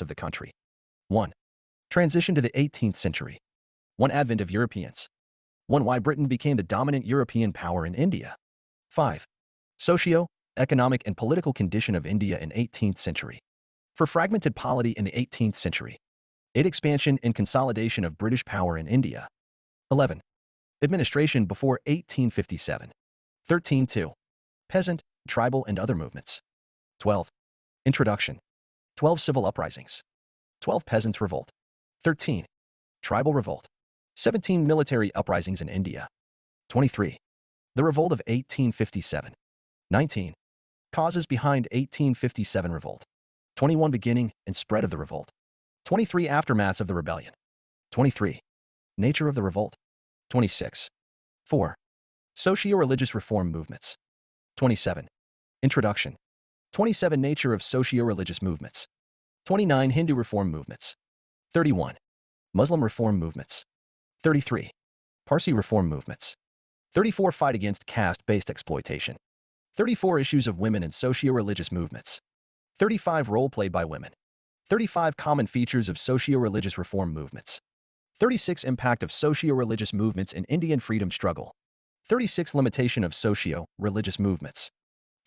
of the country. 1. Transition to the 18th century. 1. Advent of Europeans. 1. Why Britain became the dominant European power in India. 5. Socio-economic and political condition of India in 18th century. For fragmented polity in the 18th century. 8. Expansion and consolidation of British power in India. 11. Administration before 1857. 13.2. Peasant, tribal and other movements. 12. Introduction. 12. Civil uprisings. 12. Peasants' revolt. 13. Tribal revolt. 17. Military uprisings in India. 23. The revolt of 1857. 19. Causes behind 1857 revolt. 21. Beginning and spread of the revolt. 23. Aftermaths of the rebellion. 23. Nature of the revolt. 26. 4. Socio-religious reform movements. 27. Introduction. 27. Nature of socio-religious movements. 29. Hindu reform movements. 31. Muslim reform movements. 33. Parsi reform movements. 34. Fight against caste-based exploitation. 34. Issues of women and socio-religious movements. 35. Role played by women. 35. Common features of socio-religious reform movements. 36. Impact of socio-religious movements in Indian freedom struggle. 36. Limitation of socio-religious movements.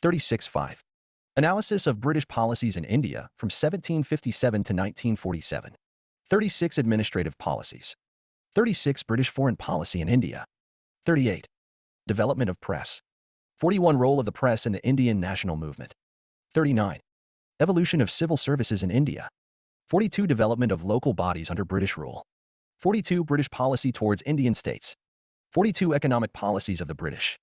36.5. Analysis of British policies in India from 1757 to 1947. 36. Administrative policies. 36. British foreign policy in India. 38. Development of press. 41. Role of the press in the Indian national movement. 39. Evolution of civil services in India. 42. Development of local bodies under British rule. 42. British policy towards Indian states. 42. Economic policies of the British.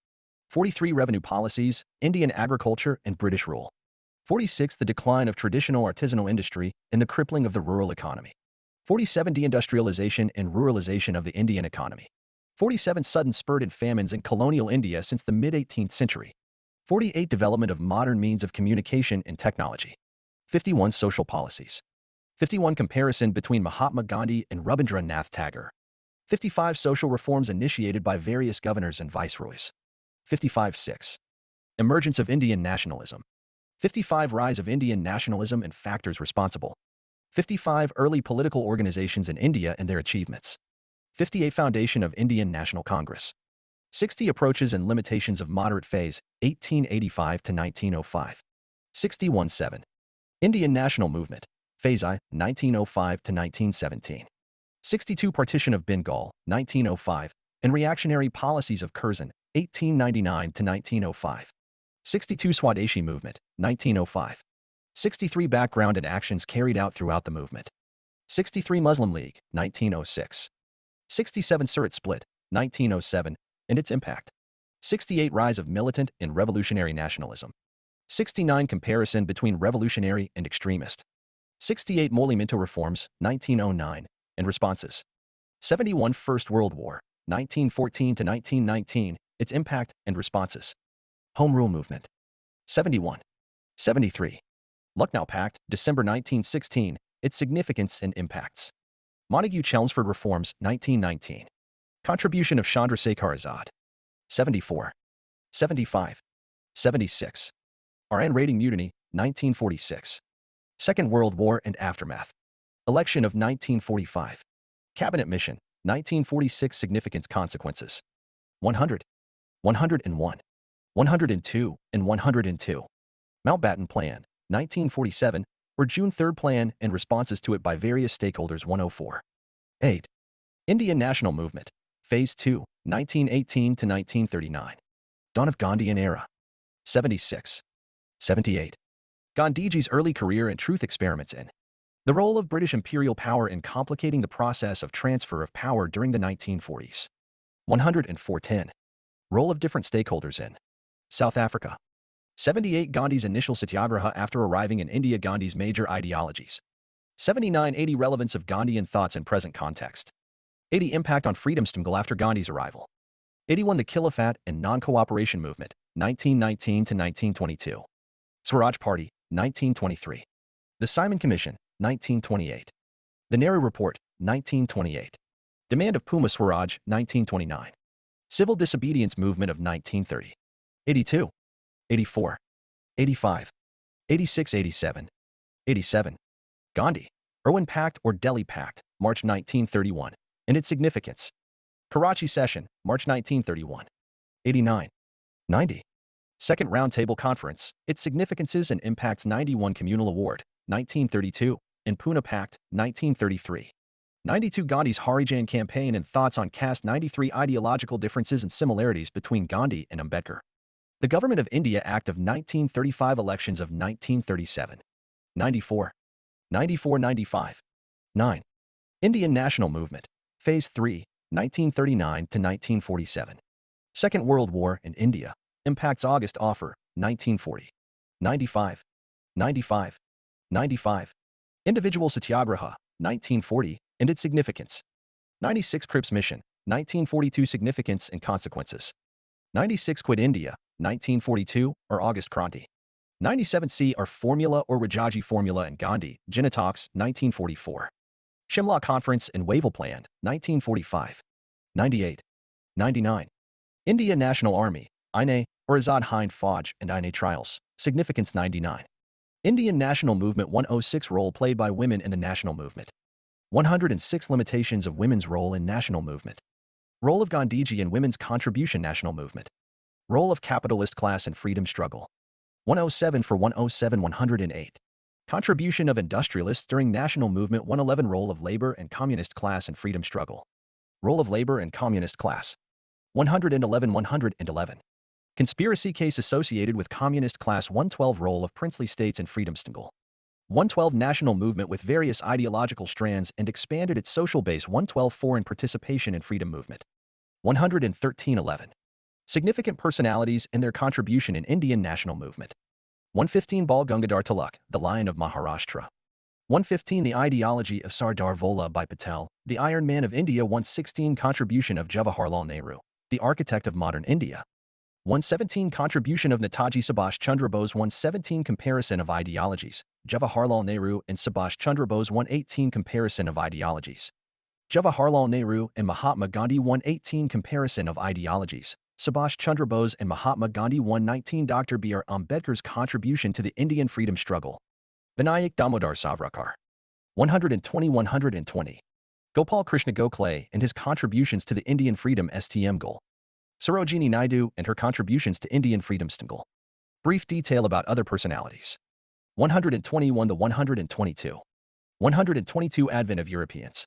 43. Revenue policies, Indian agriculture and British rule. 46. The decline of traditional artisanal industry and the crippling of the rural economy. 47. Deindustrialization and ruralization of the Indian economy. 47. Sudden spurt in famines in colonial India since the mid-18th century. 48. Development of modern means of communication and technology. 51. Social policies. 51. Comparison between Mahatma Gandhi and Rabindranath Tagore. 55. Social reforms initiated by various governors and viceroys. 55.6. Emergence of Indian nationalism. 55. Rise of Indian nationalism and factors responsible. 55. Early political organizations in India and their achievements. 58. Foundation of Indian National Congress. 60. Approaches and limitations of moderate phase, 1885 to 1905. 61.7. Indian National Movement, Phase I, 1905 to 1917. 62. Partition of Bengal, 1905, and reactionary policies of Curzon, 1899 to 1905. 62. Swadeshi Movement, 1905. 63. Background and actions carried out throughout the movement. 63. Muslim League, 1906. 67. Surat Split, 1907, and its impact. 68. Rise of militant and revolutionary nationalism. 69. Comparison between revolutionary and extremist. 68. Molly Minto reforms, 1909, and responses. 71. First World War, 1914 to 1919, its impact and responses. Home Rule Movement. 71. 73. Lucknow Pact, December 1916, its significance and impacts. Montagu-Chelmsford reforms, 1919. Contribution of Chandrasekhar Azad. 74. 75. 76. RN Raiding Mutiny, 1946. Second World War and aftermath. Election of 1945. Cabinet Mission, 1946. Significant consequences. 100. 101. 102 and 102. Mountbatten Plan, 1947, or June 3rd Plan and responses to it by various stakeholders. 104. 8. Indian National Movement, Phase II, 1918 to 1939. Dawn of Gandhian Era. 76. 78. Gandhiji's early career and truth experiments in the role of British imperial power in complicating the process of transfer of power during the 1940s. 104.10. Role of different stakeholders in South Africa. 78. Gandhi's initial satyagraha after arriving in India. Gandhi's major ideologies. 79. 80. Relevance of Gandhian thoughts in present context. 80. Impact on freedom struggle after Gandhi's arrival. 81. The Khilafat and non-cooperation movement, 1919 to 1922. Swaraj Party, 1923. The Simon Commission, 1928. The Nehru Report, 1928. Demand of Puma Swaraj, 1929. Civil Disobedience Movement of 1930. 82. 84. 85. 86. 87. 87. Gandhi, Irwin Pact or Delhi Pact, March 1931, and its significance. Karachi Session, March 1931. 89. 90. Second Roundtable Conference, its significances and impacts. 91 Communal Award, 1932, and Pune Pact, 1933. 92 Gandhi's Harijan Campaign and thoughts on caste. 93 Ideological differences and similarities between Gandhi and Ambedkar. The Government of India Act of 1935. Elections of 1937. 94. 94-95. 9. Indian National Movement, Phase 3, 1939 to 1947. Second World War in India, impacts. August Offer, 1940. 95. 95. 95. Individual Satyagraha, 1940, and its significance. 96 Cripps Mission, 1942. Significance and consequences. 96 Quit India, 1942, or August Kranti. 97 C are Formula or Rajaji Formula and Gandhi, Jinnah-Talks, 1944. Shimla Conference and Wavell Plan, 1945. 98. 99. India National Army, INA, or Azad Hind Fauj and INA Trials, significance. 99. Indian National Movement. 106 Role played by women in the national movement. 106 Limitations of women's role in national movement. Role of Gandhiji in women's contribution. National movement. Role of capitalist class in freedom struggle. 107 for 107. 108. Contribution of industrialists during national movement. 111 Role of labor and communist class in freedom struggle. Role of labor and communist class. 111. 111. Conspiracy case associated with communist class. 112 Role of princely states in freedom struggle. 112 National movement with various ideological strands and expanded its social base. 112 Foreign participation in freedom movement. 113. 11. Significant personalities and their contribution in Indian national movement. 115 Bal Gangadhar Tilak, the Lion of Maharashtra. 115 The ideology of Sardar Vallabhbhai Patel, the Iron Man of India. 116 Contribution of Jawaharlal Nehru, the architect of modern India. 117 Contribution of Netaji Subhash Chandra Bose. 117 Comparison of ideologies, Jawaharlal Nehru and Subhash Chandra Bose. 118 Comparison of ideologies, Jawaharlal Nehru and Mahatma Gandhi. 118 Comparison of ideologies, Subhash Chandra Bose and Mahatma Gandhi. 119 Dr. B.R. Ambedkar's contribution to the Indian freedom struggle. Vinayak Damodar Savarkar. 120. 120. Gopal Krishna Gokhale and his contributions to the Indian freedom STM goal. Sarojini Naidu and her contributions to Indian freedom struggle. Brief detail about other personalities. 121 to 122. 122 Advent of Europeans.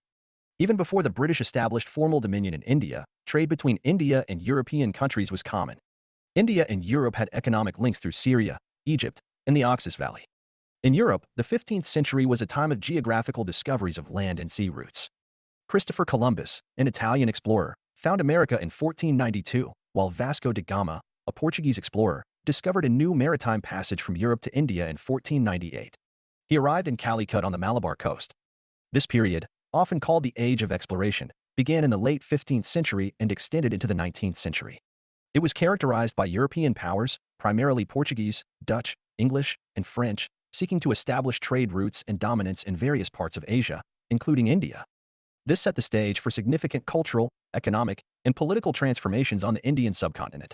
Even before the British established formal dominion in India, trade between India and European countries was common. India and Europe had economic links through Syria, Egypt, and the Oxus Valley. In Europe, the 15th century was a time of geographical discoveries of land and sea routes. Christopher Columbus, an Italian explorer, found America in 1492, while Vasco da Gama, a Portuguese explorer, discovered a new maritime passage from Europe to India in 1498. He arrived in Calicut on the Malabar coast. This period, often called the Age of Exploration, began in the late 15th century and extended into the 19th century. It was characterized by European powers, primarily Portuguese, Dutch, English, and French, seeking to establish trade routes and dominance in various parts of Asia, including India. This set the stage for significant cultural, economic, and political transformations on the Indian subcontinent.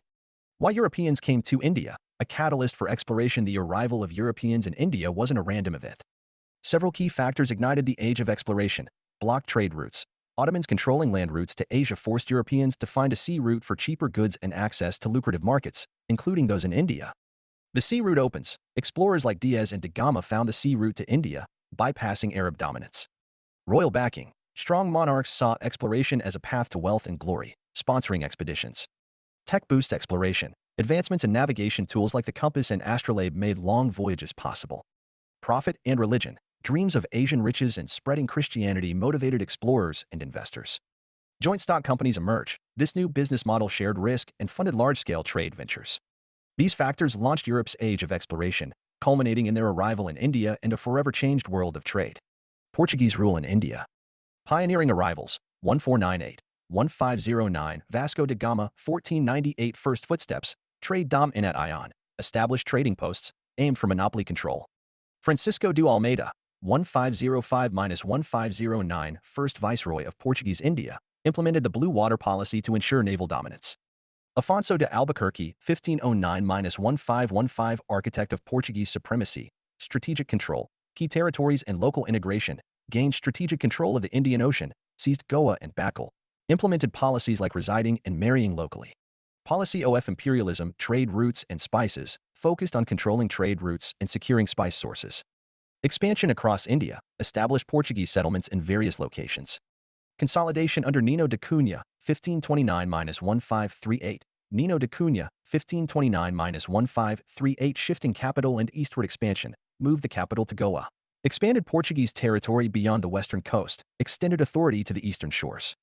Why Europeans came to India, a catalyst for exploration. The arrival of Europeans in India wasn't a random event. Several key factors ignited the Age of Exploration: blocked trade routes. Ottomans controlling land routes to Asia forced Europeans to find a sea route for cheaper goods and access to lucrative markets, including those in India. The sea route opens. Explorers like Diaz and da Gama found the sea route to India, bypassing Arab dominance. Royal backing. Strong monarchs saw exploration as a path to wealth and glory, sponsoring expeditions. Tech boost exploration. Advancements in navigation tools like the compass and astrolabe made long voyages possible. Profit and religion. Dreams of Asian riches and spreading Christianity motivated explorers and investors. Joint stock companies emerge. This new business model shared risk and funded large-scale trade ventures. These factors launched Europe's Age of Exploration, culminating in their arrival in India and a forever changed world of trade. Portuguese rule in India. Pioneering arrivals, 1498, 1509, Vasco da Gama, 1498, first footsteps, trade dom in at Ion, established trading posts, aimed for monopoly control. Francisco de Almeida, 1505-1509, first viceroy of Portuguese India, implemented the blue water policy to ensure naval dominance. Afonso de Albuquerque, 1509-1515, architect of Portuguese supremacy, strategic control, key territories and local integration, gained strategic control of the Indian Ocean, seized Goa and Bakal, implemented policies like residing and marrying locally. Policy of imperialism, trade routes, and spices, focused on controlling trade routes and securing spice sources. Expansion across India, established Portuguese settlements in various locations. Consolidation under Nino da Cunha, 1529-1538. Nino da Cunha, 1529-1538. Shifting capital and eastward expansion, moved the capital to Goa. Expanded Portuguese territory beyond the western coast, extended authority to the eastern shores.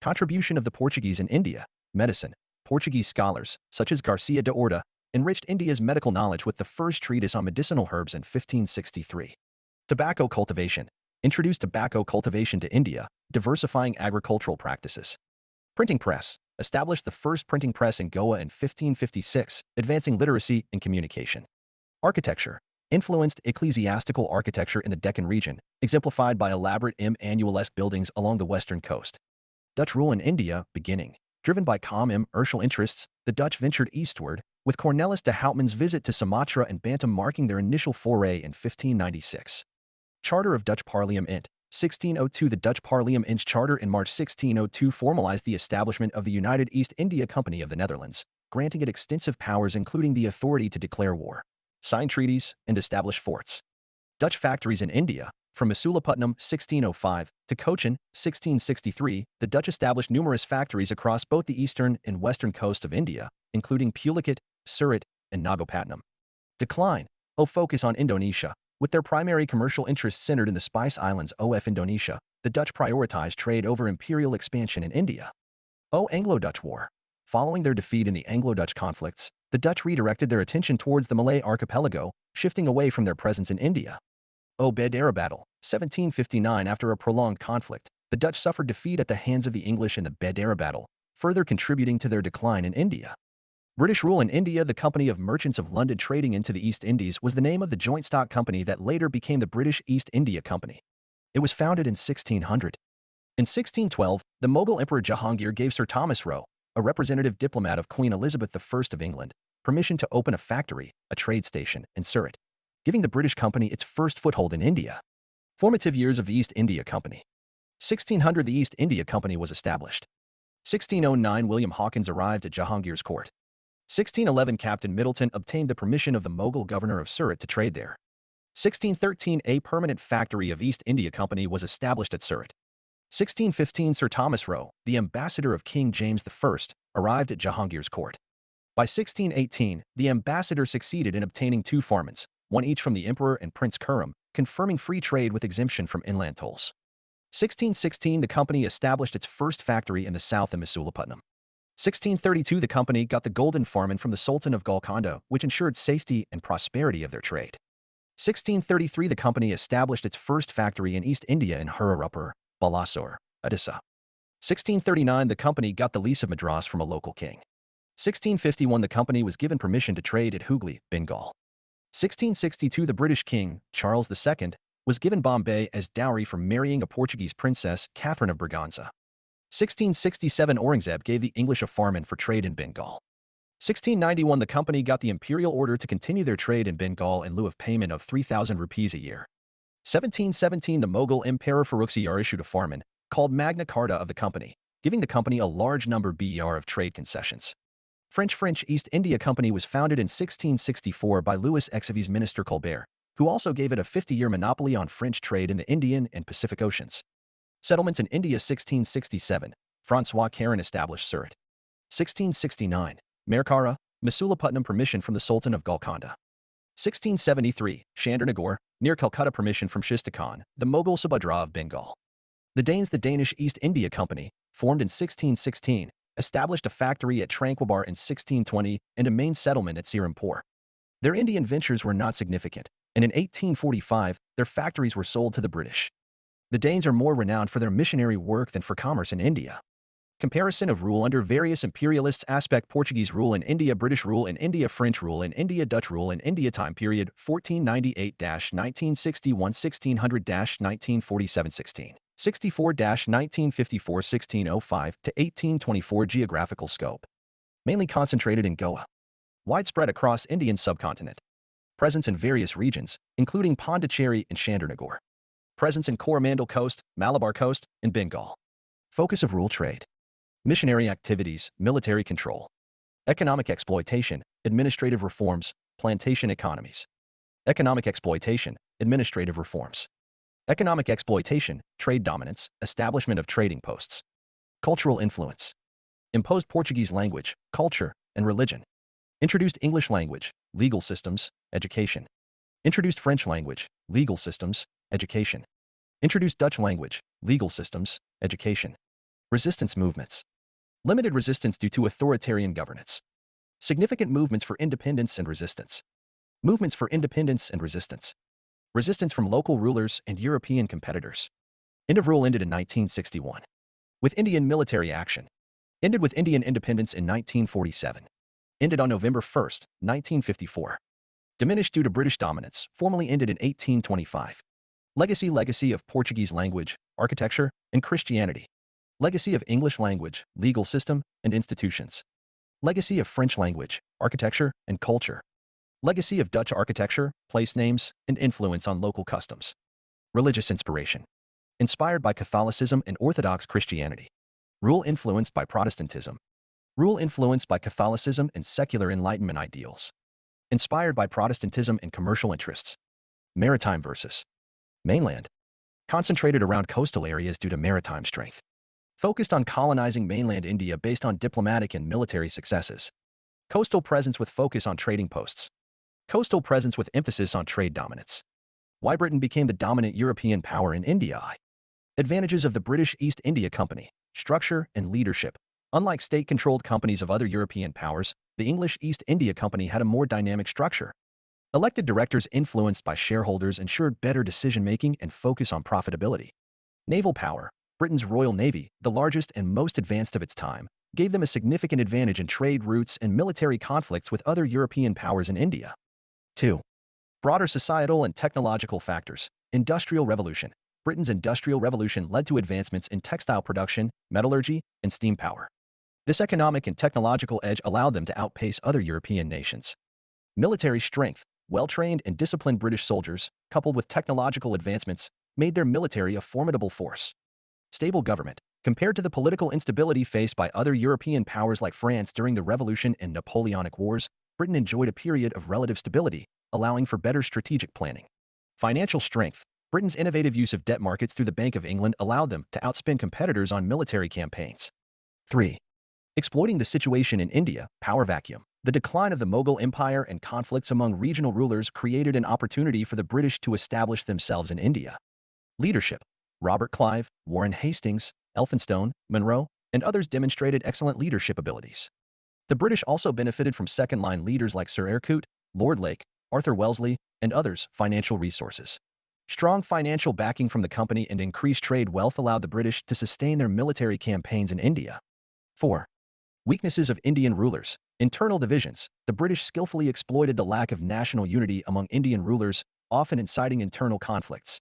Contribution of the Portuguese in India, medicine. Portuguese scholars, such as Garcia de Orta, enriched India's medical knowledge with the first treatise on medicinal herbs in 1563. Tobacco cultivation. Introduced tobacco cultivation to India, diversifying agricultural practices. Printing press. Established the first printing press in Goa in 1556, advancing literacy and communication. Architecture. Influenced ecclesiastical architecture in the Deccan region, exemplified by elaborate Emmanuelesque buildings along the western coast. Dutch rule in India, beginning. Driven by commercial interests, the Dutch ventured eastward, with Cornelis de Houtman's visit to Sumatra and Bantam marking their initial foray in 1596. Charter of Dutch Parliament, 1602. The Dutch Parliament's charter in March 1602 formalized the establishment of the United East India Company of the Netherlands, granting it extensive powers including the authority to declare war, sign treaties, and establish forts. Dutch factories in India. From Masulipatam, 1605, to Cochin, 1663, the Dutch established numerous factories across both the eastern and western coast of India, including Pulicat, Surat, and Nagapattinam. Decline. Focus on Indonesia. With their primary commercial interests centered in the Spice Islands of Indonesia, the Dutch prioritized trade over imperial expansion in India. Anglo-Dutch War. Following their defeat in the Anglo-Dutch conflicts, the Dutch redirected their attention towards the Malay archipelago, shifting away from their presence in India. Bedera Battle, 1759. After a prolonged conflict, the Dutch suffered defeat at the hands of the English in the Bedera Battle, further contributing to their decline in India. British rule in India. The Company of Merchants of London trading into the East Indies was the name of the joint stock company that later became the British East India Company. It was founded in 1600. In 1612, the Mughal Emperor Jahangir gave Sir Thomas Roe, a representative diplomat of Queen Elizabeth I of England, permission to open a factory, a trade station, in Surat, giving the British company its first foothold in India. Formative years of the East India Company. 1600. The East India Company was established. 1609. William Hawkins arrived at Jahangir's court. 1611. Captain Middleton obtained the permission of the Mughal governor of Surat to trade there. 1613. A permanent factory of East India Company was established at Surat. 1615. Sir Thomas Roe, the ambassador of King James I, arrived at Jahangir's court. By 1618, the ambassador succeeded in obtaining two farmans, one each from the Emperor and Prince Khurram, confirming free trade with exemption from inland tolls. 1616. The company established its first factory in the south in Masulipatam. 1632. The company got the golden farman from the Sultan of Golconda, which ensured safety and prosperity of their trade. 1633. The company established its first factory in East India in Hururupur, Balasore, Odisha. 1639. The company got the lease of Madras from a local king. 1651. The company was given permission to trade at Hooghly, Bengal. 1662. The British king, Charles II, was given Bombay as dowry for marrying a Portuguese princess, Catherine of Braganza. 1667. Aurangzeb gave the English a farman for trade in Bengal. 1691. The company got the imperial order to continue their trade in Bengal in lieu of payment of 3,000 rupees a year. 1717. The Mughal Emperor Farrukhsiyar issued a farman, called Magna Carta of the company, giving the company a large number of trade concessions. French East India Company was founded in 1664 by Louis Exevi's minister Colbert, who also gave it a 50-year monopoly on French trade in the Indian and Pacific Oceans. Settlements in India. 1667. François Caron established Surat. 1669. Merkara, Masulipatam permission from the Sultan of Golconda. 1673. Chandernagore, near Calcutta permission from Shista Khan, the Mughal Subhadra of Bengal. The Danes. The Danish East India Company, formed in 1616, established a factory at Tranquilbar in 1620 and a main settlement at Serampore. Their Indian ventures were not significant, and in 1845, their factories were sold to the British. The Danes are more renowned for their missionary work than for commerce in India. Comparison of rule under various imperialists. Aspect: Portuguese rule in India, British rule in India, French rule in India, Dutch rule in India. Time period: 1498-1961, 1600-1947, 1664-1954, 1605 to 1824. Geographical scope: mainly concentrated in Goa. Widespread across Indian subcontinent. Presence in various regions, including Pondicherry and Chandernagore. Presence in Coromandel Coast, Malabar Coast, and Bengal. Focus of rule trade. Missionary activities, military control. Economic exploitation, administrative reforms, plantation economies. Economic exploitation, administrative reforms. Economic exploitation, trade dominance, establishment of trading posts. Cultural influence. Imposed Portuguese language, culture, and religion. Introduced English language, legal systems, education. Introduced French language, legal systems, education. Introduced Dutch language, legal systems, education. Resistance movements. Limited resistance due to authoritarian governance. Significant movements for independence and resistance. Movements for independence and resistance. Resistance from local rulers and European competitors. End of rule ended in 1961. With Indian military action. Ended with Indian independence in 1947. Ended on November 1, 1954. Diminished due to British dominance, formally ended in 1825. Legacy of Portuguese language, architecture, and Christianity. Legacy of English language, legal system, and institutions. Legacy of French language, architecture, and culture. Legacy of Dutch architecture, place names, and influence on local customs. Religious inspiration. Inspired by Catholicism and Orthodox Christianity. Rule influenced by Protestantism. Rule influenced by Catholicism and secular Enlightenment ideals. Inspired by Protestantism and commercial interests. Maritime versus mainland. Concentrated around coastal areas due to maritime strength. Focused on colonizing mainland India based on diplomatic and military successes. Coastal presence with focus on trading posts. Coastal presence with emphasis on trade dominance. Why Britain became the dominant European power in India. Advantages of the British East India Company, structure and leadership. Unlike state-controlled companies of other European powers, the English East India Company had a more dynamic structure. Elected directors influenced by shareholders ensured better decision-making and focus on profitability. Naval power. Britain's Royal Navy, the largest and most advanced of its time, gave them a significant advantage in trade routes and military conflicts with other European powers in India. 2. Broader societal and technological factors. Industrial Revolution. Britain's Industrial Revolution led to advancements in textile production, metallurgy, and steam power. This economic and technological edge allowed them to outpace other European nations. Military strength. Well-trained and disciplined British soldiers, coupled with technological advancements, made their military a formidable force. Stable government. Compared to the political instability faced by other European powers like France during the Revolution and Napoleonic Wars, Britain enjoyed a period of relative stability, allowing for better strategic planning. Financial strength. Britain's innovative use of debt markets through the Bank of England allowed them to outspend competitors on military campaigns. 3. Exploiting the situation in India, power vacuum. The decline of the Mughal Empire and conflicts among regional rulers created an opportunity for the British to establish themselves in India. Leadership. Robert Clive, Warren Hastings, Elphinstone, Monroe, and others demonstrated excellent leadership abilities. The British also benefited from second-line leaders like Sir Eyre, Lord Lake, Arthur Wellesley, and others. Financial resources. Strong financial backing from the company and increased trade wealth allowed the British to sustain their military campaigns in India. 4. Weaknesses of Indian rulers. Internal divisions. The British skillfully exploited the lack of national unity among Indian rulers, often inciting internal conflicts.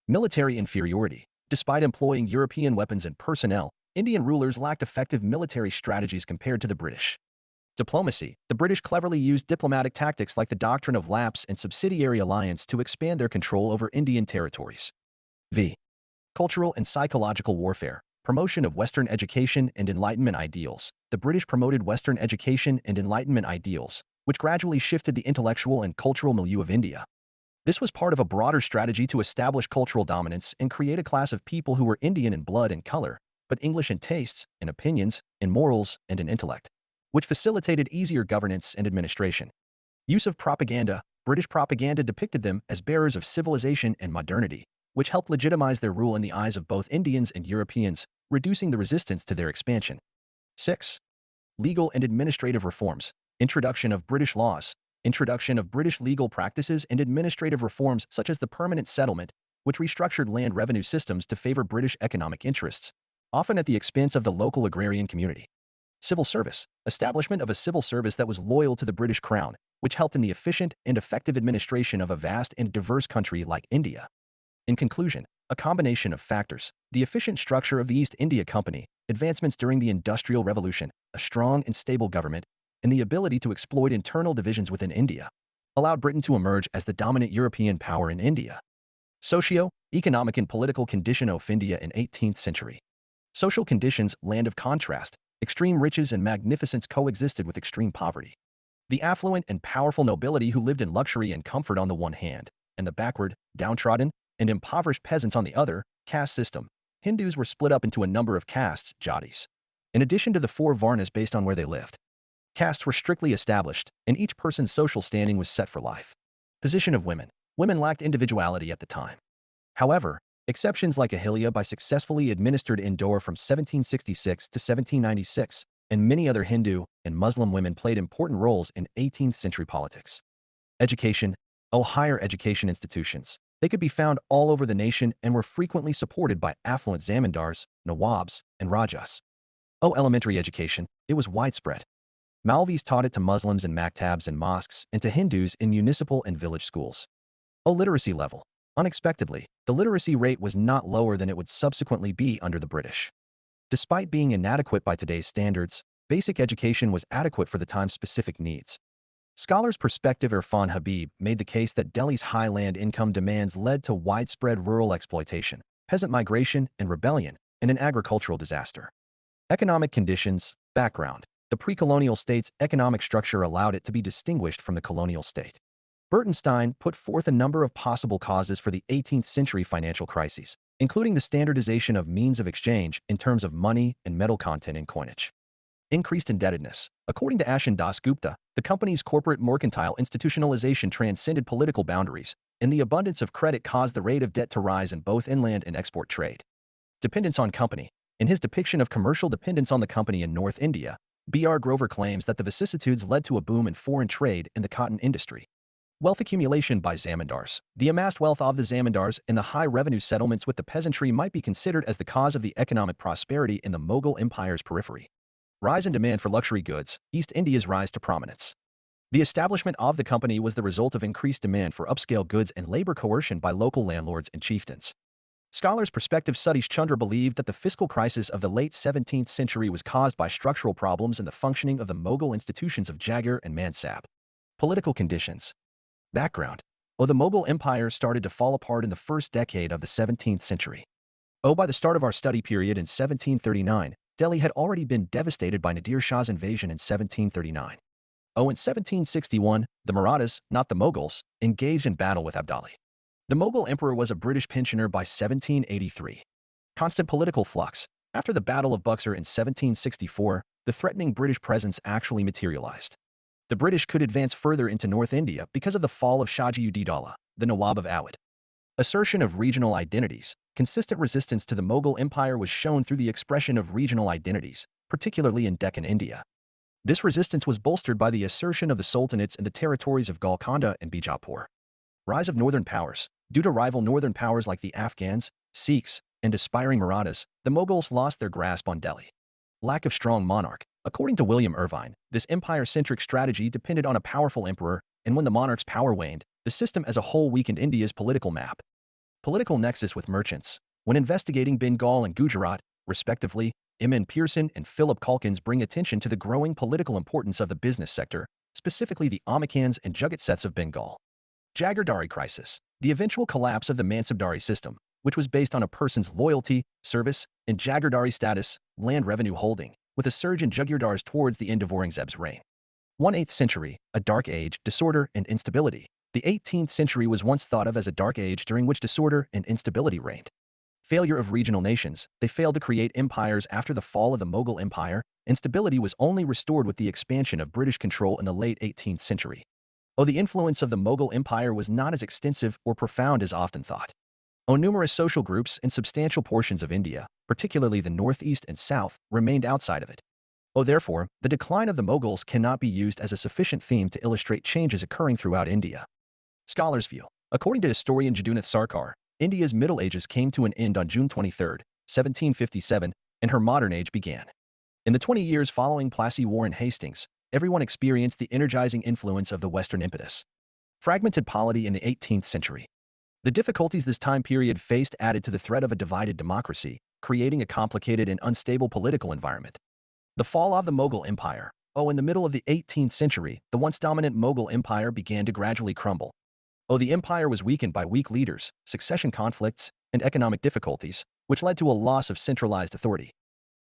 Military inferiority. Despite employing European weapons and personnel, Indian rulers lacked effective military strategies compared to the British. Diplomacy. The British cleverly used diplomatic tactics like the doctrine of lapse and subsidiary alliance to expand their control over Indian territories. V. Cultural and psychological warfare. Promotion of Western education and Enlightenment ideals. The British promoted Western education and Enlightenment ideals, which gradually shifted the intellectual and cultural milieu of India. This was part of a broader strategy to establish cultural dominance and create a class of people who were Indian in blood and color, but English in tastes, in opinions, in morals, and in intellect, which facilitated easier governance and administration. Use of propaganda. British propaganda depicted them as bearers of civilization and modernity, which helped legitimize their rule in the eyes of both Indians and Europeans, reducing the resistance to their expansion. 6. Legal and administrative reforms. Introduction of British laws. Introduction of British legal practices and administrative reforms such as the permanent settlement, which restructured land revenue systems to favor British economic interests, often at the expense of the local agrarian community. Civil service. Establishment of a civil service that was loyal to the British Crown, which helped in the efficient and effective administration of a vast and diverse country like India. In conclusion, a combination of factors, the efficient structure of the East India Company, advancements during the Industrial Revolution, a strong and stable government, and the ability to exploit internal divisions within India, allowed Britain to emerge as the dominant European power in India. Socio-economic and political condition of India in 18th century. Social conditions, land of contrast, extreme riches and magnificence coexisted with extreme poverty. The affluent and powerful nobility who lived in luxury and comfort on the one hand, and the backward, downtrodden, and impoverished peasants on the other, caste system. Hindus were split up into a number of castes, jatis. In addition to the four varnas based on where they lived, castes were strictly established, and each person's social standing was set for life. Position of women. Women lacked individuality at the time. However, exceptions like Ahilya by successfully administered Indore from 1766 to 1796, and many other Hindu and Muslim women played important roles in 18th century politics. Education. Higher education institutions. They could be found all over the nation and were frequently supported by affluent zamindars, nawabs, and rajas. Elementary education. It was widespread. Maulvis taught it to Muslims in maktabs and mosques and to Hindus in municipal and village schools. Literacy level. Unexpectedly, the literacy rate was not lower than it would subsequently be under the British. Despite being inadequate by today's standards, basic education was adequate for the time's specific needs. Scholars' perspective Irfan Habib made the case that Delhi's high land income demands led to widespread rural exploitation, peasant migration and rebellion, and an agricultural disaster. Economic conditions, background. The pre-colonial state's economic structure allowed it to be distinguished from the colonial state. Bertenstein put forth a number of possible causes for the 18th century financial crises, including the standardization of means of exchange in terms of money and metal content in coinage. Increased indebtedness. According to Ashan Das Gupta, the company's corporate mercantile institutionalization transcended political boundaries, and the abundance of credit caused the rate of debt to rise in both inland and export trade. Dependence on company. In his depiction of commercial dependence on the company in North India, B.R. Grover claims that the vicissitudes led to a boom in foreign trade in the cotton industry. Wealth accumulation by zamindars. The amassed wealth of the zamindars and the high revenue settlements with the peasantry might be considered as the cause of the economic prosperity in the Mughal Empire's periphery. Rise in demand for luxury goods. East India's rise to prominence. The establishment of the company was the result of increased demand for upscale goods and labor coercion by local landlords and chieftains. Scholars' perspective Satish Chandra believed that the fiscal crisis of the late 17th century was caused by structural problems in the functioning of the Mughal institutions of Jaghir and Mansab. Political conditions. Background. The Mughal Empire started to fall apart in the first decade of the 17th century. By the start of our study period in 1739, Delhi had already been devastated by Nadir Shah's invasion in 1739. In 1761, the Marathas, not the Mughals, engaged in battle with Abdali. The Mughal emperor was a British pensioner by 1783. Constant political flux. After the Battle of Buxar in 1764, the threatening British presence actually materialized. The British could advance further into North India because of the fall of Shahji-ud-Daulah, the Nawab of Awadh. Assertion of regional identities. Consistent resistance to the Mughal Empire was shown through the expression of regional identities, particularly in Deccan India. This resistance was bolstered by the assertion of the sultanates in the territories of Golconda and Bijapur. Rise of northern powers. Due to rival northern powers like the Afghans, Sikhs, and aspiring Marathas, the Mughals lost their grasp on Delhi. Lack of strong monarch. According to William Irvine, this empire-centric strategy depended on a powerful emperor, and when the monarch's power waned, the system as a whole weakened India's political map. Political nexus with merchants. When investigating Bengal and Gujarat, respectively, M. Pearson and Philip Calkins bring attention to the growing political importance of the business sector, specifically the Amikans and Jugatsets of Bengal. Jagirdari crisis. The eventual collapse of the Mansabdari system, which was based on a person's loyalty, service, and Jagirdari status, land revenue holding, with a surge in Jagirdars towards the end of Aurangzeb's reign. 18th century, a dark age, disorder, and instability. The 18th century was once thought of as a dark age during which disorder and instability reigned. Failure of regional nations. They failed to create empires after the fall of the Mughal Empire, and stability was only restored with the expansion of British control in the late 18th century. The influence of the Mughal Empire was not as extensive or profound as often thought. Numerous social groups and substantial portions of India, particularly the northeast and south, remained outside of it. Therefore, the decline of the Mughals cannot be used as a sufficient theme to illustrate changes occurring throughout India. Scholars' view. According to historian Jadunath Sarkar, India's Middle Ages came to an end on June 23, 1757, and her modern age began. In the 20 years following Plassey War and Hastings, everyone experienced the energizing influence of the Western impetus. Fragmented polity in the 18th century. The difficulties this time period faced added to the threat of a divided democracy, creating a complicated and unstable political environment. The fall of the Mughal Empire. In the middle of the 18th century, the once dominant Mughal Empire began to gradually crumble. The empire was weakened by weak leaders, succession conflicts, and economic difficulties, which led to a loss of centralized authority.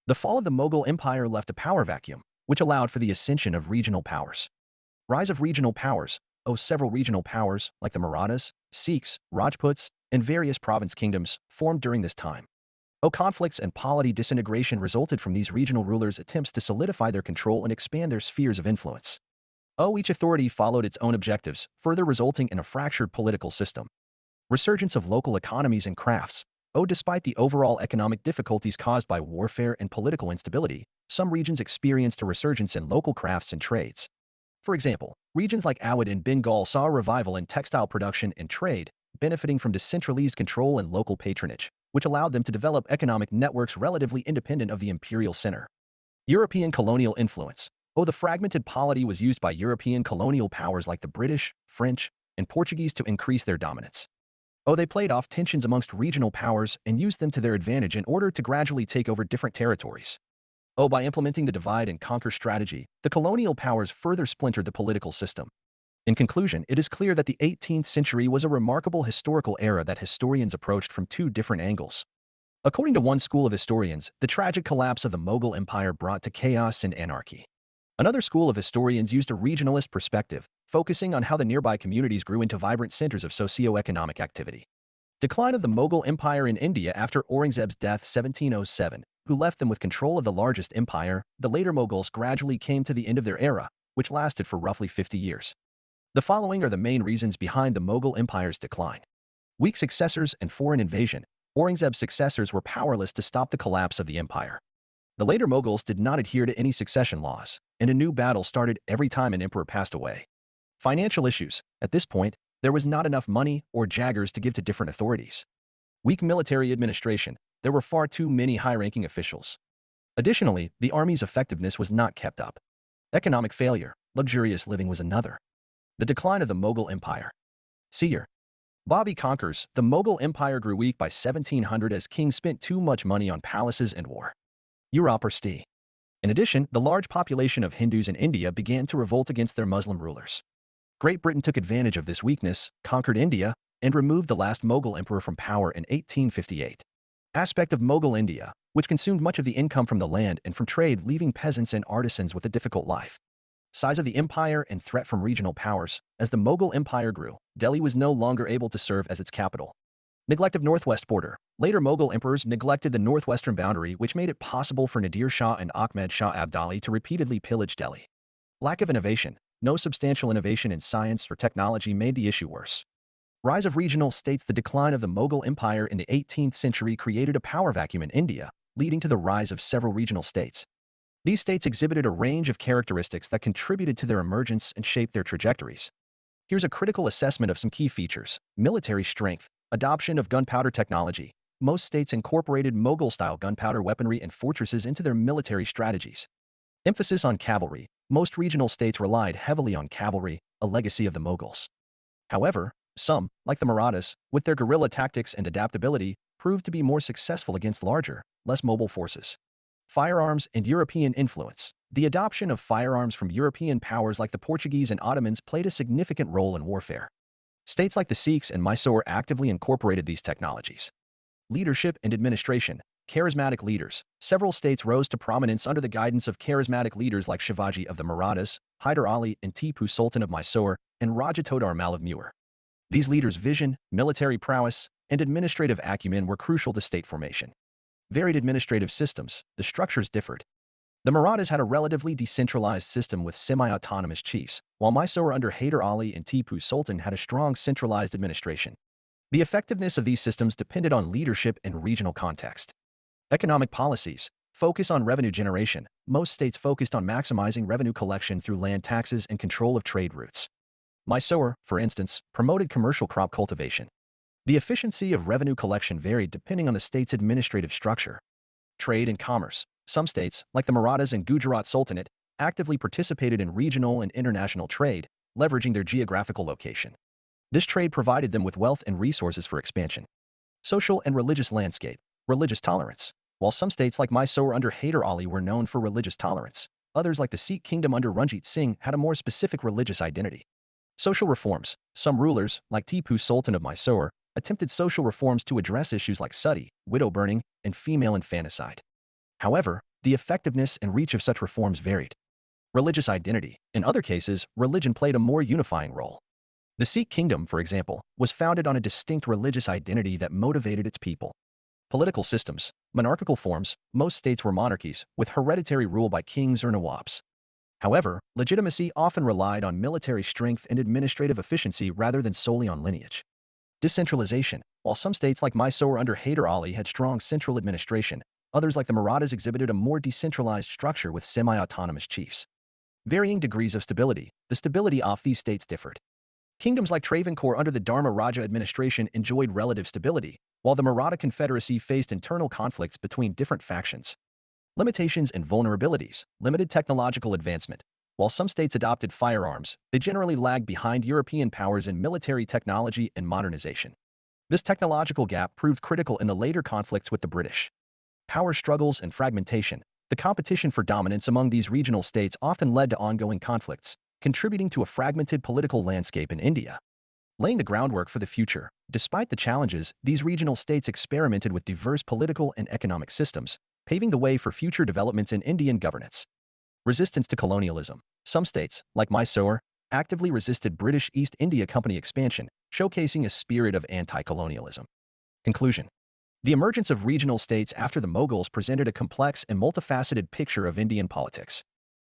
The fall of the Mughal Empire left a power vacuum, which allowed for the ascension of regional powers. Rise of regional powers. Several regional powers, like the Marathas, Sikhs, Rajputs, and various province kingdoms, formed during this time. Conflicts and polity disintegration resulted from these regional rulers' attempts to solidify their control and expand their spheres of influence. Each authority followed its own objectives, further resulting in a fractured political system. Resurgence of local economies and crafts. Despite the overall economic difficulties caused by warfare and political instability, some regions experienced a resurgence in local crafts and trades. For example, regions like Awadh in Bengal saw a revival in textile production and trade, benefiting from decentralized control and local patronage, which allowed them to develop economic networks relatively independent of the imperial center. European colonial influence. The fragmented polity was used by European colonial powers like the British, French, and Portuguese to increase their dominance. They played off tensions amongst regional powers and used them to their advantage in order to gradually take over different territories. By implementing the divide and conquer strategy, the colonial powers further splintered the political system. In conclusion, it is clear that the 18th century was a remarkable historical era that historians approached from two different angles. According to one school of historians, the tragic collapse of the Mughal Empire brought to chaos and anarchy. Another school of historians used a regionalist perspective, focusing on how the nearby communities grew into vibrant centers of socio-economic activity. Decline of the Mughal Empire in India after Aurangzeb's death 1707, who left them with control of the largest empire. The later Mughals gradually came to the end of their era, which lasted for roughly 50 years. The following are the main reasons behind the Mughal Empire's decline. Weak successors and foreign invasion. Aurangzeb's successors were powerless to stop the collapse of the empire. The later Mughals did not adhere to any succession laws, and a new battle started every time an emperor passed away. Financial issues. At this point, there was not enough money or jagirs to give to different authorities. Weak military administration. There were far too many high-ranking officials. Additionally, the army's effectiveness was not kept up. Economic failure. Luxurious living was another. The decline of the Mughal Empire. Seer. Babi conquers. The Mughal Empire grew weak by 1700 as kings spent too much money on palaces and war. Europe. In addition, the large population of Hindus in India began to revolt against their Muslim rulers. Great Britain took advantage of this weakness, conquered India, and removed the last Mughal emperor from power in 1858. Aspect of Mughal India, which consumed much of the income from the land and from trade, leaving peasants and artisans with a difficult life. Size of the empire and threat from regional powers. As the Mughal Empire grew, Delhi was no longer able to serve as its capital. Neglect of northwest border. Later Mughal emperors neglected the northwestern boundary, which made it possible for Nadir Shah and Ahmed Shah Abdali to repeatedly pillage Delhi. Lack of innovation. No substantial innovation in science or technology made the issue worse. Rise of regional states. The decline of the Mughal Empire in the 18th century created a power vacuum in India, leading to the rise of several regional states. These states exhibited a range of characteristics that contributed to their emergence and shaped their trajectories. Here's a critical assessment of some key features. Military strength. Adoption of gunpowder technology. Most states incorporated Mughal-style gunpowder weaponry and fortresses into their military strategies. Emphasis on cavalry. Most regional states relied heavily on cavalry, a legacy of the Mughals. However, some, like the Marathas, with their guerrilla tactics and adaptability, proved to be more successful against larger, less mobile forces. Firearms and European influence. The adoption of firearms from European powers like the Portuguese and Ottomans played a significant role in warfare. States like the Sikhs and Mysore actively incorporated these technologies. Leadership and administration. Charismatic leaders. Several states rose to prominence under the guidance of charismatic leaders like Shivaji of the Marathas, Hyder Ali and Tipu Sultan of Mysore, and Raja Todar Mal of Mewar. These leaders' vision, military prowess, and administrative acumen were crucial to state formation. Varied administrative systems. The structures differed. The Marathas had a relatively decentralized system with semi-autonomous chiefs, while Mysore under Hyder Ali and Tipu Sultan had a strong centralized administration. The effectiveness of these systems depended on leadership and regional context. Economic policies. Focus on revenue generation. Most states focused on maximizing revenue collection through land taxes and control of trade routes. Mysore, for instance, promoted commercial crop cultivation. The efficiency of revenue collection varied depending on the state's administrative structure. Trade and commerce. Some states, like the Marathas and Gujarat Sultanate, actively participated in regional and international trade, leveraging their geographical location. This trade provided them with wealth and resources for expansion. Social and religious landscape. Religious tolerance. While some states like Mysore under Hyder Ali were known for religious tolerance, others like the Sikh kingdom under Ranjit Singh had a more specific religious identity. Social reforms. Some rulers, like Tipu Sultan of Mysore, attempted social reforms to address issues like sati, widow burning, and female infanticide. However, the effectiveness and reach of such reforms varied. Religious identity. In other cases, religion played a more unifying role. The Sikh kingdom, for example, was founded on a distinct religious identity that motivated its people. Political systems. Monarchical forms. Most states were monarchies, with hereditary rule by kings or nawabs. However, legitimacy often relied on military strength and administrative efficiency rather than solely on lineage. Decentralization. While some states like Mysore under Hyder Ali had strong central administration, others like the Marathas exhibited a more decentralized structure with semi-autonomous chiefs. Varying degrees of stability. The stability of these states differed. Kingdoms like Travancore under the Dharma Raja administration enjoyed relative stability, while the Maratha Confederacy faced internal conflicts between different factions. Limitations and vulnerabilities. Limited technological advancement. While some states adopted firearms, they generally lagged behind European powers in military technology and modernization. This technological gap proved critical in the later conflicts with the British. Power struggles and fragmentation. The competition for dominance among these regional states often led to ongoing conflicts, contributing to a fragmented political landscape in India. Laying the groundwork for the future. Despite the challenges, these regional states experimented with diverse political and economic systems, paving the way for future developments in Indian governance. Resistance to colonialism. Some states, like Mysore, actively resisted British East India Company expansion, showcasing a spirit of anti-colonialism. Conclusion. The emergence of regional states after the Mughals presented a complex and multifaceted picture of Indian politics.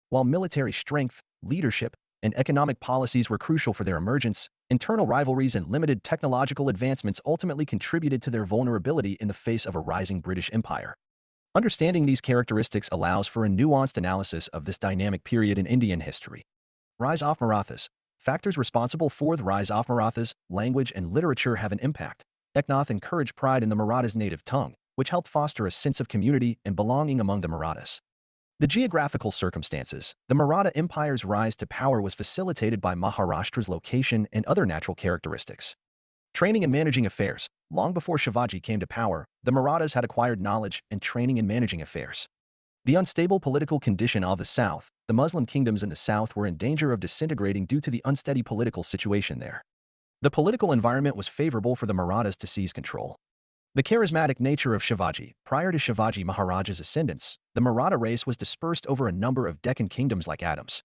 While military strength, leadership, and economic policies were crucial for their emergence, internal rivalries and limited technological advancements ultimately contributed to their vulnerability in the face of a rising British Empire. Understanding these characteristics allows for a nuanced analysis of this dynamic period in Indian history. Rise of Marathas. Factors responsible for the rise of Marathas, language and literature have an impact. Eknath encouraged pride in the Marathas' native tongue, which helped foster a sense of community and belonging among the Marathas. The geographical circumstances. The Maratha Empire's rise to power was facilitated by Maharashtra's location and other natural characteristics. Training and managing affairs. Long before Shivaji came to power, the Marathas had acquired knowledge and training in managing affairs. The unstable political condition of the south. The Muslim kingdoms in the south were in danger of disintegrating due to the unsteady political situation there. The political environment was favorable for the Marathas to seize control. The charismatic nature of Shivaji. Prior to Shivaji Maharaja's ascendance, the Maratha race was dispersed over a number of Deccan kingdoms like Adams.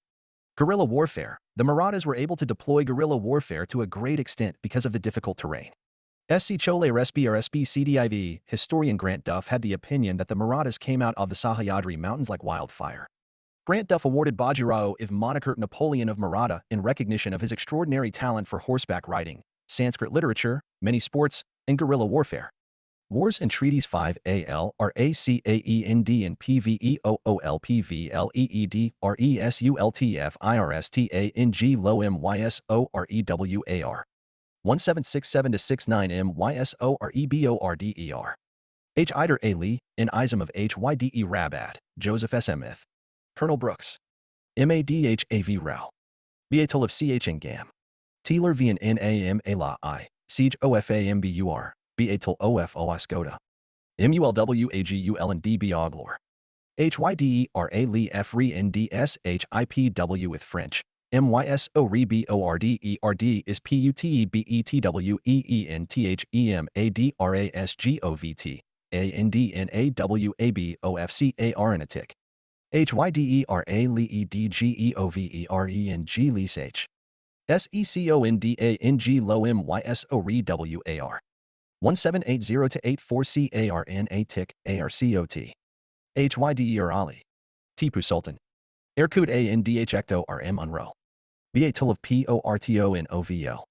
Guerrilla warfare. The Marathas were able to deploy guerrilla warfare to a great extent because of the difficult terrain. SC Chole Respi RSP CDIV, historian Grant Duff had the opinion that the Marathas came out of the Sahyadri mountains like wildfire. Grant Duff awarded Bajirao Iv moniker Napoleon of Maratha in recognition of his extraordinary talent for horseback riding, Sanskrit literature, many sports, and guerrilla warfare. Wars and Treaties 5 AL are ACAEND and PVEOOLPVLEED RESULTF IRSTANG low MYSOREWAR 1767-69 MYSOREBORDER H. Ider A. Lee, in Isam of HYDE Rabad, Joseph S. M. Ith. Colonel Brooks. MADH.AV Rao. Beatul of CH Ngam. Teeler V. NAM A. La I. Siege OFAMBUR. Beatul OF Oascoda. MULWAGUL and DB Oglor. HYDERA Lee F. NDS HIPW with French. MYSOREBORDERD is PUTEBETWEENTHEMADRASGOVT. ANDNAWABOFCAR and a tick. HYDERA Lee EDGEOVERE and G Lease H. SECONDANG low MYSOREWAR. 1780-84CARN a tick ARCOT. HYDER Ali. Tipu Sultan. Erkud ANDH Ecto RM Unro. Beatul of PORTO in OVO.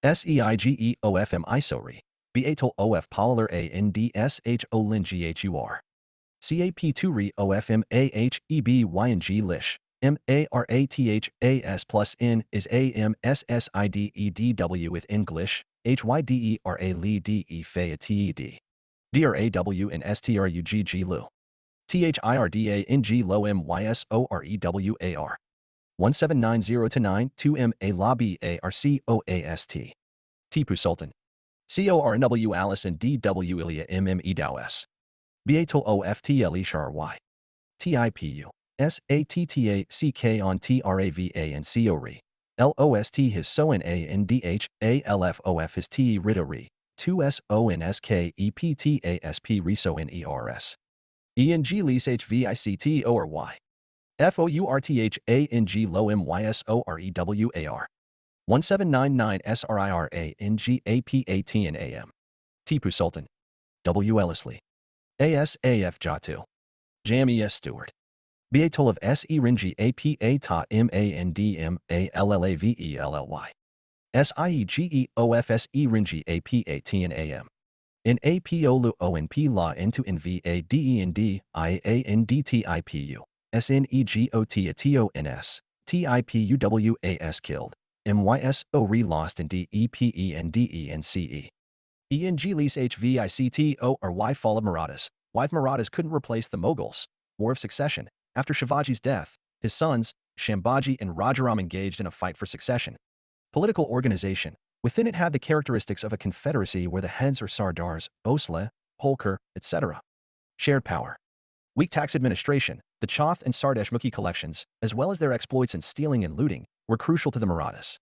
SEIGEOFM ISORI. Beatul OF Polar ANDSH Olin GHUR. CAP2RE OFM AHEBYNG Lish. MARATHAS plus N is AMSSIDEDW with English. HYDERA Lee DE Fea TED. DRAW and STRUGG Lu. THIRDANG low MYSOREWAR. 1790-9 2MA Lobby ARCOAST. Tipu Sultan. CORNW Alice and DW Ilya MME Dowes. Beatul OFTLE Shary. TIPU. SATTA CK on TRAVA and CORE. Lost his soin andh alfof his te ridari, 2sonskeptasp resoin ers. Eng lease hvictor or y. Fourthang low mysorewar. 1799 srirangapatn am. Tipu Sultan. W. Ellesley. ASAF Jatu. Jam Es Stewart. Beatolov Se Ringi Apa Ta Mandm Allavelly. Siegeofse Ringi Apatn am. In Apolu Onp La into Invadend Iandtipu. Snegotatons. Tipuwas killed. Myso re lost in Dependence. Eng lease hvicto or y fall of Marathas. Why Marathas couldn't replace the Mughals. War of Succession. After Shivaji's death, his sons, Shambhaji and Rajaram engaged in a fight for succession. Political organization. Within it had the characteristics of a confederacy where the heads are Sardars, Bhosle, Holkar, etc. Shared power. Weak tax administration, the Chauth and Sardeshmukhi collections, as well as their exploits in stealing and looting, were crucial to the Marathas.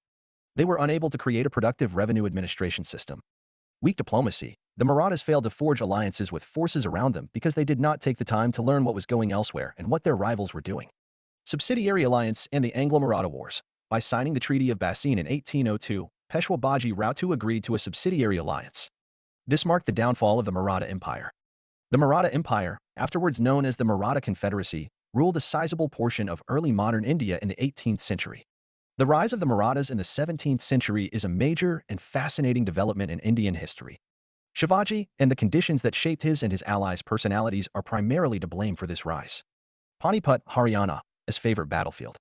They were unable to create a productive revenue administration system. Weak diplomacy. The Marathas failed to forge alliances with forces around them because they did not take the time to learn what was going elsewhere and what their rivals were doing. Subsidiary alliance and the Anglo-Maratha Wars. By signing the Treaty of Bassein in 1802, Peshwa Baji Rautu agreed to a subsidiary alliance. This marked the downfall of the Maratha Empire. The Maratha Empire, afterwards known as the Maratha Confederacy, ruled a sizable portion of early modern India in the 18th century. The rise of the Marathas in the 17th century is a major and fascinating development in Indian history. Shivaji and the conditions that shaped his and his allies' personalities are primarily to blame for this rise. Panipat, Haryana, as favorite battlefield.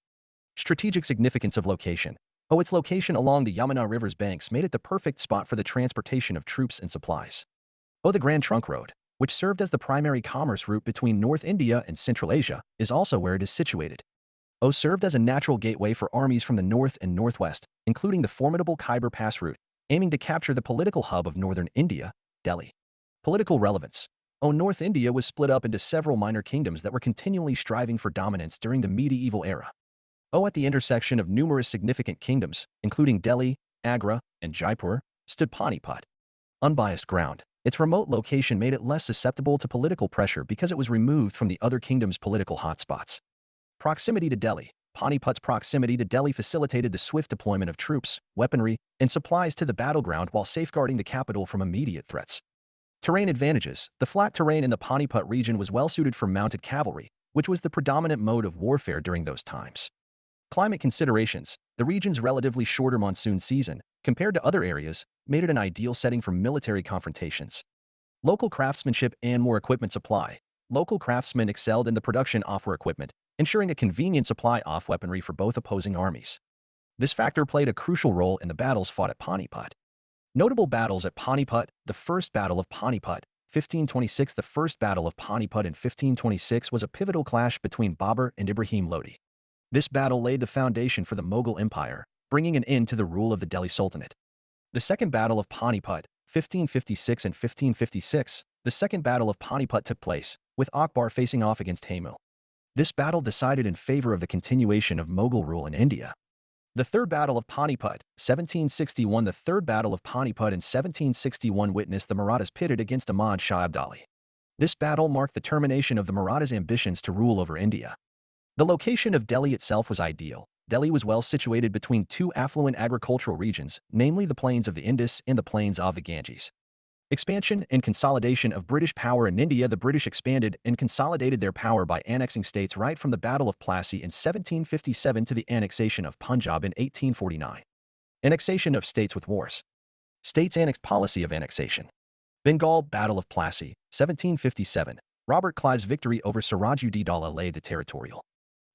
Strategic significance of location. Its location along the Yamuna River's banks made it the perfect spot for the transportation of troops and supplies. The Grand Trunk Road, which served as the primary commerce route between North India and Central Asia, is also where it is situated. Served as a natural gateway for armies from the north and northwest, including the formidable Khyber Pass route, aiming to capture the political hub of northern India, Delhi. Political relevance. North India was split up into several minor kingdoms that were continually striving for dominance during the medieval era. At the intersection of numerous significant kingdoms, including Delhi, Agra, and Jaipur, stood Panipat. Unbiased ground. Its remote location made it less susceptible to political pressure because it was removed from the other kingdoms' political hotspots. Proximity to Delhi. Panipat's proximity to Delhi facilitated the swift deployment of troops, weaponry, and supplies to the battleground while safeguarding the capital from immediate threats. Terrain advantages. The flat terrain in the Panipat region was well suited for mounted cavalry, which was the predominant mode of warfare during those times. Climate considerations. The region's relatively shorter monsoon season, compared to other areas, made it an ideal setting for military confrontations. Local craftsmanship and more equipment supply. Local craftsmen excelled in the production of war equipment, ensuring a convenient supply of weaponry for both opposing armies. This factor played a crucial role in the battles fought at Panipat. Notable battles at Panipat. The First Battle of Panipat, 1526. The First Battle of Panipat in 1526 was a pivotal clash between Babur and Ibrahim Lodi. This battle laid the foundation for the Mughal Empire, bringing an end to the rule of the Delhi Sultanate. The Second Battle of Panipat, 1556 and 1556. The Second Battle of Panipat took place, with Akbar facing off against Hemu. This battle decided in favor of the continuation of Mughal rule in India. The Third Battle of Panipat, 1761. The Third Battle of Panipat in 1761 witnessed the Marathas pitted against Ahmad Shah Abdali. This battle marked the termination of the Marathas' ambitions to rule over India. The location of Delhi itself was ideal. Delhi was well situated between two affluent agricultural regions, namely the plains of the Indus and the plains of the Ganges. Expansion and consolidation of British power in India. The British expanded and consolidated their power by annexing states right from the Battle of Plassey in 1757 to the annexation of Punjab in 1849. Annexation of states with wars. States annexed. Policy of annexation. Bengal, Battle of Plassey, 1757. Robert Clive's victory over Siraj-ud-Daulah laid the territorial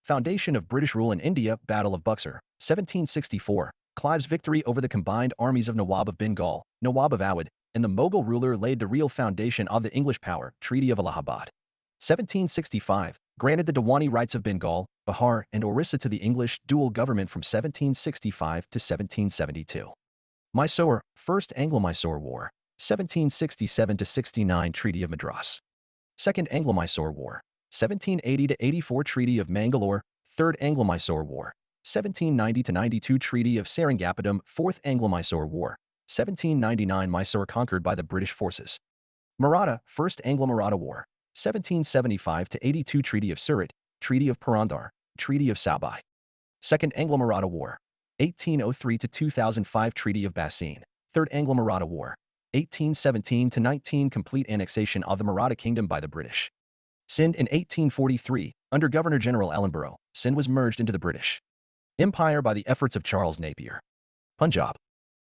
foundation of British rule in India. Battle of Buxar, 1764. Clive's victory over the combined armies of Nawab of Bengal, Nawab of Awadh, and the Mughal ruler laid the real foundation of the English power. Treaty of Allahabad, 1765, granted the Diwani rights of Bengal, Bihar, and Orissa to the English dual government from 1765 to 1772. Mysore, First Anglo-Mysore War, 1767 to 69. Treaty of Madras. Second Anglo-Mysore War, 1780 to 84. Treaty of Mangalore. Third Anglo-Mysore War, 1790–92 Treaty of Seringapatam, Fourth Anglo-Mysore War, 1799 Mysore conquered by the British forces. Maratha, First Anglo-Maratha War, 1775–82 Treaty of Surat, Treaty of Purandar, Treaty of Sabai. Second Anglo-Maratha War, 1803–2005 Treaty of Bassein, Third Anglo-Maratha War, 1817–19 Complete annexation of the Maratha Kingdom by the British. Sindh in 1843, under Governor-General Ellenborough, Sindh was merged into the British Empire by the efforts of Charles Napier. Punjab.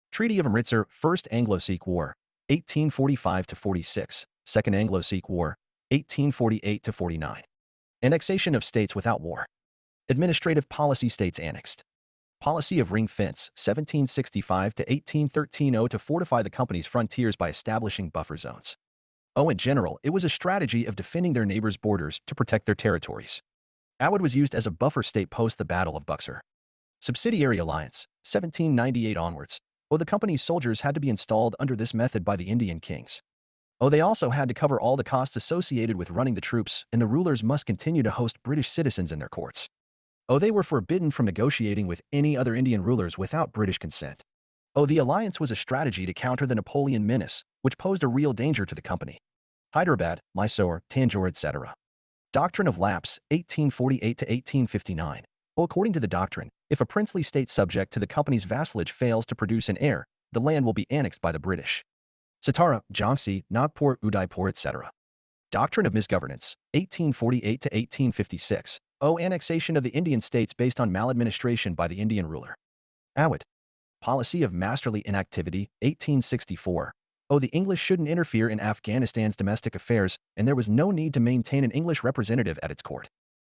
Treaty of Amritsar, First Anglo-Sikh War, 1845–46, Second Anglo-Sikh War, 1848–49. Annexation of states without war. Administrative policy states annexed. Policy of ring fence, 1765–1813 to fortify the company's frontiers by establishing buffer zones. In general, it was a strategy of defending their neighbors' borders to protect their territories. Awadh was used as a buffer state post the Battle of Buxar. Subsidiary alliance, 1798 onwards. The company's soldiers had to be installed under this method by the Indian kings. They also had to cover all the costs associated with running the troops, and the rulers must continue to host British citizens in their courts. They were forbidden from negotiating with any other Indian rulers without British consent. The alliance was a strategy to counter the Napoleon menace, which posed a real danger to the company. Hyderabad, Mysore, Tanjore, etc. Doctrine of Lapse, 1848–1859. According to the doctrine, if a princely state subject to the company's vassalage fails to produce an heir, the land will be annexed by the British. Satara, Jhansi, Nagpur, Udaipur, etc. Doctrine of Misgovernance, 1848–1856. Annexation of the Indian states based on maladministration by the Indian ruler. Awadh. Policy of masterly inactivity, 1864. The English shouldn't interfere in Afghanistan's domestic affairs, and there was no need to maintain an English representative at its court.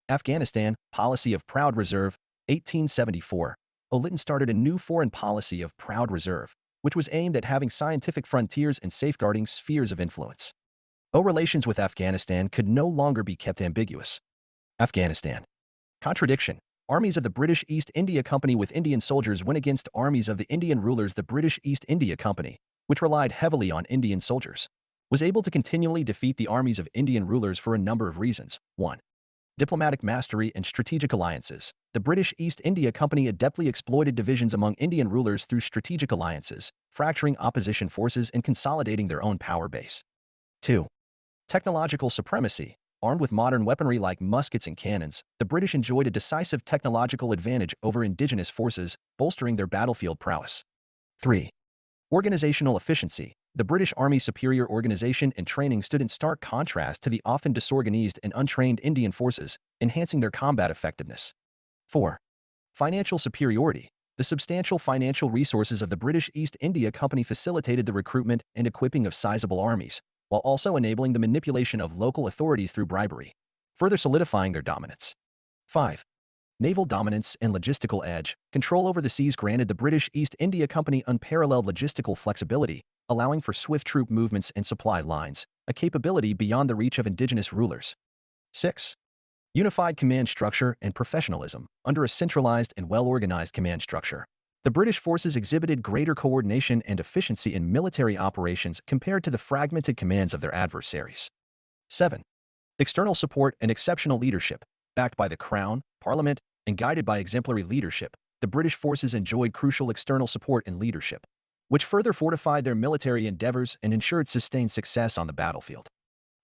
Afghanistan, policy of proud reserve, 1874. Lytton started a new foreign policy of proud reserve, which was aimed at having scientific frontiers and safeguarding spheres of influence. Relations with Afghanistan could no longer be kept ambiguous. Afghanistan. Contradiction. Armies of the British East India Company with Indian soldiers went against armies of the Indian rulers. The British East India Company, which relied heavily on Indian soldiers, was able to continually defeat the armies of Indian rulers for a number of reasons. 1. Diplomatic mastery and strategic alliances. The British East India Company adeptly exploited divisions among Indian rulers through strategic alliances, fracturing opposition forces and consolidating their own power base. 2. Technological supremacy. Armed with modern weaponry like muskets and cannons, the British enjoyed a decisive technological advantage over indigenous forces, bolstering their battlefield prowess. 3. Organizational efficiency. The British Army's superior organization and training stood in stark contrast to the often disorganized and untrained Indian forces, enhancing their combat effectiveness. 4. Financial superiority. The substantial financial resources of the British East India Company facilitated the recruitment and equipping of sizable armies, while also enabling the manipulation of local authorities through bribery, further solidifying their dominance. 5. Naval dominance and logistical edge. Control over the seas granted the British East India Company unparalleled logistical flexibility, allowing for swift troop movements and supply lines, a capability beyond the reach of indigenous rulers. 6. Unified command structure and professionalism. Under a centralized and well-organized command structure, the British forces exhibited greater coordination and efficiency in military operations compared to the fragmented commands of their adversaries. 7. External support and exceptional leadership. Backed by the Crown, Parliament, and guided by exemplary leadership, the British forces enjoyed crucial external support and leadership, which further fortified their military endeavors and ensured sustained success on the battlefield.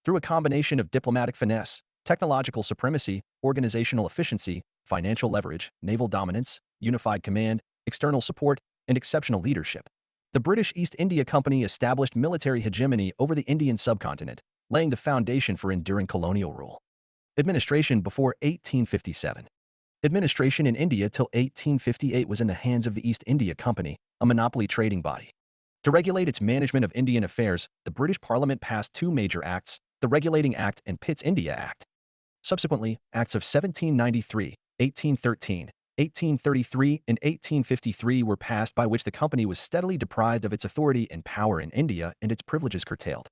Through a combination of diplomatic finesse, technological supremacy, organizational efficiency, financial leverage, naval dominance, unified command, external support, and exceptional leadership, the British East India Company established military hegemony over the Indian subcontinent, laying the foundation for enduring colonial rule. Administration before 1857. Administration in India till 1858 was in the hands of the East India Company, a monopoly trading body. To regulate its management of Indian affairs, the British Parliament passed two major acts, the Regulating Act and Pitt's India Act. Subsequently, Acts of 1793, 1813, 1833, and 1853 were passed by which the company was steadily deprived of its authority and power in India and its privileges curtailed.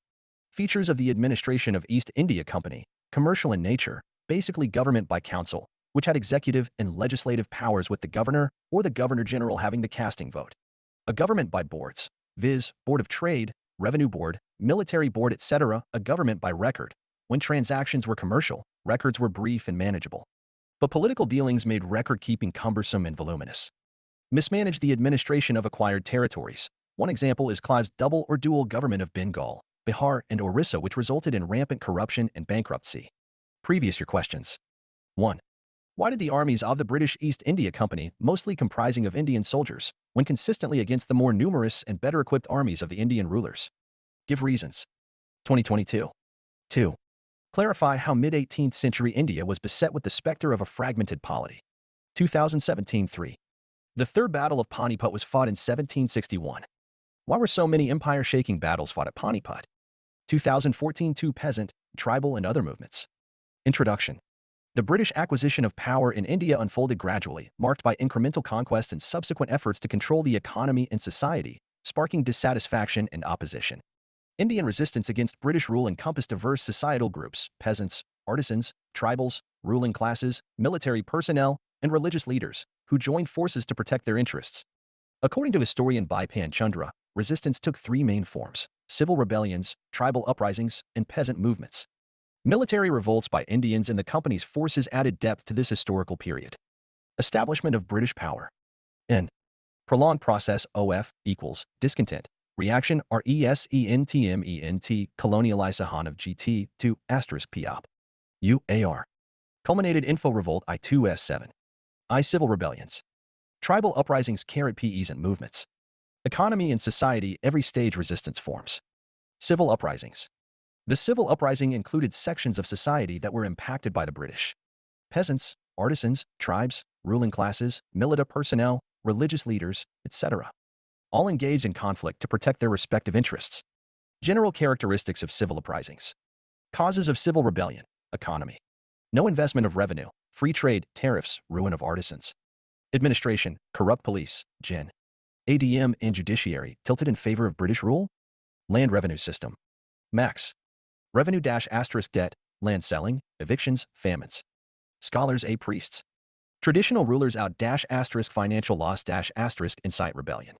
Features of the administration of East India Company: commercial in nature, basically government by council, which had executive and legislative powers with the governor or the governor-general having the casting vote. A government by boards, viz., Board of Trade, Revenue Board, Military Board, etc. A government by record. When transactions were commercial, records were brief and manageable. But political dealings made record-keeping cumbersome and voluminous. Mismanaged the administration of acquired territories. One example is Clive's double or dual government of Bengal, Bihar, and Orissa, which resulted in rampant corruption and bankruptcy. Previous year questions. 1. Why did the armies of the British East India Company, mostly comprising of Indian soldiers, win consistently against the more numerous and better-equipped armies of the Indian rulers? Give reasons. 2022. 2. Clarify how mid-18th century India was beset with the specter of a fragmented polity. 2017. 3. The Third Battle of Panipat was fought in 1761. Why were so many empire-shaking battles fought at Panipat? 2014. 2. Peasant, tribal, and other movements. Introduction. The British acquisition of power in India unfolded gradually, marked by incremental conquest and subsequent efforts to control the economy and society, sparking dissatisfaction and opposition. Indian resistance against British rule encompassed diverse societal groups: peasants, artisans, tribals, ruling classes, military personnel, and religious leaders, who joined forces to protect their interests. According to historian Bipan Chandra, resistance took three main forms: civil rebellions, tribal uprisings, and peasant movements. Military revolts by Indians and the company's forces added depth to this historical period. Establishment of British power. N. Prolonged process OF equals discontent. Reaction RESENTMENT colonialization of GT to asterisk POP. UAR. Culminated info revolt I2S7. I civil rebellions. Tribal uprisings peasant movements. Economy and society every stage resistance forms. Civil uprisings. The civil uprising included sections of society that were impacted by the British. Peasants, artisans, tribes, ruling classes, military personnel, religious leaders, etc. All engaged in conflict to protect their respective interests. General characteristics of civil uprisings. Causes of civil rebellion: economy. No investment of revenue, free trade, tariffs, ruin of artisans. Administration: corrupt police, Gen. ADM and judiciary tilted in favor of British rule. Land revenue system. Max. Revenue * debt, land selling, evictions, famines. Scholars A. Priests. Traditional rulers out * financial loss * incite rebellion.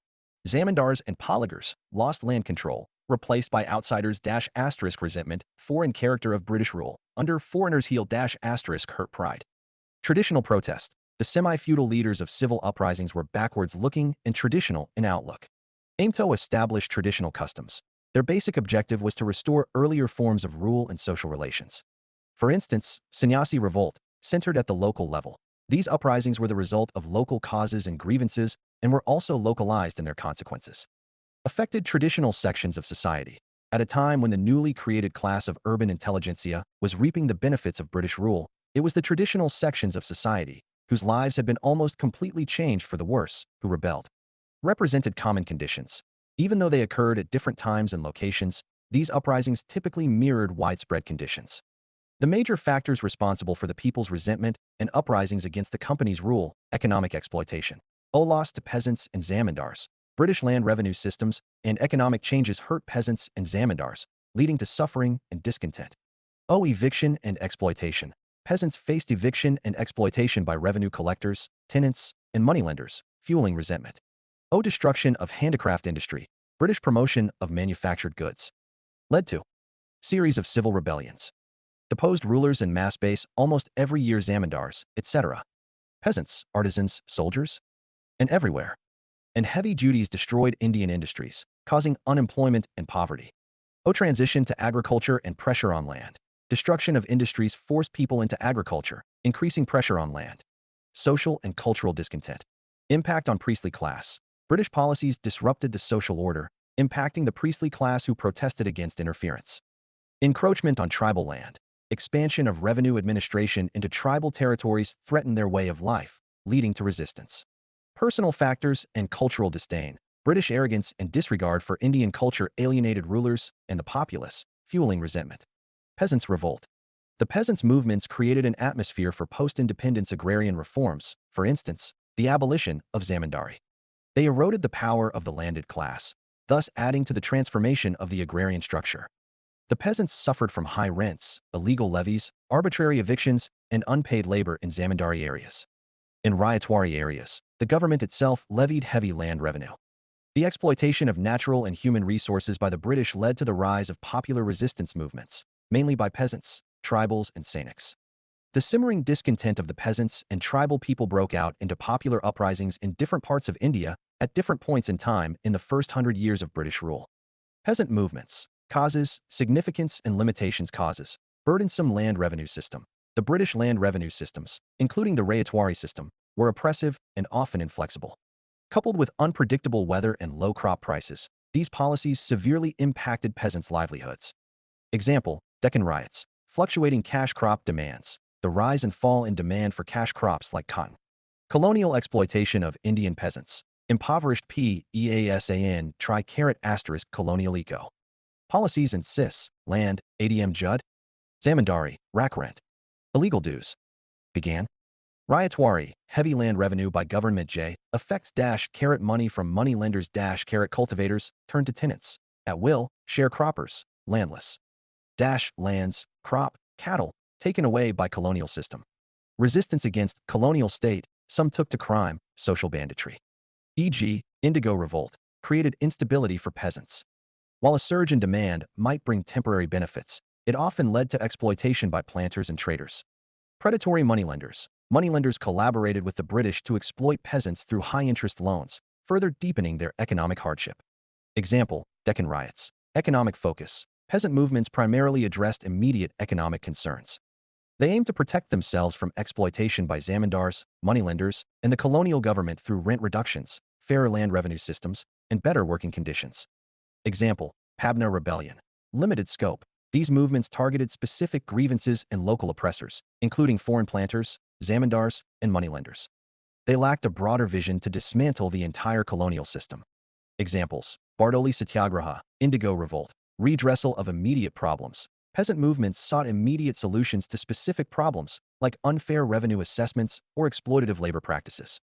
Zamindars and polygars lost land control, replaced by outsiders * resentment, foreign character of British rule, under foreigners heel * hurt pride. Traditional protest. The semi-feudal leaders of civil uprisings were backwards-looking and traditional in outlook. Aimed to establish traditional customs. Their basic objective was to restore earlier forms of rule and social relations. For instance, Sannyasi revolt, centered at the local level. These uprisings were the result of local causes and grievances and were also localized in their consequences. Affected traditional sections of society. At a time when the newly created class of urban intelligentsia was reaping the benefits of British rule, it was the traditional sections of society, whose lives had been almost completely changed for the worse, who rebelled. Represented common conditions. Even though they occurred at different times and locations, these uprisings typically mirrored widespread conditions. The major factors responsible for the people's resentment and uprisings against the company's rule: economic exploitation, loss to peasants and zamindars, British land revenue systems, and economic changes hurt peasants and zamindars, leading to suffering and discontent. Eviction and exploitation. Peasants faced eviction and exploitation by revenue collectors, tenants, and moneylenders, fueling resentment. Destruction of handicraft industry. British promotion of manufactured goods. Led to series of civil rebellions. Deposed rulers in mass base almost every year: zamindars, etc. Peasants, artisans, soldiers, and everywhere. And heavy duties destroyed Indian industries, causing unemployment and poverty. Transition to agriculture and pressure on land. Destruction of industries forced people into agriculture, increasing pressure on land. Social and cultural discontent. Impact on priestly class. British policies disrupted the social order, impacting the priestly class who protested against interference. Encroachment on tribal land. Expansion of revenue administration into tribal territories threatened their way of life, leading to resistance. Personal factors and cultural disdain. British arrogance and disregard for Indian culture alienated rulers and the populace, fueling resentment. Peasants' revolt. The peasants' movements created an atmosphere for post-independence agrarian reforms, for instance, the abolition of zamindari. They eroded the power of the landed class, thus adding to the transformation of the agrarian structure. The peasants suffered from high rents, illegal levies, arbitrary evictions, and unpaid labor in zamindari areas. In Rayatwari areas, the government itself levied heavy land revenue. The exploitation of natural and human resources by the British led to the rise of popular resistance movements, mainly by peasants, tribals, and Sainiks. The simmering discontent of the peasants and tribal people broke out into popular uprisings in different parts of India at different points in time in the first 100 years of British rule. Peasant movements, causes, significance and limitations. Causes, burdensome land revenue system. The British land revenue systems, including the rayatwari system, were oppressive and often inflexible. Coupled with unpredictable weather and low crop prices, these policies severely impacted peasants' livelihoods. Example, Deccan riots, fluctuating cash crop demands, the rise and fall in demand for cash crops like cotton. Colonial exploitation of Indian peasants, impoverished peasan colonial eco. Policies in CIS, land, ADM Judd, Zamindari, rack rent. Illegal dues. Began. Rayatwari, heavy land revenue by government affects money from money lenders cultivators turned to tenants. At will, sharecroppers, landless. Lands, crop, cattle, taken away by colonial system. Resistance against colonial state, some took to crime, social banditry. E.g., Indigo Revolt, created instability for peasants. While a surge in demand might bring temporary benefits, it often led to exploitation by planters and traders. Predatory moneylenders. Moneylenders collaborated with the British to exploit peasants through high-interest loans, further deepening their economic hardship. Example, Deccan riots. Economic focus. Peasant movements primarily addressed immediate economic concerns. They aimed to protect themselves from exploitation by zamindars, moneylenders, and the colonial government through rent reductions, fairer land revenue systems, and better working conditions. Example, Pabna Rebellion. Limited scope. These movements targeted specific grievances and local oppressors, including foreign planters, zamindars, and moneylenders. They lacked a broader vision to dismantle the entire colonial system. Examples, Bardoli Satyagraha, Indigo Revolt, redressal of immediate problems. Peasant movements sought immediate solutions to specific problems, like unfair revenue assessments or exploitative labor practices.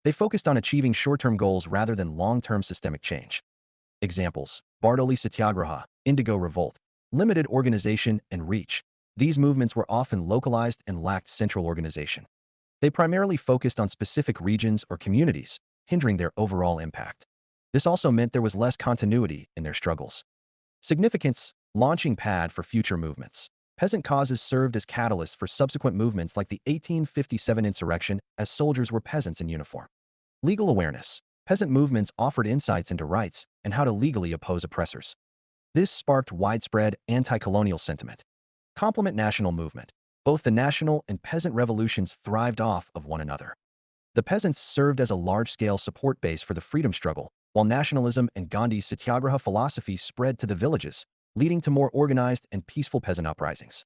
They focused on achieving short-term goals rather than long-term systemic change. Examples, Bardoli Satyagraha, Indigo Revolt, limited organization and reach. These movements were often localized and lacked central organization. They primarily focused on specific regions or communities, hindering their overall impact. This also meant there was less continuity in their struggles. Significance, launching pad for future movements. Peasant causes served as catalysts for subsequent movements like the 1857 insurrection, as soldiers were peasants in uniform. Legal awareness. Peasant movements offered insights into rights and how to legally oppose oppressors. This sparked widespread anti-colonial sentiment. Complement national movement. Both the national and peasant revolutions thrived off of one another. The peasants served as a large-scale support base for the freedom struggle, while nationalism and Gandhi's Satyagraha philosophy spread to the villages, leading to more organized and peaceful peasant uprisings.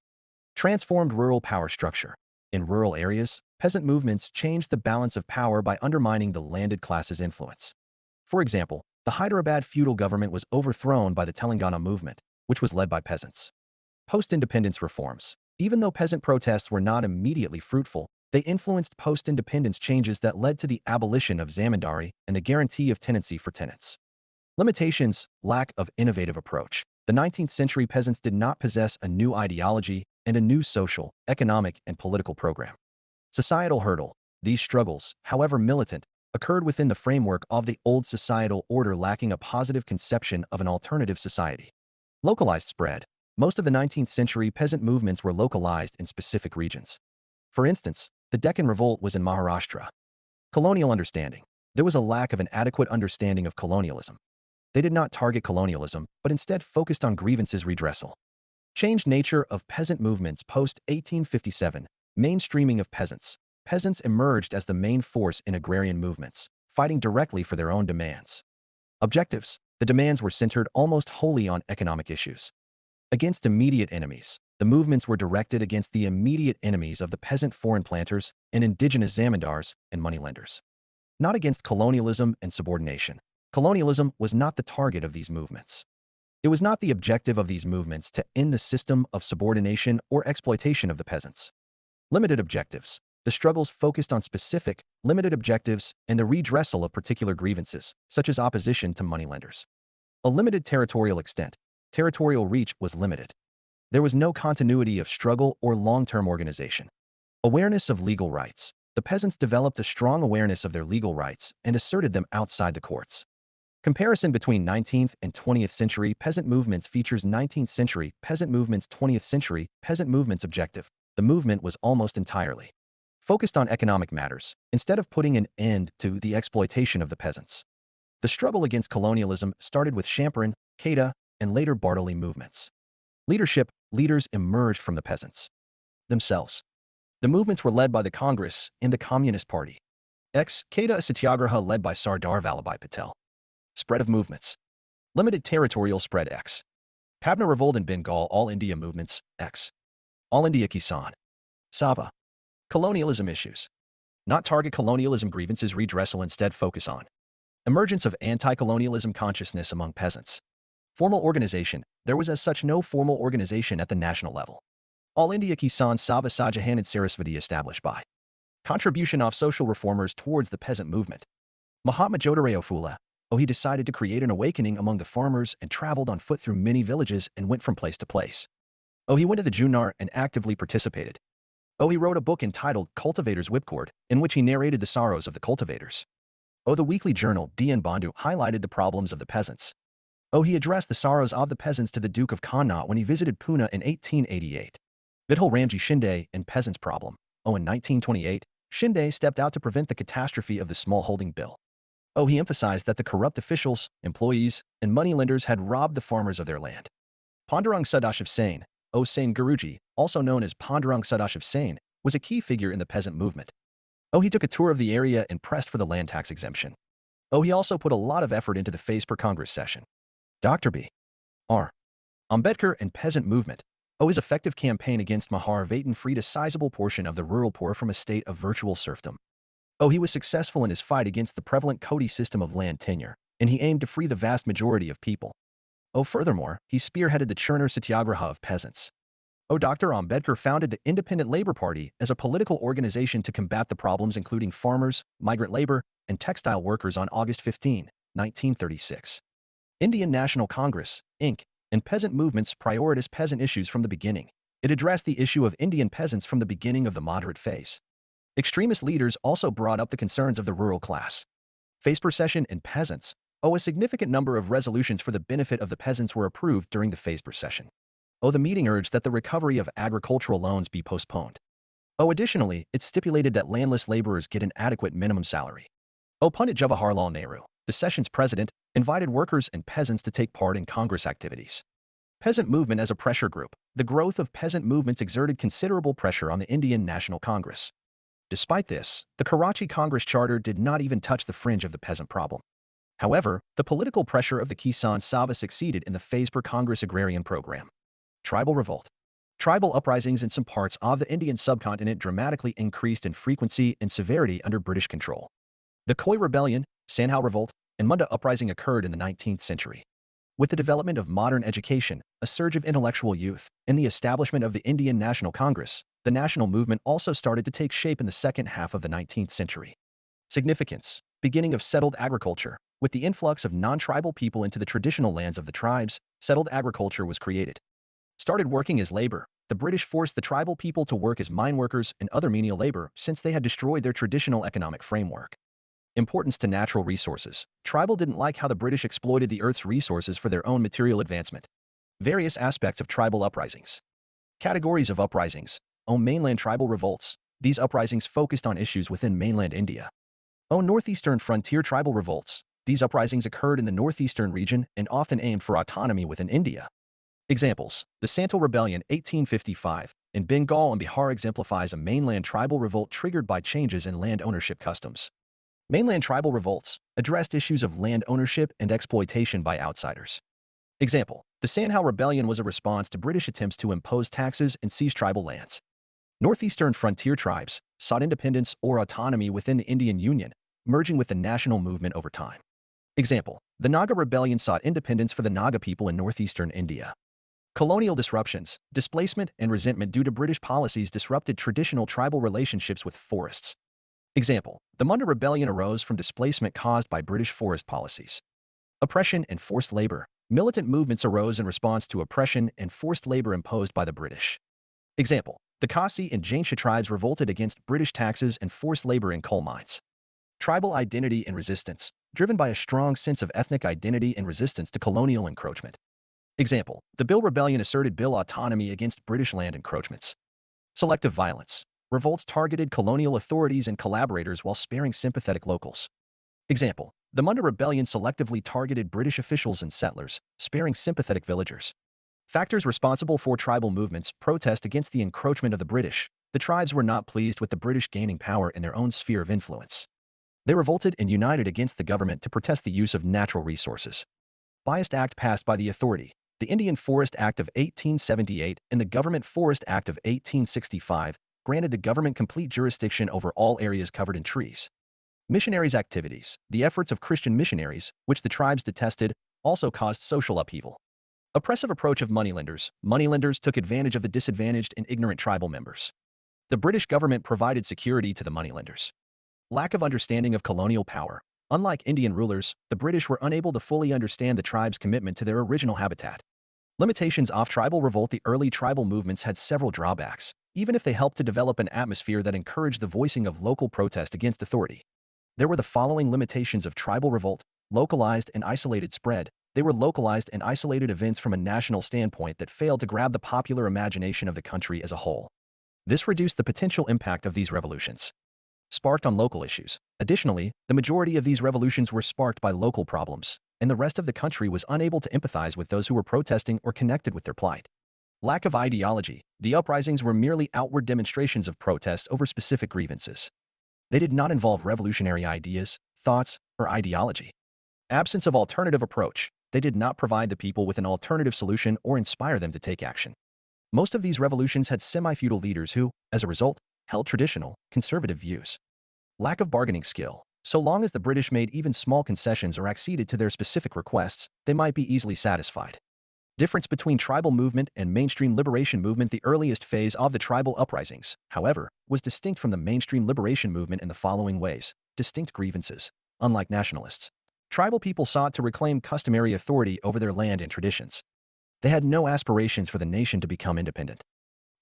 Transformed rural power structure. In rural areas, peasant movements changed the balance of power by undermining the landed class's influence. For example, the Hyderabad feudal government was overthrown by the Telangana movement, which was led by peasants. Post-independence reforms. Even though peasant protests were not immediately fruitful, they influenced post-independence changes that led to the abolition of zamindari and the guarantee of tenancy for tenants. Limitations, lack of innovative approach. The 19th century peasants did not possess a new ideology and a new social, economic, and political program. Societal hurdle. These struggles, however militant, occurred within the framework of the old societal order, lacking a positive conception of an alternative society. Localized spread. Most of the 19th century peasant movements were localized in specific regions. For instance, the Deccan Revolt was in Maharashtra. Colonial understanding. There was a lack of an adequate understanding of colonialism. They did not target colonialism, but instead focused on grievances redressal. Changed nature of peasant movements post-1857. Mainstreaming of peasants. Peasants emerged as the main force in agrarian movements, fighting directly for their own demands. Objectives. The demands were centered almost wholly on economic issues. Against immediate enemies. The movements were directed against the immediate enemies of the peasant foreign planters and indigenous zamindars and moneylenders. Not against colonialism and subordination. Colonialism was not the target of these movements. It was not the objective of these movements to end the system of subordination or exploitation of the peasants. Limited objectives. The struggles focused on specific, limited objectives and the redressal of particular grievances, such as opposition to moneylenders. A limited territorial extent. Territorial reach was limited. There was no continuity of struggle or long-term organization. Awareness of legal rights. The peasants developed a strong awareness of their legal rights and asserted them outside the courts. Comparison between 19th and 20th century peasant movements features 19th century peasant movements, 20th century peasant movements objective. the movement was almost entirely focused on economic matters, instead of putting an end to the exploitation of the peasants. The struggle against colonialism started with Champaran, Keita, and later Bartoli movements. Leaders emerged from the peasants themselves. The movements were led by the Congress and the Communist Party. Keita Satyagraha led by Sardar Vallabhbhai Patel. Spread of movements. Limited territorial spread Pabna Revolt in Bengal. All India movements All India Kisan Sabha. Colonialism issues. Not target colonialism grievances redressal, instead focus on emergence of anti-colonialism consciousness among peasants. Formal organization. There was as such no formal organization at the national level. All India Kisan Sabha Sajahanand Sarasvati established by contribution of social reformers towards the peasant movement. Mahatma Jyotirao Phule. He decided to create an awakening among the farmers and traveled on foot through many villages and went from place to place. He went to the Junnar and actively participated. He wrote a book entitled Cultivator's Whipcord, in which he narrated the sorrows of the cultivators. The weekly journal Dien Bandhu highlighted the problems of the peasants. He addressed the sorrows of the peasants to the Duke of Connaught when he visited Pune in 1888. Vithal Ramji Shinde and Peasants' Problem. In 1928, Shinde stepped out to prevent the catastrophe of the smallholding bill. He emphasized that the corrupt officials, employees, and moneylenders had robbed the farmers of their land. Pandurang Sadashiv Sain, Sain Guruji, also known as Pandurang Sadashiv Sain, was a key figure in the peasant movement. He took a tour of the area and pressed for the land tax exemption. He also put a lot of effort into the phase per Congress session. Dr. B.R. Ambedkar and peasant movement. His effective campaign against Mahar Vetan freed a sizable portion of the rural poor from a state of virtual serfdom. He was successful in his fight against the prevalent Kodi system of land tenure, and he aimed to free the vast majority of people. Furthermore, he spearheaded the Churner Satyagraha of peasants. Dr. Ambedkar founded the Independent Labour Party as a political organization to combat the problems including farmers, migrant labor, and textile workers on August 15, 1936. Indian National Congress, Inc., and peasant movements prioritized peasant issues from the beginning. It addressed the issue of Indian peasants from the beginning of the moderate phase. Extremist leaders also brought up the concerns of the rural class. Phase per session and peasants. A significant number of resolutions for the benefit of the peasants were approved during the phase per session. The meeting urged that the recovery of agricultural loans be postponed. Additionally, it stipulated that landless laborers get an adequate minimum salary. Pandit Jawaharlal Nehru, the session's president, invited workers and peasants to take part in Congress activities. Peasant movement as a pressure group. The growth of peasant movements exerted considerable pressure on the Indian National Congress. Despite this, the Karachi Congress Charter did not even touch the fringe of the peasant problem. However, the political pressure of the Kisan Sabha succeeded in the phase per Congress agrarian program. Tribal revolt. Tribal uprisings in some parts of the Indian subcontinent dramatically increased in frequency and severity under British control. The Khoi Rebellion, Sanhao Revolt, and Munda Uprising occurred in the 19th century. With the development of modern education, a surge of intellectual youth, and the establishment of the Indian National Congress, the national movement also started to take shape in the second half of the 19th century. Significance. Beginning of settled agriculture. With the influx of non-tribal people into the traditional lands of the tribes, settled agriculture was created. Started working as labor. The British forced the tribal people to work as mine workers and other menial labor since they had destroyed their traditional economic framework. Importance to natural resources. Tribal didn't like how the British exploited the earth's resources for their own material advancement. Various aspects of tribal uprisings. Categories of uprisings. Mainland tribal revolts. These uprisings focused on issues within mainland India. Northeastern frontier tribal revolts. These uprisings occurred in the northeastern region and often aimed for autonomy within India. Examples. The Santal Rebellion 1855 in Bengal and Bihar exemplifies a mainland tribal revolt triggered by changes in land ownership customs. Mainland tribal revolts addressed issues of land ownership and exploitation by outsiders. Example. The Sanhao Rebellion was a response to British attempts to impose taxes and seize tribal lands. Northeastern frontier tribes sought independence or autonomy within the Indian Union, merging with the national movement over time. Example. The Naga Rebellion sought independence for the Naga people in northeastern India. Colonial disruptions, displacement, and resentment due to British policies disrupted traditional tribal relationships with forests. Example. The Munda Rebellion arose from displacement caused by British forest policies. Oppression and forced labor. Militant movements arose in response to oppression and forced labor imposed by the British. Example. The Khasi and Jaintia tribes revolted against British taxes and forced labor in coal mines. Tribal identity and resistance, driven by a strong sense of ethnic identity and resistance to colonial encroachment. Example. The Bill Rebellion asserted Bill autonomy against British land encroachments. Selective violence. Revolts targeted colonial authorities and collaborators while sparing sympathetic locals. Example: the Munda Rebellion selectively targeted British officials and settlers, sparing sympathetic villagers. Factors responsible for tribal movements: protest against the encroachment of the British. The tribes were not pleased with the British gaining power in their own sphere of influence. They revolted and united against the government to protest the use of natural resources. Biased act passed by the authority. The Indian Forest Act of 1878 and the Government Forest Act of 1865 granted the government complete jurisdiction over all areas covered in trees. Missionaries' activities. The efforts of Christian missionaries, which the tribes detested, also caused social upheaval. Oppressive approach of moneylenders. Moneylenders took advantage of the disadvantaged and ignorant tribal members. The British government provided security to the moneylenders. Lack of understanding of colonial power. Unlike Indian rulers, the British were unable to fully understand the tribe's commitment to their original habitat. Limitations of tribal revolt. The early tribal movements had several drawbacks, even if they helped to develop an atmosphere that encouraged the voicing of local protest against authority. There were the following limitations of tribal revolt: localized and isolated spread. They were localized and isolated events from a national standpoint that failed to grab the popular imagination of the country as a whole. This reduced the potential impact of these revolutions. Sparked on local issues. Additionally, the majority of these revolutions were sparked by local problems, and the rest of the country was unable to empathize with those who were protesting or connected with their plight. Lack of ideology. The uprisings were merely outward demonstrations of protest over specific grievances. They did not involve revolutionary ideas, thoughts, or ideology. Absence of alternative approach. They did not provide the people with an alternative solution or inspire them to take action. Most of these revolutions had semi-feudal leaders who, as a result, held traditional, conservative views. Lack of bargaining skill. So long as the British made even small concessions or acceded to their specific requests, they might be easily satisfied. Difference between tribal movement and mainstream liberation movement. The earliest phase of the tribal uprisings, however, was distinct from the mainstream liberation movement in the following ways. Distinct grievances. Unlike nationalists, tribal people sought to reclaim customary authority over their land and traditions. They had no aspirations for the nation to become independent.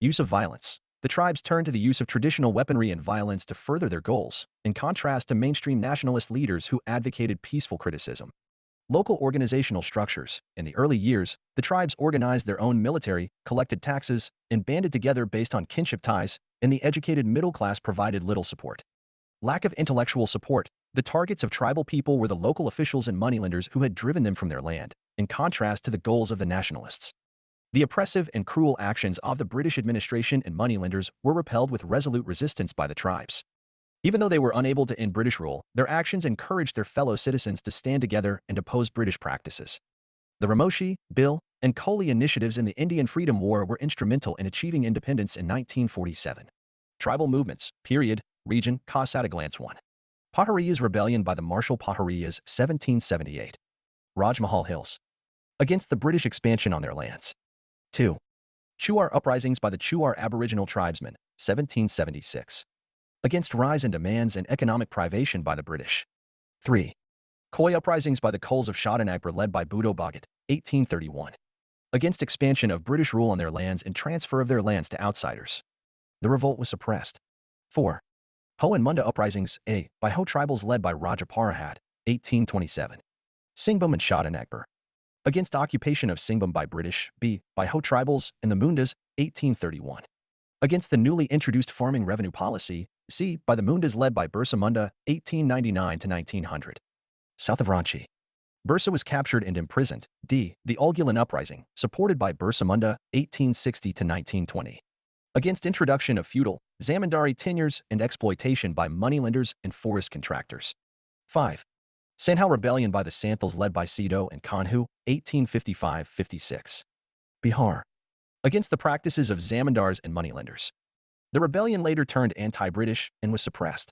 Use of violence. The tribes turned to the use of traditional weaponry and violence to further their goals, in contrast to mainstream nationalist leaders who advocated peaceful criticism. Local organizational structures. In the early years, the tribes organized their own military, collected taxes, and banded together based on kinship ties, and the educated middle class provided little support. Lack of intellectual support. The targets of tribal people were the local officials and moneylenders who had driven them from their land, in contrast to the goals of the nationalists. The oppressive and cruel actions of the British administration and moneylenders were repelled with resolute resistance by the tribes. Even though they were unable to end British rule, their actions encouraged their fellow citizens to stand together and oppose British practices. The Ramoshi, Bill, and Coley initiatives in the Indian Freedom War were instrumental in achieving independence in 1947. Tribal movements, period, region, cause at a glance. 1. Pahariyas Rebellion by the Marshal Pahariyas, 1778. Rajmahal Hills. Against the British expansion on their lands. 2. Chuar Uprisings by the Chuar Aboriginal Tribesmen, 1776. Against rise in demands and economic privation by the British. 3. Khoi Uprisings by the Kols of Shah and Akbar led by Bhutto Bhagat, 1831. Against expansion of British rule on their lands and transfer of their lands to outsiders. The revolt was suppressed. 4. Ho and Munda Uprisings, A, by Ho tribals led by Raja Parahat, 1827. Singhbum and Shah and Akbar. Against occupation of Singhbum by British, B, by Ho tribals and the Mundas, 1831. Against the newly introduced farming revenue policy, C, by the Mundas led by Birsa Munda, 1899 to 1900. South of Ranchi. Birsa was captured and imprisoned. D, the Ulgulan Uprising, supported by Birsa Munda, 1860 to 1920. Against introduction of feudal, zamindari tenures and exploitation by moneylenders and forest contractors. 5. Sanhal Rebellion by the Santhals led by Sido and Kanhu, 1855-56. Bihar. Against the practices of zamindars and moneylenders. The rebellion later turned anti-British and was suppressed.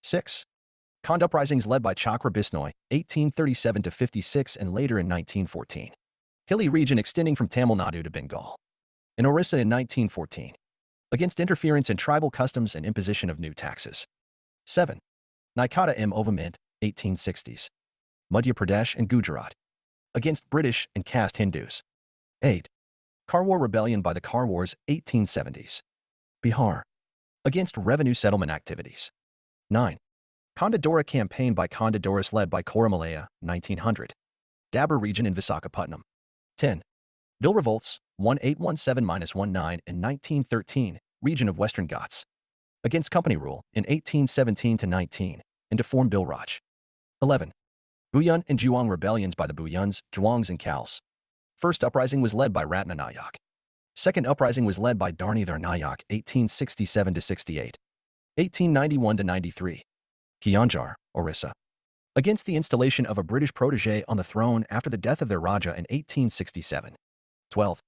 6. Khand Uprisings led by Chakra Bisnoy, 1837-56 and later in 1914. Hilly region extending from Tamil Nadu to Bengal. In Orissa in 1914. Against interference in tribal customs and imposition of new taxes. 7. Naikata Movement, 1860s. Madhya Pradesh and Gujarat. Against British and caste Hindus. 8. Karwar Rebellion by the Karwars, 1870s. Bihar. Against revenue settlement activities. 9. Kondadora Campaign by Kondadoras led by Koramalaya, 1900. Dabur region in Visakhapatnam. 10. Bill revolts, 1817-19 and 1913, region of Western Ghats, against company rule in 1817-19, and to form Bilraj. 11. Buyun and Juang rebellions by the Buyuns, Zhuangs, and Kals. First uprising was led by Ratna Nayak. Second uprising was led by Dharnidhar Nayak, 1867-68. 1891-93. Kianjar, Orissa. Against the installation of a British protégé on the throne after the death of their Raja in 1867. 12.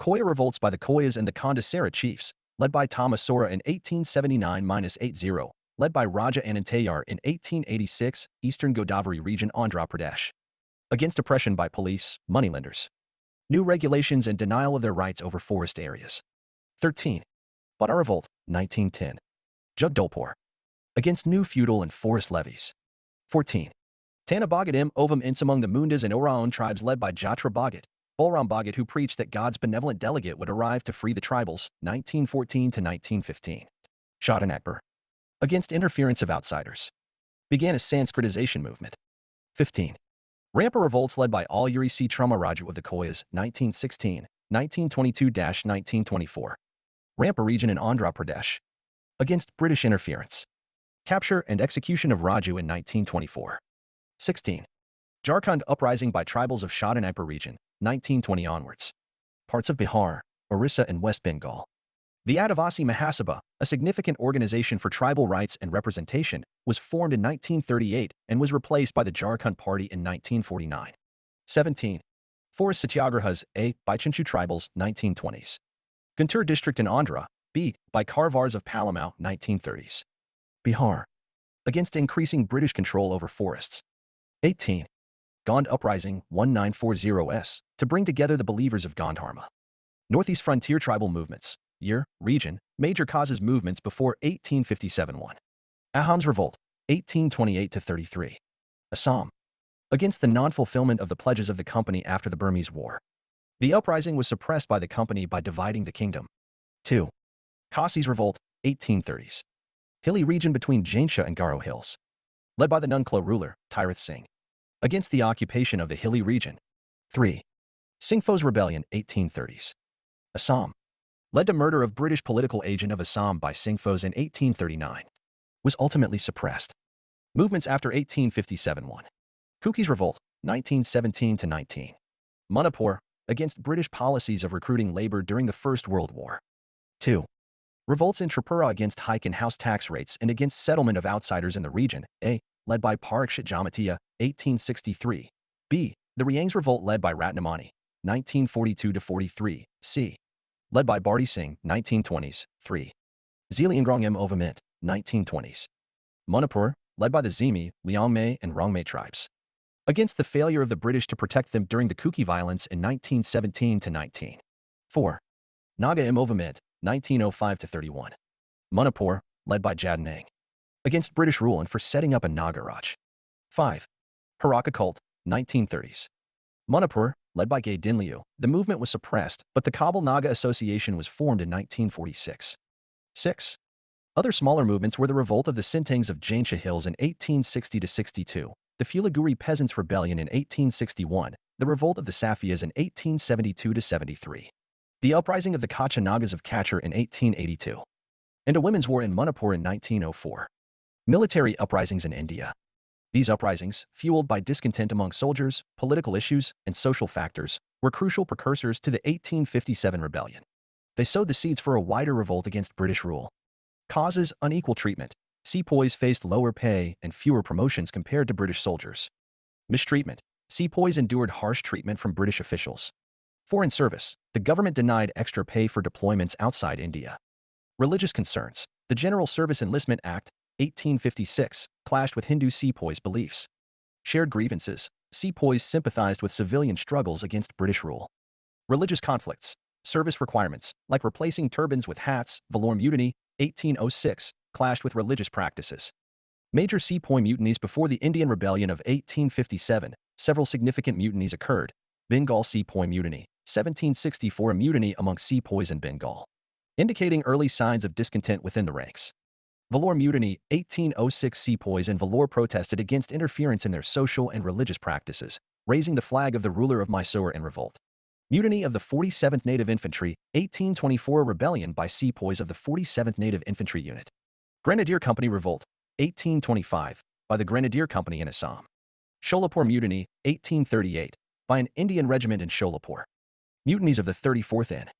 Koya revolts by the Koyas and the Kandasara chiefs, led by Thomas Sora in 1879-80, led by Raja Anantayar in 1886, Eastern Godavari region, Andhra Pradesh. Against oppression by police, moneylenders. New regulations and denial of their rights over forest areas. 13. Bada Revolt, 1910. Jagdalpur. Against new feudal and forest levies. 14. Tana Bhagatim Ovam Ince among the Mundas and Oraon tribes led by Jatra Bhagat, Balram Bhagat, who preached that God's benevolent delegate would arrive to free the tribals, 1914-1915. Shahan Akbar. Against interference of outsiders. Began a Sanskritization movement. 15. Rampa revolts led by Aluri C. Truma Raju of the Koyas, 1916, 1922-1924. Rampa region in Andhra Pradesh. Against British interference. Capture and execution of Raju in 1924. 16. Jharkhand uprising by tribals of Shahan Akbar region, 1920 onwards. Parts of Bihar, Orissa, and West Bengal. The Adivasi Mahasabha, a significant organization for tribal rights and representation, was formed in 1938 and was replaced by the Jharkhand Party in 1949. 17. Forest Satyagrahas, A. by Chinchu tribals, 1920s. Guntur district in Andhra, B. by Karvars of Palamau, 1930s. Bihar. Against increasing British control over forests. 18. Gond Uprising, 1940s, to bring together the believers of Gandharma. Northeast Frontier Tribal Movements. Year, region, major causes movements before 1857-1. Ahom's Revolt, 1828-33. Assam. Against the non-fulfillment of the pledges of the company after the Burmese War. The uprising was suppressed by the company by dividing the kingdom. 2. Khasi's Revolt, 1830s. Hilly region between Jainsha and Garo Hills. Led by the Nunkla ruler, Tirath Singh. Against the occupation of the hilly region. 3. Singpho's Rebellion, 1830s. Assam. Led to murder of British political agent of Assam by Singphos in 1839. Was ultimately suppressed. Movements after 1857-1. Kuki's Revolt, 1917-19. Manipur, against British policies of recruiting labor during the First World War. 2. Revolts in Tripura against hike in house tax rates and against settlement of outsiders in the region, A. led by Parikshit Jamatiya, 1863. B. The Riang's Revolt led by Ratnamani, 1942-43, C. led by Bardi Singh, 1920s, 3. Ziliangrong M. Ovamint, 1920s. Manipur, led by the Zimi, Liangmei, and Rongmei tribes. Against the failure of the British to protect them during the Kuki violence in 1917-19. 4. Naga M. Ovamint, 1905-31. Manipur, led by Jadanang. Against British rule and for setting up a Naga Raj. 5. Haraka cult, 1930s. Manipur, led by Gay Dinliu, the movement was suppressed, but the Kabul Naga Association was formed in 1946. 6. Other smaller movements were the revolt of the Sintangs of Jainsha Hills in 1860-62, the Philaguri Peasants' Rebellion in 1861, the revolt of the Safias in 1872-73, the uprising of the Kacha Nagas of Kachar in 1882, and a women's war in Manipur in 1904. Military uprisings in India. These uprisings, fueled by discontent among soldiers, political issues, and social factors, were crucial precursors to the 1857 rebellion. They sowed the seeds for a wider revolt against British rule. Causes: unequal treatment. Sepoys faced lower pay and fewer promotions compared to British soldiers. Mistreatment. Sepoys endured harsh treatment from British officials. Foreign service. The government denied extra pay for deployments outside India. Religious concerns. The General Service Enlistment Act, 1856, clashed with Hindu sepoys' beliefs. Shared grievances. Sepoys sympathized with civilian struggles against British rule. Religious conflicts. Service requirements, like replacing turbans with hats, Vellore Mutiny, 1806, clashed with religious practices. Major sepoy mutinies before the Indian Rebellion of 1857. Several significant mutinies occurred. Bengal Sepoy Mutiny, 1764, a mutiny among sepoys in Bengal, indicating early signs of discontent within the ranks. Vellore Mutiny, 1806, sepoys in Vellore protested against interference in their social and religious practices, raising the flag of the ruler of Mysore in revolt. Mutiny of the 47th Native Infantry, 1824 Rebellion by Sepoys of the 47th Native Infantry Unit. Grenadier Company Revolt, 1825, by the Grenadier Company in Assam. Sholapur Mutiny, 1838, by an Indian regiment in Sholapur. Mutinies of the 34th N.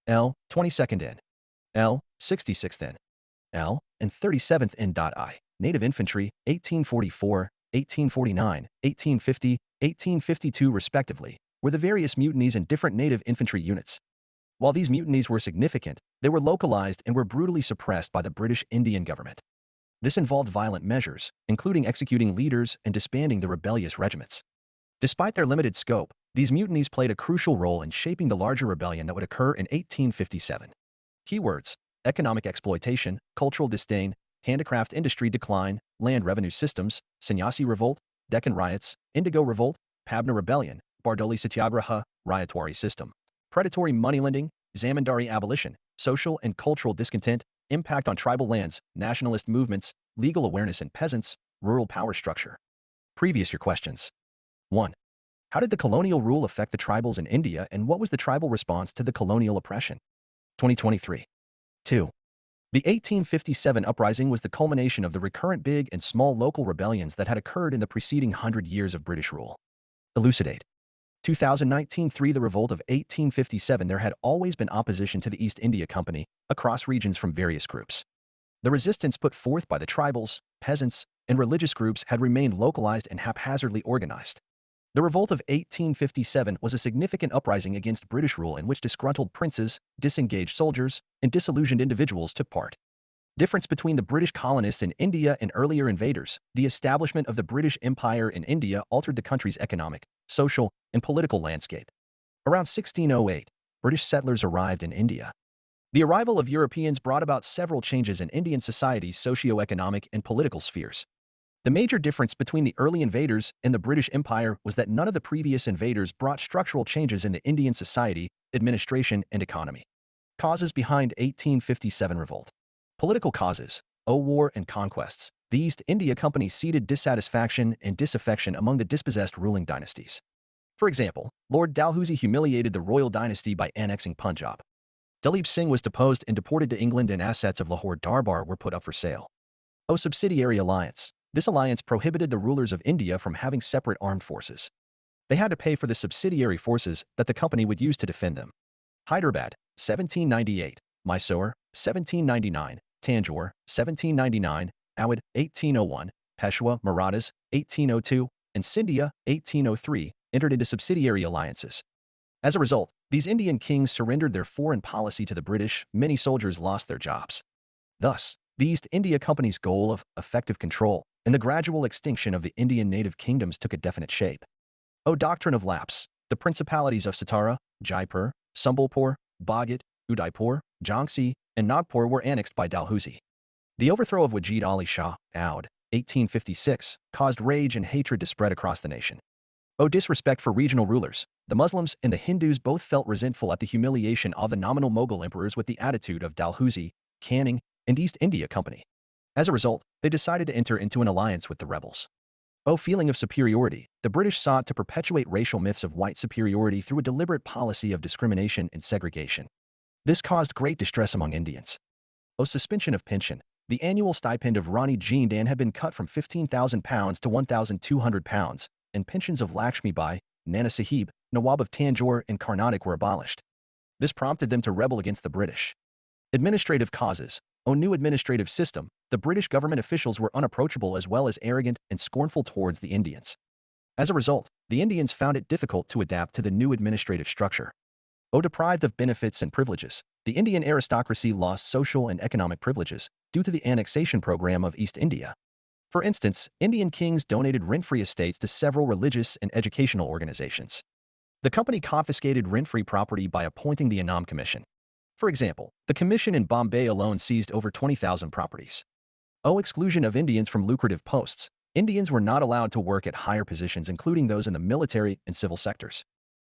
L. 22nd N. L. 66th N. L. and 37th N.I. Native Infantry, 1844, 1849, 1850, 1852 respectively, were the various mutinies in different native infantry units. While these mutinies were significant, they were localized and were brutally suppressed by the British Indian government. This involved violent measures, including executing leaders and disbanding the rebellious regiments. Despite their limited scope, these mutinies played a crucial role in shaping the larger rebellion that would occur in 1857. Keywords: economic exploitation, cultural disdain, handicraft industry decline, land revenue systems, Sannyasi revolt, Deccan riots, Indigo revolt, Pabna rebellion, Bardoli satyagraha, riotory system, predatory moneylending, zamindari abolition, social and cultural discontent, impact on tribal lands, nationalist movements, legal awareness in peasants, rural power structure. Previous year questions. 1. How did the colonial rule affect the tribals in India, and what was the tribal response to the colonial oppression? 2023. 2. The 1857 uprising was the culmination of the recurrent big and small local rebellions that had occurred in the preceding 100 years of British rule. Elucidate. 2019-3 The revolt of 1857. There had always been opposition to the East India Company across regions from various groups. The resistance put forth by the tribals, peasants, and religious groups had remained localized and haphazardly organized. The revolt of 1857 was a significant uprising against British rule in which disgruntled princes, disengaged soldiers, and disillusioned individuals took part. Difference between the British colonists in India and earlier invaders: the establishment of the British Empire in India altered the country's economic, social, and political landscape. Around 1608, British settlers arrived in India. The arrival of Europeans brought about several changes in Indian society's socio-economic and political spheres. The major difference between the early invaders and the British Empire was that none of the previous invaders brought structural changes in the Indian society, administration, and economy. Causes behind 1857 revolt. Political causes: war and conquests. The East India Company seeded dissatisfaction and disaffection among the dispossessed ruling dynasties. For example, Lord Dalhousie humiliated the royal dynasty by annexing Punjab. Dalip Singh was deposed and deported to England, and assets of Lahore Darbar were put up for sale. Subsidiary alliance. This alliance prohibited the rulers of India from having separate armed forces. They had to pay for the subsidiary forces that the company would use to defend them. Hyderabad, 1798, Mysore, 1799, Tanjore, 1799, Awadh, 1801, Peshawar, Marathas, 1802, and Scindia, 1803, entered into subsidiary alliances. As a result, these Indian kings surrendered their foreign policy to the British. Many soldiers lost their jobs. Thus, the East India Company's goal of effective control and the gradual extinction of the Indian native kingdoms took a definite shape. Doctrine of lapse. The principalities of Satara, Jaipur, Sambalpur, Bhagat, Udaipur, Jhansi, and Nagpur were annexed by Dalhousie. The overthrow of Wajid Ali Shah, Audh, 1856, caused rage and hatred to spread across the nation. Disrespect for regional rulers. The Muslims and the Hindus both felt resentful at the humiliation of the nominal Mughal emperors with the attitude of Dalhousie, Canning, and East India Company. As a result, they decided to enter into an alliance with the rebels. Feeling of superiority. The British sought to perpetuate racial myths of white superiority through a deliberate policy of discrimination and segregation. This caused great distress among Indians. Suspension of pension. The annual stipend of Rani Jean Dan had been cut from £15,000 to £1,200, and pensions of Lakshmi Bai, Nana Sahib, Nawab of Tanjore, and Carnatic were abolished. This prompted them to rebel against the British. Administrative causes. New administrative system. The British government officials were unapproachable as well as arrogant and scornful towards the Indians. As a result, the Indians found it difficult to adapt to the new administrative structure. Deprived of benefits and privileges. The Indian aristocracy lost social and economic privileges due to the annexation program of East India. For instance, Indian kings donated rent-free estates to several religious and educational organizations. The company confiscated rent-free property by appointing the Anam Commission. For example, the commission in Bombay alone seized over 20,000 properties. Exclusion of Indians from lucrative posts. Indians were not allowed to work at higher positions, including those in the military and civil sectors.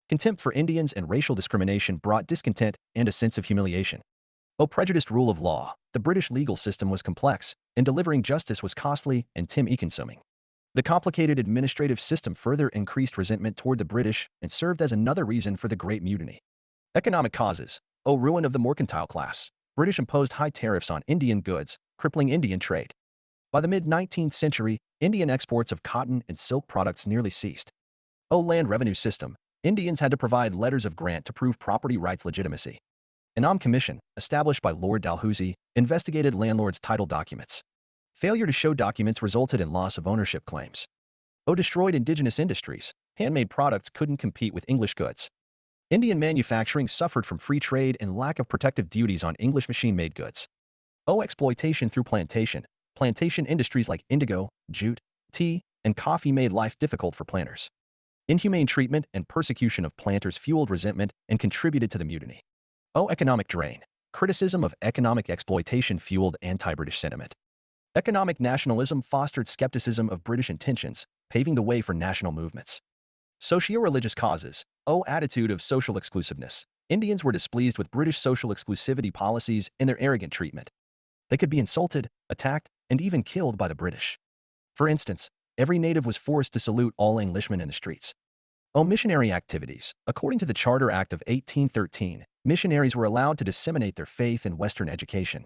Contempt for Indians and racial discrimination brought discontent and a sense of humiliation. Prejudiced rule of law. The British legal system was complex, and delivering justice was costly and time-consuming. The complicated administrative system further increased resentment toward the British and served as another reason for the Great Mutiny. Economic causes. Ruin of the mercantile class. British imposed high tariffs on Indian goods, crippling Indian trade. By the mid-19th century, Indian exports of cotton and silk products nearly ceased. Land revenue system. Indians had to provide letters of grant to prove property rights legitimacy. An commission, established by Lord Dalhousie, investigated landlords' title documents. Failure to show documents resulted in loss of ownership claims. Destroyed indigenous industries. Handmade products couldn't compete with English goods. Indian manufacturing suffered from free trade and lack of protective duties on English machine-made goods. Exploitation through plantation. Plantation industries like indigo, jute, tea, and coffee made life difficult for planters. Inhumane treatment and persecution of planters fueled resentment and contributed to the mutiny. Economic drain. Criticism of economic exploitation fueled anti-British sentiment. Economic nationalism fostered skepticism of British intentions, paving the way for national movements. Socio-religious causes. Attitude of social exclusiveness. Indians were displeased with British social exclusivity policies and their arrogant treatment. They could be insulted, attacked, and even killed by the British. For instance, every native was forced to salute all Englishmen in the streets. Missionary activities. According to the Charter Act of 1813, missionaries were allowed to disseminate their faith in Western education.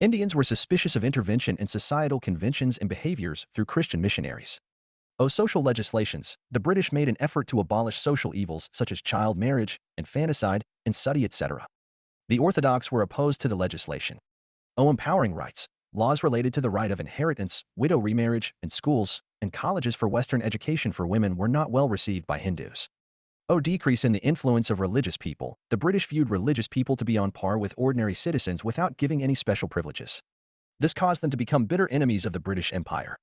Indians were suspicious of intervention in societal conventions and behaviors through Christian missionaries. Social legislations. The British made an effort to abolish social evils such as child marriage, infanticide, and sati, etc. The Orthodox were opposed to the legislation. Empowering rights. Laws related to the right of inheritance, widow remarriage, and schools and colleges for Western education for women were not well received by Hindus. Decrease in the influence of religious people. The British viewed religious people to be on par with ordinary citizens without giving any special privileges. This caused them to become bitter enemies of the British Empire.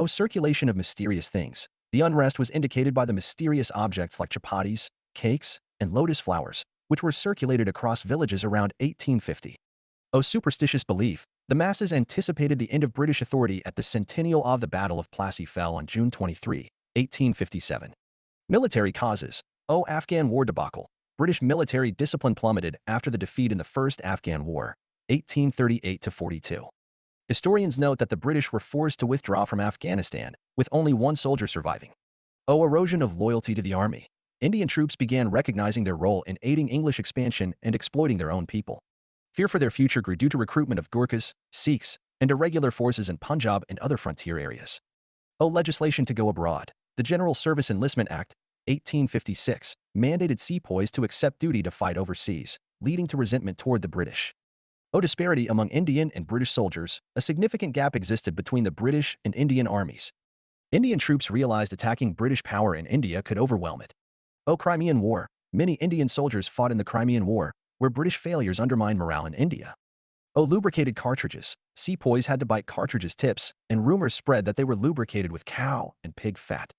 Circulation of mysterious things. The unrest was indicated by the mysterious objects like chapatis, cakes, and lotus flowers, which were circulated across villages around 1850. Superstitious belief. The masses anticipated the end of British authority at the centennial of the Battle of Plassey fell on June 23, 1857. Military causes. Afghan war debacle. British military discipline plummeted after the defeat in the First Afghan War, 1838-42. Historians note that the British were forced to withdraw from Afghanistan, with only one soldier surviving. Erosion of loyalty to the army. Indian troops began recognizing their role in aiding English expansion and exploiting their own people. Fear for their future grew due to recruitment of Gurkhas, Sikhs, and irregular forces in Punjab and other frontier areas. Legislation to go abroad. The General Service Enlistment Act, 1856, mandated sepoys to accept duty to fight overseas, leading to resentment toward the British. Disparity among Indian and British soldiers. A significant gap existed between the British and Indian armies. Indian troops realized attacking British power in India could overwhelm it. Crimean War. Many Indian soldiers fought in the Crimean War, where British failures undermined morale in India. Lubricated cartridges. Sepoys had to bite cartridges' tips, and rumors spread that they were lubricated with cow and pig fat.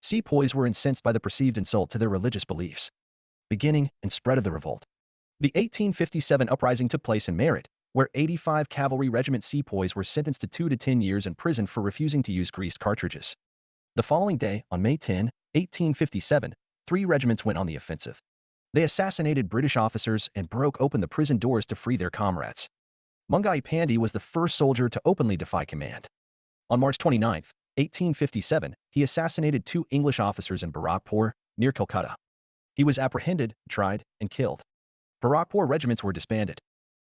Sepoys were incensed by the perceived insult to their religious beliefs. Beginning and spread of the revolt. The 1857 uprising took place in Meerut, where 85 Cavalry Regiment sepoys were sentenced to 2 to 10 years in prison for refusing to use greased cartridges. The following day, on May 10, 1857, 3 regiments went on the offensive. They assassinated British officers and broke open the prison doors to free their comrades. Mungai Pandey was the first soldier to openly defy command. On March 29, 1857, he assassinated 2 English officers in Barakpur, near Calcutta. He was apprehended, tried, and killed. Barakpur regiments were disbanded.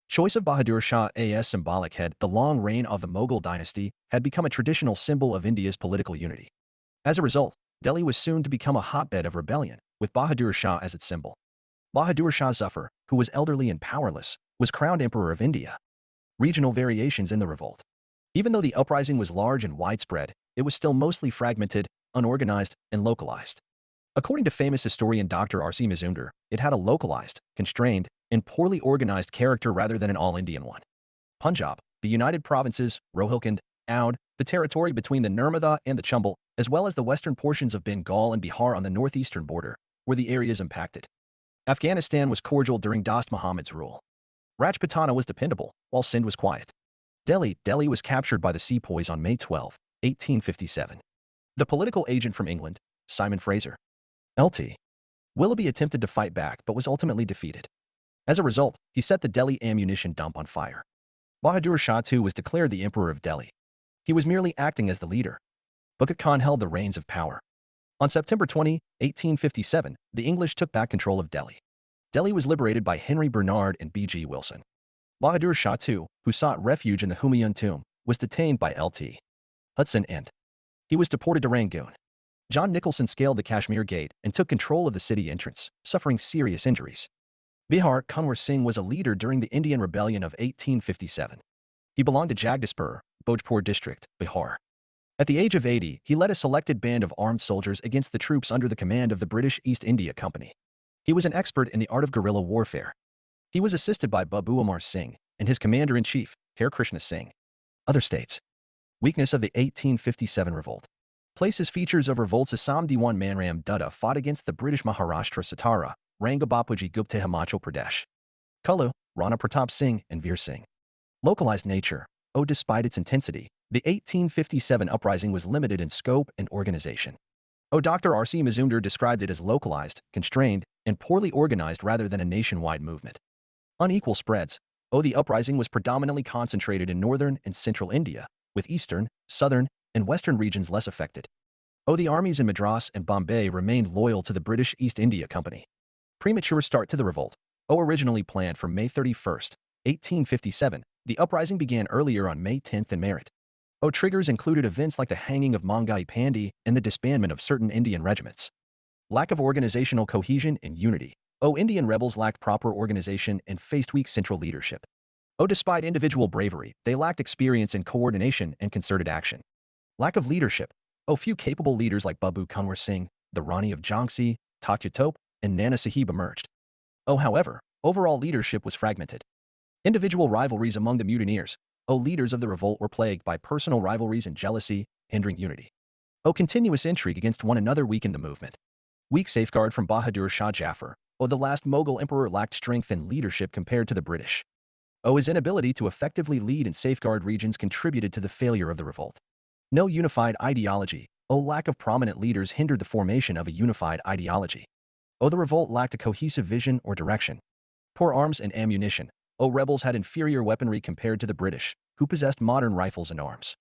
Choice of Bahadur Shah as symbolic head. The long reign of the Mughal dynasty had become a traditional symbol of India's political unity. As a result, Delhi was soon to become a hotbed of rebellion, with Bahadur Shah as its symbol. Bahadur Shah Zafar, who was elderly and powerless, was crowned Emperor of India. Regional variations in the revolt. Even though the uprising was large and widespread, it was still mostly fragmented, unorganized, and localized. According to famous historian Dr. R.C. Mazumdar, it had a localized, constrained, and poorly organized character rather than an all-Indian one. Punjab, the United Provinces, Rohilkhand, Oudh, the territory between the Nirmada and the Chambal, as well as the western portions of Bengal and Bihar on the northeastern border, were the areas impacted. Afghanistan was cordial during Dost Muhammad's rule. Rajputana was dependable, while Sindh was quiet. Delhi was captured by the sepoys on May 12, 1857. The political agent from England, Simon Fraser, Lt. Willoughby, attempted to fight back but was ultimately defeated. As a result, he set the Delhi ammunition dump on fire. Bahadur Shah II was declared the Emperor of Delhi. He was merely acting as the leader. Bukit Khan held the reins of power. On September 20, 1857, the English took back control of Delhi. Delhi was liberated by Henry Bernard and B.G. Wilson. Bahadur Shah II, who sought refuge in the Humayun tomb, was detained by Lt. Hudson and he was deported to Rangoon. John Nicholson scaled the Kashmir Gate and took control of the city entrance, suffering serious injuries. Bihar Kanwar Singh was a leader during the Indian Rebellion of 1857. He belonged to Jagdishpur, Bhojpur district, Bihar. At the age of 80, he led a selected band of armed soldiers against the troops under the command of the British East India Company. He was an expert in the art of guerrilla warfare. He was assisted by Babu Amar Singh and his commander-in-chief, Har Krishna Singh. Other states. Weakness of the 1857 revolt. Places features of revolts. Assam Diwan Manram Dutta fought against the British Maharashtra Satara, Ranga Bapuji Gupta Himachal Pradesh. Kullu, Rana Pratap Singh, and Veer Singh. Localized nature. Despite its intensity, the 1857 uprising was limited in scope and organization. Dr. R.C. Mazumdar described it as localized, constrained, and poorly organized rather than a nationwide movement. Unequal spreads. The uprising was predominantly concentrated in northern and central India, with eastern, southern, and western regions less affected. The armies in Madras and Bombay remained loyal to the British East India Company. Premature start to the revolt. Originally planned for May 31, 1857, the uprising began earlier on May 10 in Meerut. Triggers included events like the hanging of Mangai Pandey and the disbandment of certain Indian regiments. Lack of organizational cohesion and unity. Indian rebels lacked proper organization and faced weak central leadership. Despite individual bravery, they lacked experience in coordination and concerted action. Lack of leadership. Few capable leaders like Babu Kanwar Singh, the Rani of Jhansi, Tatya Tope, and Nana Sahib emerged. However, overall leadership was fragmented. Individual rivalries among the mutineers. Leaders of the revolt were plagued by personal rivalries and jealousy, hindering unity. Continuous intrigue against one another weakened the movement. Weak safeguard from Bahadur Shah Jafar. The last Mughal emperor lacked strength and leadership compared to the British. His inability to effectively lead and safeguard regions contributed to the failure of the revolt. No unified ideology. Lack of prominent leaders hindered the formation of a unified ideology. The revolt lacked a cohesive vision or direction. Poor arms and ammunition. Rebels had inferior weaponry compared to the British, who possessed modern rifles and arms.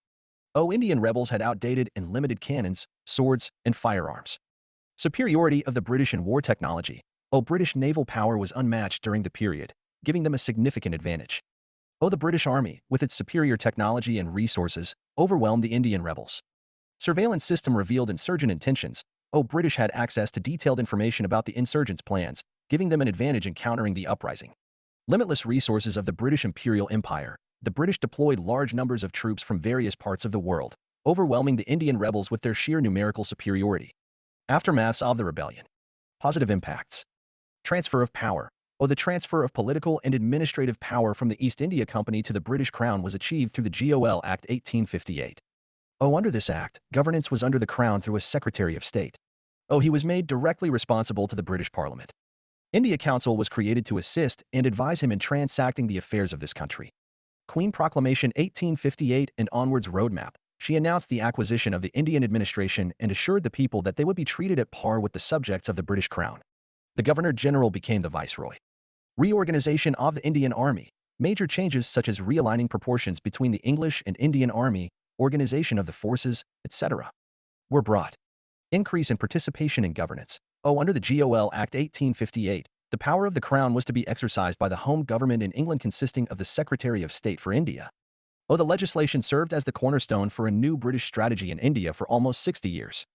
Indian rebels had outdated and limited cannons, swords, and firearms. Superiority of the British in war technology. British naval power was unmatched during the period, giving them a significant advantage. The British Army, with its superior technology and resources, overwhelmed the Indian rebels. Surveillance system revealed insurgent intentions. British had access to detailed information about the insurgents' plans, giving them an advantage in countering the uprising. Limitless resources of the British Imperial Empire. The British deployed large numbers of troops from various parts of the world, overwhelming the Indian rebels with their sheer numerical superiority. Aftermaths of the rebellion. Positive impacts. Transfer of power. The transfer of political and administrative power from the East India Company to the British Crown was achieved through the GOL Act 1858. Under this act, governance was under the Crown through a Secretary of State. He was made directly responsible to the British Parliament. India Council was created to assist and advise him in transacting the affairs of this country. Queen Proclamation 1858 and onwards roadmap. She announced the acquisition of the Indian administration and assured the people that they would be treated at par with the subjects of the British Crown. The Governor-General became the Viceroy. Reorganization of the Indian Army. Major changes such as realigning proportions between the English and Indian Army, organization of the forces, etc. were brought. Increase in participation in governance. Under the GOL Act 1858, the power of the Crown was to be exercised by the Home Government in England consisting of the Secretary of State for India. The legislation served as the cornerstone for a new British strategy in India for almost 60 years.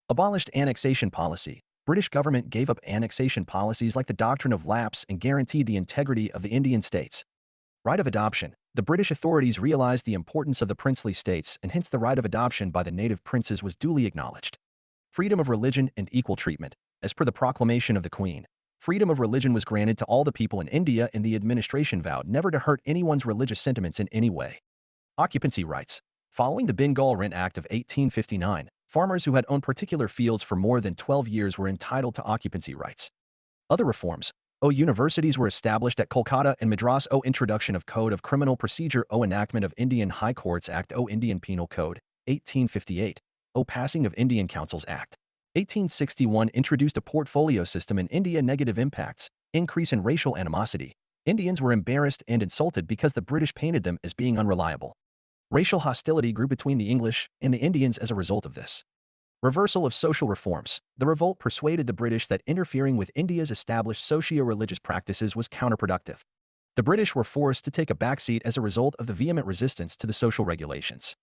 Abolished annexation policy. British government gave up annexation policies like the doctrine of lapse and guaranteed the integrity of the Indian states. Right of adoption. The British authorities realized the importance of the princely states and hence the right of adoption by the native princes was duly acknowledged. Freedom of religion and equal treatment. As per the proclamation of the Queen, freedom of religion was granted to all the people in India and the administration vowed never to hurt anyone's religious sentiments in any way. Occupancy rights. Following the Bengal Rent Act of 1859, farmers who had owned particular fields for more than 12 years were entitled to occupancy rights. Other reforms. Universities were established at Kolkata and Madras. Introduction of Code of Criminal Procedure. Enactment of Indian High Courts Act. Indian Penal Code, 1858. Passing of Indian Councils Act. 1861 introduced a portfolio system in India. Negative impacts. Increase in racial animosity. Indians were embarrassed and insulted because the British painted them as being unreliable. Racial hostility grew between the English and the Indians as a result of this. Reversal of social reforms. The revolt persuaded the British that interfering with India's established socio-religious practices was counterproductive. The British were forced to take a backseat as a result of the vehement resistance to the social regulations.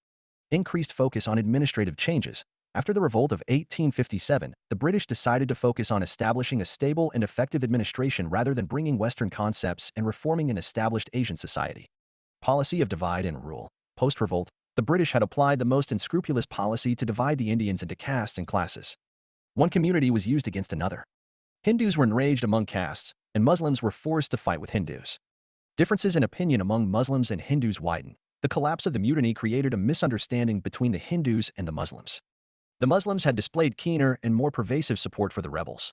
Increased focus on administrative changes. After the revolt of 1857, the British decided to focus on establishing a stable and effective administration rather than bringing Western concepts and reforming an established Asian society. Policy of divide and rule. Post-revolt, the British had applied the most unscrupulous policy to divide the Indians into castes and classes. One community was used against another. Hindus were enraged among castes, and Muslims were forced to fight with Hindus. Differences in opinion among Muslims and Hindus widened. The collapse of the mutiny created a misunderstanding between the Hindus and the Muslims. The Muslims had displayed keener and more pervasive support for the rebels.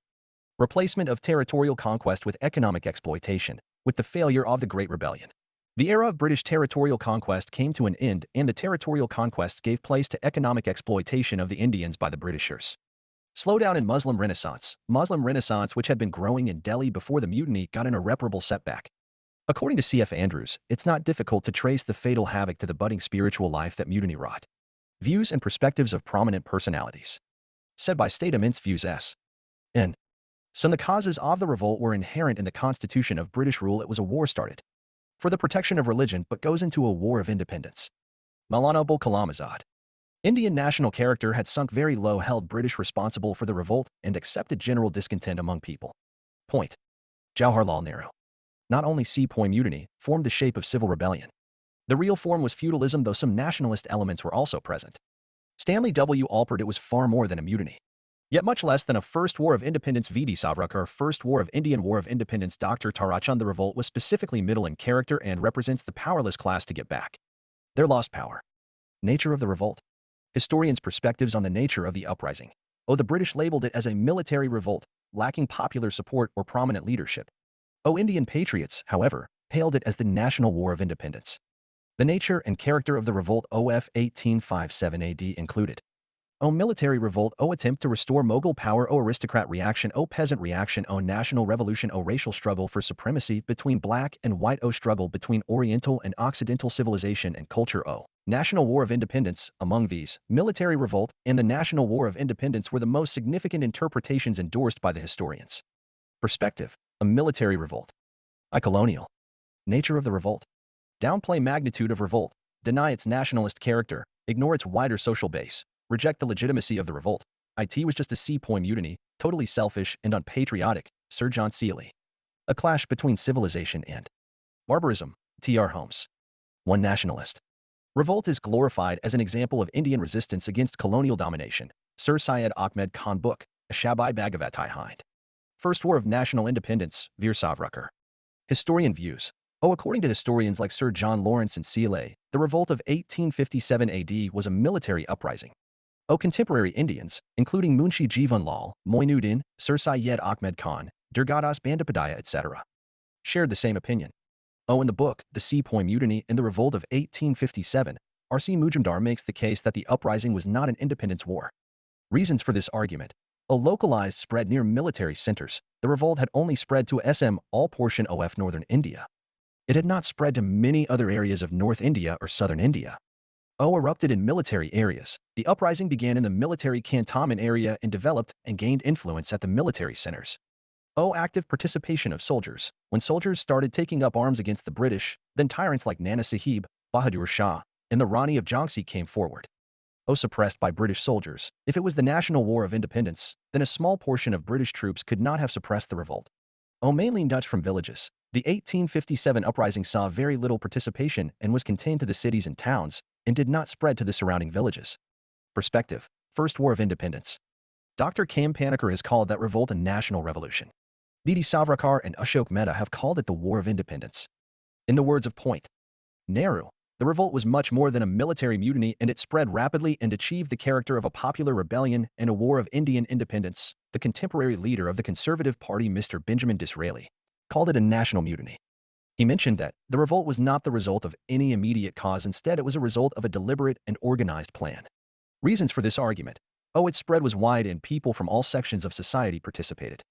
Replacement of territorial conquest with economic exploitation. With the failure of the Great Rebellion, the era of British territorial conquest came to an end, and the territorial conquests gave place to economic exploitation of the Indians by the Britishers. Slowdown in Muslim Renaissance. Muslim Renaissance, which had been growing in Delhi before the mutiny, got an irreparable setback. According to C.F. Andrews, it's not difficult to trace the fatal havoc to the budding spiritual life that mutiny wrought. Views and perspectives of prominent personalities. Said by State Immense Views S.N. Some of the causes of the revolt were inherent in the constitution of British rule. It was a war started for the protection of religion, but goes into a war of independence. Maulana Abul Kalam Azad. Indian national character had sunk very low, held British responsible for the revolt, and accepted general discontent among people. Point. Jawaharlal Nehru. Not only Sepoy mutiny formed the shape of civil rebellion. The real form was feudalism, though some nationalist elements were also present. Stanley W. Alpert. It was far more than a mutiny. Yet much less than a first war of independence. V.D. Savarkar. First War of Indian War of Independence. Dr. Tarachand. The revolt was specifically middle in character and represents the powerless class to get back their lost power. Nature of the revolt. Historians' perspectives on the nature of the uprising. The British labeled it as a military revolt, lacking popular support or prominent leadership. Indian patriots, however, hailed it as the National War of Independence. The nature and character of the revolt of 1857 AD included military revolt, attempt to restore Mughal power, aristocrat reaction, peasant reaction, national revolution, racial struggle for supremacy between black and white, struggle between Oriental and Occidental civilization and culture, National War of Independence. Among these, military revolt and the National War of Independence were the most significant interpretations endorsed by the historians. Perspective. A military revolt. Colonial. Nature of the revolt. Downplay magnitude of revolt, deny its nationalist character, ignore its wider social base, reject the legitimacy of the revolt. It was just a sepoy mutiny, totally selfish and unpatriotic. Sir John Seeley. A clash between civilization and barbarism. T.R. Holmes. One nationalist. Revolt is glorified as an example of Indian resistance against colonial domination. Sir Syed Ahmed Khan. Book, Shabai Bhagavatai Hind. First War of National Independence. Veer Savarkar. Historian views. According to historians like Sir John Lawrence and Seeley, the revolt of 1857 AD was a military uprising. Contemporary Indians, including Munshi Jivan Lal, Moinuddin, Sir Syed Ahmed Khan, Durgadas Bandapadaya, etc., shared the same opinion. In the book, The Sepoy Mutiny and the Revolt of 1857, R.C. Mujumdar makes the case that the uprising was not an independence war. Reasons for this argument. A localized spread near military centers, the revolt had only spread to SM, all portion of northern India. It had not spread to many other areas of North India or southern India. Erupted in military areas. The uprising began in the military cantonment area and developed and gained influence at the military centers. Active participation of soldiers. When soldiers started taking up arms against the British, then tyrants like Nana Sahib, Bahadur Shah, and the Rani of Jhansi came forward. Suppressed by British soldiers. If it was the National War of Independence, then a small portion of British troops could not have suppressed the revolt. Mainly Dutch from villages. The 1857 uprising saw very little participation and was contained to the cities and towns, and did not spread to the surrounding villages. Perspective. First War of Independence. Dr. Cam Panikkar has called that revolt a national revolution. V.D. Savarkar and Ashok Mehta have called it the War of Independence. In the words of Point. Nehru, the revolt was much more than a military mutiny, and it spread rapidly and achieved the character of a popular rebellion and a war of Indian independence. The contemporary leader of the Conservative Party, Mr. Benjamin Disraeli, called it a national mutiny. He mentioned that the revolt was not the result of any immediate cause. Instead, it was a result of a deliberate and organized plan. Reasons for this argument. Its spread was wide and people from all sections of society participated.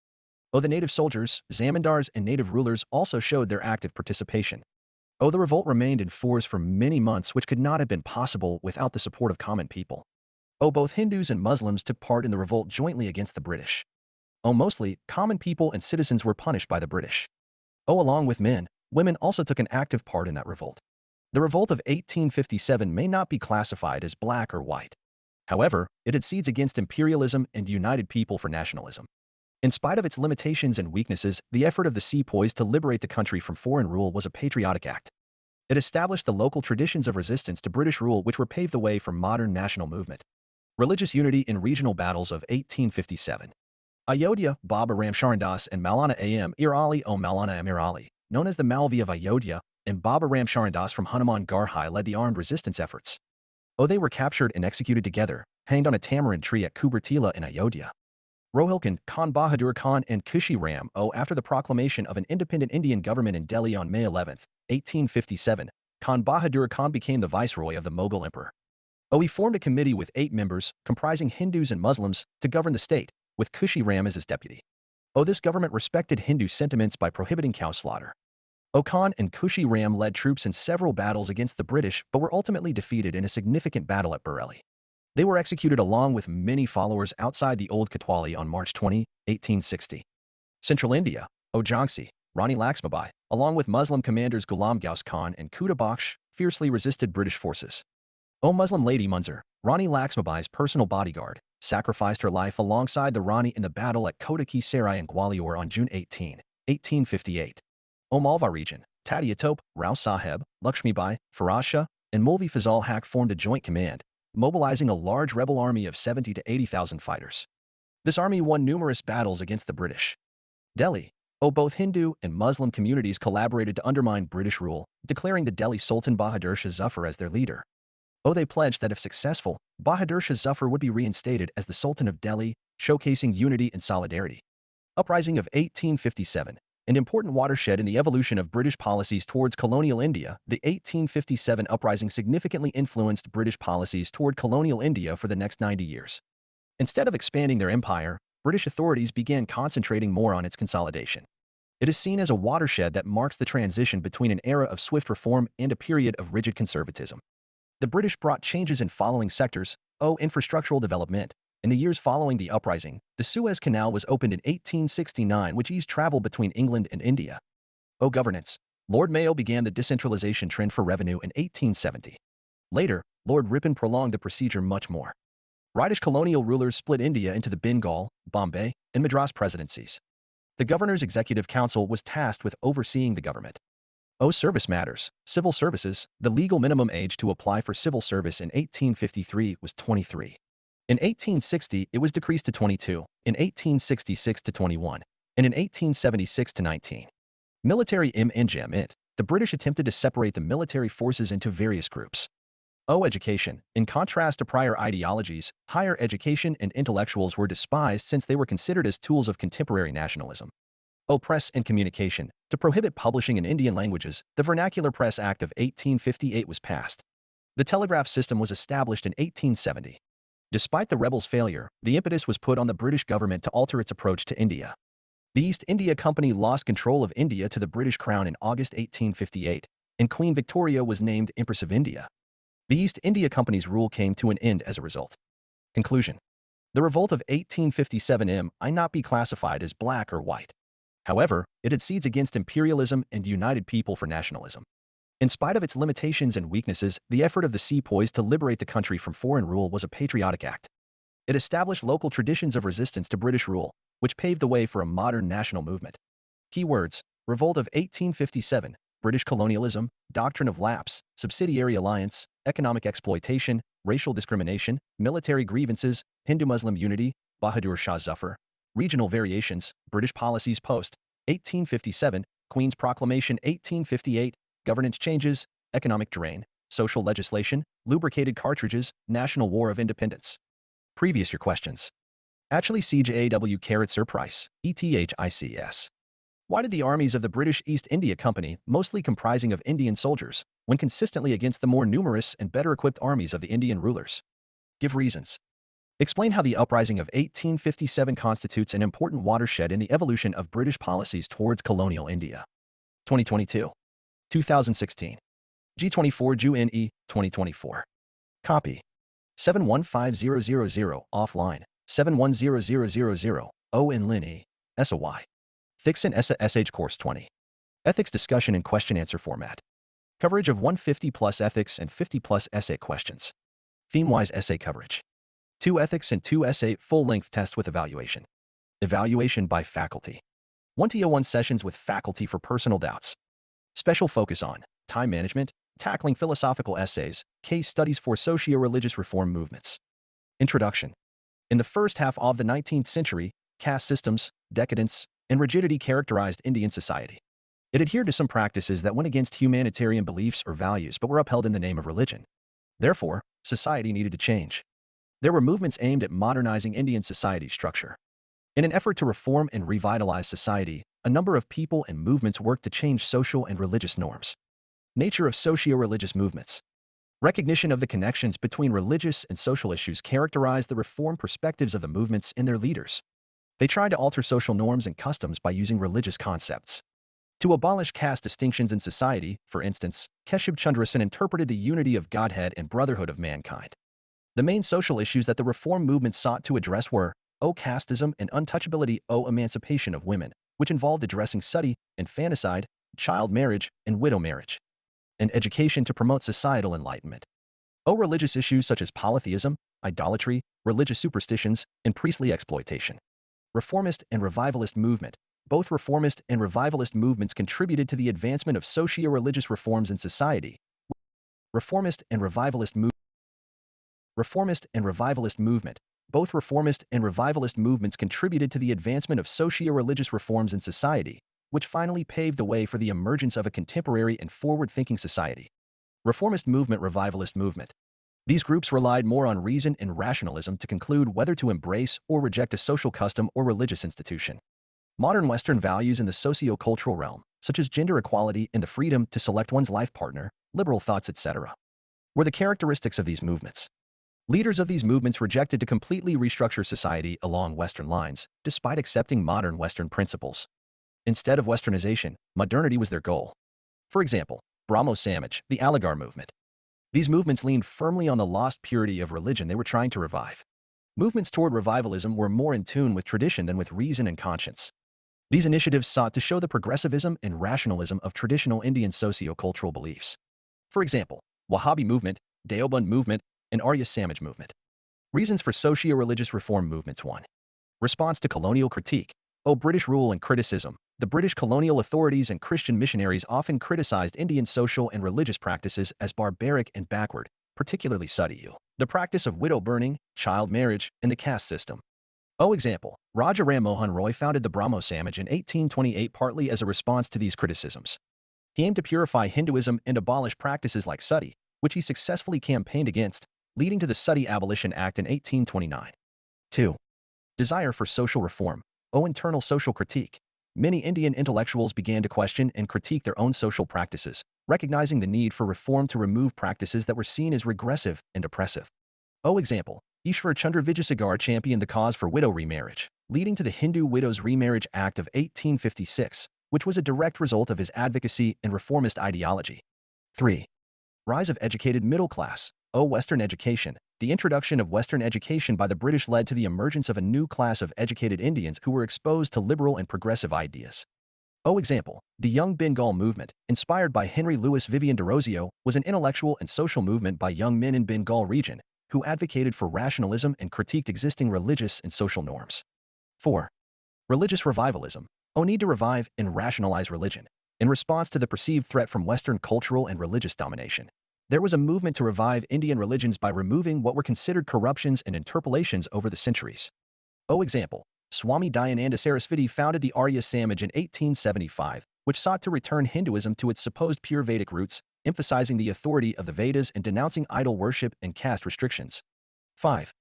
The native soldiers, zamindars, and native rulers also showed their active participation. The revolt remained in force for many months, which could not have been possible without the support of common people. Both Hindus and Muslims took part in the revolt jointly against the British. Mostly, common people and citizens were punished by the British. Along with men, women also took an active part in that revolt. The revolt of 1857 may not be classified as black or white. However, it had seeds against imperialism and united people for nationalism. In spite of its limitations and weaknesses, the effort of the sepoys to liberate the country from foreign rule was a patriotic act. It established the local traditions of resistance to British rule which were paved the way for modern national movement. Religious unity in regional battles of 1857. Ayodhya, Baba Ram Charandas and Maulana Am Ir Ali Maulana Amir Ali, known as the Malvi of Ayodhya, and Baba Ram Charandas from Hanuman Garhai led the armed resistance efforts. They were captured and executed together, hanged on a tamarind tree at Kubertila in Ayodhya. Rohilkhand, Khan Bahadur Khan and Kushi Ram after the proclamation of an independent Indian government in Delhi on May 11, 1857, Khan Bahadur Khan became the viceroy of the Mughal emperor. He formed a committee with 8 members, comprising Hindus and Muslims, to govern the state, with Kushi Ram as his deputy. This government respected Hindu sentiments by prohibiting cow slaughter. Khan and Kushi Ram led troops in several battles against the British but were ultimately defeated in a significant battle at Bareilly. They were executed along with many followers outside the Old Kotwali on March 20, 1860. Central India, Jhansi, Rani Laxmibai, along with Muslim commanders Ghulam Ghaus Khan and Kuta Bakhsh, fiercely resisted British forces. Muslim Lady Munzir, Rani Laxmibai's personal bodyguard, sacrificed her life alongside the Rani in the battle at Kota Ki Sarai in Gwalior on June 18, 1858. Malwa region, Tatia Tope, Rao Saheb, Lakshmibai, Firoz Shah, and Mulvi Fazal Haq formed a joint command, mobilizing a large rebel army of 70 to 80,000 fighters. This army won numerous battles against the British. Delhi, both Hindu and Muslim communities collaborated to undermine British rule, declaring the Delhi Sultan Bahadur Shah Zafar as their leader. They pledged that if successful, Bahadur Shah Zafar would be reinstated as the Sultan of Delhi, showcasing unity and solidarity. Uprising of 1857, an important watershed in the evolution of British policies towards colonial India, the 1857 uprising significantly influenced British policies toward colonial India for the next 90 years. Instead of expanding their empire, British authorities began concentrating more on its consolidation. It is seen as a watershed that marks the transition between an era of swift reform and a period of rigid conservatism. The British brought changes in following sectors: infrastructural development. In the years following the uprising, the Suez Canal was opened in 1869, which eased travel between England and India. Governance. Lord Mayo began the decentralization trend for revenue in 1870. Later, Lord Ripon prolonged the procedure much more. British colonial rulers split India into the Bengal, Bombay, and Madras presidencies. The Governor's Executive Council was tasked with overseeing the government. Service matters. Civil services. The legal minimum age to apply for civil service in 1853 was 23. In 1860, it was decreased to 22, in 1866 to 21, and in 1876 to 19. Military It. The British attempted to separate the military forces into various groups. Education. In contrast to prior ideologies, higher education and intellectuals were despised since they were considered as tools of contemporary nationalism. Press and communication. To prohibit publishing in Indian languages, the Vernacular Press Act of 1858 was passed. The telegraph system was established in 1870. Despite the rebels' failure, the impetus was put on the British government to alter its approach to India. The East India Company lost control of India to the British Crown in August 1858, and Queen Victoria was named Empress of India. The East India Company's rule came to an end as a result. Conclusion. The revolt of 1857 might not be classified as black or white. However, it had seeds against imperialism and united people for nationalism. In spite of its limitations and weaknesses, the effort of the sepoys to liberate the country from foreign rule was a patriotic act. It established local traditions of resistance to British rule, which paved the way for a modern national movement. Keywords: Revolt of 1857, British colonialism, doctrine of lapse, subsidiary alliance, economic exploitation, racial discrimination, military grievances, Hindu-Muslim unity, Bahadur Shah Zafar. Regional variations, British policies post 1857, Queen's Proclamation 1858, governance changes, economic drain, social legislation, lubricated cartridges, National War of Independence. Previous year questions. Actually CJAW Sir Price, ETHICS. Why did the armies of the British East India Company, mostly comprising of Indian soldiers, win consistently against the more numerous and better equipped armies of the Indian rulers? Give reasons. Explain how the uprising of 1857 constitutes an important watershed in the evolution of British policies towards colonial India. 2022. 2016. G24 JUNE 2024. Copy. 715000 offline. 710000 O in Lin E. SOY. Thixon ESA SH Course 20. Ethics discussion in question-answer format. Coverage of 150 plus ethics and 50 plus essay questions. Theme-wise essay coverage. 2 ethics and 2 essay full-length test with evaluation. Evaluation by faculty. 1-to-1 sessions with faculty for personal doubts. Special focus on time management, tackling philosophical essays, case studies for socio-religious reform movements. Introduction. In the first half of the 19th century, caste systems, decadence, and rigidity characterized Indian society. It adhered to some practices that went against humanitarian beliefs or values but were upheld in the name of religion. Therefore, society needed to change. There were movements aimed at modernizing Indian society structure. In an effort to reform and revitalize society, a number of people and movements worked to change social and religious norms. Nature of socio-religious movements. Recognition of the connections between religious and social issues characterized the reform perspectives of the movements and their leaders. They tried to alter social norms and customs by using religious concepts. To abolish caste distinctions in society, for instance, Keshab Chandra Sen interpreted the unity of Godhead and brotherhood of mankind. The main social issues that the reform movement sought to address were casteism and untouchability, emancipation of women, which involved addressing sati, infanticide, child marriage, and widow marriage, and education to promote societal enlightenment. Religious issues such as polytheism, idolatry, religious superstitions, and priestly exploitation. Reformist and revivalist movement. Both reformist and revivalist movements contributed to the advancement of socio-religious reforms in society. Reformist and revivalist movement. Both reformist and revivalist movements contributed to the advancement of socio-religious reforms in society, which finally paved the way for the emergence of a contemporary and forward-thinking society. Reformist movement, revivalist movement. These groups relied more on reason and rationalism to conclude whether to embrace or reject a social custom or religious institution. Modern Western values in the socio-cultural realm, such as gender equality and the freedom to select one's life partner, liberal thoughts, etc., were the characteristics of these movements. Leaders of these movements rejected to completely restructure society along Western lines, despite accepting modern Western principles. Instead of Westernization, modernity was their goal. For example, Brahmo Samaj, the Aligarh movement. These movements leaned firmly on the lost purity of religion they were trying to revive. Movements toward revivalism were more in tune with tradition than with reason and conscience. These initiatives sought to show the progressivism and rationalism of traditional Indian socio-cultural beliefs. For example, Wahhabi movement, Deoband movement, and Arya Samaj movement. Reasons for socio-religious reform movements. 1. Response to colonial critique. British rule and criticism. The British colonial authorities and Christian missionaries often criticized Indian social and religious practices as barbaric and backward, particularly sati, the practice of widow burning, child marriage, and the caste system. Example, Raja Ram Mohan Roy founded the Brahmo Samaj in 1828 partly as a response to these criticisms. He aimed to purify Hinduism and abolish practices like sati, which he successfully campaigned against, leading to the Sati Abolition Act in 1829. 2. Desire for social reform. Internal social critique. Many Indian intellectuals began to question and critique their own social practices, recognizing the need for reform to remove practices that were seen as regressive and oppressive. Example, Ishwar Chandra Vijayasagar championed the cause for widow remarriage, leading to the Hindu Widows Remarriage Act of 1856, which was a direct result of his advocacy and reformist ideology. 3. Rise of educated middle class. Western education. The introduction of Western education by the British led to the emergence of a new class of educated Indians who were exposed to liberal and progressive ideas. Example, the Young Bengal movement, inspired by Henry Louis Vivian Derozio, was an intellectual and social movement by young men in Bengal region who advocated for rationalism and critiqued existing religious and social norms. 4. Religious revivalism. Need to revive and rationalize religion. In response to the perceived threat from Western cultural and religious domination, there was a movement to revive Indian religions by removing what were considered corruptions and interpolations over the centuries. Example, Swami Dayananda Saraswati founded the Arya Samaj in 1875, which sought to return Hinduism to its supposed pure Vedic roots, emphasizing the authority of the Vedas and denouncing idol worship and caste restrictions. 5.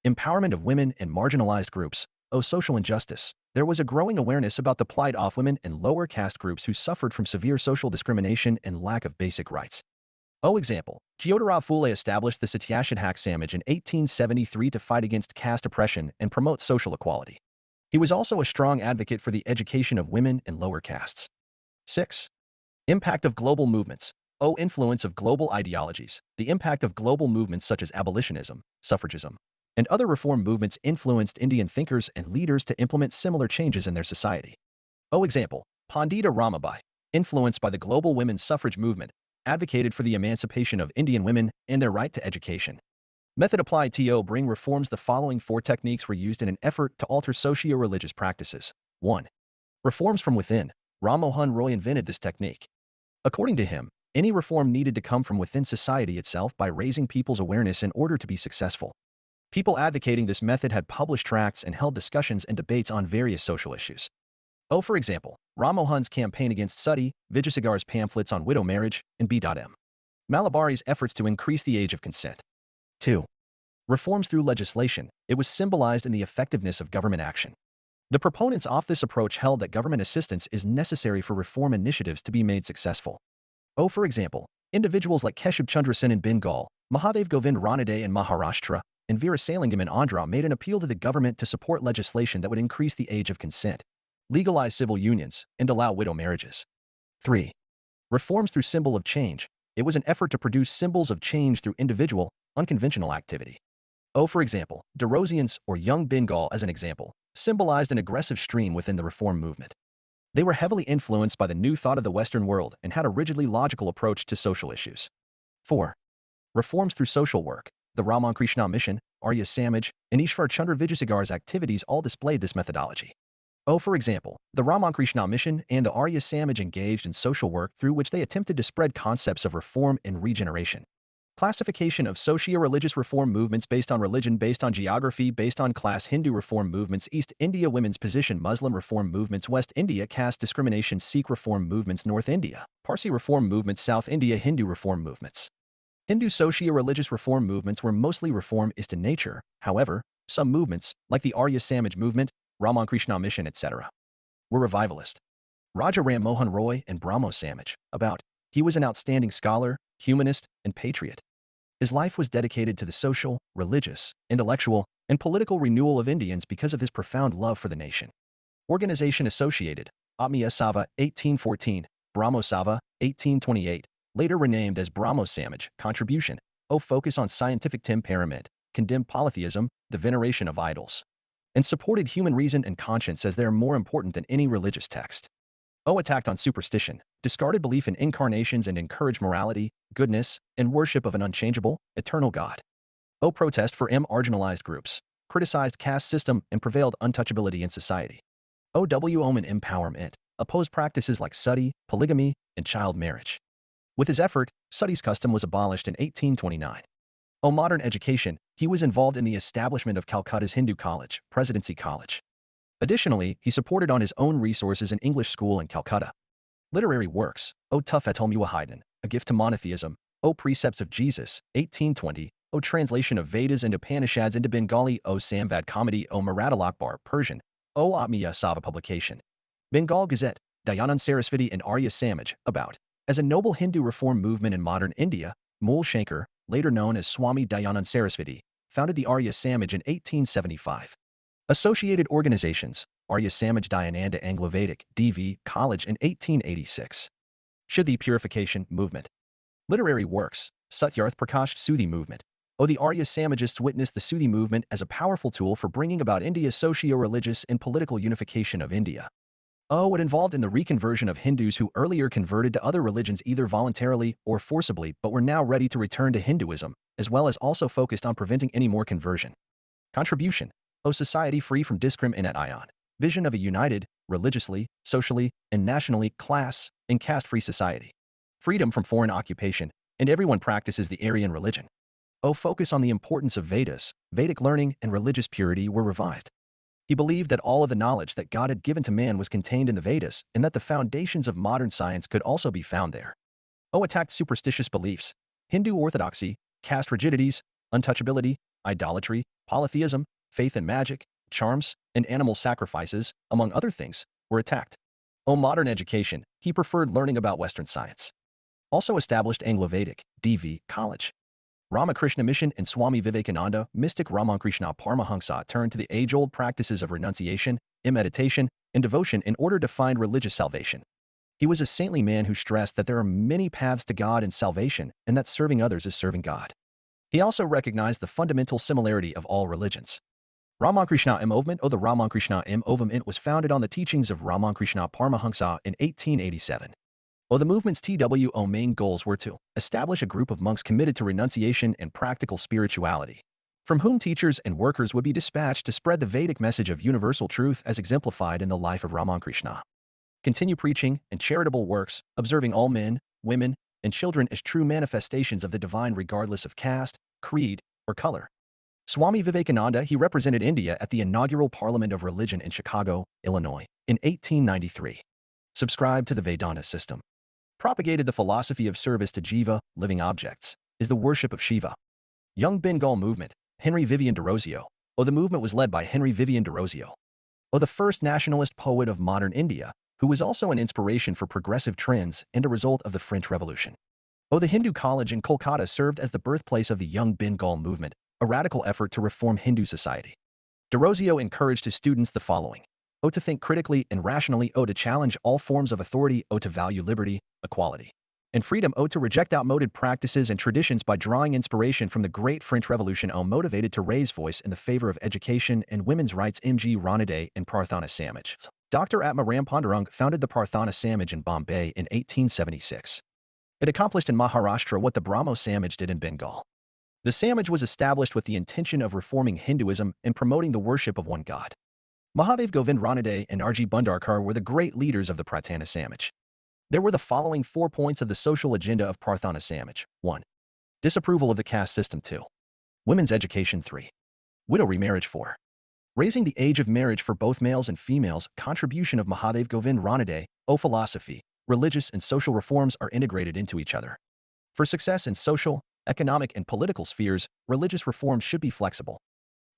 Empowerment of women and marginalized groups. Social injustice. There was a growing awareness about the plight of women and lower caste groups who suffered from severe social discrimination and lack of basic rights. Example, Jyotirao Phule established the Satyashadhak Samaj in 1873 to fight against caste oppression and promote social equality. He was also a strong advocate for the education of women and lower castes. 6. Impact of global movements. O. Influence of global ideologies. The impact of global movements such as abolitionism, suffragism, and other reform movements influenced Indian thinkers and leaders to implement similar changes in their society. O. Example, Pandita Ramabai, influenced by the global women's suffrage movement, advocated for the emancipation of Indian women and their right to education. Method applied to bring reforms. The following 4 techniques were used in an effort to alter socio-religious practices. 1. Reforms from within. Ram Mohan Roy invented this technique. According to him, any reform needed to come from within society itself by raising people's awareness in order to be successful. People advocating this method had published tracts and held discussions and debates on various social issues. For example, Ram Mohan's campaign against Sati, Vijayasagar's pamphlets on widow marriage, and B.M. Malabari's efforts to increase the age of consent. 2. Reforms through legislation. It was symbolized in the effectiveness of government action. The proponents of this approach held that government assistance is necessary for reform initiatives to be made successful. For example, individuals like Keshab Chandra Sen in Bengal, Mahadev Govind Ranade in Maharashtra, and Veerasalingam in Andhra made an appeal to the government to support legislation that would increase the age of consent, legalize civil unions, and allow widow marriages. 3. Reforms through symbol of change. It was an effort to produce symbols of change through individual, unconventional activity. For example, Derosians, or Young Bengal as an example, symbolized an aggressive stream within the reform movement. They were heavily influenced by the new thought of the Western world and had a rigidly logical approach to social issues. 4. Reforms through social work. The Ramakrishna Mission, Arya Samaj, and Ishwar Chandra Vijayasagar's activities all displayed this methodology. For example, the Ramakrishna Mission and the Arya Samaj engaged in social work through which they attempted to spread concepts of reform and regeneration. Classification of socio-religious reform movements based on religion, based on geography, based on class. Hindu reform movements. East India women's position. Muslim reform movements. West India caste discrimination. Sikh reform movements. North India Parsi reform movements. South India Hindu reform movements. Hindu socio-religious reform movements were mostly reformist in nature. However, some movements, like the Arya Samaj movement, Ramakrishna Mission, etc., were revivalist. Raja Ram Mohan Roy and Brahmo Samaj. He was an outstanding scholar, humanist, and patriot. His life was dedicated to the social, religious, intellectual, and political renewal of Indians because of his profound love for the nation. Organization associated, Atmiya Sava, 1814, Brahmo Sava, 1828, later renamed as Brahmo Samaj. Contribution, focus on scientific temperament, condemned polytheism, the veneration of idols, and supported human reason and conscience as they are more important than any religious text. Attacked on superstition, discarded belief in incarnations and encouraged morality, goodness, and worship of an unchangeable, eternal God. Protest for marginalized groups, criticized caste system and prevailed untouchability in society. Women empowerment, opposed practices like sati, polygamy, and child marriage. With his effort, sati's custom was abolished in 1829. Modern education, he was involved in the establishment of Calcutta's Hindu College, Presidency College. Additionally, he supported on his own resources an English school in Calcutta. Literary works, Tufetulmuwa Haydn, A Gift to Monotheism, Precepts of Jesus, 1820, Translation of Vedas and Upanishads into Bengali, Samvad Comedy, Marathal Akbar, Persian, Atmiya Sava publication. Bengal Gazette, Dayanand Saraswati and Arya Samaj, as a noble Hindu reform movement in modern India, Mool Shankar, later known as Swami Dayanand Saraswati, founded the Arya Samaj in 1875. Associated organizations, Arya Samaj Dayananda Anglo-Vedic, DV, College in 1886. Shuddhi Purification Movement. Literary works, Satyarth Prakash Sudhi Movement. The Arya Samajists witnessed the Sudhi movement as a powerful tool for bringing about India's socio-religious and political unification of India. It involved in the reconversion of Hindus who earlier converted to other religions either voluntarily or forcibly but were now ready to return to Hinduism, as well as also focused on preventing any more conversion. Contribution. Society free from discrimination. Vision of a united, religiously, socially, and nationally, class and caste-free society. Freedom from foreign occupation, and everyone practices the Aryan religion. Focus on the importance of Vedas, Vedic learning, and religious purity were revived. He believed that all of the knowledge that God had given to man was contained in the Vedas and that the foundations of modern science could also be found there. Attacked superstitious beliefs, Hindu orthodoxy, caste rigidities, untouchability, idolatry, polytheism, faith in magic, charms, and animal sacrifices, among other things, were attacked. Modern education, he preferred learning about Western science. Also established Anglo-Vedic, DV, College. Ramakrishna Mission and Swami Vivekananda, mystic Ramakrishna Paramahansa turned to the age-old practices of renunciation, meditation, and devotion in order to find religious salvation. He was a saintly man who stressed that there are many paths to God and salvation, and that serving others is serving God. He also recognized the fundamental similarity of all religions. Ramakrishna movement or the Ramakrishna movement was founded on the teachings of Ramakrishna Paramahansa in 1887. The movement's main goals were to establish a group of monks committed to renunciation and practical spirituality, from whom teachers and workers would be dispatched to spread the Vedic message of universal truth as exemplified in the life of Ramakrishna. Continue preaching and charitable works, observing all men, women, and children as true manifestations of the divine regardless of caste, creed, or color. Swami Vivekananda, he represented India at the inaugural Parliament of Religion in Chicago, Illinois, in 1893. Subscribed to the Vedanta system. Propagated the philosophy of service to jiva, living objects, is the worship of Shiva. Young Bengal movement, Henry Vivian Derozio. The movement was led by Henry Vivian Derozio. The first nationalist poet of modern India, who was also an inspiration for progressive trends and a result of the French Revolution. The Hindu College in Kolkata served as the birthplace of the Young Bengal movement, a radical effort to reform Hindu society. Derozio encouraged his students the following. To think critically and rationally. To challenge all forms of authority. To value liberty, equality, and freedom. To reject outmoded practices and traditions by drawing inspiration from the Great French Revolution. Motivated to raise voice in the favor of education and women's rights. M.G. Ranade and Parthana Samaj. Dr. Atma Ram Pandurang founded the Parthana Samaj in Bombay in 1876. It accomplished in Maharashtra what the Brahmo Samaj did in Bengal. The Samaj was established with the intention of reforming Hinduism and promoting the worship of one God. Mahadev Govind Ranade and R.G. Bundarkar were the great leaders of the Parthana Samaj. There were the following 4 points of the social agenda of Parthana Samaj. 1. Disapproval of the caste system. 2. Women's education. 3. Widow remarriage. 4. Raising the age of marriage for both males and females. Contribution of Mahadev Govind Ranade. Philosophy, religious and social reforms are integrated into each other. For success in social, economic, and political spheres, religious reforms should be flexible.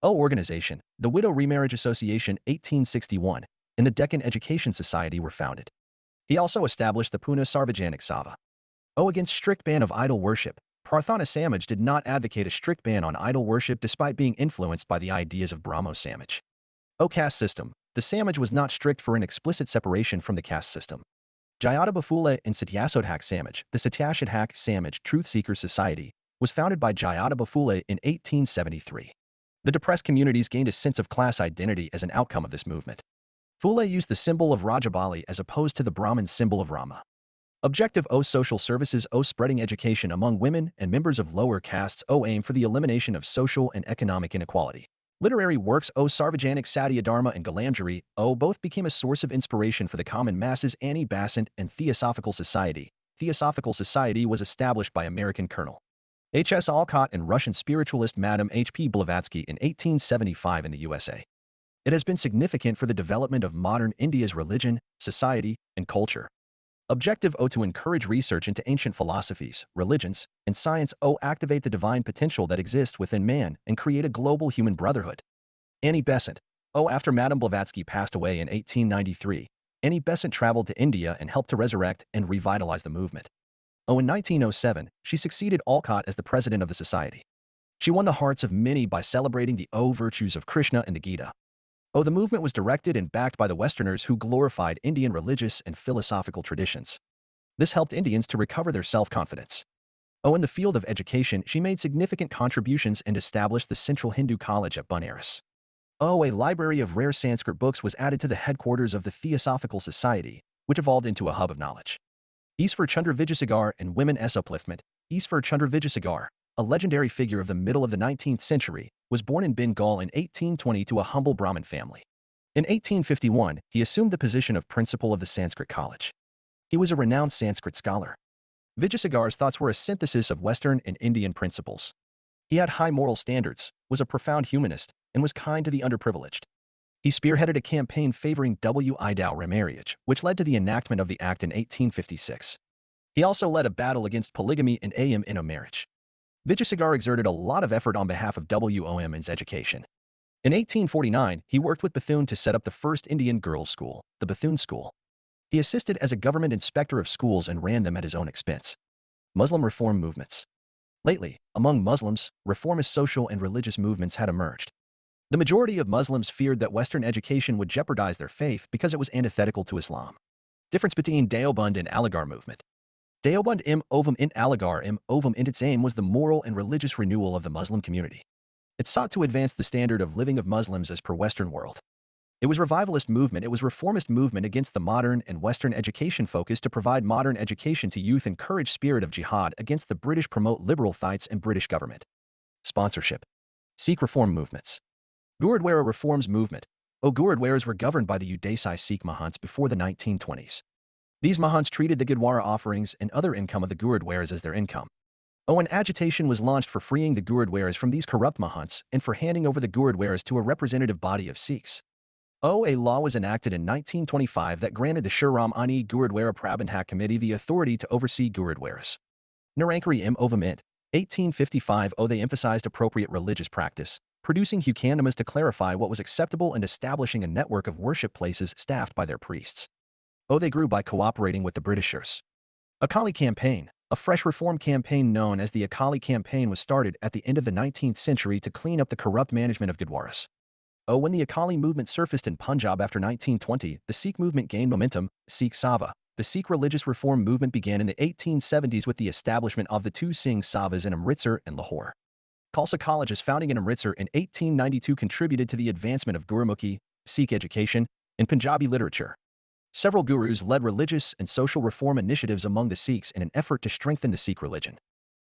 Organization, the Widow Remarriage Association 1861, and the Deccan Education Society were founded. He also established the Pune Sarvajanik Sabha. Against strict ban of idol worship, Parthana Samaj did not advocate a strict ban on idol worship despite being influenced by the ideas of Brahmo Samaj. Caste system, the Samaj was not strict for an explicit separation from the caste system. Jayadaba Phule and Satyasodhak Samaj, the Satyasodhak Samaj Truth Seekers Society, was founded by Jayadaba Phule in 1873. The depressed communities gained a sense of class identity as an outcome of this movement. Phule used the symbol of Rajabali as opposed to the Brahmin symbol of Rama. Objective. Social services. Spreading education among women and members of lower castes. Aim for the elimination of social and economic inequality. Literary works. Sarvajanik Satyadharma and Galanjari. Both became a source of inspiration for the common masses. Annie Besant and Theosophical Society. Theosophical Society was established by American Colonel H.S. Alcott and Russian spiritualist Madame H.P. Blavatsky in 1875 in the USA. It has been significant for the development of modern India's religion, society, and culture. Objective. To encourage research into ancient philosophies, religions, and science. Activate the divine potential that exists within man and create a global human brotherhood. Annie Besant. After Madame Blavatsky passed away in 1893, Annie Besant traveled to India and helped to resurrect and revitalize the movement. In 1907, she succeeded Alcott as the president of the society. She won the hearts of many by celebrating the virtues of Krishna and the Gita. The movement was directed and backed by the Westerners who glorified Indian religious and philosophical traditions. This helped Indians to recover their self-confidence. In the field of education, she made significant contributions and established the Central Hindu College at Banaras. A library of rare Sanskrit books was added to the headquarters of the Theosophical Society, which evolved into a hub of knowledge. Easwar Chandra Vijayasagar and women's upliftment. Easwar Chandra Vijayasagar, a legendary figure of the middle of the 19th century, was born in Bengal in 1820 to a humble Brahmin family. In 1851, he assumed the position of principal of the Sanskrit College. He was a renowned Sanskrit scholar. Vijayasagar's thoughts were a synthesis of Western and Indian principles. He had high moral standards, was a profound humanist, and was kind to the underprivileged. He spearheaded a campaign favoring widow remarriage, which led to the enactment of the Act in 1856. He also led a battle against polygamy and intermarriage. Vijayasagar exerted a lot of effort on behalf of women's education. In 1849, he worked with Bethune to set up the first Indian girls' school, the Bethune School. He assisted as a government inspector of schools and ran them at his own expense. Muslim reform movements. Lately, among Muslims, reformist social and religious movements had emerged. The majority of Muslims feared that Western education would jeopardize their faith because it was antithetical to Islam. Difference between Deoband and Aligarh movement. Deoband im ovum int Aligarh im ovum int. Its aim was the moral and religious renewal of the Muslim community. It sought to advance the standard of living of Muslims as per Western world. It was revivalist movement. It was reformist movement against the modern and Western education focus to provide modern education to youth, encourage spirit of jihad against the British, promote liberal thites and British government. Sponsorship. Sikh reform movements. Gurudwara reforms movement. Gurudwaras were governed by the Udasai Sikh Mahants before the 1920s. These Mahants treated the Gurdwara offerings and other income of the Gurudwaras as their income. An agitation was launched for freeing the Gurudwaras from these corrupt Mahants and for handing over the Gurudwaras to a representative body of Sikhs. A law was enacted in 1925 that granted the Shiromani Gurudwara Prabandhak Committee the authority to oversee Gurudwaras. Narankari im ovum int. 1855. They emphasized appropriate religious practice, producing hukanamas to clarify what was acceptable and establishing a network of worship places staffed by their priests. They grew by cooperating with the Britishers. Akali Campaign. A fresh reform campaign known as the Akali Campaign was started at the end of the 19th century to clean up the corrupt management of Gurdwaras. When the Akali movement surfaced in Punjab after 1920, the Sikh movement gained momentum. Sikh Sava. The Sikh religious reform movement began in the 1870s with the establishment of the two Singh Savas in Amritsar and Lahore. Khalsa College's founding in Amritsar in 1892 contributed to the advancement of Gurumukhi, Sikh education, and Punjabi literature. Several gurus led religious and social reform initiatives among the Sikhs in an effort to strengthen the Sikh religion.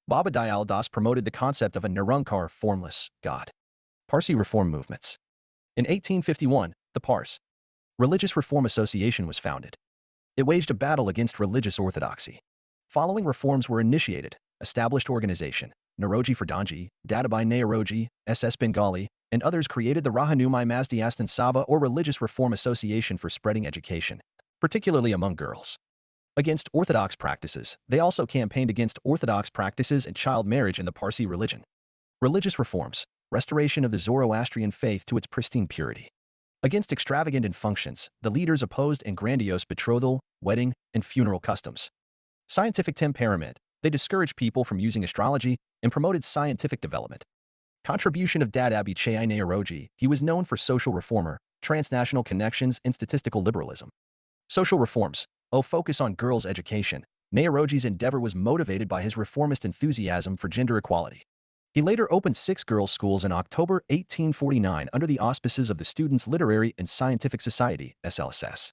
Baba Dayal Das promoted the concept of a Nirankar, formless, God. Parsi reform movements. In 1851, the Pars Religious Reform Association was founded. It waged a battle against religious orthodoxy. Following reforms were initiated: established organization, Naroji Ferdowji, Dadabhai Naoroji, SS Bengali, and others created the Rahanumai Mazdiastan Sava or Religious Reform Association for spreading education, particularly among girls. Against orthodox practices, they also campaigned against orthodox practices and child marriage in the Parsi religion. Religious reforms, restoration of the Zoroastrian faith to its pristine purity. Against extravagant functions, the leaders opposed and grandiose betrothal, wedding, and funeral customs. Scientific temperament, they discouraged people from using astrology and promoted scientific development. Contribution of Dadabhai Naoroji, he was known for social reformer, transnational connections, and statistical liberalism. Social reforms, focus on girls' education. Naoroji's endeavor was motivated by his reformist enthusiasm for gender equality. He later opened 6 girls' schools in October 1849 under the auspices of the Students' Literary and Scientific Society, SLSS.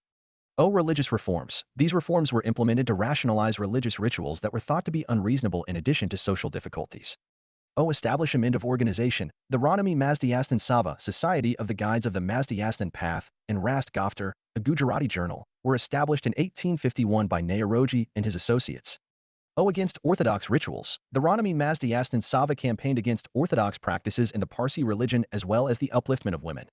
Religious reforms. These reforms were implemented to rationalize religious rituals that were thought to be unreasonable in addition to social difficulties. Establishment of organization. The Ranami Mazdiastan Sava, Society of the Guides of the Mazdiastan Path, and Rast Gaftar, a Gujarati journal, were established in 1851 by Naoroji and his associates. Against orthodox rituals. The Ranami Mazdiastan Sava campaigned against orthodox practices in the Parsi religion as well as the upliftment of women.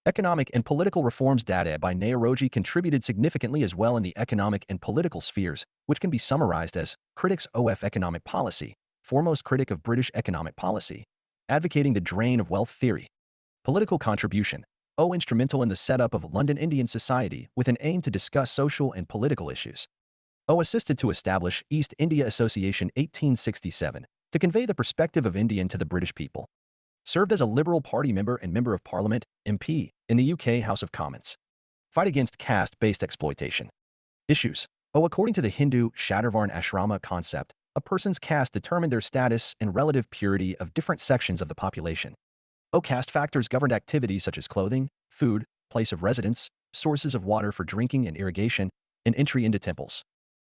Economic and political reforms. Dadabhai Naoroji contributed significantly as well in the economic and political spheres, which can be summarized as critics of economic policy, foremost critic of British economic policy, advocating the drain of wealth theory. Political contribution. Instrumental in the setup of London Indian Society with an aim to discuss social and political issues. Assisted to establish East India Association 1867 to convey the perspective of Indian to the British people. Served as a Liberal Party member and Member of Parliament, MP, in the UK House of Commons. Fight against caste-based exploitation. Issues. According to the Hindu Shatarvarn Ashrama concept, a person's caste determined their status and relative purity of different sections of the population. Caste factors governed activities such as clothing, food, place of residence, sources of water for drinking and irrigation, and entry into temples.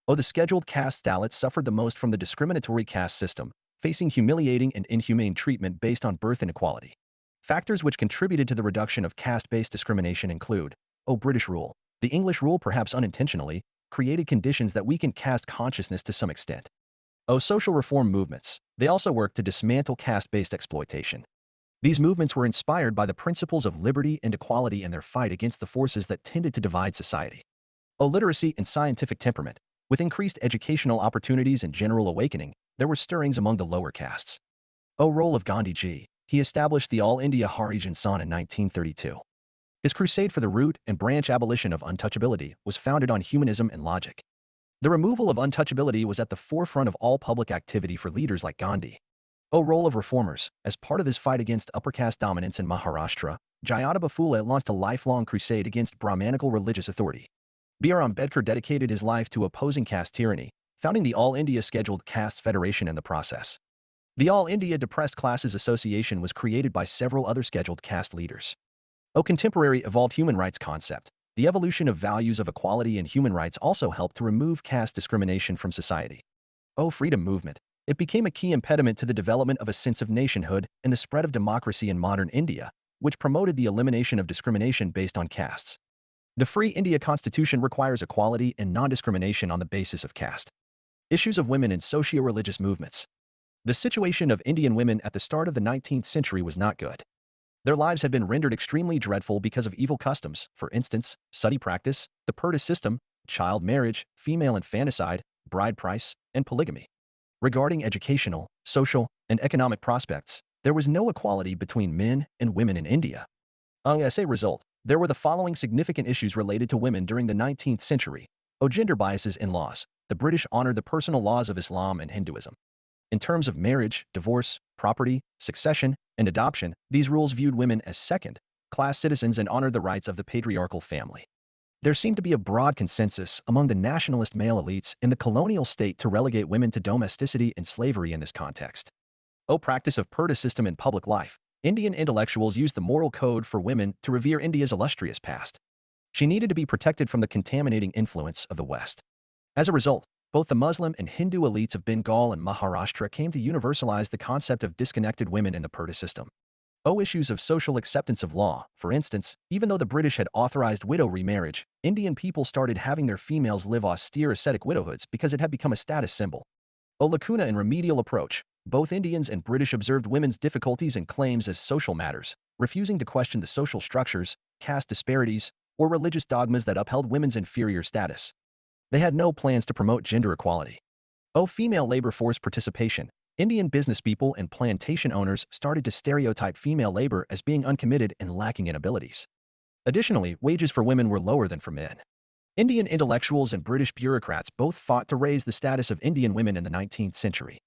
The scheduled caste Dalits suffered the most from the discriminatory caste system, facing humiliating and inhumane treatment based on birth inequality. Factors which contributed to the reduction of caste-based discrimination include: British rule. The English rule, perhaps unintentionally, created conditions that weakened caste consciousness to some extent. Social reform movements. They also worked to dismantle caste-based exploitation. These movements were inspired by the principles of liberty and equality in their fight against the forces that tended to divide society. Literacy and scientific temperament. With increased educational opportunities and general awakening, there were stirrings among the lower castes. Role of Gandhiji. He established the All India Harijan San in 1932. His crusade for the root and branch abolition of untouchability was founded on humanism and logic. The removal of untouchability was at the forefront of all public activity for leaders like Gandhi. Role of reformers. As part of his fight against upper caste dominance in Maharashtra, Jayadabha Phule launched a lifelong crusade against Brahmanical religious authority. B.R. Ambedkar dedicated his life to opposing caste tyranny, founding the All India Scheduled Castes Federation in the process. The All India Depressed Classes Association was created by several other scheduled caste leaders. Contemporary evolved human rights concept. The evolution of values of equality and human rights also helped to remove caste discrimination from society. Freedom movement. It became a key impediment to the development of a sense of nationhood and the spread of democracy in modern India, which promoted the elimination of discrimination based on castes. The Free India Constitution requires equality and non-discrimination on the basis of caste. Issues of women in socio-religious movements. The situation of Indian women at the start of the 19th century was not good. Their lives had been rendered extremely dreadful because of evil customs, for instance, sati practice, the purdah system, child marriage, female infanticide, bride price, and polygamy. Regarding educational, social, and economic prospects, there was no equality between men and women in India. As a result, there were the following significant issues related to women during the 19th century. Gender biases in laws. The British honored the personal laws of Islam and Hinduism. In terms of marriage, divorce, property, succession, and adoption, these rules viewed women as second-class citizens and honored the rights of the patriarchal family. There seemed to be a broad consensus among the nationalist male elites in the colonial state to relegate women to domesticity and slavery in this context. Practice of purdah system in public life. Indian intellectuals used the moral code for women to revere India's illustrious past. She needed to be protected from the contaminating influence of the West. As a result, both the Muslim and Hindu elites of Bengal and Maharashtra came to universalize the concept of disconnected women in the purdah system. Issues of social acceptance of law. For instance, even though the British had authorized widow remarriage, Indian people started having their females live austere ascetic widowhoods because it had become a status symbol. Lacuna in remedial approach. Both Indians and British observed women's difficulties and claims as social matters, refusing to question the social structures, caste disparities, or religious dogmas that upheld women's inferior status. They had no plans to promote gender equality. Female labor force participation. Indian businesspeople and plantation owners started to stereotype female labor as being uncommitted and lacking in abilities. Additionally, wages for women were lower than for men. Indian intellectuals and British bureaucrats both fought to raise the status of Indian women in the 19th century.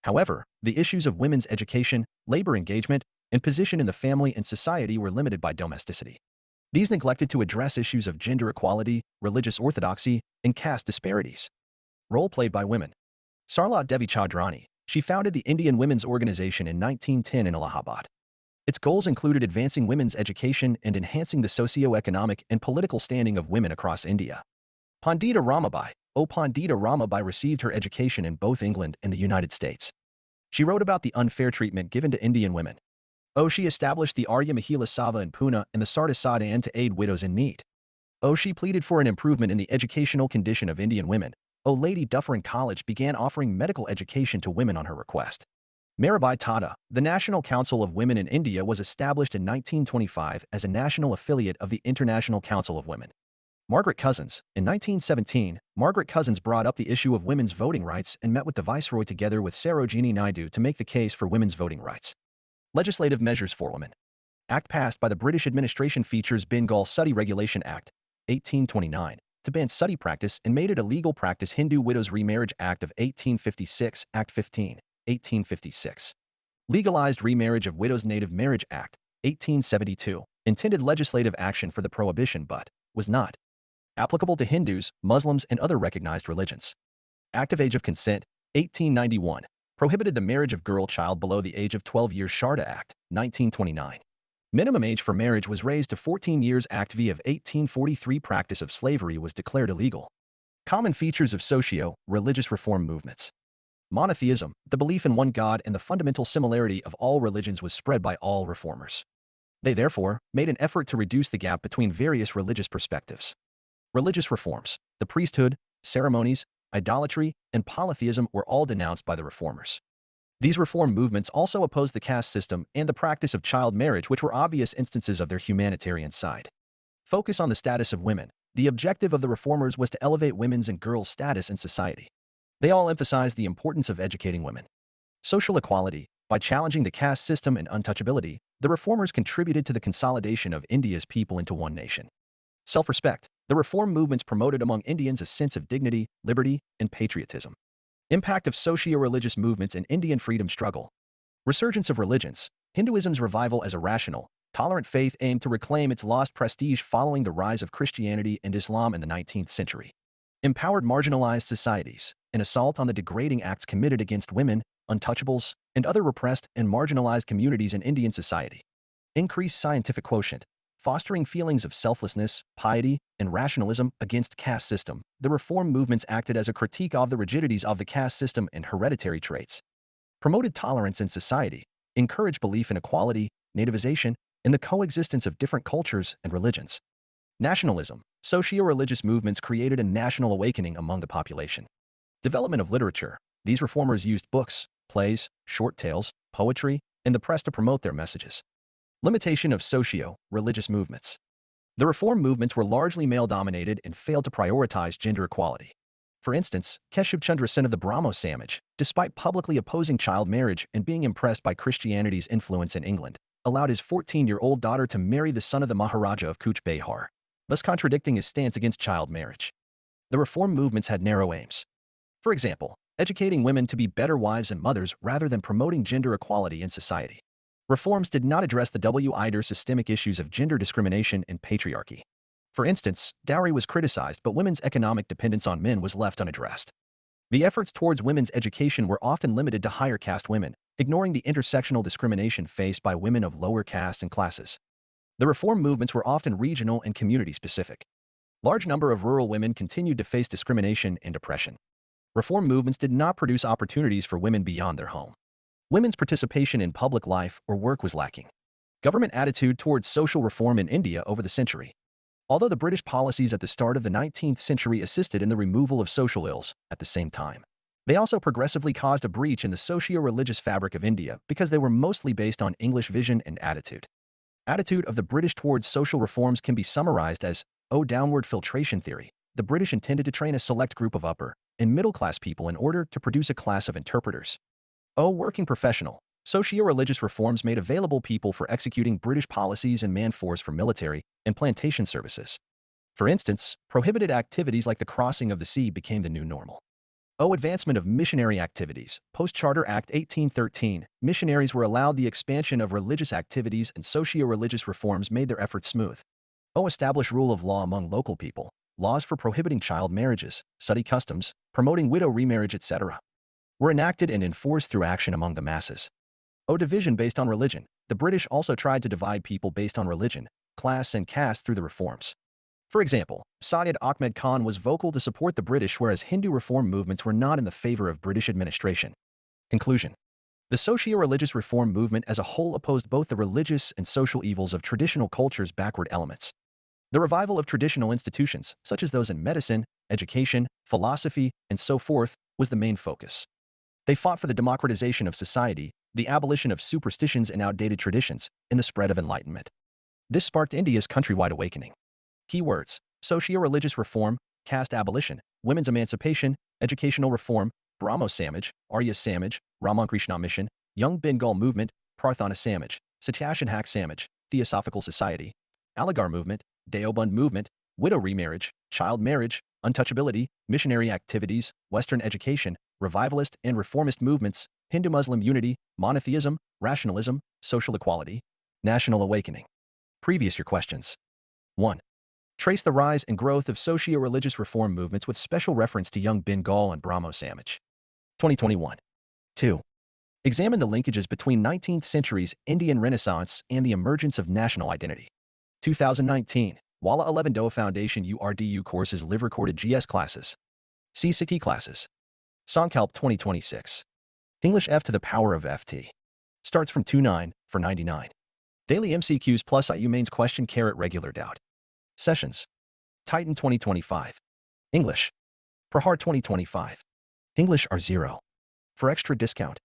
However, the issues of women's education, labor engagement, and position in the family and society were limited by domesticity. These neglected to address issues of gender equality, religious orthodoxy, and caste disparities. Role played by women. Sarla Devi Chaudhrani. She founded the Indian Women's Organization in 1910 in Allahabad. Its goals included advancing women's education and enhancing the socio-economic and political standing of women across India. Pandita Ramabai. Pandita Ramabai received her education in both England and the United States. She wrote about the unfair treatment given to Indian women. She established the Arya Mahila Sabha in Pune and the Sarda Sadan to aid widows in need. She pleaded for an improvement in the educational condition of Indian women. Lady Dufferin College began offering medical education to women on her request. Mirabai Tata, the National Council of Women in India, was established in 1925 as a national affiliate of the International Council of Women. Margaret Cousins. In 1917, Margaret Cousins brought up the issue of women's voting rights and met with the Viceroy together with Sarojini Naidu to make the case for women's voting rights. Legislative measures for women. Act passed by the British administration features Bengal Sati Regulation Act, 1829, to ban sati practice and made it a legal practice. Hindu Widows Remarriage Act of 1856, Act 15, 1856. Legalized Remarriage of Widows. Native Marriage Act, 1872, intended legislative action for the prohibition but was not applicable to Hindus, Muslims, and other recognized religions. Act of Age of Consent, 1891, prohibited the marriage of girl-child below the age of 12 years. Sharda Act, 1929. Minimum age for marriage was raised to 14 years. Act V of 1843. Practice of slavery was declared illegal. Common features of socio-religious reform movements. Monotheism, the belief in one God and the fundamental similarity of all religions, was spread by all reformers. They therefore made an effort to reduce the gap between various religious perspectives. Religious reforms, the priesthood, ceremonies, idolatry, and polytheism were all denounced by the reformers. These reform movements also opposed the caste system and the practice of child marriage, which were obvious instances of their humanitarian side. Focus on the status of women. The objective of the reformers was to elevate women's and girls' status in society. They all emphasized the importance of educating women. Social equality. By challenging the caste system and untouchability, the reformers contributed to the consolidation of India's people into one nation. Self-respect. The reform movements promoted among Indians a sense of dignity, liberty, and patriotism. Impact of socio-religious movements in Indian freedom struggle. Resurgence of religions. Hinduism's revival as a rational, Tolerant faith aimed to reclaim its lost prestige following the rise of Christianity and Islam in the 19th century. Empowered marginalized societies, an assault on the degrading acts committed against women, untouchables, and other repressed and marginalized communities in Indian society. Increased scientific quotient, fostering feelings of selflessness, piety, and rationalism against caste system. The reform movements acted as a critique of the rigidities of the caste system and hereditary traits. Promoted tolerance in society, encouraged belief in equality, nativization, and the coexistence of different cultures and religions. Nationalism, socio-religious movements created a national awakening among the population. Development of literature, these reformers used books, plays, short tales, poetry, and the press to promote their messages. Limitation of socio-religious movements. The reform movements were largely male-dominated and failed to prioritize gender equality. For instance, Keshub Chandra Sen of the Brahmo Samaj, despite publicly opposing child marriage and being impressed by Christianity's influence in England, allowed his 14-year-old daughter to marry the son of the Maharaja of Cooch Behar, thus contradicting his stance against child marriage. The reform movements had narrow aims. For example, educating women to be better wives and mothers rather than promoting gender equality in society. Reforms did not address the wider systemic issues of gender discrimination and patriarchy. For instance, dowry was criticized, but women's economic dependence on men was left unaddressed. The efforts towards women's education were often limited to higher caste women, ignoring the intersectional discrimination faced by women of lower caste and classes. The reform movements were often regional and community-specific. Large number of rural women continued to face discrimination and oppression. Reform movements did not produce opportunities for women beyond their home. Women's participation in public life or work was lacking. Government attitude towards social reform in India over the century. Although the British policies at the start of the 19th century assisted in the removal of social ills, at the same time, they also progressively caused a breach in the socio-religious fabric of India because they were mostly based on English vision and attitude. Attitude of the British towards social reforms can be summarized as downward filtration theory. The British intended to train a select group of upper and middle-class people in order to produce a class of interpreters. Working professional. Socio-religious reforms made available people for executing British policies and man-force for military and plantation services. For instance, prohibited activities like the crossing of the sea became the new normal. Advancement of missionary activities. Post-Charter Act 1813, missionaries were allowed the expansion of religious activities and socio-religious reforms made their efforts smooth. Establish rule of law among local people. Laws for prohibiting child marriages, sati customs, promoting widow remarriage, etc. were enacted and enforced through action among the masses. Division based on religion. The British also tried to divide people based on religion, class, and caste through the reforms. For example, Syed Ahmed Khan was vocal to support the British, whereas Hindu reform movements were not in the favor of British administration. Conclusion. The socio-religious reform movement as a whole opposed both the religious and social evils of traditional cultures' backward elements. The revival of traditional institutions, such as those in medicine, education, philosophy, and so forth, was the main focus. They fought for the democratization of society, the abolition of superstitions and outdated traditions, and the spread of enlightenment. This sparked India's countrywide awakening. Keywords: socio-religious reform, caste abolition, women's emancipation, educational reform, Brahmo Samaj, Arya Samaj, Ramakrishna Mission, Young Bengal Movement, Prarthana Samaj, Satyashan Haq Samaj, Theosophical Society, Aligarh Movement, Deoband Movement, widow remarriage, child marriage, untouchability, missionary activities, Western education, revivalist and reformist movements, Hindu-Muslim unity, monotheism, rationalism, social equality, national awakening. Previous year questions. 1. Trace the rise and growth of socio-religious reform movements with special reference to Young Bengal and Brahmo Samaj. 2021. 2. Examine the linkages between 19th century's Indian Renaissance and the emergence of national identity. 2019. Wallah 11 Doa Foundation URDU courses live recorded GS classes. CSE classes. Sankalp 2026. English F to the power of FT. Starts from 29 for 99. Daily MCQs plus IU Mains question regular doubt. Sessions. Titan 2025. English. Prahaar 2025. English R0. For extra discount.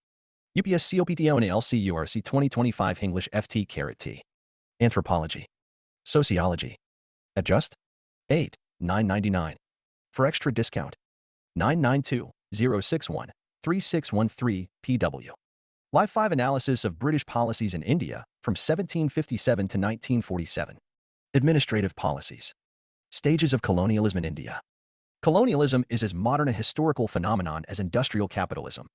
UPSC OPTO and LCURC 2025 English FT T. Anthropology. Sociology. Adjust. 8, 999. For extra discount. 992-061-3613 PW. Live 5 analysis of British policies in India from 1757 to 1947. Administrative policies. Stages of colonialism in India. Colonialism is as modern a historical phenomenon as industrial capitalism.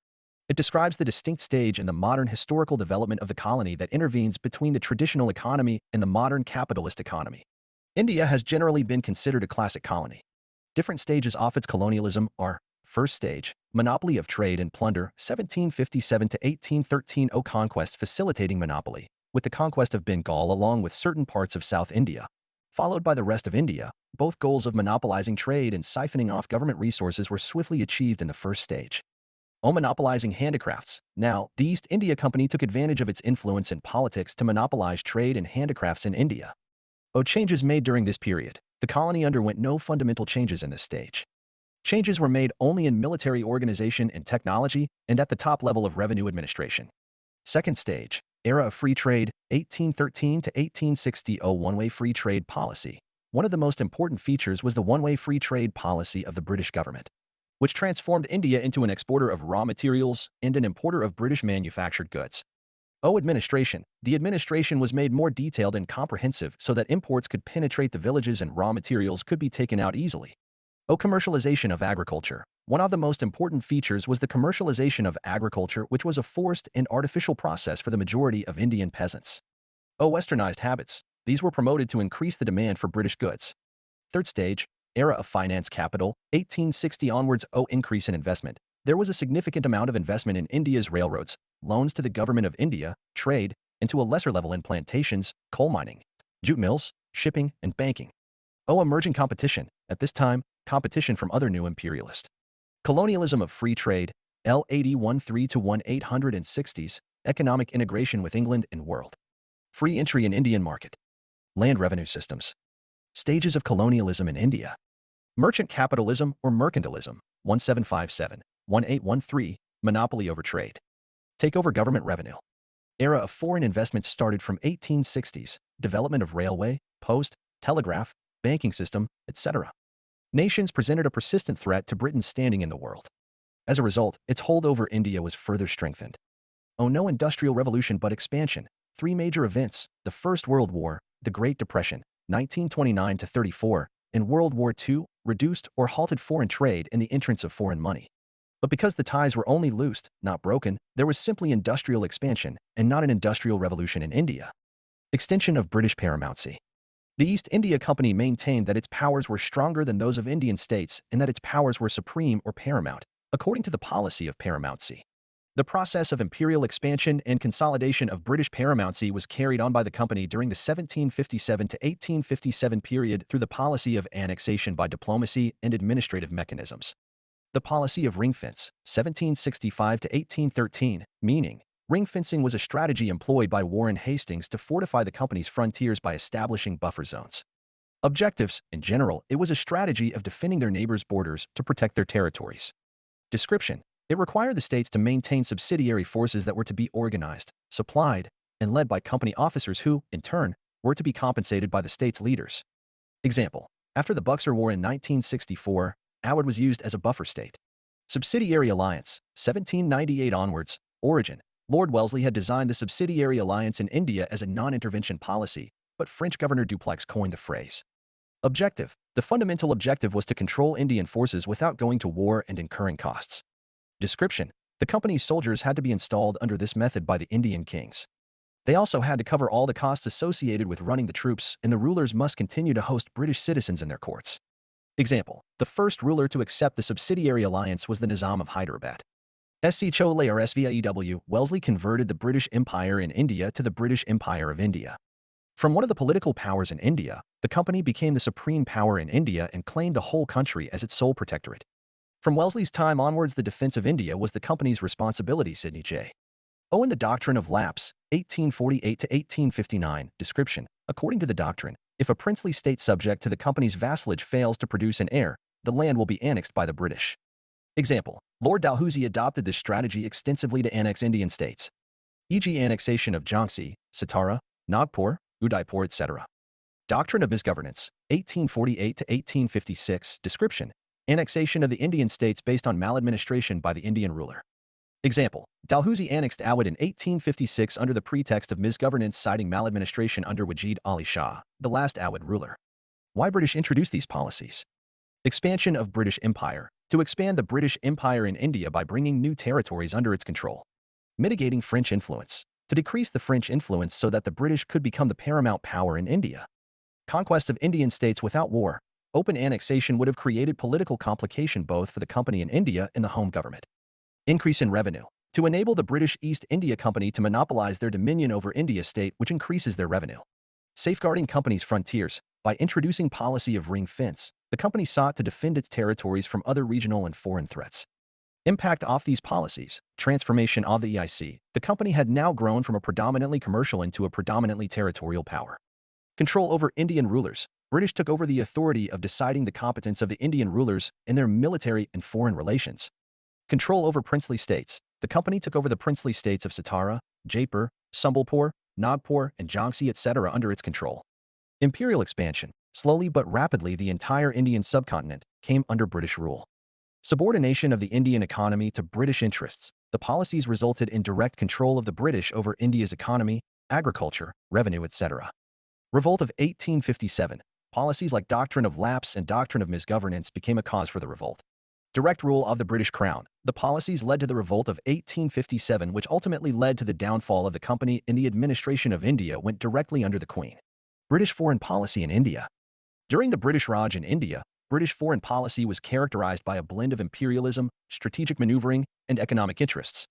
It describes the distinct stage in the modern historical development of the colony that intervenes between the traditional economy and the modern capitalist economy. India has generally been considered a classic colony. Different stages of its colonialism are: first stage, monopoly of trade and plunder, 1757 to 1813, conquest facilitating monopoly, with the conquest of Bengal along with certain parts of South India, followed by the rest of India. Both goals of monopolizing trade and siphoning off government resources were swiftly achieved in the first stage. Monopolizing handicrafts. Now, the East India Company took advantage of its influence in politics to monopolize trade and handicrafts in India. Changes made during this period. The colony underwent no fundamental changes in this stage. Changes were made only in military organization and technology and at the top level of revenue administration. Second stage, era of free trade, 1813 to 1860, one-way free trade policy. One of the most important features was the one-way free trade policy of the British government, which transformed India into an exporter of raw materials and an importer of British manufactured goods. Administration. The administration was made more detailed and comprehensive so that imports could penetrate the villages and raw materials could be taken out easily. Commercialization of agriculture. One of the most important features was the commercialization of agriculture, which was a forced and artificial process for the majority of Indian peasants. Westernized habits. These were promoted to increase the demand for British goods. Third stage, era of finance capital, 1860 onwards. Increase in investment. There was a significant amount of investment in India's railroads, loans to the government of India, trade, and to a lesser level in plantations, coal mining, jute mills, shipping, and banking. Emerging competition. At this time, competition from other new imperialist. Colonialism of free trade, L8013 to 1860s, economic integration with England and world. Free entry in Indian market. Land revenue systems. Stages of colonialism in India. Merchant capitalism or mercantilism, 1757, 1813, monopoly over trade. Take over government revenue. Era of foreign investment started from 1860s, development of railway, post, telegraph, banking system, etc. Nations presented a persistent threat to Britain's standing in the world. As a result, its hold over India was further strengthened. No industrial revolution but expansion. Three major events: the First World War, the Great Depression, 1929 to 34, and World War II, reduced or halted foreign trade and the entrance of foreign money. But because the ties were only loosed, not broken, there was simply industrial expansion and not an industrial revolution in India. Extension of British paramountcy. The East India Company maintained that its powers were stronger than those of Indian states and that its powers were supreme or paramount, according to the policy of paramountcy. The process of imperial expansion and consolidation of British paramountcy was carried on by the company during the 1757 to 1857 period through the policy of annexation by diplomacy and administrative mechanisms. The policy of ring fence, 1765 to 1813, meaning ring fencing was a strategy employed by Warren Hastings to fortify the company's frontiers by establishing buffer zones. Objectives. In general, it was a strategy of defending their neighbors' borders to protect their territories. Description. It required the states to maintain subsidiary forces that were to be organized, supplied, and led by company officers who, in turn, were to be compensated by the state's leaders. Example. After the Buxar War in 1964, Awadh was used as a buffer state. Subsidiary alliance, 1798 onwards. Origin. Lord Wellesley had designed the subsidiary alliance in India as a non-intervention policy, but French Governor Dupleix coined the phrase. Objective. The fundamental objective was to control Indian forces without going to war and incurring costs. Description. The company's soldiers had to be installed under this method by the Indian kings. They also had to cover all the costs associated with running the troops, and the rulers must continue to host British citizens in their courts. Example. The first ruler to accept the subsidiary alliance was the Nizam of Hyderabad. S.C. Chole or SVIEW, Wellesley converted the British Empire in India to the British Empire of India. From one of the political powers in India, the company became the supreme power in India and claimed the whole country as its sole protectorate. From Wellesley's time onwards, the defense of India was the company's responsibility. Sidney J. Owen. The Doctrine of Lapse, 1848 to 1859. Description. According to the doctrine, if a princely state subject to the company's vassalage fails to produce an heir, the land will be annexed by the British. Example. Lord Dalhousie adopted this strategy extensively to annex Indian states, e.g. annexation of Jhansi, Satara, Nagpur, Udaipur, etc. Doctrine of Misgovernance, 1848 to 1856. Description. Annexation of the Indian states based on maladministration by the Indian ruler. Example. Dalhousie annexed Awadh in 1856 under the pretext of misgovernance, citing maladministration under Wajid Ali Shah, the last Awadh ruler. Why British introduced these policies? Expansion of British Empire, To expand the British Empire in India by bringing new territories under its control. Mitigating French influence. To decrease the French influence so that the British could become the paramount power in India. Conquest of Indian states without war. Open annexation would have created political complication both for the company in India and the home government. Increase in revenue. To enable the British East India Company to monopolize their dominion over India state, which increases their revenue. Safeguarding company's frontiers. By introducing policy of ring fence, the company sought to defend its territories from other regional and foreign threats. Impact of these policies. Transformation of the EIC. The company had now grown from a predominantly commercial into a predominantly territorial power. Control over Indian rulers. British took over the authority of deciding the competence of the Indian rulers in their military and foreign relations. Control over princely states. The company took over the princely states of Satara, Jaipur, Sambalpur, Nagpur, and Jhansi, etc. under its control. Imperial expansion. Slowly but rapidly, the entire Indian subcontinent came under British rule. Subordination of the Indian economy to British interests. The policies resulted in direct control of the British over India's economy, agriculture, revenue, etc. Revolt of 1857. Policies like doctrine of lapse and doctrine of misgovernance became a cause for the revolt. Direct rule of the British Crown. The policies led to the revolt of 1857, which ultimately led to the downfall of the company in the administration of India went directly under the Queen. British foreign policy in India. During the British Raj in India, British foreign policy was characterized by a blend of imperialism, strategic maneuvering, and economic interests.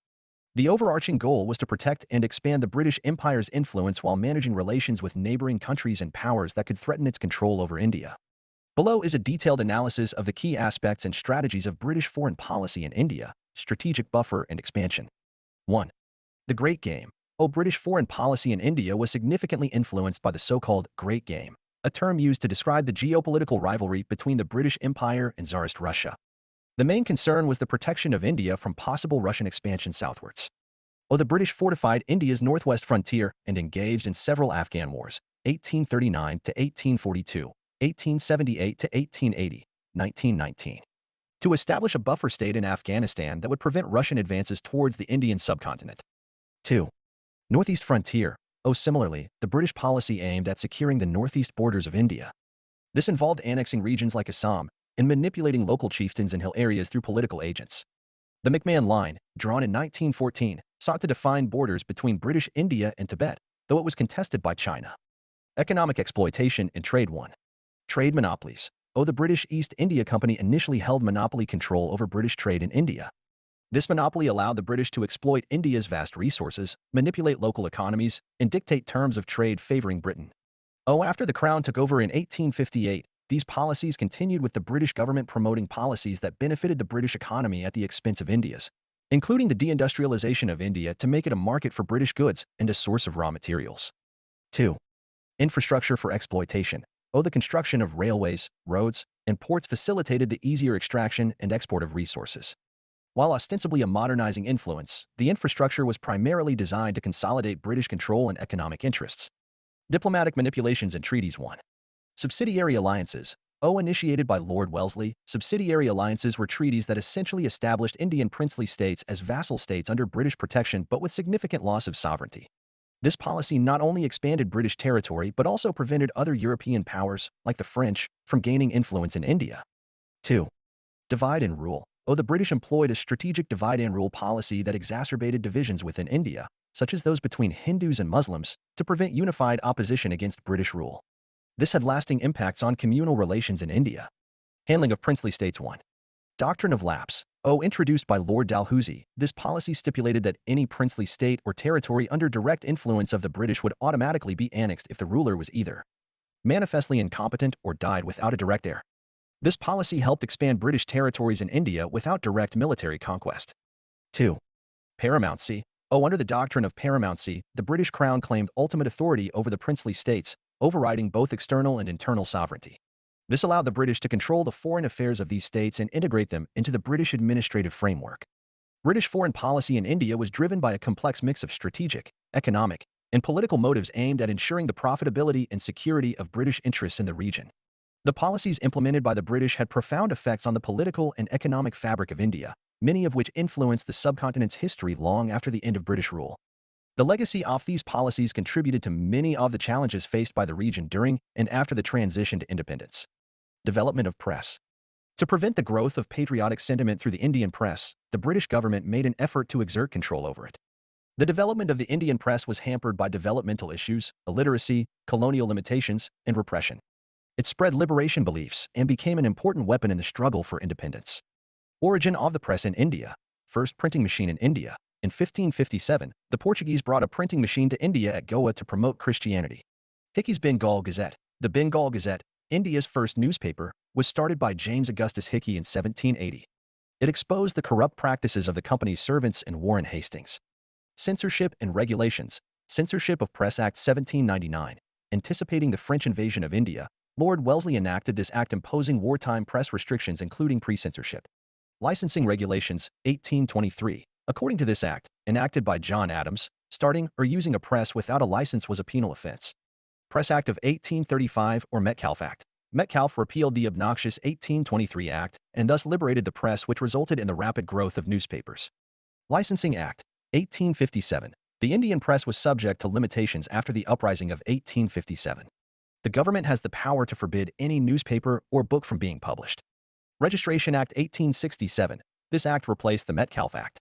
The overarching goal was to protect and expand the British Empire's influence while managing relations with neighboring countries and powers that could threaten its control over India. Below is a detailed analysis of the key aspects and strategies of British foreign policy in India, strategic buffer and expansion. 1. The Great Game. British foreign policy in India was significantly influenced by the so-called Great Game, a term used to describe the geopolitical rivalry between the British Empire and Tsarist Russia. The main concern was the protection of India from possible Russian expansion southwards. The British fortified India's northwest frontier and engaged in several Afghan wars, 1839 to 1842, 1878 to 1880, 1919, to establish a buffer state in Afghanistan that would prevent Russian advances towards the Indian subcontinent. 2. Northeast frontier. Similarly, the British policy aimed at securing the northeast borders of India. This involved annexing regions like Assam and manipulating local chieftains in hill areas through political agents. The McMahon Line, drawn in 1914, sought to define borders between British India and Tibet, though it was contested by China. Economic exploitation and trade. 1. Trade monopolies. The British East India Company initially held monopoly control over British trade in India. This monopoly allowed the British to exploit India's vast resources, manipulate local economies, and dictate terms of trade favoring Britain. After the Crown took over in 1858, these policies continued with the British government promoting policies that benefited the British economy at the expense of India's, including the deindustrialization of India to make it a market for British goods and a source of raw materials. 2. Infrastructure for exploitation. The construction of railways, roads, and ports facilitated the easier extraction and export of resources. While ostensibly a modernizing influence, the infrastructure was primarily designed to consolidate British control and economic interests. Diplomatic manipulations and treaties. 1. Subsidiary alliances. Initiated by Lord Wellesley, subsidiary alliances were treaties that essentially established Indian princely states as vassal states under British protection but with significant loss of sovereignty. This policy not only expanded British territory but also prevented other European powers, like the French, from gaining influence in India. 2. Divide and rule. The British employed a strategic divide and rule policy that exacerbated divisions within India, such as those between Hindus and Muslims, to prevent unified opposition against British rule. This had lasting impacts on communal relations in India. Handling of princely states. 1. Doctrine of lapse. Introduced by Lord Dalhousie, this policy stipulated that any princely state or territory under direct influence of the British would automatically be annexed if the ruler was either manifestly incompetent or died without a direct heir. This policy helped expand British territories in India without direct military conquest. 2. Paramountcy. Under the doctrine of paramountcy, the British Crown claimed ultimate authority over the princely states, overriding both external and internal sovereignty. This allowed the British to control the foreign affairs of these states and integrate them into the British administrative framework. British foreign policy in India was driven by a complex mix of strategic, economic, and political motives aimed at ensuring the profitability and security of British interests in the region. The policies implemented by the British had profound effects on the political and economic fabric of India, many of which influenced the subcontinent's history long after the end of British rule. The legacy of these policies contributed to many of the challenges faced by the region during and after the transition to independence. Development of press. To prevent the growth of patriotic sentiment through the Indian press, the British government made an effort to exert control over it. The development of the Indian press was hampered by developmental issues, illiteracy, colonial limitations, and repression. It spread liberation beliefs and became an important weapon in the struggle for independence. Origin of the press in India. First printing machine in India. In 1557, the Portuguese brought a printing machine to India at Goa to promote Christianity. Hickey's Bengal Gazette. The Bengal Gazette, India's first newspaper, was started by James Augustus Hickey in 1780. It exposed the corrupt practices of the company's servants and Warren Hastings. Censorship and regulations. Censorship of Press Act 1799. Anticipating the French invasion of India, Lord Wellesley enacted this act imposing wartime press restrictions including pre-censorship. Licensing regulations, 1823. According to this act, enacted by John Adams, starting or using a press without a license was a penal offense. Press Act of 1835 or Metcalfe Act. Metcalfe repealed the obnoxious 1823 Act and thus liberated the press, which resulted in the rapid growth of newspapers. Licensing Act, 1857. The Indian press was subject to limitations after the uprising of 1857. The government has the power to forbid any newspaper or book from being published. Registration Act 1867. This act replaced the Metcalfe Act.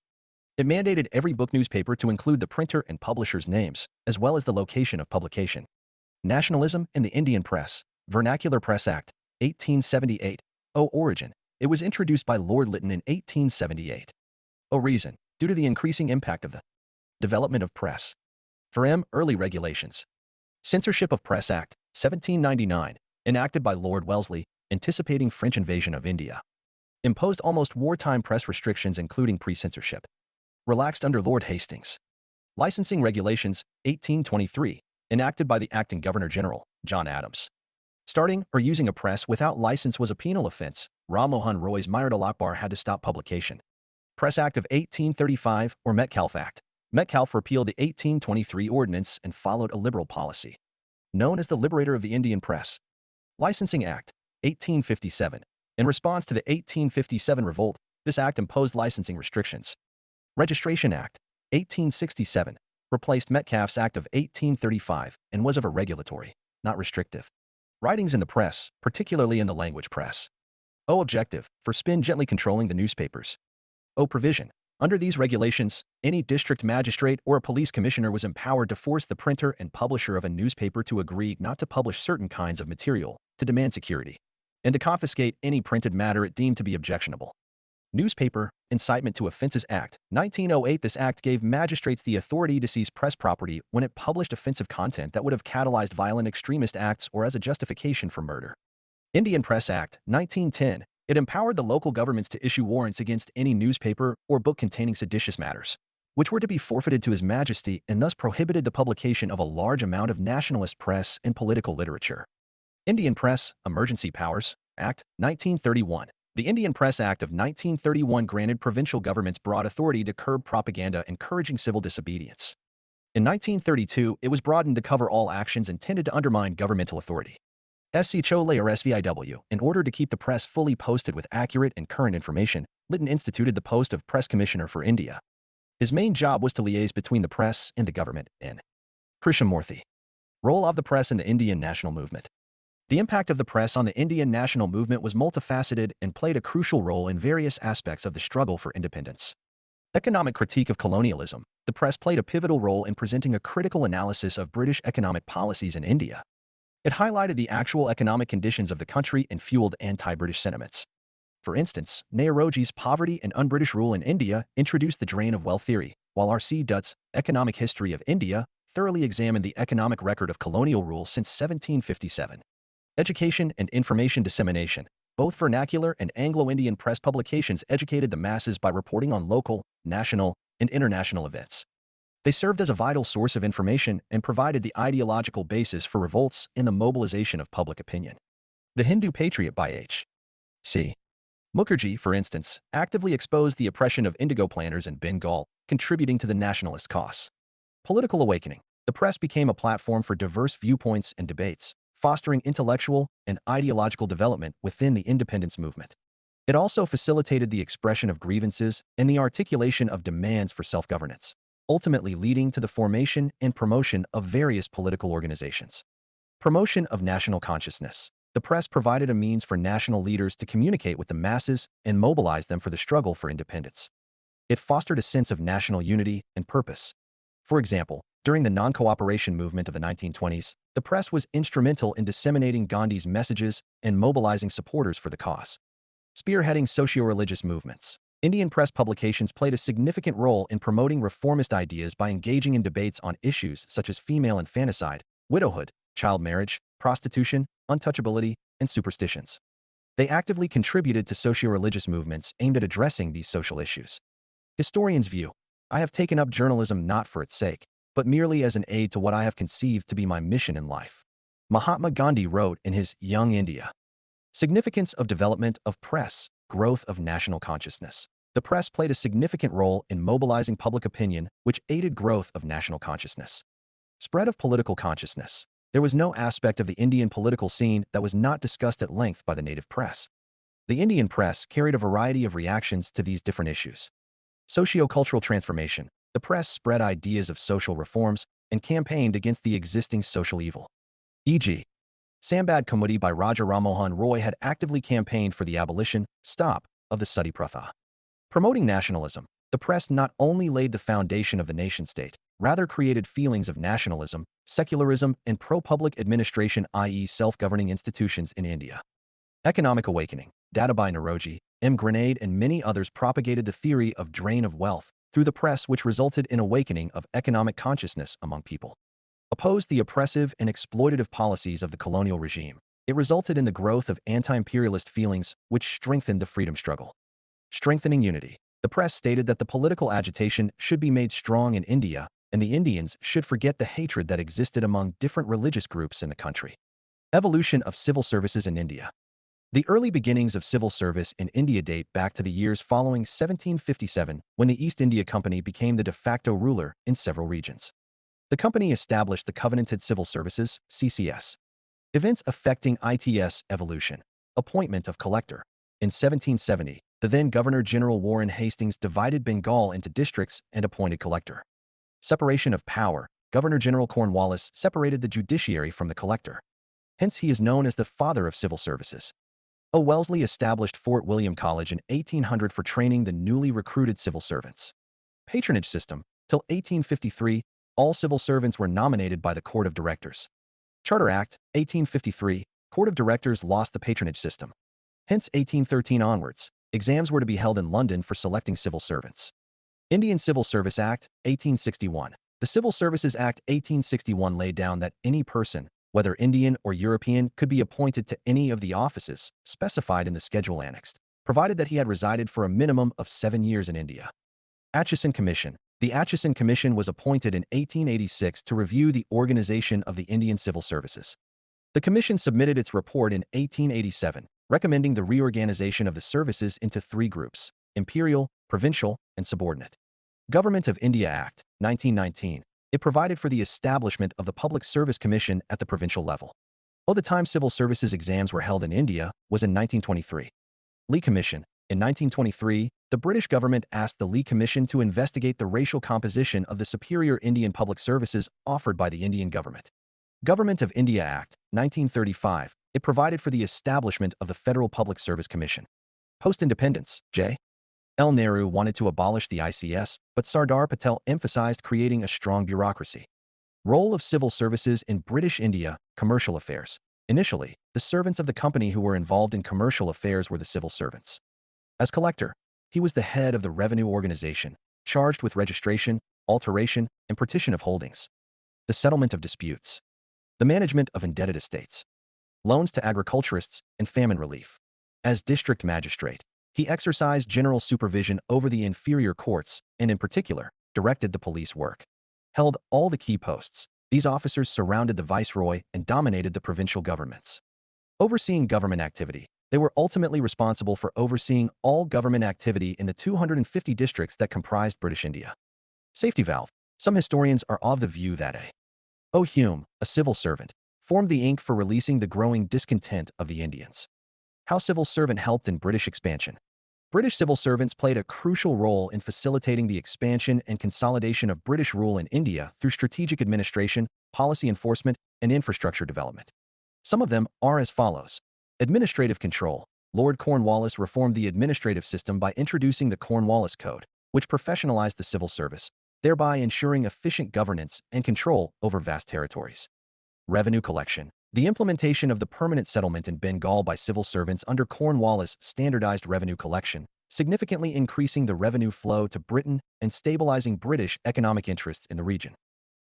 It mandated every book newspaper to include the printer and publisher's names, as well as the location of publication. Nationalism in the Indian Press. Vernacular Press Act, 1878. Origin. It was introduced by Lord Lytton in 1878. Reason. Due to the increasing impact of the development of press. Early regulations. Censorship of Press Act, 1799. Enacted by Lord Wellesley, anticipating French invasion of India. Imposed almost wartime press restrictions including pre-censorship. Relaxed under Lord Hastings. Licensing regulations, 1823. Enacted by the acting Governor-General, John Adams. Starting or using a press without license was a penal offense. Ram Mohan Roy's Mirdal Akbar had to stop publication. Press Act of 1835 or Metcalfe Act. Metcalfe repealed the 1823 ordinance and followed a liberal policy. Known as the liberator of the Indian press. Licensing Act, 1857. In response to the 1857 revolt, this act imposed licensing restrictions. Registration Act, 1867. Replaced Metcalfe's Act of 1835 and was of a regulatory, not restrictive. Writings in the press, particularly in the language press. Objective, for spin gently controlling the newspapers. Provision. Under these regulations, any district magistrate or a police commissioner was empowered to force the printer and publisher of a newspaper to agree not to publish certain kinds of material, to demand security, and to confiscate any printed matter it deemed to be objectionable. Newspaper Incitement to Offences Act, 1908. This act gave magistrates the authority to seize press property when it published offensive content that would have catalyzed violent extremist acts or as a justification for murder. Indian Press Act, 1910. It empowered the local governments to issue warrants against any newspaper or book containing seditious matters, which were to be forfeited to His Majesty, and thus prohibited the publication of a large amount of nationalist press and political literature. Indian Press Emergency Powers Act, 1931. The Indian Press Act of 1931 granted provincial governments broad authority to curb propaganda encouraging civil disobedience. In 1932, it was broadened to cover all actions intended to undermine governmental authority. SCHOLA or SVIW. In order to keep the press fully posted with accurate and current information, Lytton instituted the post of Press Commissioner for India. His main job was to liaise between the press and the government. In Krishnamurthy. Role of the press in the Indian national movement. The impact of the press on the Indian national movement was multifaceted and played a crucial role in various aspects of the struggle for independence. Economic critique of colonialism. The press played a pivotal role in presenting a critical analysis of British economic policies in India. It highlighted the actual economic conditions of the country and fueled anti-British sentiments. For instance, Nehruji's Poverty and Un-British Rule in India introduced the drain of wealth theory, while R.C. Dutt's Economic History of India thoroughly examined the economic record of colonial rule since 1757. Education and information dissemination. Both vernacular and Anglo-Indian press publications educated the masses by reporting on local, national, and international events. They served as a vital source of information and provided the ideological basis for revolts and the mobilization of public opinion. The Hindu Patriot by H.C. Mukherjee, for instance, actively exposed the oppression of indigo planters in Bengal, contributing to the nationalist cause. Political awakening. The press became a platform for diverse viewpoints and debates, fostering intellectual and ideological development within the independence movement. It also facilitated the expression of grievances and the articulation of demands for self-governance, ultimately leading to the formation and promotion of various political organizations. Promotion of national consciousness. The press provided a means for national leaders to communicate with the masses and mobilize them for the struggle for independence. It fostered a sense of national unity and purpose. For example, during the non-cooperation movement of the 1920s, the press was instrumental in disseminating Gandhi's messages and mobilizing supporters for the cause. Spearheading socio-religious movements. Indian press publications played a significant role in promoting reformist ideas by engaging in debates on issues such as female infanticide, widowhood, child marriage, prostitution, untouchability, and superstitions. They actively contributed to socio-religious movements aimed at addressing these social issues. Historians view, I have taken up journalism not for its sake, but merely as an aid to what I have conceived to be my mission in life. Mahatma Gandhi wrote in his Young India. Significance of development of press, growth of national consciousness. The press played a significant role in mobilizing public opinion, which aided growth of national consciousness. Spread of political consciousness. There was no aspect of the Indian political scene that was not discussed at length by the native press. The Indian press carried a variety of reactions to these different issues. Socio-cultural transformation. The press spread ideas of social reforms and campaigned against the existing social evil. E.g., Sambad Kamuti by Raja Rammohan Roy had actively campaigned for the abolition, of the Sati Pratha. Promoting nationalism, the press not only laid the foundation of the nation-state, rather created feelings of nationalism, secularism, and pro-public administration, i.e. self-governing institutions in India. Economic awakening. Dadabhai Naoroji, M. Grenade, and many others propagated the theory of drain of wealth through the press, which resulted in awakening of economic consciousness among people. Opposed the oppressive and exploitative policies of the colonial regime. It resulted in the growth of anti-imperialist feelings, which strengthened the freedom struggle. Strengthening unity. The press stated that the political agitation should be made strong in India, and the Indians should forget the hatred that existed among different religious groups in the country. Evolution of civil services in India. The early beginnings of civil service in India date back to the years following 1757, when the East India Company became the de facto ruler in several regions. The company established the Covenanted Civil Services, CCS. Events affecting ITS evolution. Appointment of collector. In 1770, the then Governor-General Warren Hastings divided Bengal into districts and appointed collector. Separation of power. Governor-General Cornwallis separated the judiciary from the collector. Hence he is known as the father of civil services. O. Wellesley established Fort William College in 1800 for training the newly recruited civil servants. Patronage system. Till 1853, all civil servants were nominated by the Court of Directors. Charter Act, 1853, Court of Directors lost the patronage system. Hence 1813 onwards, exams were to be held in London for selecting civil servants. Indian Civil Service Act, 1861. The Civil Services Act 1861 laid down that any person, whether Indian or European, could be appointed to any of the offices specified in the schedule annexed, provided that he had resided for a minimum of 7 years in India. Atchison Commission. The Atchison Commission was appointed in 1886 to review the organization of the Indian civil services. The commission submitted its report in 1887, recommending the reorganization of the services into 3 groups: imperial, provincial, and subordinate. Government of India Act, 1919. It provided for the establishment of the Public Service Commission at the provincial level. The time civil services exams were held in India was in 1923. Lee Commission. In 1923, the British government asked the Lee Commission to investigate the racial composition of the superior Indian public services offered by the Indian government. Government of India Act, 1935. It provided for the establishment of the Federal Public Service Commission. Post-independence, J. L. Nehru wanted to abolish the ICS, but Sardar Patel emphasized creating a strong bureaucracy. Role of civil services in British India, commercial affairs. Initially, the servants of the company who were involved in commercial affairs were the civil servants. As collector, he was the head of the revenue organization, charged with registration, alteration, and partition of holdings. The settlement of disputes. The management of indebted estates. Loans to agriculturists and famine relief. As district magistrate, he exercised general supervision over the inferior courts and, in particular, directed the police work. Held all the key posts. These officers surrounded the viceroy and dominated the provincial governments. Overseeing government activity. They were ultimately responsible for overseeing all government activity in the 250 districts that comprised British India. Safety valve. Some historians are of the view that A. O. Hume, a civil servant, formed the ink for releasing the growing discontent of the Indians. How civil servant helped in British expansion. British civil servants played a crucial role in facilitating the expansion and consolidation of British rule in India through strategic administration, policy enforcement, and infrastructure development. Some of them are as follows. Administrative control. Lord Cornwallis reformed the administrative system by introducing the Cornwallis Code, which professionalized the civil service, thereby ensuring efficient governance and control over vast territories. Revenue collection. The implementation of the permanent settlement in Bengal by civil servants under Cornwallis standardized revenue collection, significantly increasing the revenue flow to Britain and stabilizing British economic interests in the region.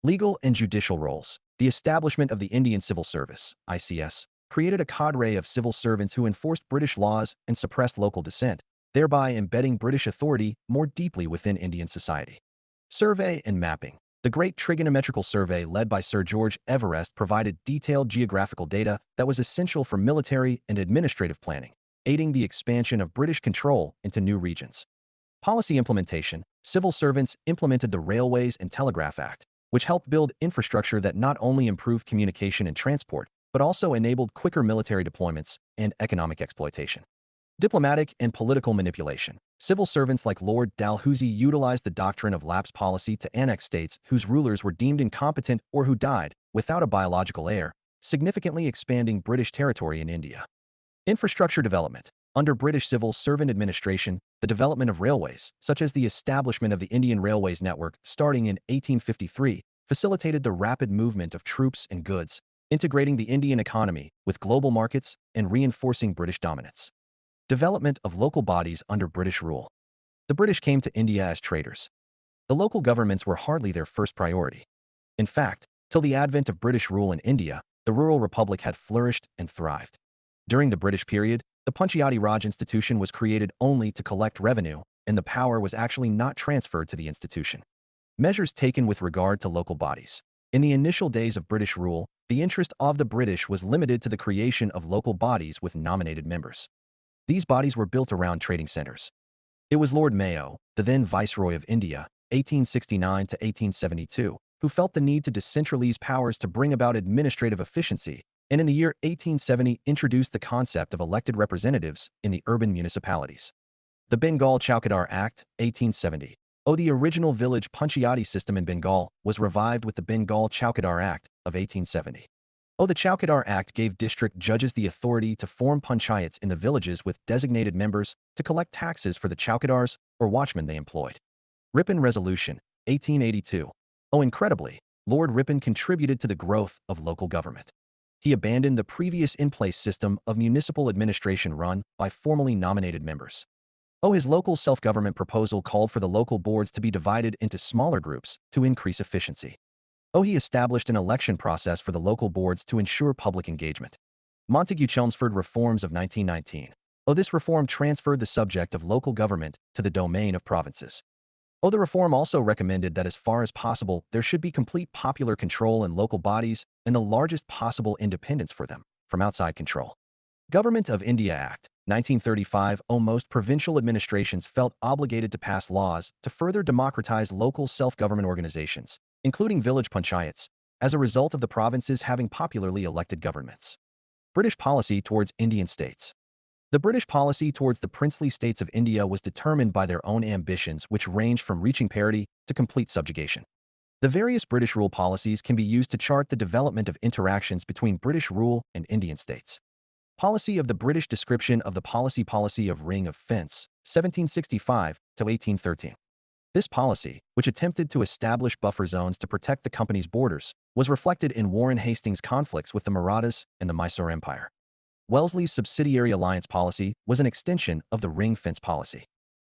Legal and judicial roles. The establishment of the Indian Civil Service, ICS, created a cadre of civil servants who enforced British laws and suppressed local dissent, thereby embedding British authority more deeply within Indian society. Survey and mapping. The Great Trigonometrical Survey led by Sir George Everest provided detailed geographical data that was essential for military and administrative planning, aiding the expansion of British control into new regions. Policy implementation. Civil servants implemented the Railways and Telegraph Act, which helped build infrastructure that not only improved communication and transport, but also enabled quicker military deployments and economic exploitation. Diplomatic and political manipulation. Civil servants like Lord Dalhousie utilized the doctrine of lapse policy to annex states whose rulers were deemed incompetent or who died without a biological heir, significantly expanding British territory in India. Infrastructure development. Under British civil servant administration, the development of railways, such as the establishment of the Indian Railways Network starting in 1853, facilitated the rapid movement of troops and goods, integrating the Indian economy with global markets and reinforcing British dominance. Development of local bodies under British rule. The British came to India as traders. The local governments were hardly their first priority. In fact, till the advent of British rule in India, the rural republic had flourished and thrived. During the British period, the Panchayati Raj institution was created only to collect revenue, and the power was actually not transferred to the institution. Measures taken with regard to local bodies. In the initial days of British rule, the interest of the British was limited to the creation of local bodies with nominated members. These bodies were built around trading centers. It was Lord Mayo, the then Viceroy of India, 1869 to 1872, who felt the need to decentralize powers to bring about administrative efficiency, and in the year 1870 introduced the concept of elected representatives in the urban municipalities. The Bengal Chowkidar Act, 1870. The original village Panchayati system in Bengal was revived with the Bengal Chowkidar Act of 1870. The Chowkidar Act gave district judges the authority to form panchayats in the villages with designated members to collect taxes for the chowkidars or watchmen they employed. Ripon Resolution, 1882. Incredibly, Lord Ripon contributed to the growth of local government. He abandoned the previous in-place system of municipal administration run by formally nominated members. His local self-government proposal called for the local boards to be divided into smaller groups to increase efficiency. He established an election process for the local boards to ensure public engagement. Montagu-Chelmsford Reforms of 1919. This reform transferred the subject of local government to the domain of provinces. The reform also recommended that as far as possible there should be complete popular control in local bodies and the largest possible independence for them from outside control. Government of India Act, 1935. Most provincial administrations felt obligated to pass laws to further democratize local self-government organizations, including village panchayats, as a result of the provinces having popularly elected governments. British policy towards Indian states. The British policy towards the princely states of India was determined by their own ambitions, which ranged from reaching parity to complete subjugation. The various British rule policies can be used to chart the development of interactions between British rule and Indian states. Policy of the British description of the policy of Ring of Fence, 1765 to 1813. This policy, which attempted to establish buffer zones to protect the company's borders, was reflected in Warren Hastings' conflicts with the Marathas and the Mysore Empire. Wellesley's subsidiary alliance policy was an extension of the ring fence policy.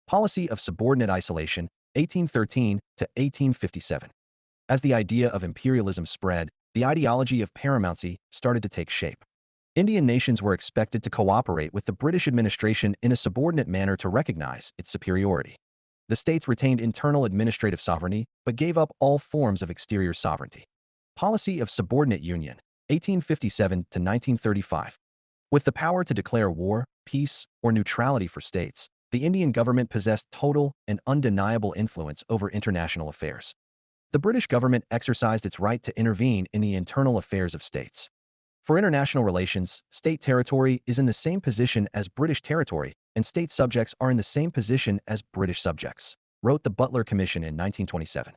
Policy of subordinate isolation, 1813 to 1857. As the idea of imperialism spread, the ideology of paramountcy started to take shape. Indian nations were expected to cooperate with the British administration in a subordinate manner to recognize its superiority. The states retained internal administrative sovereignty, but gave up all forms of exterior sovereignty. Policy of subordinate union, 1857 to 1935. With the power to declare war, peace, or neutrality for states, the Indian government possessed total and undeniable influence over international affairs. The British government exercised its right to intervene in the internal affairs of states. For international relations, state territory is in the same position as British territory, and state subjects are in the same position as British subjects, wrote the Butler Commission in 1927.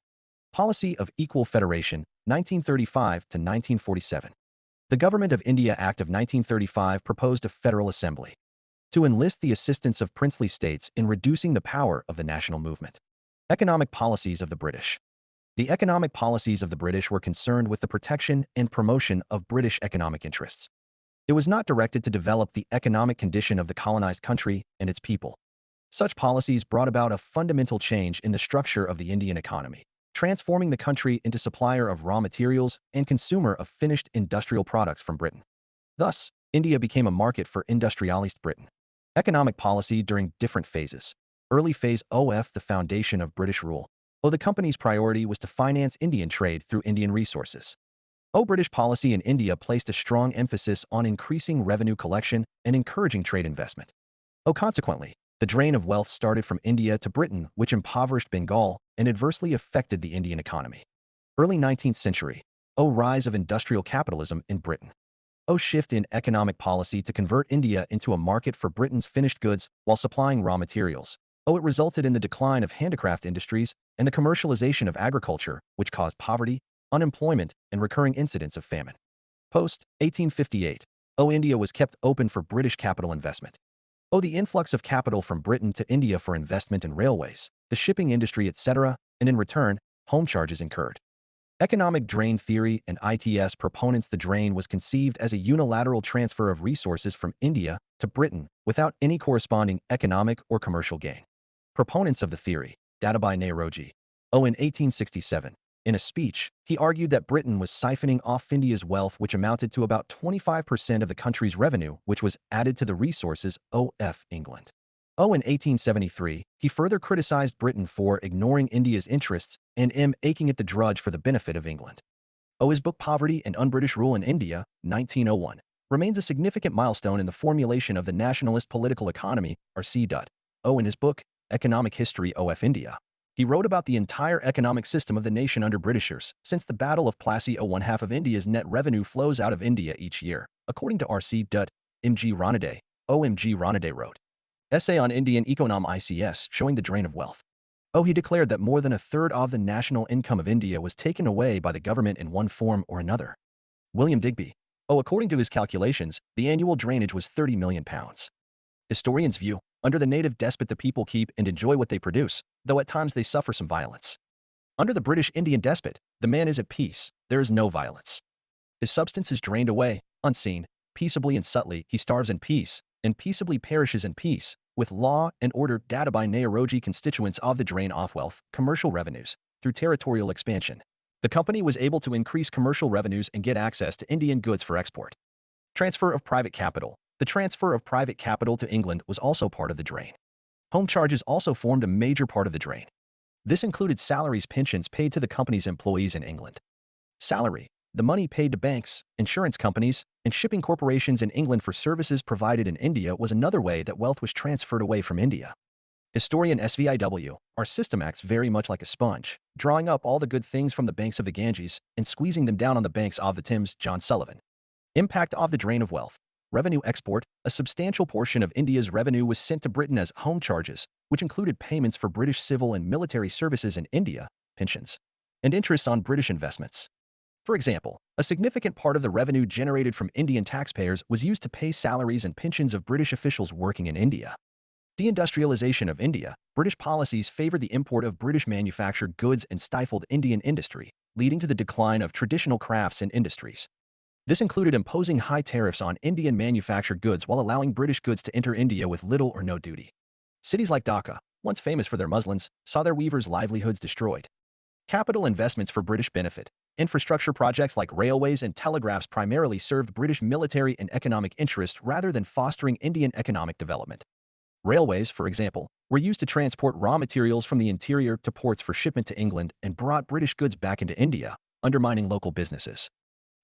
Policy of equal federation, 1935 to 1947. The Government of India Act of 1935 proposed a federal assembly to enlist the assistance of princely states in reducing the power of the national movement. Economic policies of the British. The economic policies of the British were concerned with the protection and promotion of British economic interests. It was not directed to develop the economic condition of the colonized country and its people. Such policies brought about a fundamental change in the structure of the Indian economy, transforming the country into supplier of raw materials and consumer of finished industrial products from Britain. Thus, India became a market for industrialized Britain. Economic policy during different phases. Early phase OF, the foundation of British rule. The company's priority was to finance Indian trade through Indian resources. British policy in India placed a strong emphasis on increasing revenue collection and encouraging trade investment. Consequently, the drain of wealth started from India to Britain, which impoverished Bengal and adversely affected the Indian economy. Early 19th century. Rise of industrial capitalism in Britain. Shift in economic policy to convert India into a market for Britain's finished goods while supplying raw materials. It resulted in the decline of handicraft industries and the commercialization of agriculture, which caused poverty, unemployment, and recurring incidents of famine. Post 1858. India was kept open for British capital investment. The influx of capital from Britain to India for investment in railways, the shipping industry, etc., and in return, home charges incurred. Economic drain theory and its proponents. The drain was conceived as a unilateral transfer of resources from India to Britain without any corresponding economic or commercial gain. Proponents of the theory, Dadabhai Naoroji. In 1867, in a speech, he argued that Britain was siphoning off India's wealth, which amounted to about 25% of the country's revenue, which was added to the resources of England. In 1873, he further criticized Britain for ignoring India's interests and making it the drudge for the benefit of England. His book Poverty and Un-British Rule in India, 1901, remains a significant milestone in the formulation of the nationalist political economy, R.C. In his book, Economic History of India, he wrote about the entire economic system of the nation under Britishers. Since the Battle of Plassey, one half of India's net revenue flows out of India each year, according to R.C. M.G. Ranade. M.G. Ranade wrote, Essay on Indian Economics showing the drain of wealth. He declared that more than a third of the national income of India was taken away by the government in one form or another. William Digby. According to his calculations, the annual drainage was £30 million. Historians view, under the native despot the people keep and enjoy what they produce, though at times they suffer some violence. Under the British Indian despot, the man is at peace, there is no violence. His substance is drained away, unseen, peaceably and subtly he starves in peace, and peaceably perishes in peace, with law and order. Dadabhai Naoroji. Constituents of the drain off wealth, commercial revenues, through territorial expansion. The company was able to increase commercial revenues and get access to Indian goods for export. Transfer of private capital. The transfer of private capital to England was also part of the drain. Home charges also formed a major part of the drain. This included salaries, pensions paid to the company's employees in England. Salary, the money paid to banks, insurance companies, and shipping corporations in England for services provided in India, was another way that wealth was transferred away from India. Historian SVIW. Our system acts very much like a sponge, drawing up all the good things from the banks of the Ganges and squeezing them down on the banks of the Thames. John Sullivan. Impact of the drain of wealth. Revenue export. A substantial portion of India's revenue was sent to Britain as home charges, which included payments for British civil and military services in India, pensions, and interest on British investments. For example, a significant part of the revenue generated from Indian taxpayers was used to pay salaries and pensions of British officials working in India. Deindustrialization of India. British policies favored the import of British manufactured goods and stifled Indian industry, leading to the decline of traditional crafts and industries. This included imposing high tariffs on Indian manufactured goods while allowing British goods to enter India with little or no duty. Cities like Dhaka, once famous for their muslins, saw their weavers' livelihoods destroyed. Capital investments for British benefit. Infrastructure projects like railways and telegraphs primarily served British military and economic interests rather than fostering Indian economic development. Railways, for example, were used to transport raw materials from the interior to ports for shipment to England and brought British goods back into India, undermining local businesses.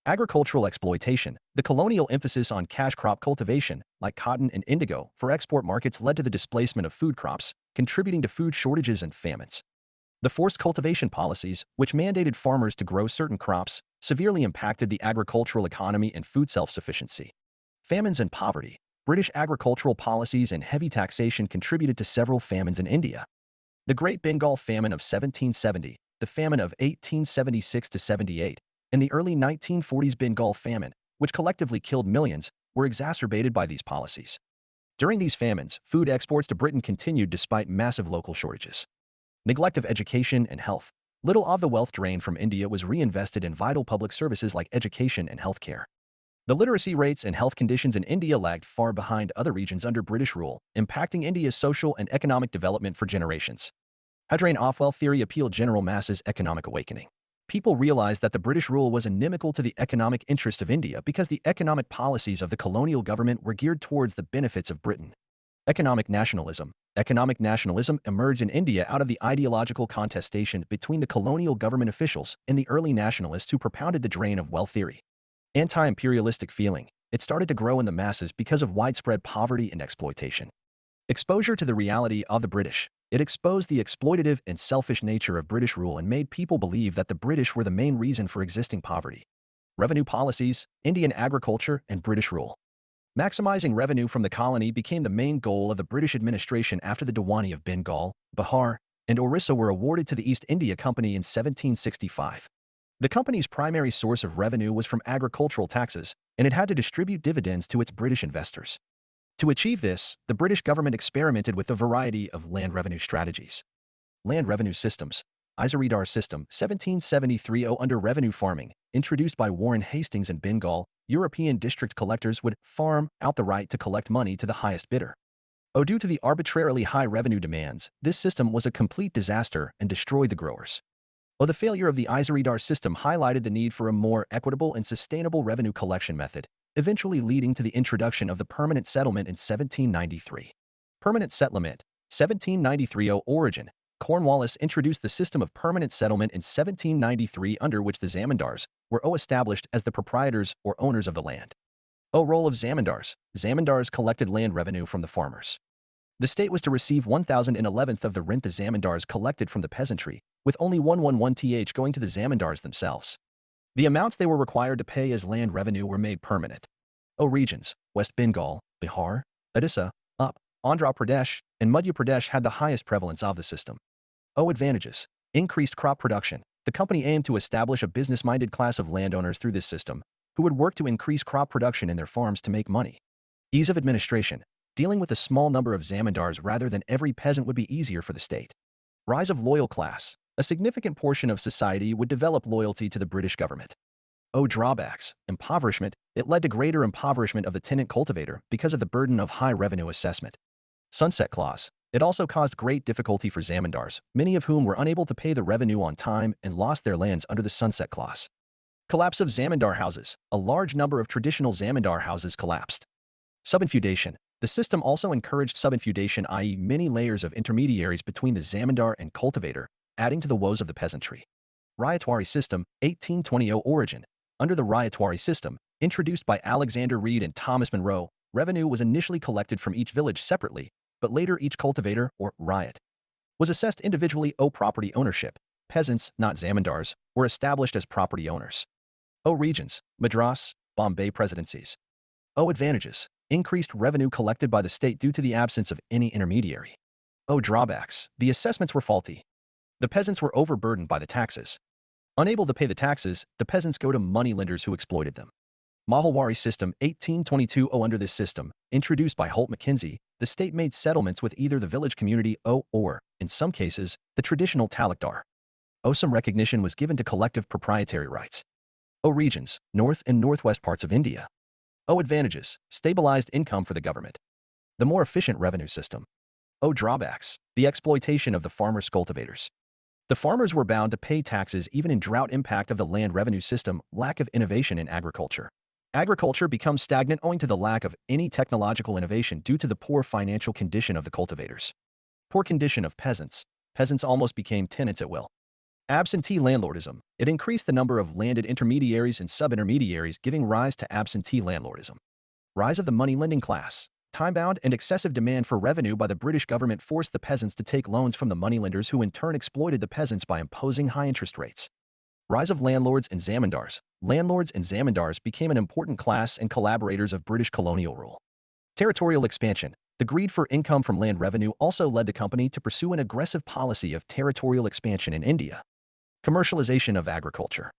Agricultural exploitation. The colonial emphasis on cash crop cultivation, like cotton and indigo, for export markets led to the displacement of food crops, contributing to food shortages and famines. The forced cultivation policies, which mandated farmers to grow certain crops, severely impacted the agricultural economy and food self-sufficiency. Famines and poverty. British agricultural policies and heavy taxation contributed to several famines in India. The Great Bengal Famine of 1770, the famine of 1876-78, and the early 1940s Bengal famine, which collectively killed millions, were exacerbated by these policies. During these famines, food exports to Britain continued despite massive local shortages. Neglect of education and health. Little of the wealth drained from India was reinvested in vital public services like education and healthcare. The literacy rates and health conditions in India lagged far behind other regions under British rule, impacting India's social and economic development for generations. Hadrain off-wealth theory appealed general masses' economic awakening. People realized that the British rule was inimical to the economic interests of India because the economic policies of the colonial government were geared towards the benefits of Britain. Economic nationalism. Economic nationalism emerged in India out of the ideological contestation between the colonial government officials and the early nationalists who propounded the drain of wealth theory. Anti-imperialistic feeling. It started to grow in the masses because of widespread poverty and exploitation. Exposure to the reality of the British. It exposed the exploitative and selfish nature of British rule and made people believe that the British were the main reason for existing poverty. Revenue policies, Indian agriculture, and British rule. Maximizing revenue from the colony became the main goal of the British administration after the Diwani of Bengal, Bihar, and Orissa were awarded to the East India Company in 1765. The company's primary source of revenue was from agricultural taxes, and it had to distribute dividends to its British investors. To achieve this, the British government experimented with a variety of land revenue strategies. Land revenue systems. Izaridar system, 1773 under revenue farming, introduced by Warren Hastings in Bengal, European district collectors would farm out the right to collect money to the highest bidder. Due to the arbitrarily high revenue demands, this system was a complete disaster and destroyed the growers. The failure of the Izaridar system highlighted the need for a more equitable and sustainable revenue collection method, eventually leading to the introduction of the permanent settlement in 1793. Permanent settlement, 1793 origin. Cornwallis introduced the system of permanent settlement in 1793 under which the zamindars were established as the proprietors or owners of the land. Role of zamindars. Zamindars collected land revenue from the farmers. The state was to receive 1,011th of the rent the zamindars collected from the peasantry, with only 111th going to the zamindars themselves. The amounts they were required to pay as land revenue were made permanent. Regions. West Bengal, Bihar, Odisha, Andhra Pradesh, and Madhya Pradesh had the highest prevalence of the system. Advantages. Increased crop production. The company aimed to establish a business-minded class of landowners through this system, who would work to increase crop production in their farms to make money. Ease of administration. Dealing with a small number of zamindars rather than every peasant would be easier for the state. Rise of loyal class. A significant portion of society would develop loyalty to the British government. Drawbacks. Impoverishment. It led to greater impoverishment of the tenant cultivator because of the burden of high revenue assessment. Sunset clause. It also caused great difficulty for zamindars, many of whom were unable to pay the revenue on time and lost their lands under the sunset clause. Collapse of zamindar houses. A large number of traditional zamindar houses collapsed. Subinfeudation. The system also encouraged subinfeudation, i.e. many layers of intermediaries between the zamindar and cultivator, adding to the woes of the peasantry. Ryotwari system, 1820 origin. Under the Ryotwari system, introduced by Alexander Reed and Thomas Monroe, revenue was initially collected from each village separately, but later each cultivator, or ryot, was assessed individually. Property ownership. Peasants, not zamindars, were established as property owners. Regions. Madras, Bombay presidencies. Advantages. Increased revenue collected by the state due to the absence of any intermediary. Drawbacks. The assessments were faulty. The peasants were overburdened by the taxes. Unable to pay the taxes, the peasants go to moneylenders who exploited them. Mahalwari system, 1822 under this system, introduced by Holt Mackenzie, the state made settlements with either the village community or, in some cases, the traditional talukdar. Some recognition was given to collective proprietary rights. Regions. North and northwest parts of India. Advantages. Stabilized income for the government. The more efficient revenue system. Drawbacks. The exploitation of the farmers' cultivators. The farmers were bound to pay taxes even in drought. Impact of the land revenue system. Lack of innovation in agriculture. Agriculture becomes stagnant owing to the lack of any technological innovation due to the poor financial condition of the cultivators. Poor condition of peasants. Peasants almost became tenants at will. Absentee landlordism. It increased the number of landed intermediaries and sub-intermediaries, giving rise to absentee landlordism. Rise of the money-lending class. Time-bound and excessive demand for revenue by the British government forced the peasants to take loans from the moneylenders, who in turn exploited the peasants by imposing high interest rates. Rise of landlords and zamindars. Landlords and zamindars became an important class and collaborators of British colonial rule. Territorial expansion. The greed for income from land revenue also led the company to pursue an aggressive policy of territorial expansion in India. Commercialization of agriculture.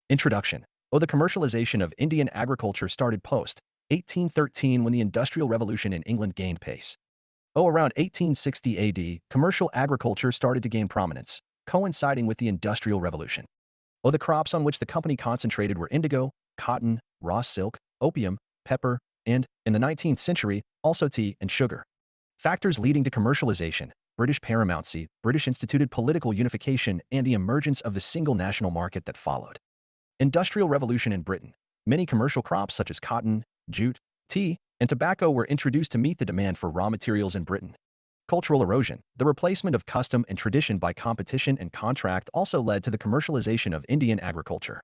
Introduction. The commercialization of Indian agriculture started post-1813 when the Industrial Revolution in England gained pace. Around 1860 AD, commercial agriculture started to gain prominence, coinciding with the Industrial Revolution. The crops on which the company concentrated were indigo, cotton, raw silk, opium, pepper, and, in the 19th century, also tea and sugar. Factors leading to commercialization: British paramountcy, British instituted political unification, and the emergence of the single national market that followed. Industrial Revolution in Britain. Many commercial crops such as cotton, jute, tea, and tobacco were introduced to meet the demand for raw materials in Britain. Cultural erosion. The replacement of custom and tradition by competition and contract also led to the commercialization of Indian agriculture.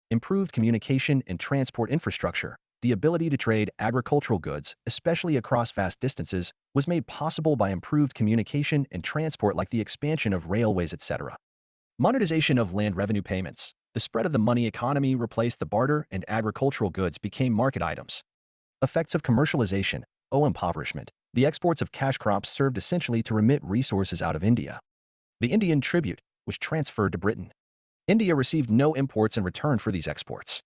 Improved communication and transport infrastructure. The ability to trade agricultural goods, especially across vast distances, was made possible by improved communication and transport like the expansion of railways, etc. Monetization of land revenue payments. The spread of the money economy replaced the barter, and agricultural goods became market items. Effects of commercialization. Impoverishment. The exports of cash crops served essentially to remit resources out of India. The Indian tribute was transferred to Britain. India received no imports in return for these exports.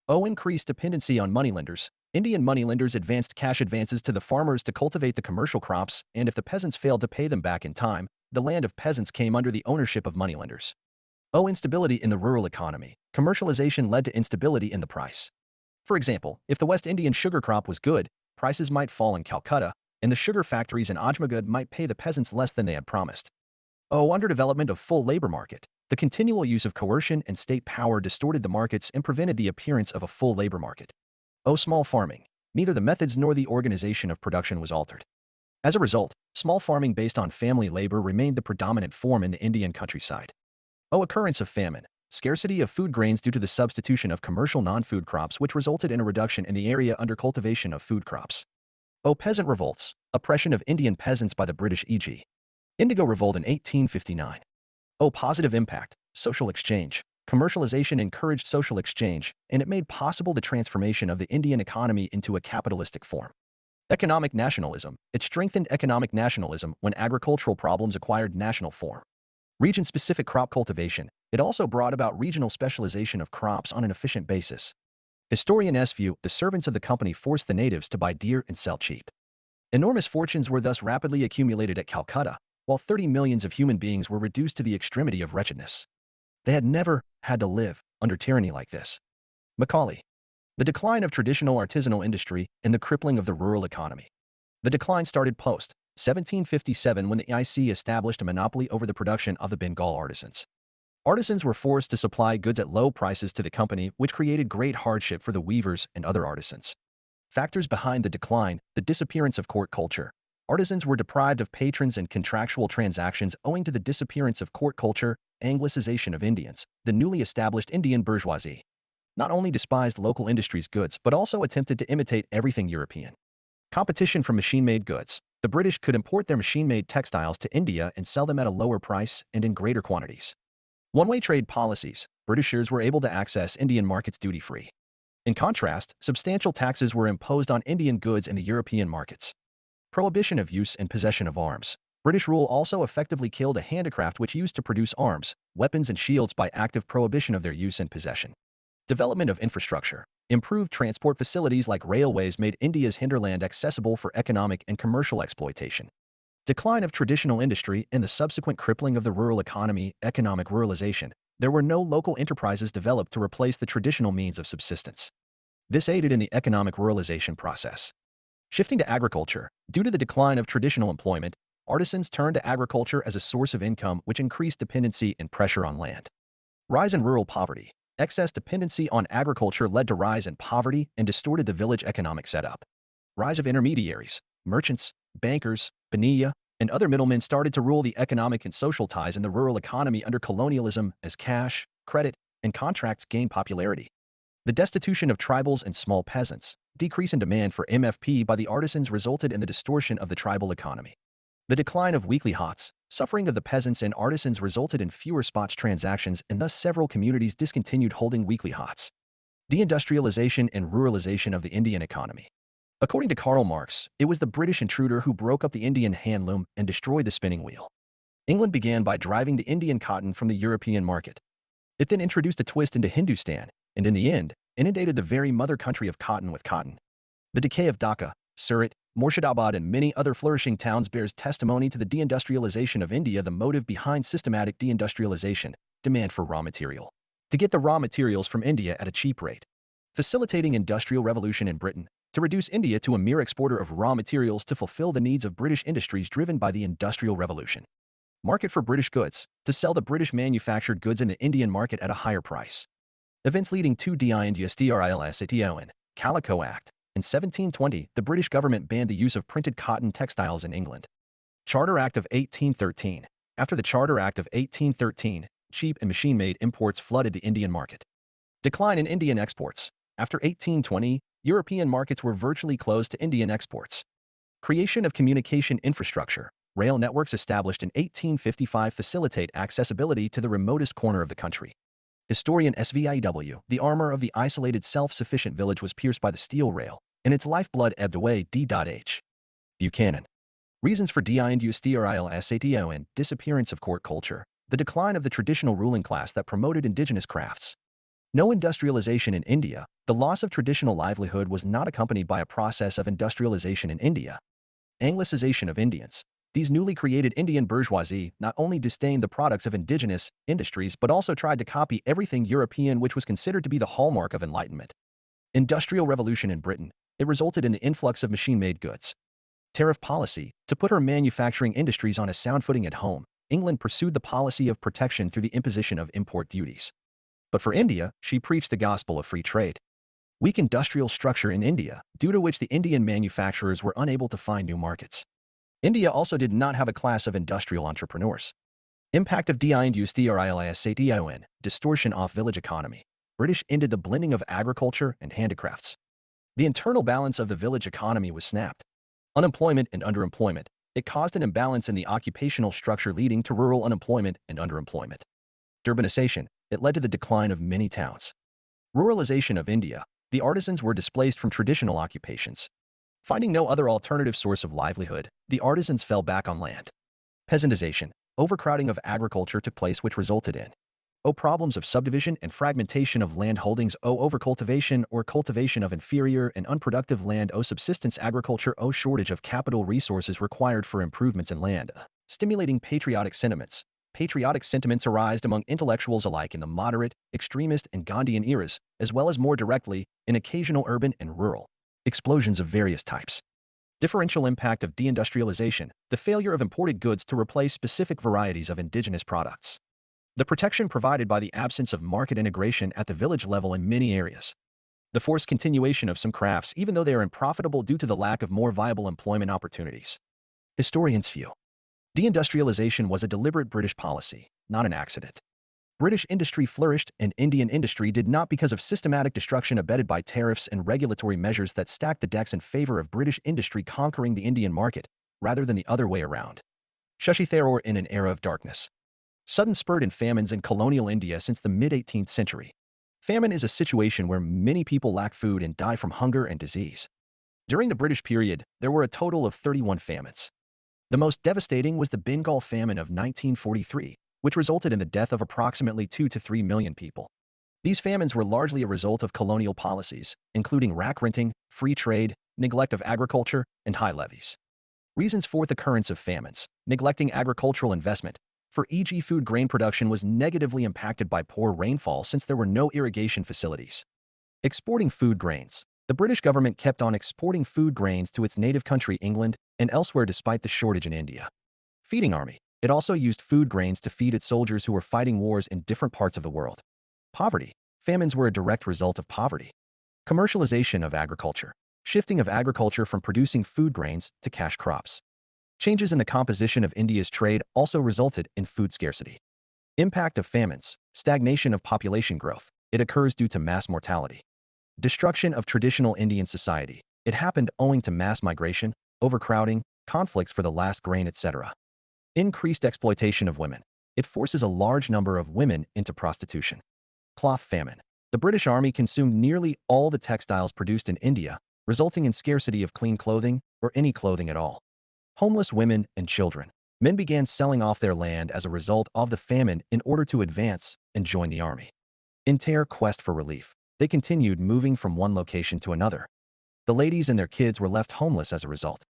Increased dependency on moneylenders. Indian moneylenders advanced cash advances to the farmers to cultivate the commercial crops, and if the peasants failed to pay them back in time, the land of peasants came under the ownership of moneylenders. Instability in the rural economy. Commercialization led to instability in the price. For example, if the West Indian sugar crop was good, prices might fall in Calcutta, and the sugar factories in Ajmagad might pay the peasants less than they had promised. Underdevelopment of full labor market. The continual use of coercion and state power distorted the markets and prevented the appearance of a full labor market. Small farming. Neither the methods nor the organization of production was altered. As a result, small farming based on family labor remained the predominant form in the Indian countryside. Occurrence of famine. Scarcity of food grains due to the substitution of commercial non-food crops, which resulted in a reduction in the area under cultivation of food crops. Peasant revolts. Oppression of Indian peasants by the British, e.g. Indigo Revolt in 1859. Positive impact. Social exchange. Commercialization encouraged social exchange, and it made possible the transformation of the Indian economy into a capitalistic form. Economic nationalism. It strengthened economic nationalism when agricultural problems acquired national form. Region-specific crop cultivation. It also brought about regional specialization of crops on an efficient basis. Historian S. view, the servants of the company forced the natives to buy dear and sell cheap. Enormous fortunes were thus rapidly accumulated at Calcutta, while 30 millions of human beings were reduced to the extremity of wretchedness. They had never had to live under tyranny like this. Macaulay. The decline of traditional artisanal industry and the crippling of the rural economy. The decline started post-1757 when the IC established a monopoly over the production of the Bengal artisans. Artisans were forced to supply goods at low prices to the company, which created great hardship for the weavers and other artisans. Factors behind the decline: the disappearance of court culture. Artisans were deprived of patrons and contractual transactions owing to the disappearance of court culture. Anglicization of Indians. The newly established Indian bourgeoisie not only despised local industries' goods but also attempted to imitate everything European. Competition from machine-made goods. The British could import their machine-made textiles to India and sell them at a lower price and in greater quantities. One-way trade policies. Britishers were able to access Indian markets duty-free. In contrast, substantial taxes were imposed on Indian goods in the European markets. Prohibition of use and possession of arms. British rule also effectively killed a handicraft which used to produce arms, weapons, and shields by active prohibition of their use and possession. Development of infrastructure. Improved transport facilities like railways made India's hinterland accessible for economic and commercial exploitation. Decline of traditional industry and the subsequent crippling of the rural economy. Economic ruralization. There were no local enterprises developed to replace the traditional means of subsistence. This aided in the economic ruralization process. Shifting to agriculture. Due to the decline of traditional employment, artisans turned to agriculture as a source of income, which increased dependency and pressure on land. Rise in rural poverty. Excess dependency on agriculture led to rise in poverty and distorted the village economic setup. Rise of intermediaries. Merchants, bankers, baniyya, and other middlemen started to rule the economic and social ties in the rural economy under colonialism as cash, credit, and contracts gained popularity. The destitution of tribals and small peasants. Decrease in demand for MFP by the artisans resulted in the distortion of the tribal economy. The decline of weekly hots. Suffering of the peasants and artisans resulted in fewer spot transactions, and thus several communities discontinued holding weekly hots. Deindustrialization and ruralization of the Indian economy. According to Karl Marx, it was the British intruder who broke up the Indian handloom and destroyed the spinning wheel. England began by driving the Indian cotton from the European market. It then introduced a twist into Hindustan and in the end, inundated the very mother country of cotton with cotton. The decay of Dhaka, Surat, Murshidabad, and many other flourishing towns bears testimony to the deindustrialization of India. The motive behind systematic deindustrialization: demand for raw material. To get the raw materials from India at a cheap rate. Facilitating industrial revolution in Britain, to reduce India to a mere exporter of raw materials to fulfill the needs of British industries driven by the Industrial Revolution. Market for British goods, to sell the British manufactured goods in the Indian market at a higher price. Events leading to deindustrialisation, Calico Act. In 1720, the British government banned the use of printed cotton textiles in England. Charter Act of 1813. After the Charter Act of 1813, cheap and machine-made imports flooded the Indian market. Decline in Indian exports. After 1820, European markets were virtually closed to Indian exports. Creation of communication infrastructure. Rail networks established in 1855 facilitate accessibility to the remotest corner of the country. Historian SVIW, the armor of the isolated self-sufficient village was pierced by the steel rail, and its lifeblood ebbed away. D.H. Buchanan. Reasons for deindustrialisation: disappearance of court culture, the decline of the traditional ruling class that promoted indigenous crafts. No industrialization in India. The loss of traditional livelihood was not accompanied by a process of industrialization in India. Anglicization of Indians. These newly created Indian bourgeoisie not only disdained the products of indigenous industries but also tried to copy everything European, which was considered to be the hallmark of enlightenment. Industrial revolution in Britain. It resulted in the influx of machine-made goods. Tariff policy. To put her manufacturing industries on a sound footing at home, England pursued the policy of protection through the imposition of import duties. But for India, she preached the gospel of free trade. Weak industrial structure in India, due to which the Indian manufacturers were unable to find new markets. India also did not have a class of industrial entrepreneurs. Impact of deindustrialisation, distortion of village economy. British ended the blending of agriculture and handicrafts. The internal balance of the village economy was snapped. Unemployment and underemployment. It caused an imbalance in the occupational structure, leading to rural unemployment and underemployment. Urbanization. It led to the decline of many towns. Ruralization of India. The artisans were displaced from traditional occupations. Finding no other alternative source of livelihood, the artisans fell back on land. Peasantization. Overcrowding of agriculture took place, which resulted in problems of subdivision and fragmentation of land holdings. Overcultivation or cultivation of inferior and unproductive land. Subsistence agriculture. Shortage of capital resources required for improvements in land. Stimulating patriotic sentiments. Patriotic sentiments arised among intellectuals alike in the moderate, extremist, and Gandhian eras, as well as more directly in occasional urban and rural explosions of various types. Differential impact of deindustrialization, the failure of imported goods to replace specific varieties of indigenous products. The protection provided by the absence of market integration at the village level in many areas. The forced continuation of some crafts even though they are unprofitable due to the lack of more viable employment opportunities. Historians' view. Deindustrialization was a deliberate British policy, not an accident. British industry flourished and Indian industry did not because of systematic destruction abetted by tariffs and regulatory measures that stacked the decks in favor of British industry conquering the Indian market, rather than the other way around. Shashi Tharoor in an era of darkness. Sudden spurt in famines in colonial India since the mid-18th century. Famine is a situation where many people lack food and die from hunger and disease. During the British period, there were a total of 31 famines. The most devastating was the Bengal famine of 1943, which resulted in the death of approximately 2 to 3 million people. These famines were largely a result of colonial policies, including rack renting, free trade, neglect of agriculture, and high levies. Reasons for the occurrence of famines: neglecting agricultural investment. For e.g., food grain production was negatively impacted by poor rainfall since there were no irrigation facilities. Exporting food grains. The British government kept on exporting food grains to its native country, England, and elsewhere despite the shortage in India. Feeding army. It also used food grains to feed its soldiers who were fighting wars in different parts of the world. Poverty. Famines were a direct result of poverty. Commercialization of agriculture. Shifting of agriculture from producing food grains to cash crops. Changes in the composition of India's trade also resulted in food scarcity. Impact of famines. Stagnation of population growth. It occurs due to mass mortality. Destruction of traditional Indian society. It happened owing to mass migration, overcrowding, conflicts for the last grain, etc. Increased exploitation of women. It forces a large number of women into prostitution. Cloth famine. The British Army consumed nearly all the textiles produced in India, resulting in scarcity of clean clothing or any clothing at all. Homeless women and children. Men began selling off their land as a result of the famine in order to advance and join the army. Entire quest for relief. They continued moving from one location to another. The ladies and their kids were left homeless as a result.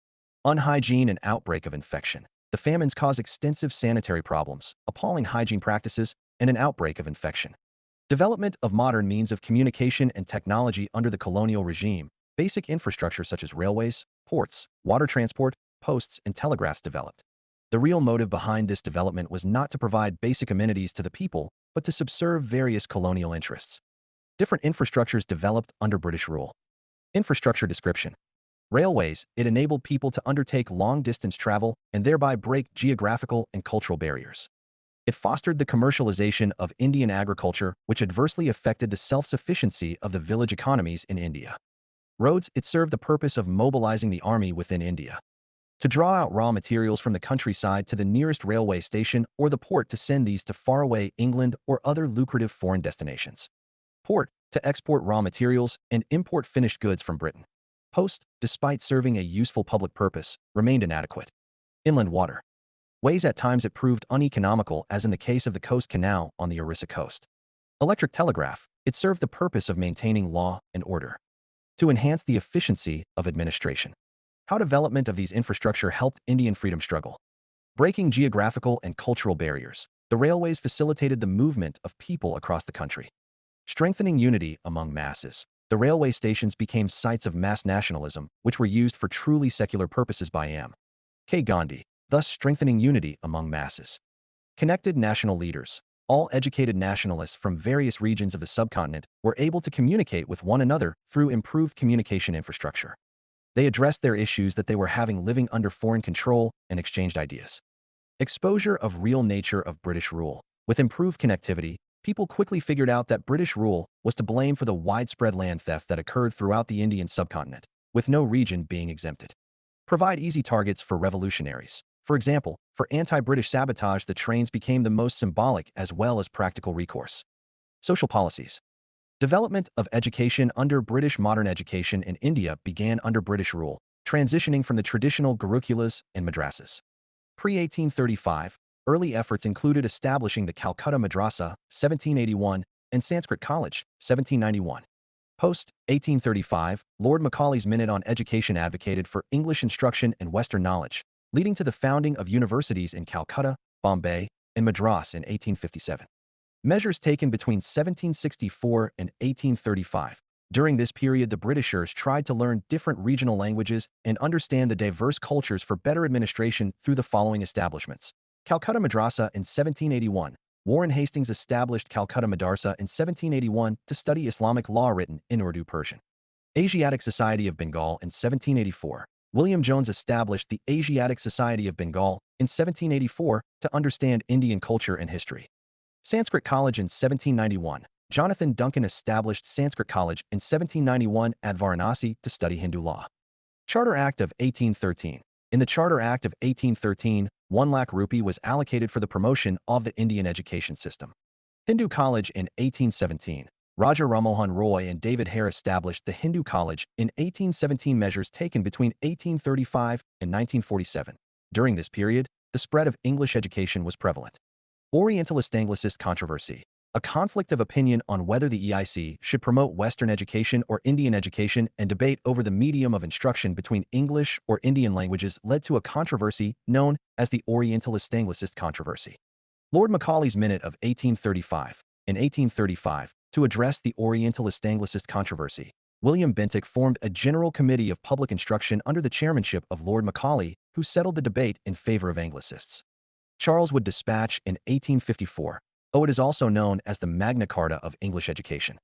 Unhygiene and outbreak of infection. The famines caused extensive sanitary problems, appalling hygiene practices, and an outbreak of infection. Development of modern means of communication and technology under the colonial regime. Basic infrastructure such as railways, ports, water transport, posts, and telegraphs developed. The real motive behind this development was not to provide basic amenities to the people, but to subserve various colonial interests. Different infrastructures developed under British rule. Infrastructure description. Railways, it enabled people to undertake long-distance travel and thereby break geographical and cultural barriers. It fostered the commercialization of Indian agriculture, which adversely affected the self-sufficiency of the village economies in India. Roads, it served the purpose of mobilizing the army within India to draw out raw materials from the countryside to the nearest railway station or the port to send these to faraway England or other lucrative foreign destinations. Port, to export raw materials and import finished goods from Britain. Post, despite serving a useful public purpose, remained inadequate. Inland water. Ways, at times it proved uneconomical, as in the case of the Coast Canal on the Orissa coast. Electric telegraph, it served the purpose of maintaining law and order. To enhance the efficiency of administration. How development of these infrastructure helped Indian freedom struggle. Breaking geographical and cultural barriers. The railways facilitated the movement of people across the country. Strengthening unity among masses. The railway stations became sites of mass nationalism, which were used for truly secular purposes by M.K. Gandhi, thus strengthening unity among masses. Connected national leaders. All educated nationalists from various regions of the subcontinent were able to communicate with one another through improved communication infrastructure. They addressed their issues that they were having living under foreign control and exchanged ideas. Exposure of real nature of British rule. With improved connectivity, people quickly figured out that British rule was to blame for the widespread land theft that occurred throughout the Indian subcontinent, with no region being exempted. Provide easy targets for revolutionaries. For example, for anti-British sabotage, the trains became the most symbolic as well as practical recourse. Social policies. Development of education under British. Modern education in India began under British rule, transitioning from the traditional gurukulas and madrasas. Pre-1835, early efforts included establishing the Calcutta Madrasa, 1781, and Sanskrit College, 1791. Post-1835, Lord Macaulay's Minute on Education advocated for English instruction and Western knowledge, leading to the founding of universities in Calcutta, Bombay, and Madras in 1857. Measures taken between 1764 and 1835. During this period, the Britishers tried to learn different regional languages and understand the diverse cultures for better administration through the following establishments. Calcutta Madrasa in 1781. Warren Hastings established Calcutta Madrasa in 1781 to study Islamic law written in Urdu Persian. Asiatic Society of Bengal in 1784. William Jones established the Asiatic Society of Bengal in 1784 to understand Indian culture and history. Sanskrit College in 1791. Jonathan Duncan established Sanskrit College in 1791 at Varanasi to study Hindu law. Charter Act of 1813. In the Charter Act of 1813, 1 lakh rupee was allocated for the promotion of the Indian education system. Hindu College in 1817. Raja Ramohan Roy and David Hare established the Hindu College in 1817. Measures taken between 1835 and 1947. During this period, the spread of English education was prevalent. Orientalist-Anglicist controversy. A conflict of opinion on whether the EIC should promote Western education or Indian education, and debate over the medium of instruction between English or Indian languages led to a controversy known as the Orientalist-Anglicist controversy. Lord Macaulay's Minute of 1835. In 1835, to address the Orientalist-Anglicist controversy, William Bentinck formed a General Committee of Public Instruction under the chairmanship of Lord Macaulay, who settled the debate in favor of Anglicists. Charles Wood Dispatch in 1854. It is also known as the Magna Carta of English education.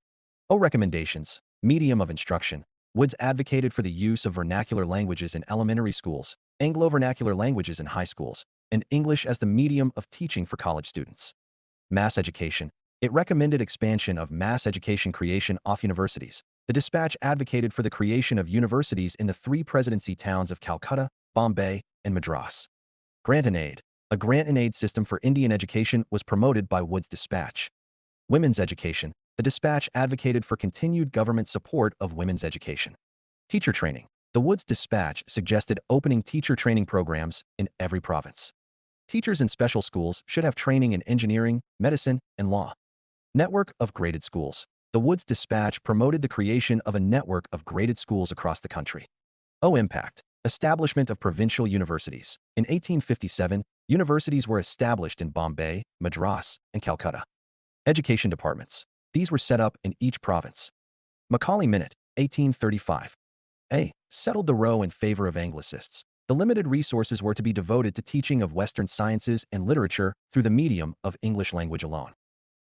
Recommendations. Medium of instruction. Woods advocated for the use of vernacular languages in elementary schools, Anglo-vernacular languages in high schools, and English as the medium of teaching for college students. Mass education. It recommended expansion of mass education creation off universities. The Dispatch advocated for the creation of universities in the 3 presidency towns of Calcutta, Bombay, and Madras. Grant and aid. A grant and aid system for Indian education was promoted by Wood's Dispatch. Women's education. The Dispatch advocated for continued government support of women's education. Teacher training. The Woods Dispatch suggested opening teacher training programs in every province. Teachers in special schools should have training in engineering, medicine, and law. Network of graded schools. The Woods Dispatch promoted the creation of a network of graded schools across the country. O. Impact. Establishment of provincial universities. In 1857, universities were established in Bombay, Madras, and Calcutta. Education departments. These were set up in each province. Macaulay Minute, 1835. A. Settled the row in favor of Anglicists. The limited resources were to be devoted to teaching of Western sciences and literature through the medium of English language alone.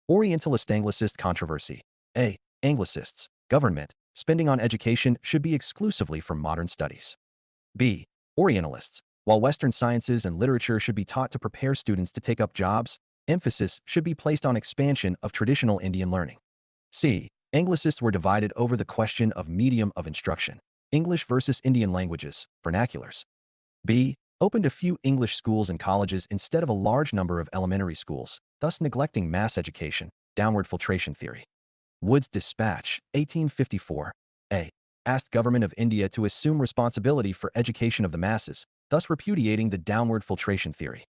Orientalist-Anglicist controversy. A. Anglicists. Government. Spending on education should be exclusively for modern studies. B. Orientalists. While Western sciences and literature should be taught to prepare students to take up jobs, emphasis should be placed on expansion of traditional Indian learning. C. Anglicists were divided over the question of medium of instruction, English versus Indian languages, vernaculars. B. Opened a few English schools and colleges instead of a large number of elementary schools, thus neglecting mass education, downward filtration theory. Woods Dispatch, 1854. A. Asked Government of India to assume responsibility for education of the masses, thus repudiating the downward filtration theory.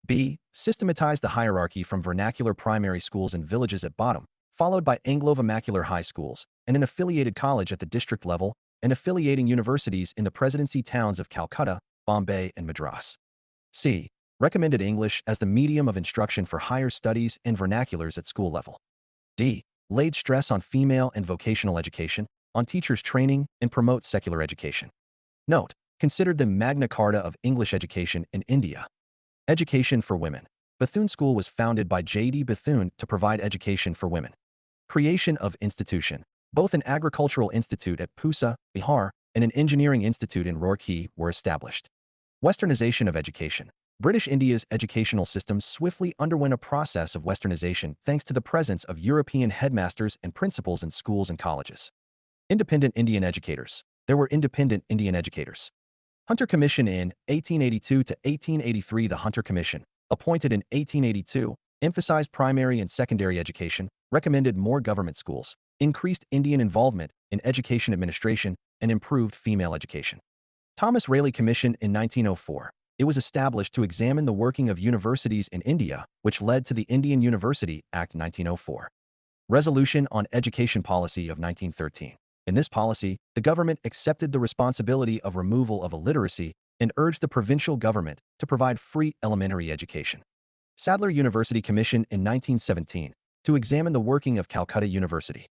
B. Systematized the hierarchy from vernacular primary schools in villages at bottom, followed by Anglo-vernacular high schools, and an affiliated college at the district level, and affiliating universities in the presidency towns of Calcutta, Bombay, and Madras. C. Recommended English as the medium of instruction for higher studies and vernaculars at school level. D. Laid stress on female and vocational education, on teachers' training, and promote secular education. Note, considered the Magna Carta of English education in India. Education for women. Bethune School was founded by J.D. Bethune to provide education for women. Creation of institution. Both an agricultural institute at Pusa, Bihar, and an engineering institute in Roorkee were established. Westernization of education. British India's educational system swiftly underwent a process of westernization thanks to the presence of European headmasters and principals in schools and colleges. Independent Indian educators. There were independent Indian educators. Hunter Commission in 1882 to 1883. The Hunter Commission, appointed in 1882, emphasized primary and secondary education, recommended more government schools, increased Indian involvement in education administration, and improved female education. Thomas Rayleigh Commission in 1904. It was established to examine the working of universities in India, which led to the Indian University Act 1904. Resolution on Education Policy of 1913. In this policy, the government accepted the responsibility of removal of illiteracy and urged the provincial government to provide free elementary education. Sadler University Commission in 1917 to examine the working of Calcutta University.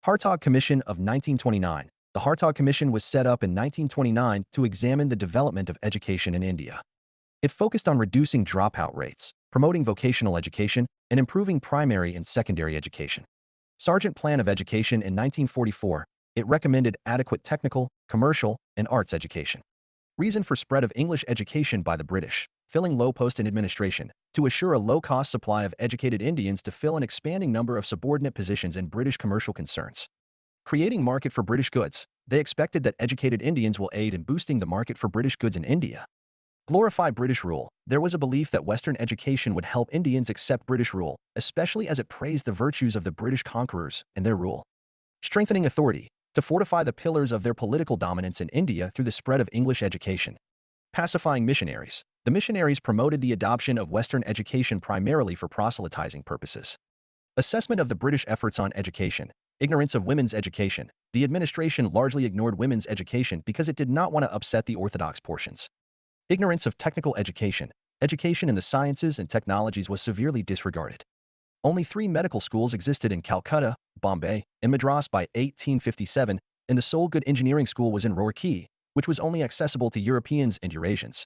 Hartog Commission of 1929. The Hartog Commission was set up in 1929 to examine the development of education in India. It focused on reducing dropout rates, promoting vocational education, and improving primary and secondary education. Sargent Plan of Education in 1944. It recommended adequate technical, commercial, and arts education. Reason for spread of English education by the British, filling low post in administration, to assure a low-cost supply of educated Indians to fill an expanding number of subordinate positions in British commercial concerns. Creating market for British goods. They expected that educated Indians will aid in boosting the market for British goods in India. Glorify British rule. There was a belief that Western education would help Indians accept British rule, especially as it praised the virtues of the British conquerors and their rule. Strengthening authority. To fortify the pillars of their political dominance in India through the spread of English education. Pacifying missionaries. The missionaries promoted the adoption of Western education primarily for proselytizing purposes. Assessment of the British efforts on education. Ignorance of women's education. The administration largely ignored women's education because it did not want to upset the orthodox portions. Ignorance of technical education. Education in the sciences and technologies was severely disregarded. Only 3 medical schools existed in Calcutta, Bombay, and Madras by 1857, and the sole good engineering school was in Roorkee, which was only accessible to Europeans and Eurasians.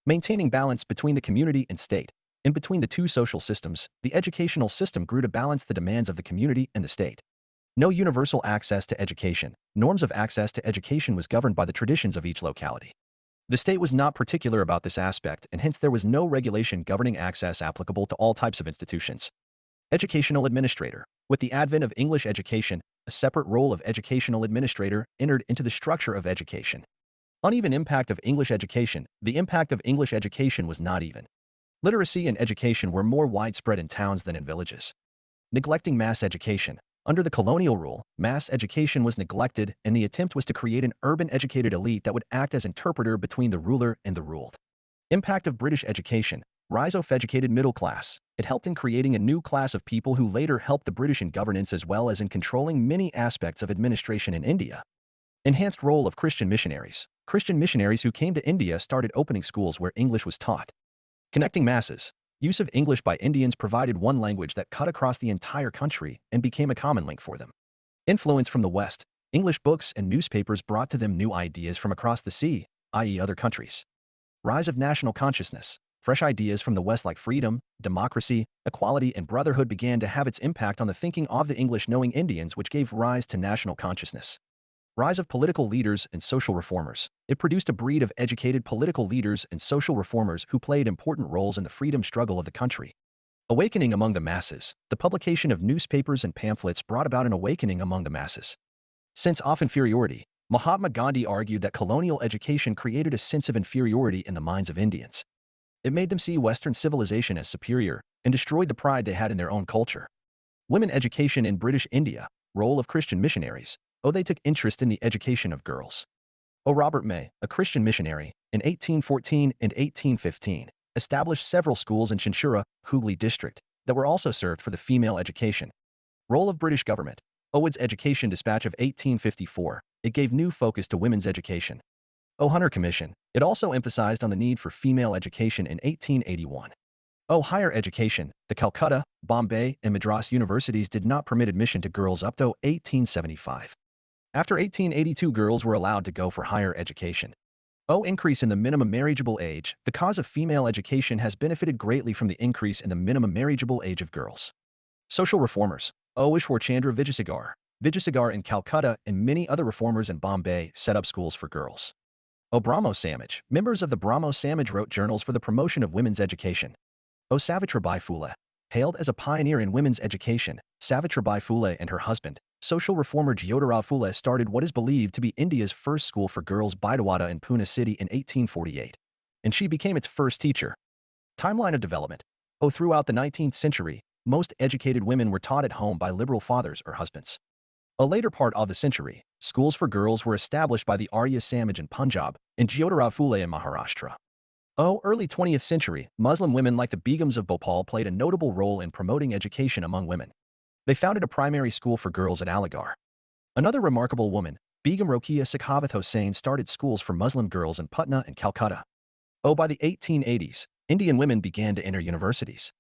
Maintaining balance between the community and state. In between the two social systems, the educational system grew to balance the demands of the community and the state. No universal access to education. Norms of access to education was governed by the traditions of each locality. The state was not particular about this aspect, and hence there was no regulation governing access applicable to all types of institutions. Educational administrator. With the advent of English education, a separate role of educational administrator entered into the structure of education. Uneven impact of English education. The impact of English education was not even. Literacy and education were more widespread in towns than in villages. Neglecting mass education. Under the colonial rule, mass education was neglected, and the attempt was to create an urban educated elite that would act as interpreter between the ruler and the ruled. Impact of British education. Rise of educated middle class. It helped in creating a new class of people who later helped the British in governance as well as in controlling many aspects of administration in India. Enhanced role of Christian missionaries. Christian missionaries who came to India started opening schools where English was taught. Connecting masses. Use of English by Indians provided one language that cut across the entire country and became a common link for them. Influence from the West. English books and newspapers brought to them new ideas from across the sea, i.e. other countries. Rise of national consciousness. Fresh ideas from the West like freedom, democracy, equality, and brotherhood began to have its impact on the thinking of the English-knowing Indians, which gave rise to national consciousness. Rise of political leaders and social reformers. It produced a breed of educated political leaders and social reformers who played important roles in the freedom struggle of the country. Awakening among the masses. The publication of newspapers and pamphlets brought about an awakening among the masses. Sense of inferiority. Mahatma Gandhi argued that colonial education created a sense of inferiority in the minds of Indians. It made them see Western civilization as superior and destroyed the pride they had in their own culture. Women education in British India. Role of Christian missionaries. They took interest in the education of girls. Robert May, a Christian missionary, in 1814 and 1815, established several schools in Chinchura, Hooghly district, that were also served for the female education. Role of British government. Owen's Education Dispatch of 1854. It gave new focus to women's education. Hunter Commission. It also emphasized on the need for female education in 1881. Higher education. The Calcutta, Bombay, and Madras universities did not permit admission to girls up to 1875. After 1882, girls were allowed to go for higher education. Increase in the minimum marriageable age. The cause of female education has benefited greatly from the increase in the minimum marriageable age of girls. Social reformers. Ishwar Chandra Vijayasagar in Calcutta and many other reformers in Bombay set up schools for girls. Brahmo Samaj. Members of the Brahmo Samaj wrote journals for the promotion of women's education. Savitribai Phule. Hailed as a pioneer in women's education, Savitribai Phule and her husband, social reformer Jyotirao Phule, started what is believed to be India's first school for girls, Bidewada in Pune city in 1848, and she became its first teacher. Timeline of development. Throughout the 19th century, most educated women were taught at home by liberal fathers or husbands. A later part of the century, schools for girls were established by the Arya Samaj in Punjab and Jyotirao Phule in Maharashtra. Early 20th century, Muslim women like the Begums of Bhopal played a notable role in promoting education among women. They founded a primary school for girls at Aligarh. Another remarkable woman, Begum Rokeya Sakhavat Hossain, started schools for Muslim girls in Patna and Calcutta. By the 1880s, Indian women began to enter universities.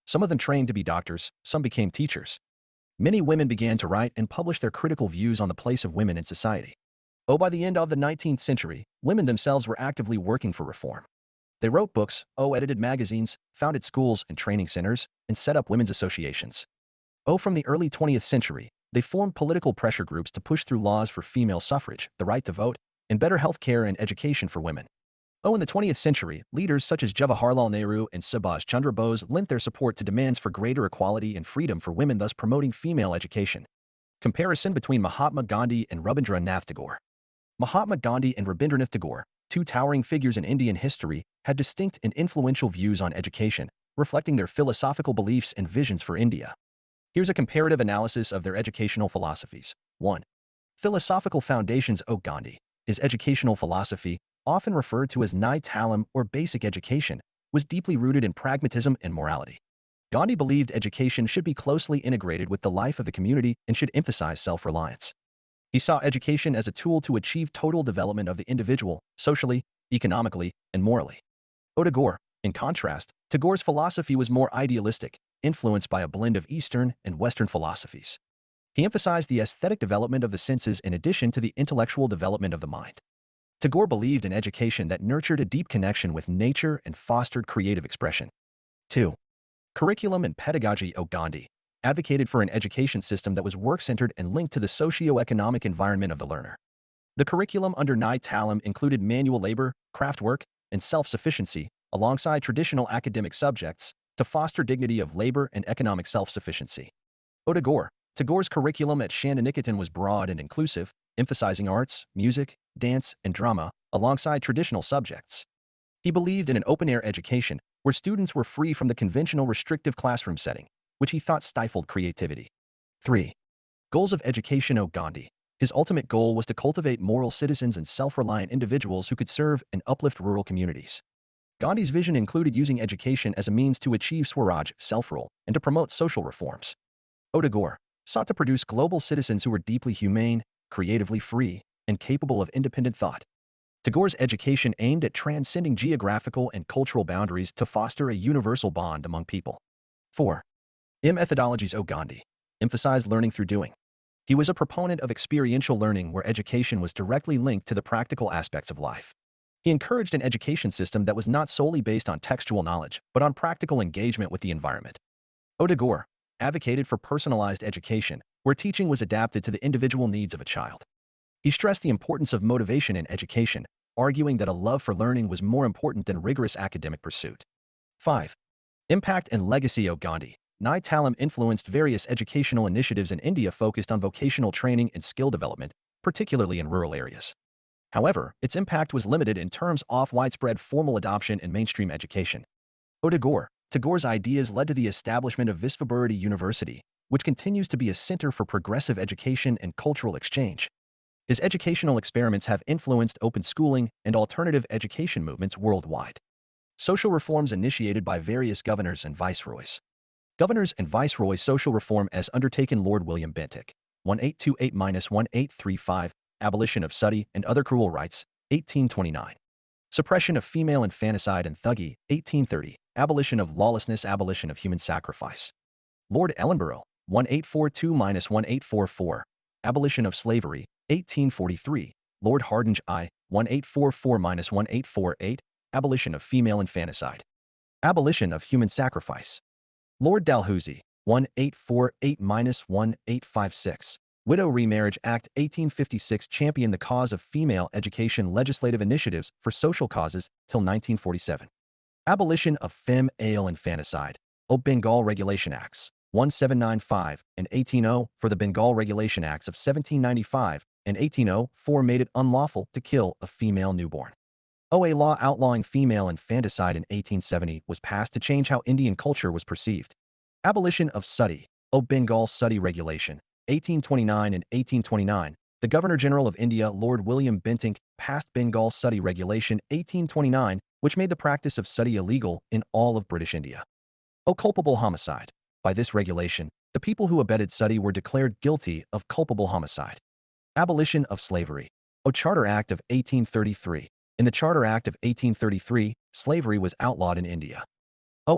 Some of them trained to be doctors, some became teachers. Many women began to write and publish their critical views on the place of women in society. By the end of the 19th century, women themselves were actively working for reform. They wrote books, edited magazines, founded schools and training centers, and set up women's associations. From the early 20th century, they formed political pressure groups to push through laws for female suffrage, the right to vote, and better health care and education for women. In the 20th century, leaders such as Jawaharlal Nehru and Subhash Chandra Bose lent their support to demands for greater equality and freedom for women, thus promoting female education. Comparison between Mahatma Gandhi and Rabindranath Tagore. Mahatma Gandhi and Rabindranath Tagore, two towering figures in Indian history, had distinct and influential views on education, reflecting their philosophical beliefs and visions for India. Here's a comparative analysis of their educational philosophies. 1. Philosophical foundations. Gandhi. His educational philosophy, often referred to as Nai Talam or basic education, was deeply rooted in pragmatism and morality. Gandhi believed education should be closely integrated with the life of the community and should emphasize self-reliance. He saw education as a tool to achieve total development of the individual, socially, economically, and morally. Tagore. In contrast, Tagore's philosophy was more idealistic, influenced by a blend of Eastern and Western philosophies. He emphasized the aesthetic development of the senses in addition to the intellectual development of the mind. Tagore believed in education that nurtured a deep connection with nature and fostered creative expression. 2. Curriculum and pedagogy. Gandhi advocated for an education system that was work-centered and linked to the socio-economic environment of the learner. The curriculum under Nai Talam included manual labor, craft work, and self-sufficiency, alongside traditional academic subjects, to foster dignity of labor and economic self-sufficiency. Tagore's curriculum at Shantiniketan was broad and inclusive, emphasizing arts, music, dance, and drama, alongside traditional subjects. He believed in an open-air education, where students were free from the conventional restrictive classroom setting, which he thought stifled creativity. 3. Goals of education. Gandhi. His ultimate goal was to cultivate moral citizens and self-reliant individuals who could serve and uplift rural communities. Gandhi's vision included using education as a means to achieve Swaraj, self-rule, and to promote social reforms. Tagore sought to produce global citizens who were deeply humane, creatively free, and capable of independent thought. Tagore's education aimed at transcending geographical and cultural boundaries to foster a universal bond among people. 4. Methodologies. Gandhi emphasized learning through doing. He was a proponent of experiential learning where education was directly linked to the practical aspects of life. He encouraged an education system that was not solely based on textual knowledge, but on practical engagement with the environment. Tagore advocated for personalized education, where teaching was adapted to the individual needs of a child. He stressed the importance of motivation in education, arguing that a love for learning was more important than rigorous academic pursuit. 5. Impact and legacy. Gandhi Nai Talam influenced various educational initiatives in India focused on vocational training and skill development, particularly in rural areas. However, its impact was limited in terms of widespread formal adoption in mainstream education. Tagore's ideas led to the establishment of Visvabharati University, which continues to be a center for progressive education and cultural exchange. His educational experiments have influenced open schooling and alternative education movements worldwide. Social reforms initiated by various governors and viceroys. Governors and viceroys social reform as undertaken Lord William Bentinck, 1828-1835, abolition of sati and other cruel rights, 1829. Suppression of female infanticide and thuggee, 1830. Abolition of lawlessness, abolition of human sacrifice. Lord Ellenborough, 1842-1844. Abolition of slavery, 1843. Lord Hardinge I, 1844-1848. Abolition of female infanticide. Abolition of human sacrifice. Lord Dalhousie, 1848-1856. Widow Remarriage Act 1856 championed the cause of female education legislative initiatives for social causes till 1947. Abolition of femme-ale infanticide. Bengal Regulation Acts 1795 and 1800 for the Bengal Regulation Acts of 1795 and 1804 made it unlawful to kill a female newborn. A law outlawing female infanticide in 1870 was passed to change how Indian culture was perceived. Abolition of sati. Bengal Sati Regulation 1829 and 1829. The Governor-General of India, Lord William Bentinck, passed Bengal Sati Regulation 1829, which made the practice of sati illegal in all of British India. Culpable homicide. By this regulation, the people who abetted sati were declared guilty of culpable homicide. Abolition of slavery. Charter Act of 1833. In the Charter Act of 1833, slavery was outlawed in India.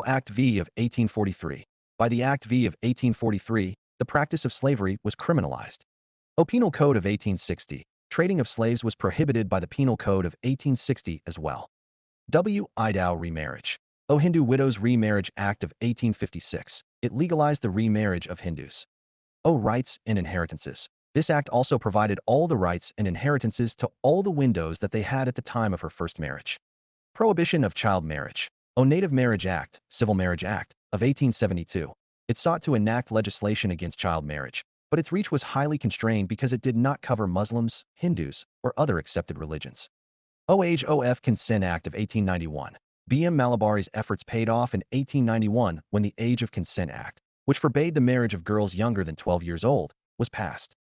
Act V of 1843. By the Act V of 1843, the practice of slavery was criminalized. Penal Code of 1860. Trading of slaves was prohibited by the Penal Code of 1860 as well. Idow remarriage. Hindu Widows Remarriage Act of 1856. It legalized the remarriage of Hindus. Rights and inheritances. This act also provided all the rights and inheritances to all the widows that they had at the time of her first marriage. Prohibition of child marriage. Native Marriage Act, Civil Marriage Act, of 1872. It sought to enact legislation against child marriage, but its reach was highly constrained because it did not cover Muslims, Hindus, or other accepted religions. Age of Consent Act of 1891. B.M. Malabari's efforts paid off in 1891 when the Age of Consent Act, which forbade the marriage of girls younger than 12 years old, was passed.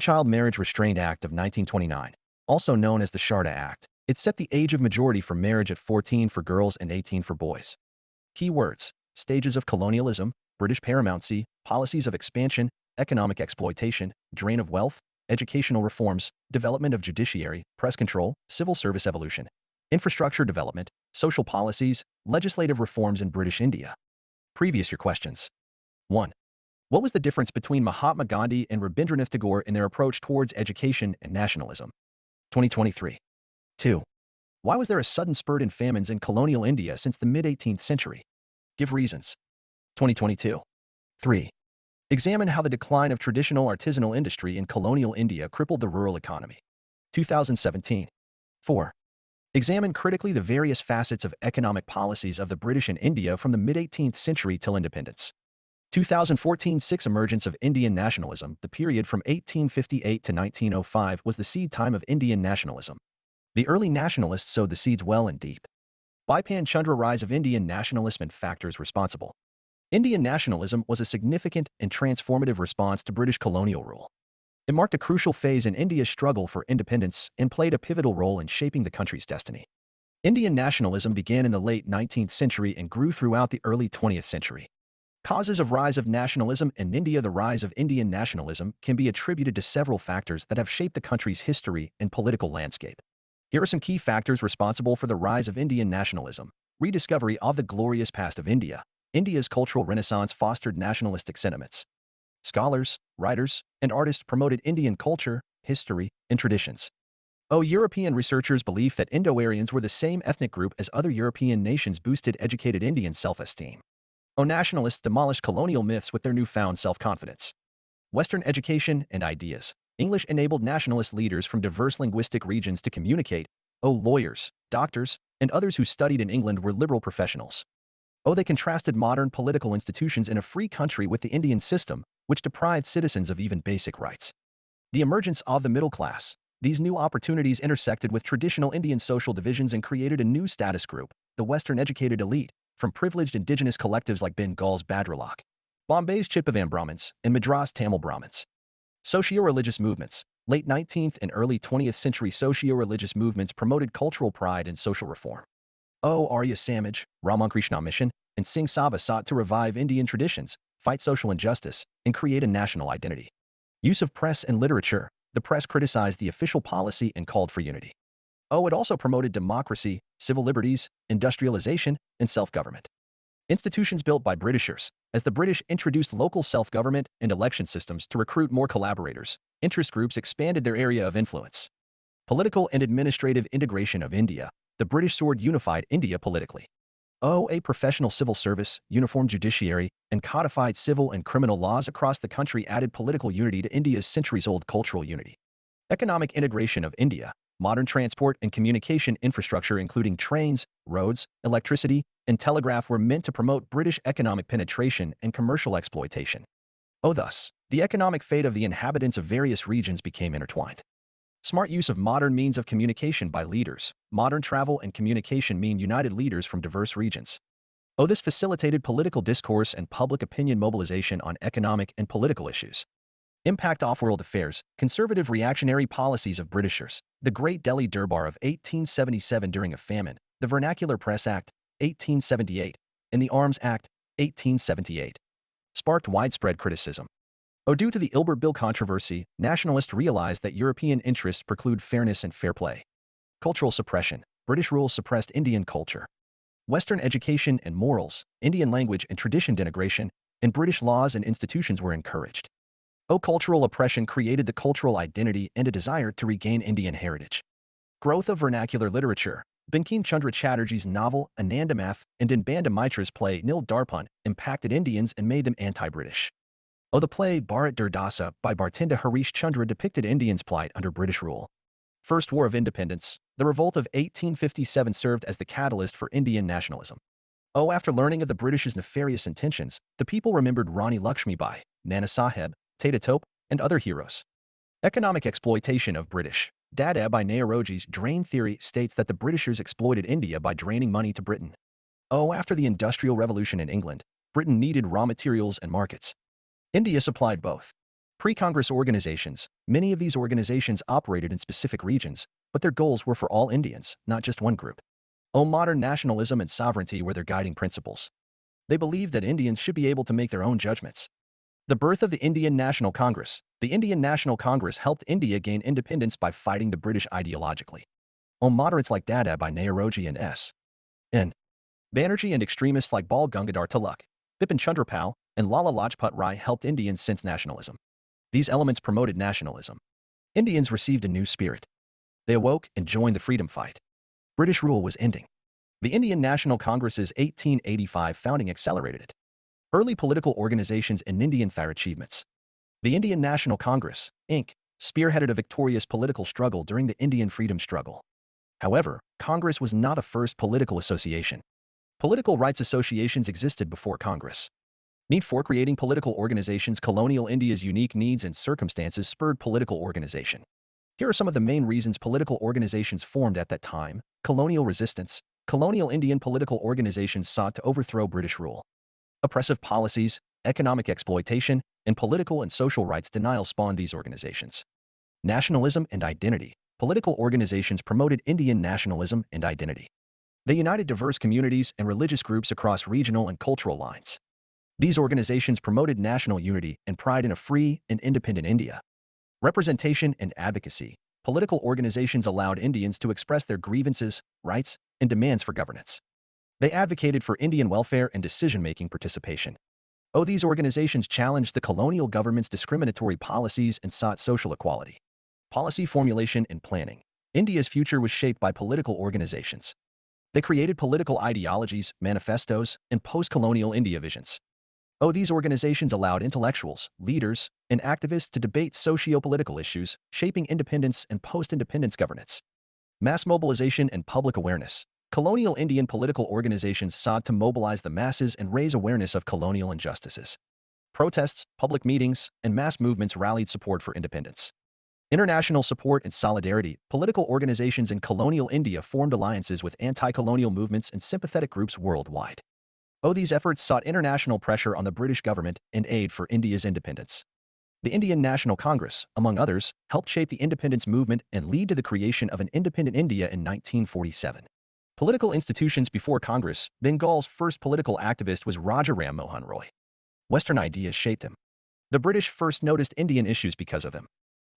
Child Marriage Restraint Act of 1929, also known as the Sharda Act. It set the age of majority for marriage at 14 for girls and 18 for boys. Key words: stages of colonialism, British paramountcy, policies of expansion, economic exploitation, drain of wealth, educational reforms, development of judiciary, press control, civil service evolution, infrastructure development, social policies, legislative reforms in British India. Previous year questions. 1. What was the difference between Mahatma Gandhi and Rabindranath Tagore in their approach towards education and nationalism? 2023. 2. Why was there a sudden spurt in famines in colonial India since the mid-18th century? Give reasons. 2022. 3. Examine how the decline of traditional artisanal industry in colonial India crippled the rural economy. 2017. 4. Examine critically the various facets of economic policies of the British in India from the mid-18th century till independence. 2014. 6. Emergence of Indian nationalism. The period from 1858 to 1905 was the seed time of Indian nationalism. The early nationalists sowed the seeds well and deep. Bipan Chandra. Rise of Indian nationalism and factors responsible. Indian nationalism was a significant and transformative response to British colonial rule. It marked a crucial phase in India's struggle for independence and played a pivotal role in shaping the country's destiny. Indian nationalism began in the late 19th century and grew throughout the early 20th century. Causes of rise of nationalism in India. The rise of Indian nationalism can be attributed to several factors that have shaped the country's history and political landscape. Here are some key factors responsible for the rise of Indian nationalism. Rediscovery of the glorious past of India. India's cultural renaissance fostered nationalistic sentiments. Scholars, writers, and artists promoted Indian culture, history, and traditions. European researchers' belief that Indo-Aryans were the same ethnic group as other European nations boosted educated Indian self-esteem. Nationalists demolished colonial myths with their newfound self-confidence. Western education and ideas. English enabled nationalist leaders from diverse linguistic regions to communicate. Lawyers, doctors, and others who studied in England were liberal professionals. They contrasted modern political institutions in a free country with the Indian system, which deprived citizens of even basic rights. The emergence of the middle class. These new opportunities intersected with traditional Indian social divisions and created a new status group, the Western educated elite, from privileged indigenous collectives like Bengal's Bhadralok, Bombay's Chitpavan Brahmins, and Madras Tamil Brahmins. Socio-religious movements. Late 19th and early 20th century socio-religious movements promoted cultural pride and social reform. Arya Samaj, Ramakrishna Mission, and Singh Sabha sought to revive Indian traditions, fight social injustice, and create a national identity. Use of press and literature. The press criticized the official policy and called for unity. It also promoted democracy, civil liberties, industrialization, and self-government. Institutions built by Britishers. As the British introduced local self-government and election systems to recruit more collaborators, interest groups expanded their area of influence. Political and administrative integration of India. The British sword unified India politically. A professional civil service, uniform judiciary, and codified civil and criminal laws across the country added political unity to India's centuries-old cultural unity. Economic integration of India. Modern transport and communication infrastructure including trains, roads, electricity, and telegraph were meant to promote British economic penetration and commercial exploitation. Thus, the economic fate of the inhabitants of various regions became intertwined. Smart use of modern means of communication by leaders. Modern travel and communication mean united leaders from diverse regions. This facilitated political discourse and public opinion mobilization on economic and political issues. Impact off world affairs. Conservative reactionary policies of Britishers. The Great Delhi Durbar of 1877 during a famine, the Vernacular Press Act, 1878, and the Arms Act, 1878, sparked widespread criticism. Due to the Ilbert Bill controversy, nationalists realized that European interests preclude fairness and fair play. Cultural suppression. British rule suppressed Indian culture. Western education and morals, Indian language and tradition denigration, and British laws and institutions were encouraged. Cultural oppression created the cultural identity and a desire to regain Indian heritage. Growth of vernacular literature. Bankim Chandra Chatterjee's novel Anandamath and Banda Mitra's play Nil Darpan impacted Indians and made them anti-British. The play Bharat Durdasa by Bhartinda Harish Chandra depicted Indians' plight under British rule. First War of Independence. The revolt of 1857 served as the catalyst for Indian nationalism. After learning of the British's nefarious intentions, the people remembered Rani Lakshmibai, Nana Sahib, Tata Tope, and other heroes. Economic exploitation of British. Dada by Nehruji's drain theory states that the Britishers exploited India by draining money to Britain. After the Industrial Revolution in England, Britain needed raw materials and markets. India supplied both. Pre-Congress organizations. Many of these organizations operated in specific regions, but their goals were for all Indians, not just one group. Modern nationalism and sovereignty were their guiding principles. They believed that Indians should be able to make their own judgments. The birth of the Indian National Congress. The Indian National Congress helped India gain independence by fighting the British ideologically. Moderates like Dada by Nehruji and S.N. Banerjee and extremists like Bal Gangadhar Tilak, Bipin Chandra Pal, and Lala Lajpat Rai helped Indians sense nationalism. These elements promoted nationalism. Indians received a new spirit. They awoke and joined the freedom fight. British rule was ending. The Indian National Congress's 1885 founding accelerated it. Early political organizations and Indian their achievements. The Indian National Congress, Inc., spearheaded a victorious political struggle during the Indian freedom struggle. However, Congress was not a first political association. Political rights associations existed before Congress. Need for creating political organizations. Colonial India's unique needs and circumstances spurred political organization. Here are some of the main reasons political organizations formed at that time. Colonial resistance. Colonial Indian political organizations sought to overthrow British rule. Oppressive policies, economic exploitation, and political and social rights denial spawned these organizations. Nationalism and identity. Political organizations promoted Indian nationalism and identity. They united diverse communities and religious groups across regional and cultural lines. These organizations promoted national unity and pride in a free and independent India. Representation and advocacy. Political organizations allowed Indians to express their grievances, rights, and demands for governance. They advocated for Indian welfare and decision-making participation. These organizations challenged the colonial government's discriminatory policies and sought social equality. Policy formulation and planning. India's future was shaped by political organizations. They created political ideologies, manifestos, and post-colonial India visions. These organizations allowed intellectuals, leaders, and activists to debate socio-political issues, shaping independence and post-independence governance. Mass mobilization and public awareness. Colonial Indian political organizations sought to mobilize the masses and raise awareness of colonial injustices. Protests, public meetings, and mass movements rallied support for independence. International support and solidarity. Political organizations in colonial India formed alliances with anti-colonial movements and sympathetic groups worldwide. These efforts sought international pressure on the British government and aid for India's independence. The Indian National Congress, among others, helped shape the independence movement and lead to the creation of an independent India in 1947. Political institutions before Congress. Bengal's first political activist was Raja Ram Mohan Roy. Western ideas shaped him. The British first noticed Indian issues because of him.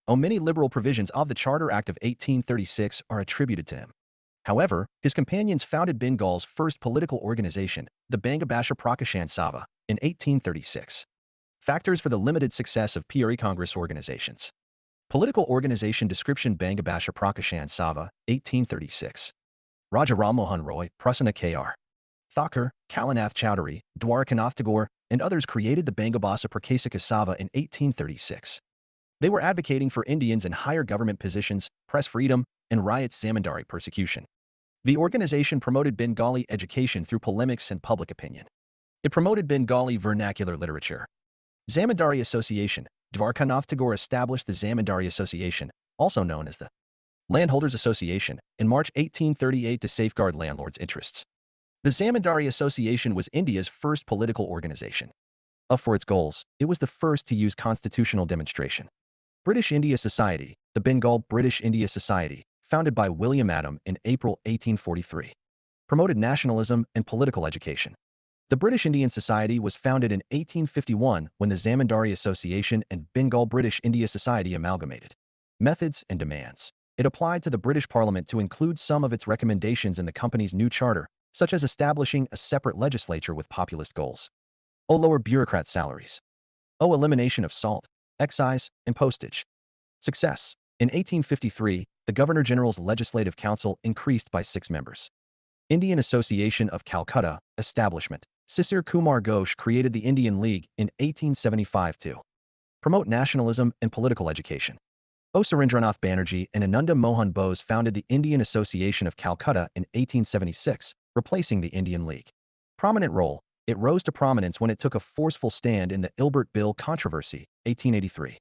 Many liberal provisions of the Charter Act of 1836 are attributed to him. However, his companions founded Bengal's first political organization, the Bangabasha Prakashan Sabha, in 1836. Factors for the limited success of PRE Congress organizations. Political organization description. Bangabasha Prakashan Sabha, 1836. Raja Ram Mohan Roy, Prasanna K.R. Thakur, Kalanath Chowdhury, Dwarkanath Tagore, and others created the Bangabasha Prakasika Sabha in 1836. They were advocating for Indians in higher government positions, press freedom, and riots zamindari persecution. The organization promoted Bengali education through polemics and public opinion. It promoted Bengali vernacular literature. Zamindari Association. Dwarkanath Tagore established the Zamindari Association, also known as the Landholders Association, in March 1838 to safeguard landlords' interests. The Zamindari Association was India's first political organization. For its goals, it was the first to use constitutional demonstration. British India Society, the Bengal British India Society, founded by William Adam in April 1843, promoted nationalism and political education. The British Indian Society was founded in 1851 when the Zamindari Association and Bengal British India Society amalgamated. Methods and demands. It applied to the British Parliament to include some of its recommendations in the company's new charter, such as establishing a separate legislature with populist goals. Lower bureaucrat salaries. Elimination of salt, excise, and postage. Success. In 1853, the Governor-General's Legislative Council increased by 6 members. Indian Association of Calcutta, establishment. Sisir Kumar Ghosh created the Indian League in 1875 to promote nationalism and political education. Surendranath Banerjee and Ananda Mohan Bose founded the Indian Association of Calcutta in 1876, replacing the Indian League. Prominent role. It rose to prominence when it took a forceful stand in the Ilbert Bill controversy, 1883.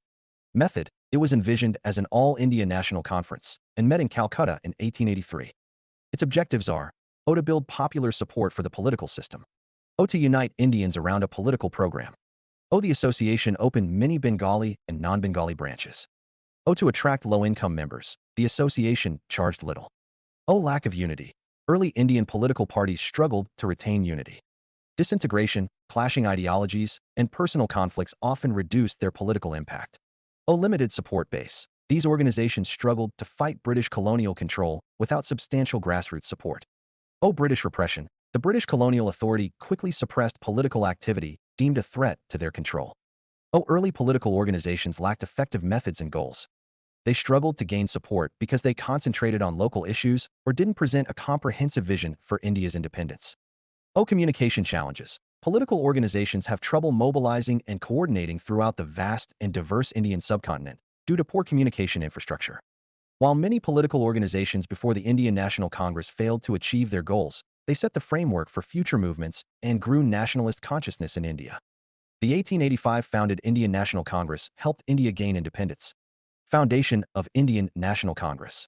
Method. It was envisioned as an all-India national conference and met in Calcutta in 1883. Its objectives are to build popular support for the political system, to unite Indians around a political program, the association opened many Bengali and non-Bengali branches, to attract low-income members. The association charged little. Lack of unity. Early Indian political parties struggled to retain unity. Disintegration, clashing ideologies, and personal conflicts often reduced their political impact. Limited support base. These organizations struggled to fight British colonial control without substantial grassroots support. British repression. The British colonial authority quickly suppressed political activity deemed a threat to their control. Early political organizations lacked effective methods and goals. They struggled to gain support because they concentrated on local issues or didn't present a comprehensive vision for India's independence. Communication challenges. Political organizations have trouble mobilizing and coordinating throughout the vast and diverse Indian subcontinent due to poor communication infrastructure. While many political organizations before the Indian National Congress failed to achieve their goals, they set the framework for future movements and grew nationalist consciousness in India. The 1885 founded Indian National Congress helped India gain independence. Foundation of Indian National Congress.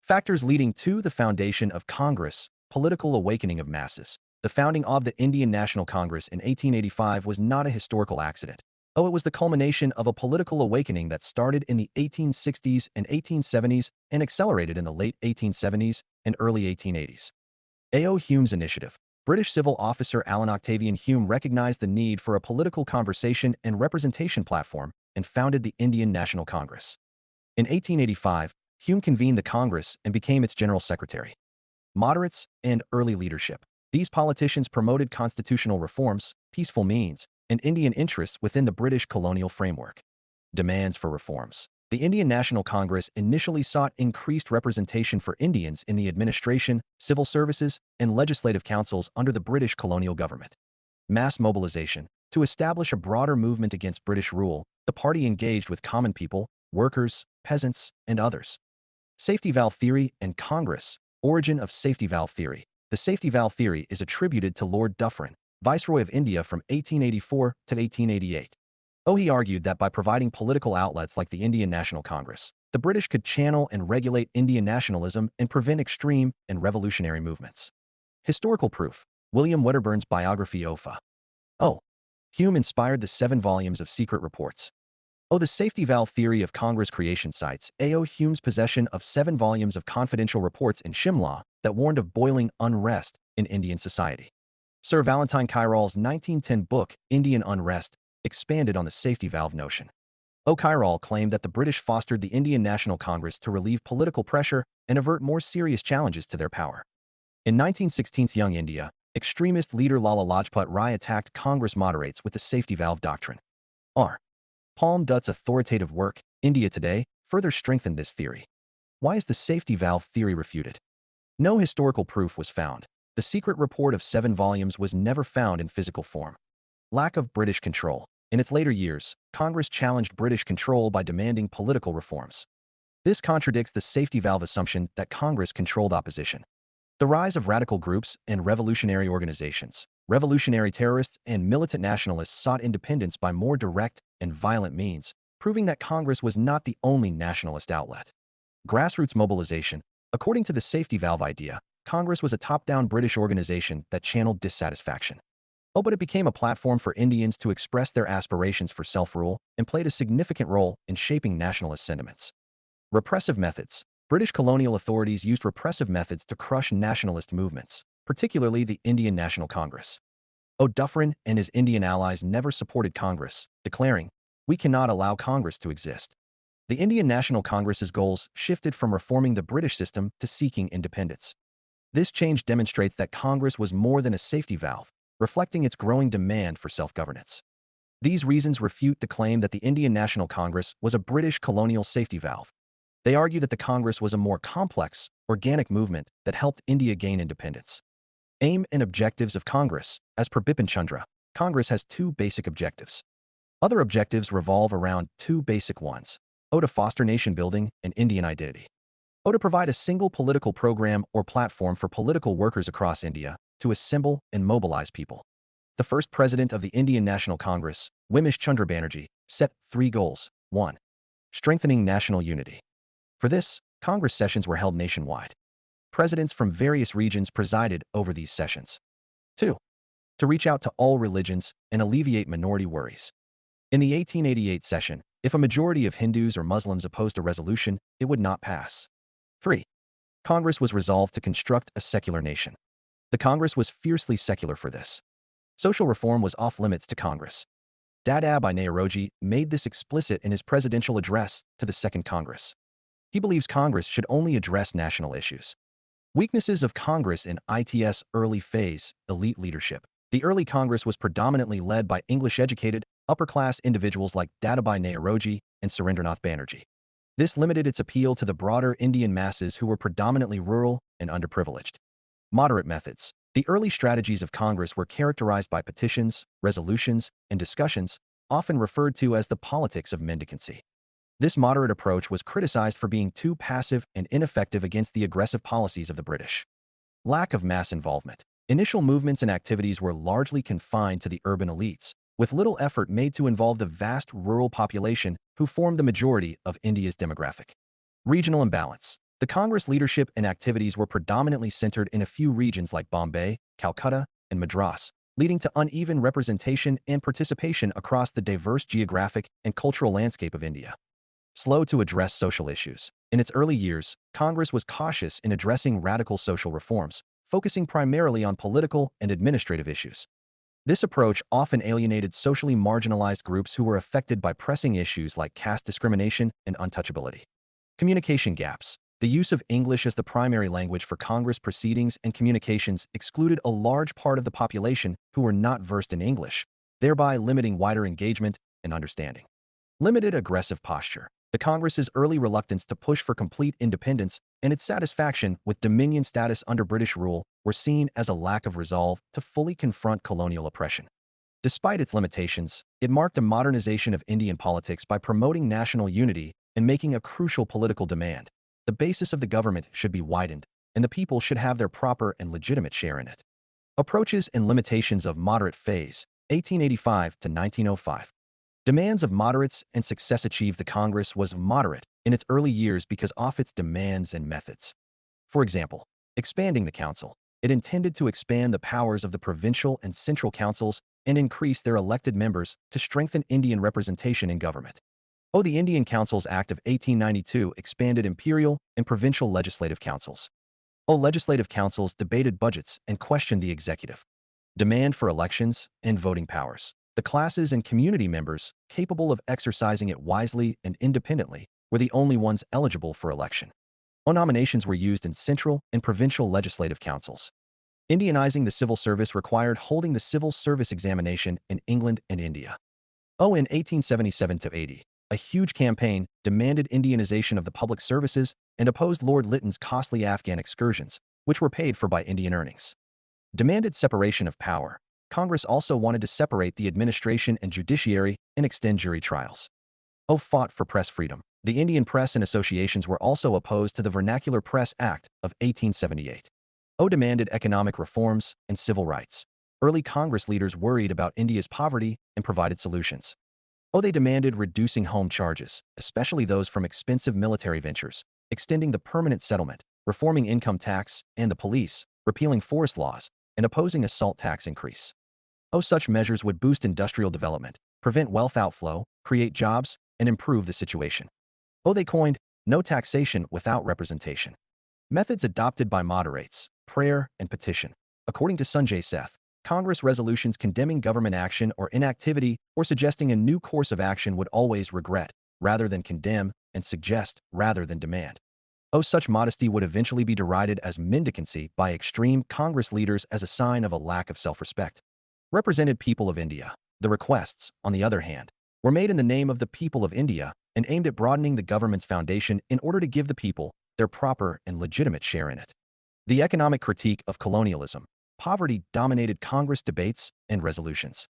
Factors leading to the foundation of Congress, political awakening of masses. The founding of the Indian National Congress in 1885 was not a historical accident. It was the culmination of a political awakening that started in the 1860s and 1870s and accelerated in the late 1870s and early 1880s. A.O. Hume's initiative. British civil officer Alan Octavian Hume recognized the need for a political conversation and representation platform and founded the Indian National Congress. In 1885, Hume convened the Congress and became its general secretary. Moderates and early leadership. These politicians promoted constitutional reforms, peaceful means, and Indian interests within the British colonial framework. Demands for reforms. The Indian National Congress initially sought increased representation for Indians in the administration, civil services, and legislative councils under the British colonial government. Mass mobilization. To establish a broader movement against British rule, the party engaged with common people, workers, peasants, and others. Safety valve theory and Congress. Origin of safety valve theory. The safety valve theory is attributed to Lord Dufferin, Viceroy of India from 1884 to 1888. He argued that by providing political outlets like the Indian National Congress, the British could channel and regulate Indian nationalism and prevent extreme and revolutionary movements. Historical proof. William Wedderburn's biography OFA. Hume inspired the 7 volumes of Secret Reports. The safety valve theory of Congress creation cites A.O. Hume's possession of 7 volumes of confidential reports in Shimla that warned of boiling unrest in Indian society. Sir Valentine Kyrall's 1910 book, Indian Unrest, expanded on the safety valve notion. Kyrall claimed that the British fostered the Indian National Congress to relieve political pressure and avert more serious challenges to their power. In 1916's Young India, extremist leader Lala Lajpat Rai attacked Congress moderates with the safety valve doctrine. Palm Dutt's authoritative work, India Today, further strengthened this theory. Why is the safety valve theory refuted? No historical proof was found. The secret report of 7 volumes was never found in physical form. Lack of British control. In its later years, Congress challenged British control by demanding political reforms. This contradicts the safety valve assumption that Congress controlled opposition. The rise of radical groups and revolutionary organizations. Revolutionary terrorists and militant nationalists sought independence by more direct and violent means, proving that Congress was not the only nationalist outlet. Grassroots mobilization. According to the safety valve idea, Congress was a top-down British organization that channeled dissatisfaction. But it became a platform for Indians to express their aspirations for self-rule and played a significant role in shaping nationalist sentiments. Repressive methods. British colonial authorities used repressive methods to crush nationalist movements, particularly the Indian National Congress. Dufferin and his Indian allies never supported Congress, declaring, "We cannot allow Congress to exist." The Indian National Congress's goals shifted from reforming the British system to seeking independence. This change demonstrates that Congress was more than a safety valve, reflecting its growing demand for self-governance. These reasons refute the claim that the Indian National Congress was a British colonial safety valve. They argue that the Congress was a more complex, organic movement that helped India gain independence. Aim and objectives of Congress. As per Bipin Chandra, Congress has 2 basic objectives. Other objectives revolve around 2 basic ones. To foster nation building and Indian identity. To provide a single political program or platform for political workers across India to assemble and mobilize people. The first president of the Indian National Congress, Wimish Chandra Banerjee, set 3 goals. 1. Strengthening national unity. For this, Congress sessions were held nationwide. Presidents from various regions presided over these sessions. 2. To reach out to all religions and alleviate minority worries. In the 1888 session, if a majority of Hindus or Muslims opposed a resolution, it would not pass. 3. Congress was resolved to construct a secular nation. The Congress was fiercely secular for this. Social reform was off-limits to Congress. Dadabhai Naoroji made this explicit in his presidential address to the Second Congress. He believes Congress should only address national issues. Weaknesses of Congress in its early phase, elite leadership. The early Congress was predominantly led by English-educated, upper-class individuals like Dadabhai Naoroji and Surendranath Banerjee. This limited its appeal to the broader Indian masses who were predominantly rural and underprivileged. Moderate methods. The early strategies of Congress were characterized by petitions, resolutions, and discussions, often referred to as the politics of mendicancy. This moderate approach was criticized for being too passive and ineffective against the aggressive policies of the British. Lack of mass involvement. Initial movements and activities were largely confined to the urban elites, with little effort made to involve the vast rural population who formed the majority of India's demographic. Regional imbalance. The Congress leadership and activities were predominantly centered in a few regions like Bombay, Calcutta, and Madras, leading to uneven representation and participation across the diverse geographic and cultural landscape of India. Slow to address social issues. In its early years, Congress was cautious in addressing radical social reforms, focusing primarily on political and administrative issues. This approach often alienated socially marginalized groups who were affected by pressing issues like caste discrimination and untouchability. Communication gaps. The use of English as the primary language for Congress proceedings and communications excluded a large part of the population who were not versed in English, thereby limiting wider engagement and understanding. Limited aggressive posture. The Congress's early reluctance to push for complete independence and its satisfaction with dominion status under British rule were seen as a lack of resolve to fully confront colonial oppression. Despite its limitations, it marked a modernization of Indian politics by promoting national unity and making a crucial political demand. The basis of the government should be widened, and the people should have their proper and legitimate share in it. Approaches and limitations of moderate phase, 1885 to 1905. Demands of moderates and success achieved. The Congress was moderate in its early years because of its demands and methods. For example, expanding the council. It intended to expand the powers of the provincial and central councils and increase their elected members to strengthen Indian representation in government. The Indian Councils Act of 1892 expanded imperial and provincial legislative councils. Legislative councils debated budgets and questioned the executive. Demand for elections and voting powers. The classes and community members capable of exercising it wisely and independently were the only ones eligible for election. Nominations were used in central and provincial legislative councils. Indianizing the civil service required holding the civil service examination in England and India. In 1877-80, a huge campaign demanded Indianization of the public services and opposed Lord Lytton's costly Afghan excursions, which were paid for by Indian earnings. Demanded separation of power. Congress also wanted to separate the administration and judiciary and extend jury trials. Fought for press freedom. The Indian press and associations were also opposed to the Vernacular Press Act of 1878. Demanded economic reforms and civil rights. Early Congress leaders worried about India's poverty and provided solutions. They demanded reducing home charges, especially those from expensive military ventures, extending the permanent settlement, reforming income tax and the police, repealing forest laws, and opposing a salt tax increase. Such measures would boost industrial development, prevent wealth outflow, create jobs, and improve the situation. They coined no taxation without representation. Methods adopted by moderates, prayer and petition. According to Sanjay Seth, Congress resolutions condemning government action or inactivity or suggesting a new course of action would always regret, rather than condemn, and suggest, rather than demand. Such modesty would eventually be derided as mendicancy by extreme Congress leaders as a sign of a lack of self-respect. Represented people of India. The requests, on the other hand, were made in the name of the people of India and aimed at broadening the government's foundation in order to give the people their proper and legitimate share in it. The economic critique of colonialism. Poverty dominated Congress debates and resolutions.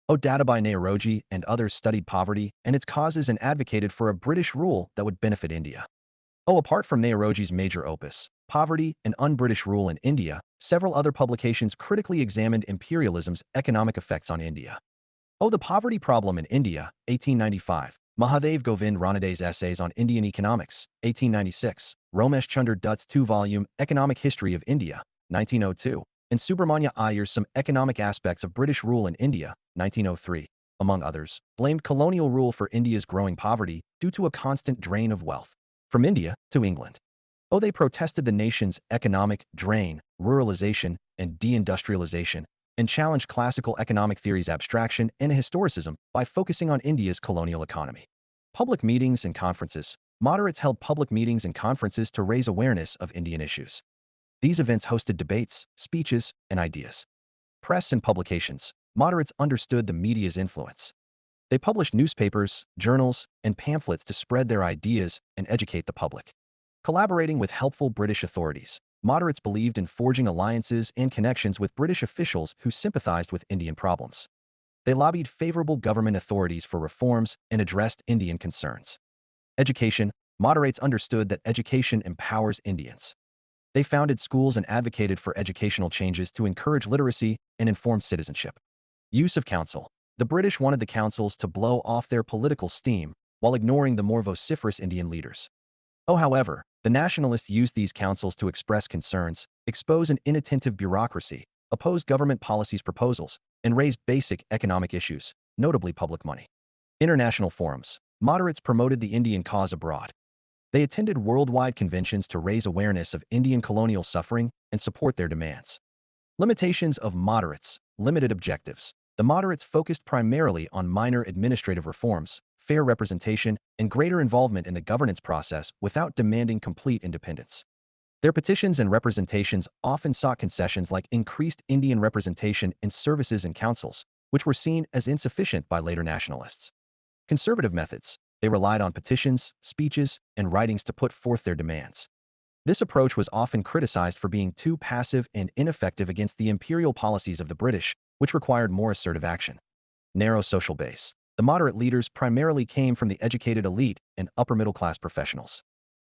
Dadabhai Naoroji and others studied poverty and its causes and advocated for a British rule that would benefit India. Apart from Naoroji's major opus, Poverty and Un-British Rule in India, several other publications critically examined imperialism's economic effects on India. The Poverty Problem in India, 1895. Mahadev Govind Ranade's Essays on Indian Economics, 1896. Romesh Chunder Dutt's two-volume Economic History of India, 1902. And Subramanya Iyer's Some Economic Aspects of British Rule in India, 1903, among others, blamed colonial rule for India's growing poverty due to a constant drain of wealth from India to England. They protested the nation's economic drain, ruralization, and deindustrialization, and challenged classical economic theory's abstraction and historicism by focusing on India's colonial economy. Public meetings and conferences. Moderates held public meetings and conferences to raise awareness of Indian issues. These events hosted debates, speeches, and ideas. Press and publications. Moderates understood the media's influence. They published newspapers, journals, and pamphlets to spread their ideas and educate the public. Collaborating with helpful British authorities. Moderates believed in forging alliances and connections with British officials who sympathized with Indian problems. They lobbied favorable government authorities for reforms and addressed Indian concerns. Education. Moderates understood that education empowers Indians. They founded schools and advocated for educational changes to encourage literacy and informed citizenship. Use of council. The British wanted the councils to blow off their political steam while ignoring the more vociferous Indian leaders. However, the nationalists used these councils to express concerns, expose an inattentive bureaucracy, oppose government policies proposals, and raise basic economic issues, notably public money. International forums. Moderates promoted the Indian cause abroad. They attended worldwide conventions to raise awareness of Indian colonial suffering and support their demands. Limitations of moderates, limited objectives. The moderates focused primarily on minor administrative reforms, fair representation, and greater involvement in the governance process without demanding complete independence. Their petitions and representations often sought concessions like increased Indian representation in services and councils, which were seen as insufficient by later nationalists. Conservative methods. They relied on petitions, speeches, and writings to put forth their demands. This approach was often criticized for being too passive and ineffective against the imperial policies of the British, which required more assertive action. Narrow social base. The moderate leaders primarily came from the educated elite and upper-middle-class professionals.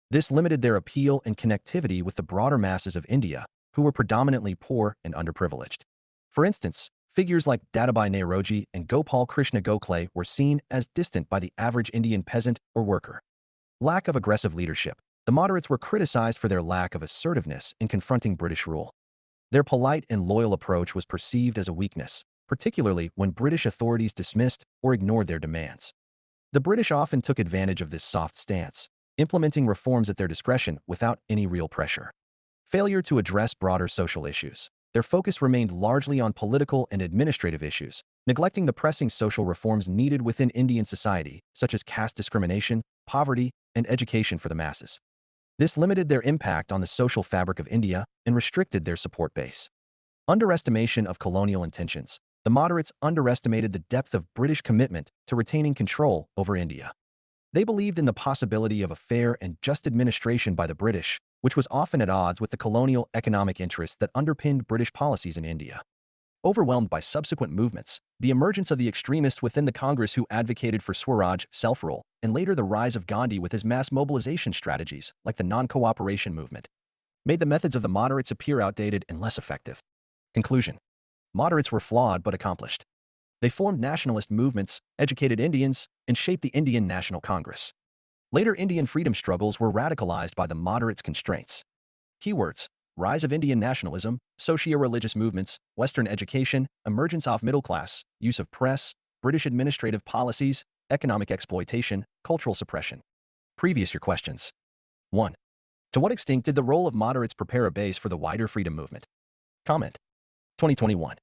This limited their appeal and connectivity with the broader masses of India, who were predominantly poor and underprivileged. For instance, figures like Dadabhai Naoroji and Gopal Krishna Gokhale were seen as distant by the average Indian peasant or worker. Lack of aggressive leadership. The moderates were criticized for their lack of assertiveness in confronting British rule. Their polite and loyal approach was perceived as a weakness, particularly when British authorities dismissed or ignored their demands. The British often took advantage of this soft stance, implementing reforms at their discretion without any real pressure. Failure to address broader social issues. Their focus remained largely on political and administrative issues, neglecting the pressing social reforms needed within Indian society, such as caste discrimination, poverty, and education for the masses. This limited their impact on the social fabric of India and restricted their support base. Underestimation of colonial intentions. The moderates underestimated the depth of British commitment to retaining control over India. They believed in the possibility of a fair and just administration by the British, which was often at odds with the colonial economic interests that underpinned British policies in India. Overwhelmed by subsequent movements, the emergence of the extremists within the Congress who advocated for Swaraj, self-rule, and later the rise of Gandhi with his mass mobilization strategies, like the non-cooperation movement, made the methods of the moderates appear outdated and less effective. Conclusion. Moderates were flawed but accomplished. They formed nationalist movements, educated Indians, and shaped the Indian National Congress. Later Indian freedom struggles were radicalized by the moderates' constraints. Keywords: rise of Indian nationalism, socio-religious movements, Western education, emergence of middle class, use of press, British administrative policies, economic exploitation, cultural suppression. Previous year questions. 1. To what extent did the role of moderates prepare a base for the wider freedom movement? Comment. 2021.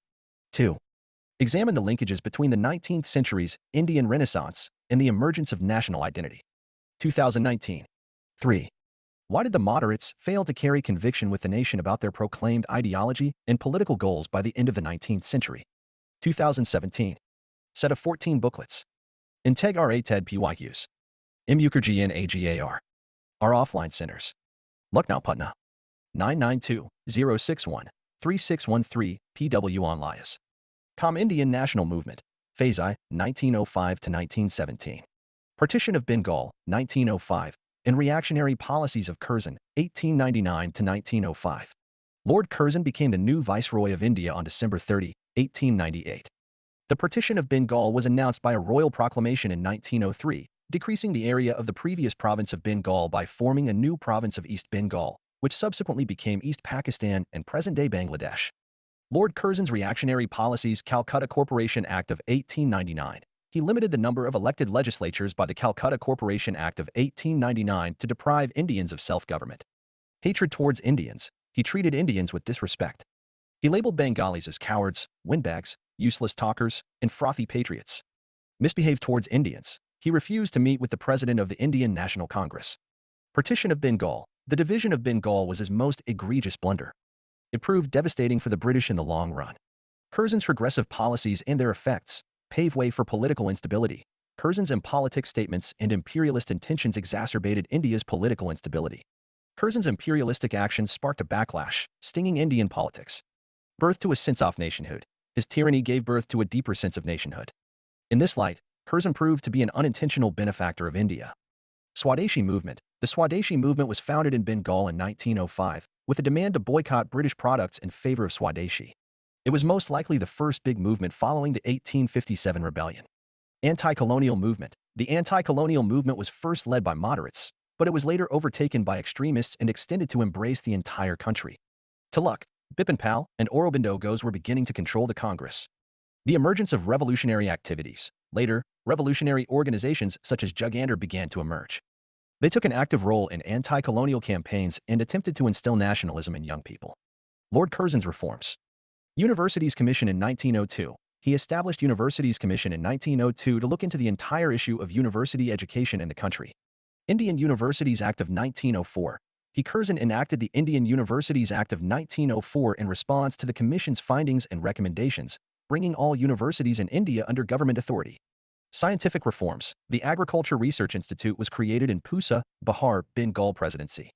2. Examine the linkages between the 19th century's Indian Renaissance and the emergence of national identity. 2019. 3. Why did the moderates fail to carry conviction with the nation about their proclaimed ideology and political goals by the end of the 19th century? 2017. Set of 14 booklets. Integ RA TED PYQs. Mukherjee NAGAR. Our offline centers. Lucknow Patna. 992-061-3613 PW Onlias. Com Indian National Movement. Fazai, 1905 to 1917. Partition of Bengal, 1905. And reactionary policies of Curzon, 1899 to 1905. Lord Curzon became the new Viceroy of India on December 30, 1898. The partition of Bengal was announced by a royal proclamation in 1903, decreasing the area of the previous province of Bengal by forming a new province of East Bengal, which subsequently became East Pakistan and present-day Bangladesh. Lord Curzon's reactionary policies. Calcutta Corporation Act of 1899. He limited the number of elected legislatures by the Calcutta Corporation Act of 1899 to deprive Indians of self-government. Hatred towards Indians. He treated Indians with disrespect. He labeled Bengalis as cowards, windbags, useless talkers, and frothy patriots. Misbehaved towards Indians. He refused to meet with the president of the Indian National Congress. Partition of Bengal. The division of Bengal was his most egregious blunder. It proved devastating for the British in the long run. Curzon's regressive policies and their effects pave way for political instability. Curzon's impolitic statements and imperialist intentions exacerbated India's political instability. Curzon's imperialistic actions sparked a backlash, stinging Indian politics. Birth to a sense of nationhood. His tyranny gave birth to a deeper sense of nationhood. In this light, Curzon proved to be an unintentional benefactor of India. Swadeshi movement. The Swadeshi movement was founded in Bengal in 1905, with a demand to boycott British products in favor of Swadeshi. It was most likely the first big movement following the 1857 rebellion. Anti-colonial movement. The anti-colonial movement was first led by moderates, but it was later overtaken by extremists and extended to embrace the entire country. Tilak, Bipin Pal, and Aurobindo Ghosh were beginning to control the Congress. The emergence of revolutionary activities. Later, revolutionary organizations such as Jugandhar began to emerge. They took an active role in anti-colonial campaigns and attempted to instill nationalism in young people. Lord Curzon's reforms. Universities Commission in 1902. He established Universities Commission in 1902 to look into the entire issue of university education in the country. Indian Universities Act of 1904. Curzon enacted the Indian Universities Act of 1904 in response to the Commission's findings and recommendations, bringing all universities in India under government authority. Scientific reforms. The Agriculture Research Institute was created in Pusa, Bihar, Bengal Presidency.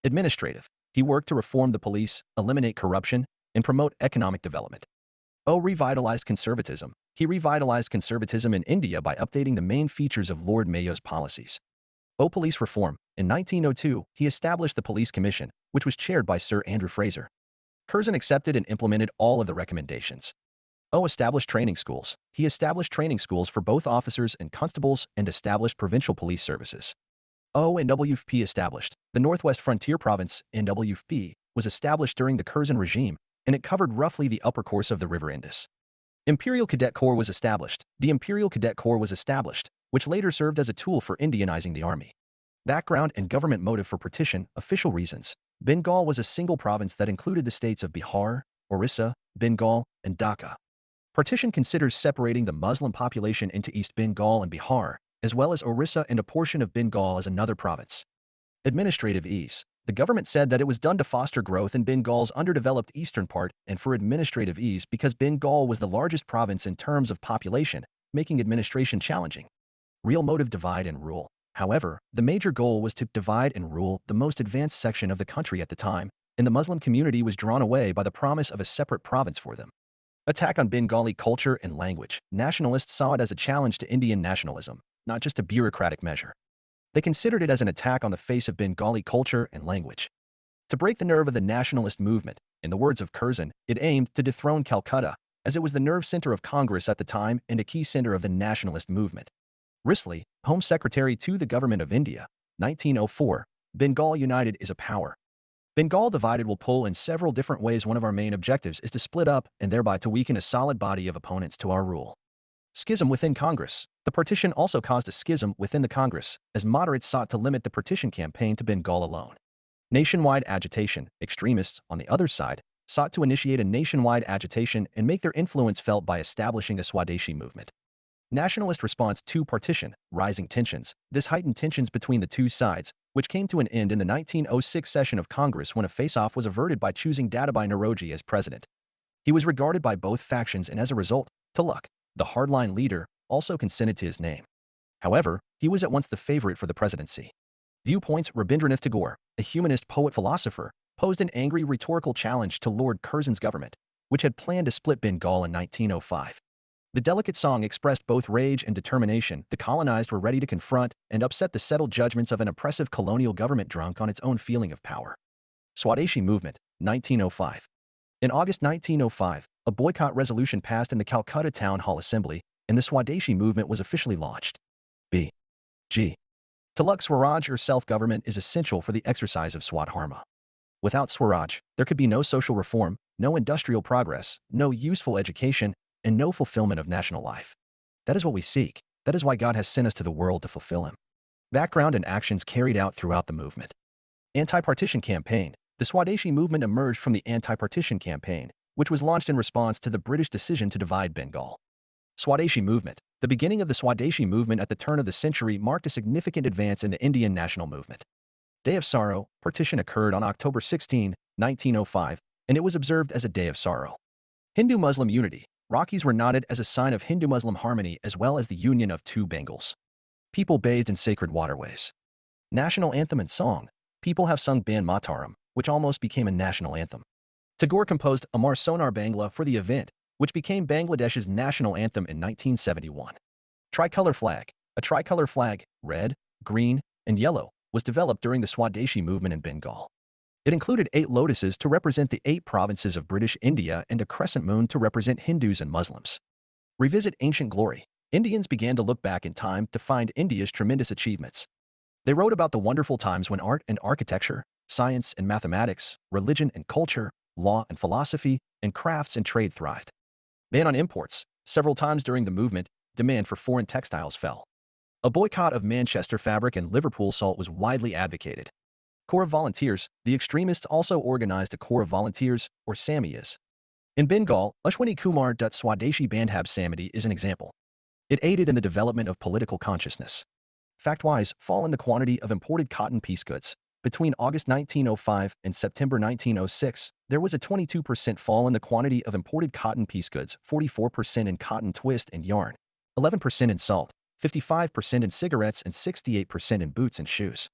Administrative. He worked to reform the police, eliminate corruption, and promote economic development. Revitalized conservatism. He revitalized conservatism in India by updating the main features of Lord Mayo's policies. Police reform. In 1902, he established the Police Commission, which was chaired by Sir Andrew Fraser. Curzon accepted and implemented all of the recommendations. Established training schools. He established training schools for both officers and constables and established provincial police services. NWFP established. The Northwest Frontier Province, NWFP, was established during the Curzon regime, and it covered roughly the upper course of the River Indus. Imperial Cadet Corps was established. The Imperial Cadet Corps was established, which later served as a tool for Indianizing the army. Background and government motive for partition. Official reasons. Bengal was a single province that included the states of Bihar, Orissa, Bengal, and Dhaka. Partition considers separating the Muslim population into East Bengal and Bihar, as well as Orissa and a portion of Bengal as another province. Administrative ease. The government said that it was done to foster growth in Bengal's underdeveloped eastern part and for administrative ease because Bengal was the largest province in terms of population, making administration challenging. Real motive: divide and rule. However, the major goal was to divide and rule the most advanced section of the country at the time, and the Muslim community was drawn away by the promise of a separate province for them. Attack on Bengali culture and language. Nationalists saw it as a challenge to Indian nationalism, not just a bureaucratic measure. They considered it as an attack on the face of Bengali culture and language. To break the nerve of the nationalist movement, in the words of Curzon, it aimed to dethrone Calcutta, as it was the nerve center of Congress at the time and a key center of the nationalist movement. Risley, Home Secretary to the Government of India, 1904, Bengal united is a power. Bengal divided will pull in several different ways. One of our main objectives is to split up and thereby to weaken a solid body of opponents to our rule. Schism within Congress. The partition also caused a schism within the Congress, as moderates sought to limit the partition campaign to Bengal alone. Nationwide agitation. Extremists, on the other side, sought to initiate a nationwide agitation and make their influence felt by establishing a Swadeshi movement. Nationalist response to partition. Rising tensions. This heightened tensions between the two sides, which came to an end in the 1906 session of Congress when a face-off was averted by choosing Dadabhai Naoroji as president. He was regarded by both factions, and as a result, Tilak, the hardline leader, also consented to his name. However, he was at once the favorite for the presidency. Viewpoints. Rabindranath Tagore, a humanist poet-philosopher, posed an angry rhetorical challenge to Lord Curzon's government, which had planned to split Bengal in 1905. The delicate song expressed both rage and determination. The colonized were ready to confront and upset the settled judgments of an oppressive colonial government drunk on its own feeling of power. Swadeshi movement, 1905. In August 1905, a boycott resolution passed in the Calcutta Town Hall Assembly, and the Swadeshi movement was officially launched. B.G. Tilak. Swaraj or self-government is essential for the exercise of Swadharma. Without Swaraj, there could be no social reform, no industrial progress, no useful education, and no fulfillment of national life. That is what we seek. That is why God has sent us to the world to fulfill Him. Background and actions carried out throughout the movement. Anti-partition campaign. The Swadeshi movement emerged from the anti-partition campaign, which was launched in response to the British decision to divide Bengal. Swadeshi movement. The beginning of the Swadeshi movement at the turn of the century marked a significant advance in the Indian national movement. Day of Sorrow. Partition occurred on October 16, 1905, and it was observed as a day of sorrow. Hindu-Muslim unity. Rakis were knotted as a sign of Hindu-Muslim harmony as well as the union of two Bengals. People bathed in sacred waterways. National anthem and song. People have sung Band Mataram, which almost became a national anthem. Tagore composed Amar Sonar Bangla for the event, which became Bangladesh's national anthem in 1971. Tricolor flag. A tricolor flag, red, green, and yellow, was developed during the Swadeshi movement in Bengal. It included 8 lotuses to represent the 8 provinces of British India and a crescent moon to represent Hindus and Muslims. Revisit ancient glory. Indians began to look back in time to find India's tremendous achievements. They wrote about the wonderful times when art and architecture, science and mathematics, religion and culture, law and philosophy, and crafts and trade thrived. Ban on imports. Several times during the movement, demand for foreign textiles fell. A boycott of Manchester fabric and Liverpool salt was widely advocated. Corps of Volunteers, the extremists also organized a Corps of Volunteers, or Samiyas. In Bengal, Ashwini Kumar Dutt Swadeshi Bandhab Samiti is an example. It aided in the development of political consciousness. Fact-wise, fall in the quantity of imported cotton piece goods. Between August 1905 and September 1906, there was a 22% fall in the quantity of imported cotton piece goods, 44% in cotton twist and yarn, 11% in salt, 55% in cigarettes, and 68% in boots and shoes.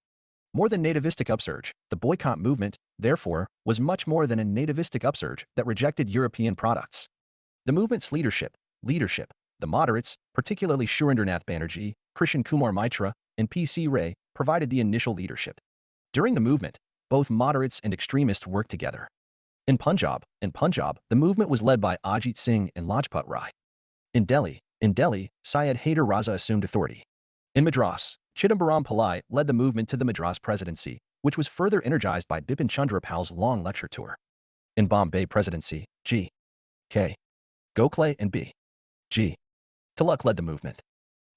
More than nativistic upsurge, the boycott movement, therefore, was much more than a nativistic upsurge that rejected European products. The movement's leadership, the moderates, particularly Surendranath Banerjee, Krishan Kumar Mitra, and P.C. Ray, provided the initial leadership. During the movement, both moderates and extremists worked together. In Punjab, the movement was led by Ajit Singh and Lajpat Rai. In Delhi, Syed Haider Raza assumed authority. In Madras, Chidambaram Pillai led the movement to the Madras presidency, which was further energized by Bipin Chandra Pal's long lecture tour. In Bombay presidency, G. K. Gokhale and B. G. Tilak led the movement.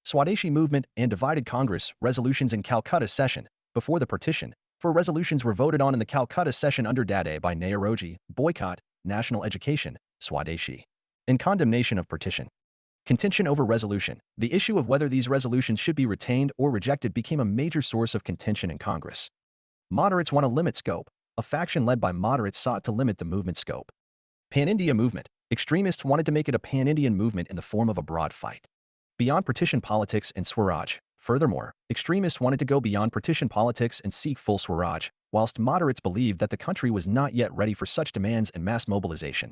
Swadeshi movement and divided Congress resolutions in Calcutta session, before the partition, 4 resolutions were voted on in the Calcutta session under Dade by Nehruji, boycott, national education, Swadeshi, in condemnation of partition. Contention over resolution, the issue of whether these resolutions should be retained or rejected became a major source of contention in Congress. Moderates want to limit scope. A faction led by moderates sought to limit the movement's scope. Pan-India movement. Extremists wanted to make it a pan-Indian movement in the form of a broad fight. Beyond partition politics and Swaraj. Furthermore, extremists wanted to go beyond partition politics and seek full Swaraj, whilst moderates believed that the country was not yet ready for such demands and mass mobilization.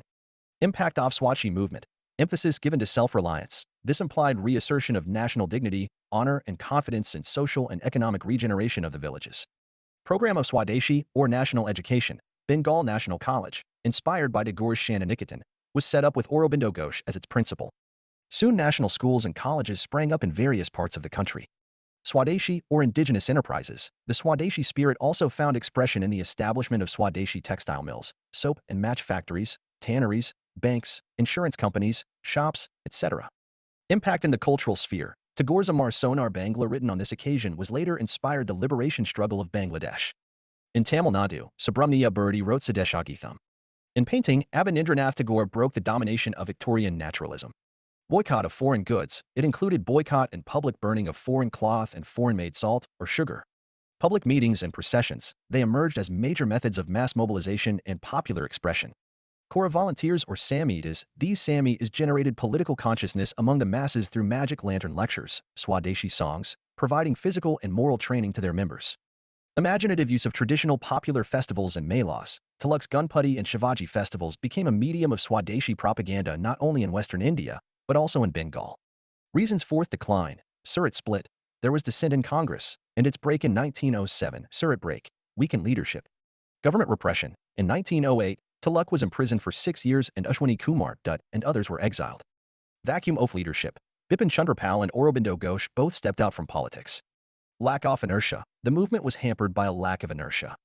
Impact of Swadeshi movement. Emphasis given to self-reliance. This implied reassertion of national dignity, honor, and confidence in social and economic regeneration of the villages. Program of Swadeshi, or national education, Bengal National College, inspired by Tagore's Shantiniketan, was set up with Aurobindo Ghosh as its principal. Soon national schools and colleges sprang up in various parts of the country. Swadeshi, or indigenous enterprises, the Swadeshi spirit also found expression in the establishment of Swadeshi textile mills, soap and match factories, tanneries, banks, insurance companies, shops, etc. Impact in the cultural sphere. Tagore's Amar Sonar Bangla, written on this occasion, was later inspired the liberation struggle of Bangladesh. In Tamil Nadu, Subramaniya Bharati wrote Sadeshagitham. In painting, Abanindranath Tagore broke the domination of Victorian naturalism. Boycott of foreign goods. It included boycott and public burning of foreign cloth and foreign-made salt or sugar. Public meetings and processions. They emerged as major methods of mass mobilization and popular expression. Corps of Volunteers, or Samiyas. These Samiyas generated political consciousness among the masses through magic lantern lectures, Swadeshi songs, providing physical and moral training to their members. Imaginative use of traditional popular festivals and melas. Tilak's Gunputty and Shivaji festivals became a medium of Swadeshi propaganda not only in Western India, but also in Bengal. Reasons: fourth decline, Surat split, there was dissent in Congress, and its break in 1907, Surat break, weakened leadership. Government repression. In 1908, Tilak was imprisoned for 6 years and Ashwini Kumar Dutt and others were exiled. Vacuum of leadership. Bipin Chandra Pal and Aurobindo Ghosh both stepped out from politics. Lack of inertia. The movement was hampered by a lack of inertia.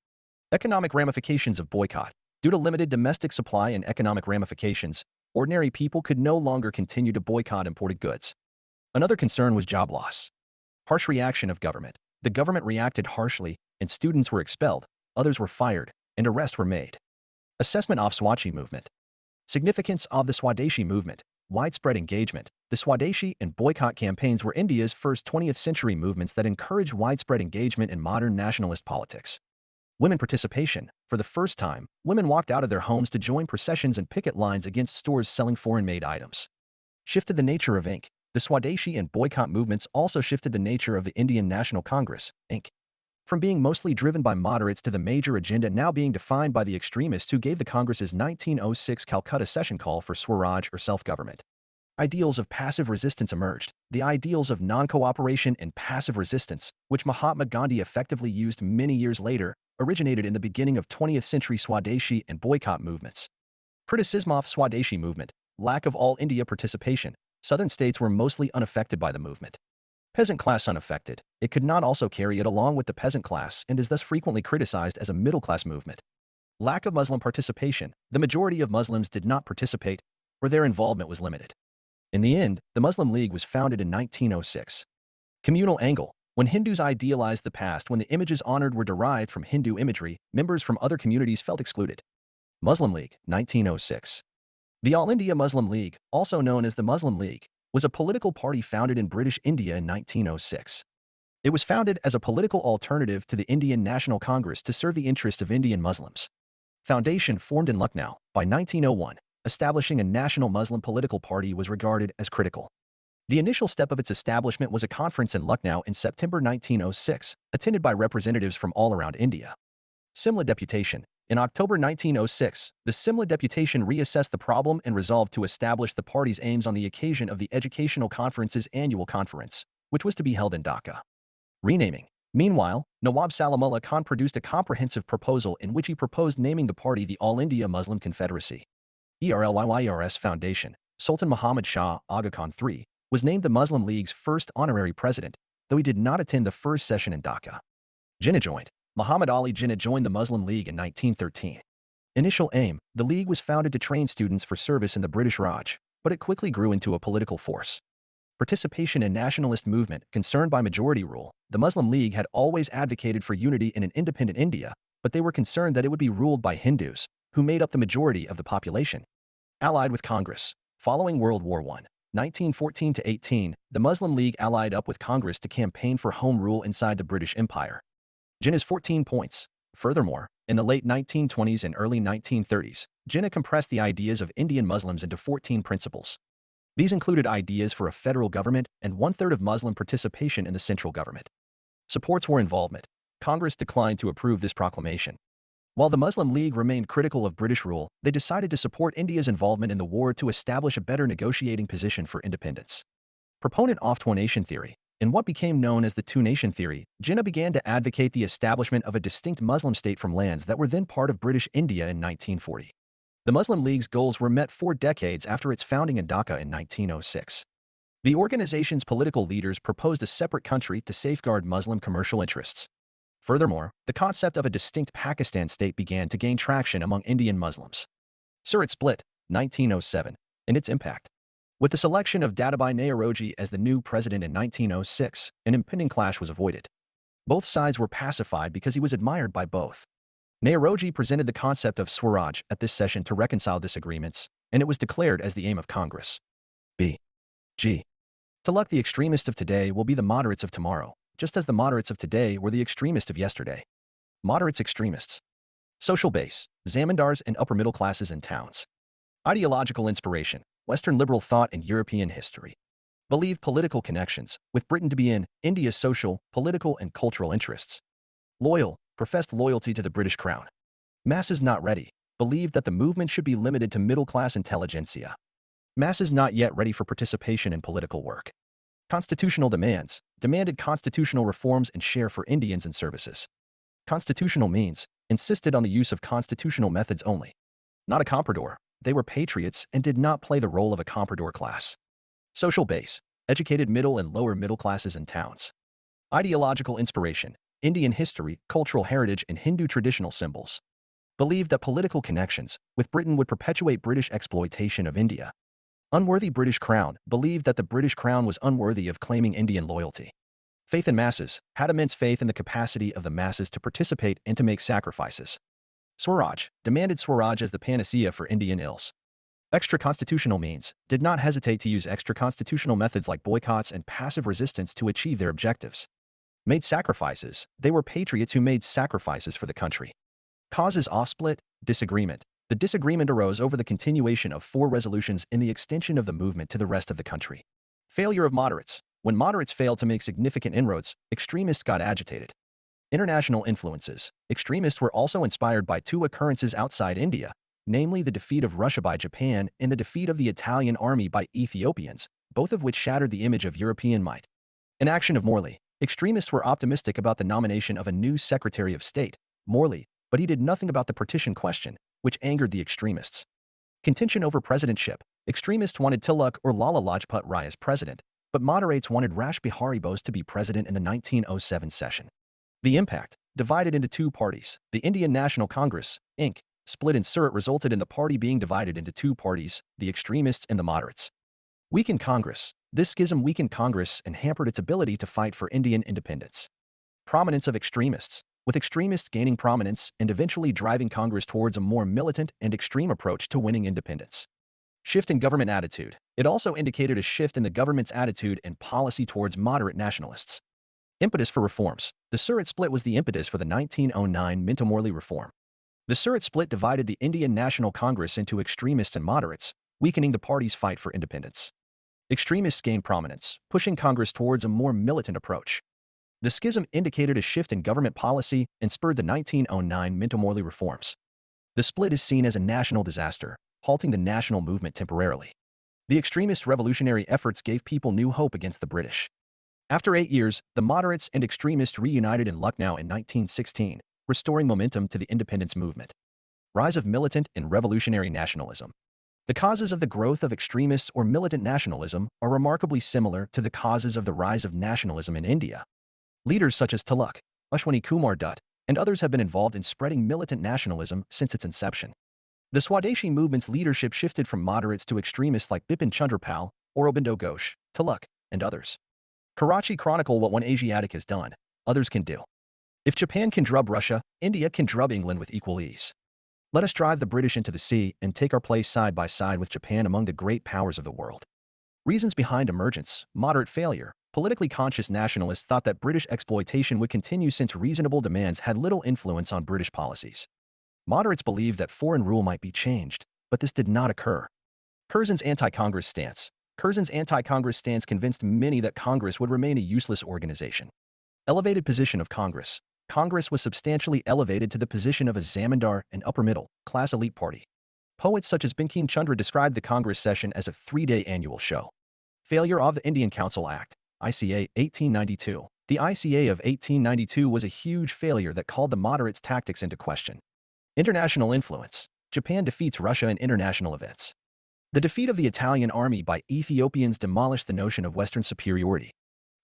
Economic ramifications of boycott. Due to limited domestic supply and economic ramifications, ordinary people could no longer continue to boycott imported goods. Another concern was job loss. Harsh reaction of government. The government reacted harshly, and students were expelled, others were fired, and arrests were made. Assessment of Swadeshi movement. Significance of the Swadeshi movement. Widespread engagement. The Swadeshi and boycott campaigns were India's first 20th century movements that encouraged widespread engagement in modern nationalist politics. Women participation. For the first time, women walked out of their homes to join processions and picket lines against stores selling foreign-made items. Shifted the nature of Inc. The Swadeshi and boycott movements also shifted the nature of the Indian National Congress, Inc. From being mostly driven by moderates to the major agenda now being defined by the extremists who gave the Congress's 1906 Calcutta session call for Swaraj or self-government. Ideals of passive resistance emerged. The ideals of non-cooperation and passive resistance, which Mahatma Gandhi effectively used many years later, originated in the beginning of 20th century Swadeshi and boycott movements. Criticism of Swadeshi movement. Lack of all India participation. Southern states were mostly unaffected by the movement. Peasant class unaffected. It could not also carry it along with the peasant class and is thus frequently criticized as a middle-class movement. Lack of Muslim participation. The majority of Muslims did not participate, or their involvement was limited. In the end, the Muslim League was founded in 1906. Communal angle. When Hindus idealized the past when the images honored were derived from Hindu imagery, members from other communities felt excluded. Muslim League, 1906. The All India Muslim League, also known as the Muslim League, was a political party founded in British India in 1906. It was founded as a political alternative to the Indian National Congress to serve the interests of Indian Muslims. Foundation formed in Lucknow by 1901, establishing a national Muslim political party was regarded as critical. The initial step of its establishment was a conference in Lucknow in September 1906, attended by representatives from all around India. Simla Deputation. In October 1906, the Simla Deputation reassessed the problem and resolved to establish the party's aims on the occasion of the Educational Conference's annual conference, which was to be held in Dhaka. Renaming. Meanwhile, Nawab Salimullah Khan produced a comprehensive proposal in which he proposed naming the party the All India Muslim Confederacy. ERLYYERS Foundation. Sultan Muhammad Shah Aga Khan III was named the Muslim League's first honorary president, though he did not attend the first session in Dhaka. Jinnah joined. Muhammad Ali Jinnah joined the Muslim League in 1913. Initial aim, the League was founded to train students for service in the British Raj, but it quickly grew into a political force. Participation in nationalist movement concerned by majority rule, the Muslim League had always advocated for unity in an independent India, but they were concerned that it would be ruled by Hindus, who made up the majority of the population. Allied with Congress. Following World War I, 1914-18, the Muslim League allied up with Congress to campaign for home rule inside the British Empire. Jinnah's 14 points. Furthermore, in the late 1920s and early 1930s, Jinnah compressed the ideas of Indian Muslims into 14 principles. These included ideas for a federal government and one-third of Muslim participation in the central government. Supports war involvement. Congress declined to approve this proclamation. While the Muslim League remained critical of British rule, they decided to support India's involvement in the war to establish a better negotiating position for independence. Proponent of two-nation theory. In what became known as the two-nation theory, Jinnah began to advocate the establishment of a distinct Muslim state from lands that were then part of British India in 1940. The Muslim League's goals were met 4 decades after its founding in Dhaka in 1906. The organization's political leaders proposed a separate country to safeguard Muslim commercial interests. Furthermore, the concept of a distinct Pakistan state began to gain traction among Indian Muslims. Surat Split, 1907, and its impact. With the selection of Dadabhai Naoroji as the new president in 1906, an impending clash was avoided. Both sides were pacified because he was admired by both. Naoroji presented the concept of Swaraj at this session to reconcile disagreements, and it was declared as the aim of Congress. B.G. Tilak, the extremists of today will be the moderates of tomorrow, just as the moderates of today were the extremists of yesterday. Moderates extremists. Social base, zamindars and upper middle classes in towns. Ideological inspiration, Western liberal thought and European history. Believed political connections, with Britain to be in India's social, political and cultural interests. Loyal, professed loyalty to the British Crown. Masses not ready, believed that the movement should be limited to middle-class intelligentsia. Masses not yet ready for participation in political work. Constitutional demands, demanded constitutional reforms and share for Indians in services. Constitutional means, insisted on the use of constitutional methods only. Not a comprador, they were patriots and did not play the role of a comprador class. Social base, educated middle and lower middle classes in towns. Ideological inspiration, Indian history, cultural heritage and Hindu traditional symbols. Believed that political connections with Britain would perpetuate British exploitation of India. Unworthy British Crown, believed that the British Crown was unworthy of claiming Indian loyalty. Faith in masses, had immense faith in the capacity of the masses to participate and to make sacrifices. Swaraj, demanded Swaraj as the panacea for Indian ills. Extra-constitutional means, did not hesitate to use extra-constitutional methods like boycotts and passive resistance to achieve their objectives. Made sacrifices, they were patriots who made sacrifices for the country. Causes of split, disagreement. The disagreement arose over the continuation of 4 resolutions in the extension of the movement to the rest of the country. Failure of moderates. When moderates failed to make significant inroads, extremists got agitated. International influences. Extremists were also inspired by 2 occurrences outside India, namely the defeat of Russia by Japan and the defeat of the Italian army by Ethiopians, both of which shattered the image of European might. An action of Morley. Extremists were optimistic about the nomination of a new Secretary of State, Morley, but he did nothing about the partition question, which angered the extremists. Contention over presidentship. Extremists wanted Tilak or Lala Lajpat Rai as president, but moderates wanted Rash Bihari Bose to be president in the 1907 session. The impact, divided into 2 parties, the Indian National Congress, Inc., split in Surat resulted in the party being divided into 2 parties, the extremists and the moderates. Weakened Congress. This schism weakened Congress and hampered its ability to fight for Indian independence. Prominence of extremists, with extremists gaining prominence and eventually driving Congress towards a more militant and extreme approach to winning independence. Shift in government attitude. It also indicated a shift in the government's attitude and policy towards moderate nationalists. Impetus for reforms. The Surat Split was the impetus for the 1909 Minto-Morley reform. The Surat Split divided the Indian National Congress into extremists and moderates, weakening the party's fight for independence. Extremists gained prominence, pushing Congress towards a more militant approach. The schism indicated a shift in government policy and spurred the 1909 Minto-Morley reforms. The split is seen as a national disaster, halting the national movement temporarily. The extremist revolutionary efforts gave people new hope against the British. After 8 years, the moderates and extremists reunited in Lucknow in 1916, restoring momentum to the independence movement. Rise of militant and revolutionary nationalism. The causes of the growth of extremists or militant nationalism are remarkably similar to the causes of the rise of nationalism in India. Leaders such as Tilak, Ashwani Kumar Dutt, and others have been involved in spreading militant nationalism since its inception. The Swadeshi movement's leadership shifted from moderates to extremists like Bipin Chandra Pal, Aurobindo Ghosh, Tilak, and others. Karachi chronicle what one Asiatic has done, others can do. If Japan can drub Russia, India can drub England with equal ease. Let us drive the British into the sea and take our place side by side with Japan among the great powers of the world. Reasons behind emergence, moderate failure. Politically conscious nationalists thought that British exploitation would continue since reasonable demands had little influence on British policies. Moderates believed that foreign rule might be changed, but this did not occur. Curzon's anti-Congress stance. Curzon's anti-Congress stance convinced many that Congress would remain a useless organization. Elevated position of Congress. Congress was substantially elevated to the position of a zamindar and upper-middle class elite party. Poets such as Bankim Chandra described the Congress session as a 3-day annual show. Failure of the Indian Council Act, ICA, 1892. The ICA of 1892 was a huge failure that called the moderates' tactics into question. International influence. Japan defeats Russia in international events. The defeat of the Italian army by Ethiopians demolished the notion of Western superiority.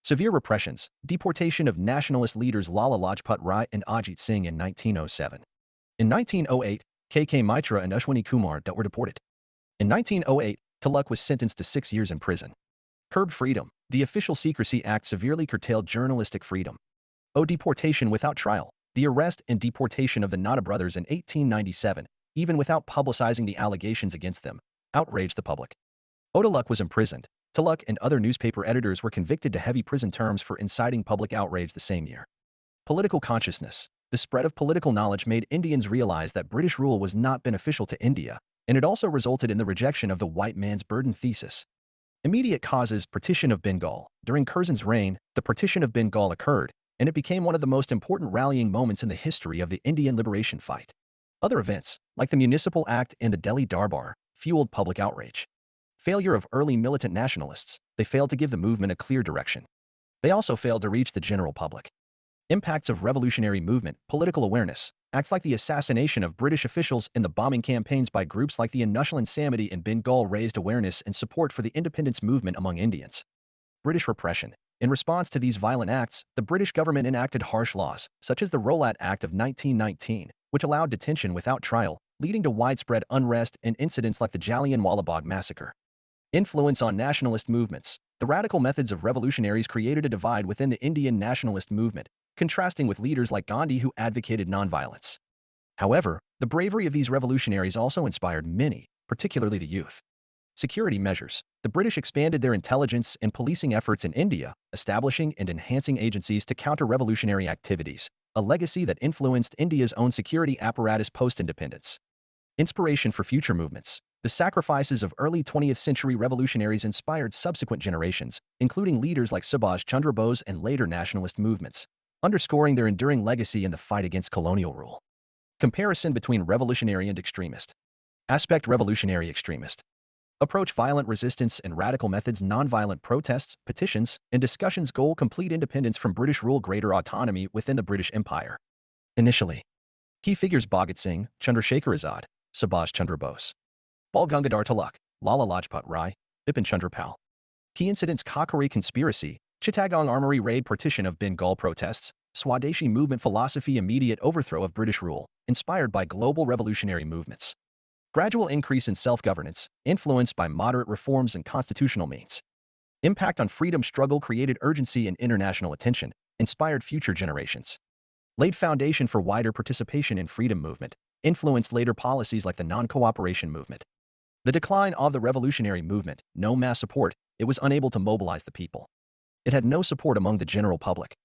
Severe repressions, deportation of nationalist leaders Lala Lajpat Rai and Ajit Singh in 1907. In 1908, K.K. Mitra and Ashwani Kumar Dutt were deported. In 1908, Tilak was sentenced to 6 years in prison. Curbed freedom. The Official Secrecy Act severely curtailed journalistic freedom. Deportation without trial. The arrest and deportation of the Nada brothers in 1897, even without publicizing the allegations against them, outraged the public. Tilak was imprisoned. Tilak and other newspaper editors were convicted to heavy prison terms for inciting public outrage the same year. Political consciousness. The spread of political knowledge made Indians realize that British rule was not beneficial to India, and it also resulted in the rejection of the white man's burden thesis. Immediate causes. Partition of Bengal. During Curzon's reign, the partition of Bengal occurred, and it became one of the most important rallying moments in the history of the Indian liberation fight. Other events, like the Municipal Act and the Delhi Darbar, fueled public outrage. Failure of early militant nationalists. They failed to give the movement a clear direction. They also failed to reach the general public. Impacts of revolutionary movement. Political awareness. Acts like the assassination of British officials and the bombing campaigns by groups like the Anushalan Samiti in Bengal raised awareness and support for the independence movement among Indians. British repression. In response to these violent acts, the British government enacted harsh laws, such as the Rowlatt Act of 1919, which allowed detention without trial, leading to widespread unrest and incidents like the Jallianwala Bagh massacre. Influence on nationalist movements. The radical methods of revolutionaries created a divide within the Indian nationalist movement, contrasting with leaders like Gandhi who advocated nonviolence. However, the bravery of these revolutionaries also inspired many, particularly the youth. Security measures. The British expanded their intelligence and policing efforts in India, establishing and enhancing agencies to counter revolutionary activities, a legacy that influenced India's own security apparatus post-independence. Inspiration for future movements. The sacrifices of early 20th century revolutionaries inspired subsequent generations, including leaders like Subhash Chandra Bose and later nationalist movements, underscoring their enduring legacy in the fight against colonial rule. Comparison between revolutionary and extremist. Aspect: revolutionary extremist. Approach: violent resistance and radical methods. Nonviolent protests, petitions, and discussions. Goal: complete independence from British rule, greater autonomy within the British Empire. Initially. Key figures: Bhagat Singh, Chandrasekhar Azad, Subhash Chandra Bose, Bal Gangadhar Tilak, Lala Lajpat Rai, Bipin Chandra Pal. Key incidents: Kakari conspiracy, Chittagong armory raid, partition of Bengal protests, Swadeshi movement philosophy, immediate overthrow of British rule, inspired by global revolutionary movements. Gradual increase in self-governance, influenced by moderate reforms and constitutional means. Impact on freedom struggle created urgency and international attention, inspired future generations. Laid foundation for wider participation in freedom movement, influenced later policies like the non-cooperation movement. The decline of the revolutionary movement, no mass support, it was unable to mobilize the people. It had no support among the general public.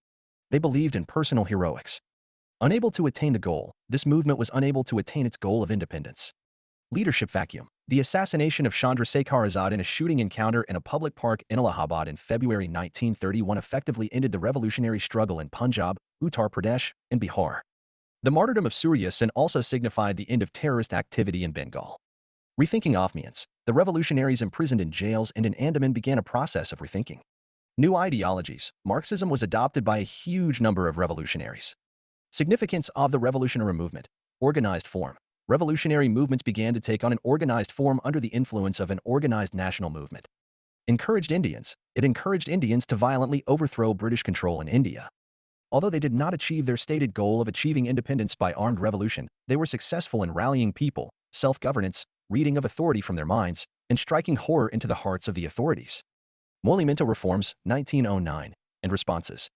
They believed in personal heroics. Unable to attain the goal, this movement was unable to attain its goal of independence. Leadership vacuum. The assassination of Chandrasekhar Azad in a shooting encounter in a public park in Allahabad in February 1931 effectively ended the revolutionary struggle in Punjab, Uttar Pradesh, and Bihar. The martyrdom of Surya Sen also signified the end of terrorist activity in Bengal. Rethinking Afghans. The revolutionaries imprisoned in jails and in Andaman began a process of rethinking. New ideologies. Marxism was adopted by a huge number of revolutionaries. Significance of the revolutionary movement. Organized form. Revolutionary movements began to take on an organized form under the influence of an organized national movement. Encouraged Indians. It encouraged Indians to violently overthrow British control in India. Although they did not achieve their stated goal of achieving independence by armed revolution, they were successful in rallying people, self-governance, reading of authority from their minds, and striking horror into the hearts of the authorities. Morley Minto reforms, 1909, and responses.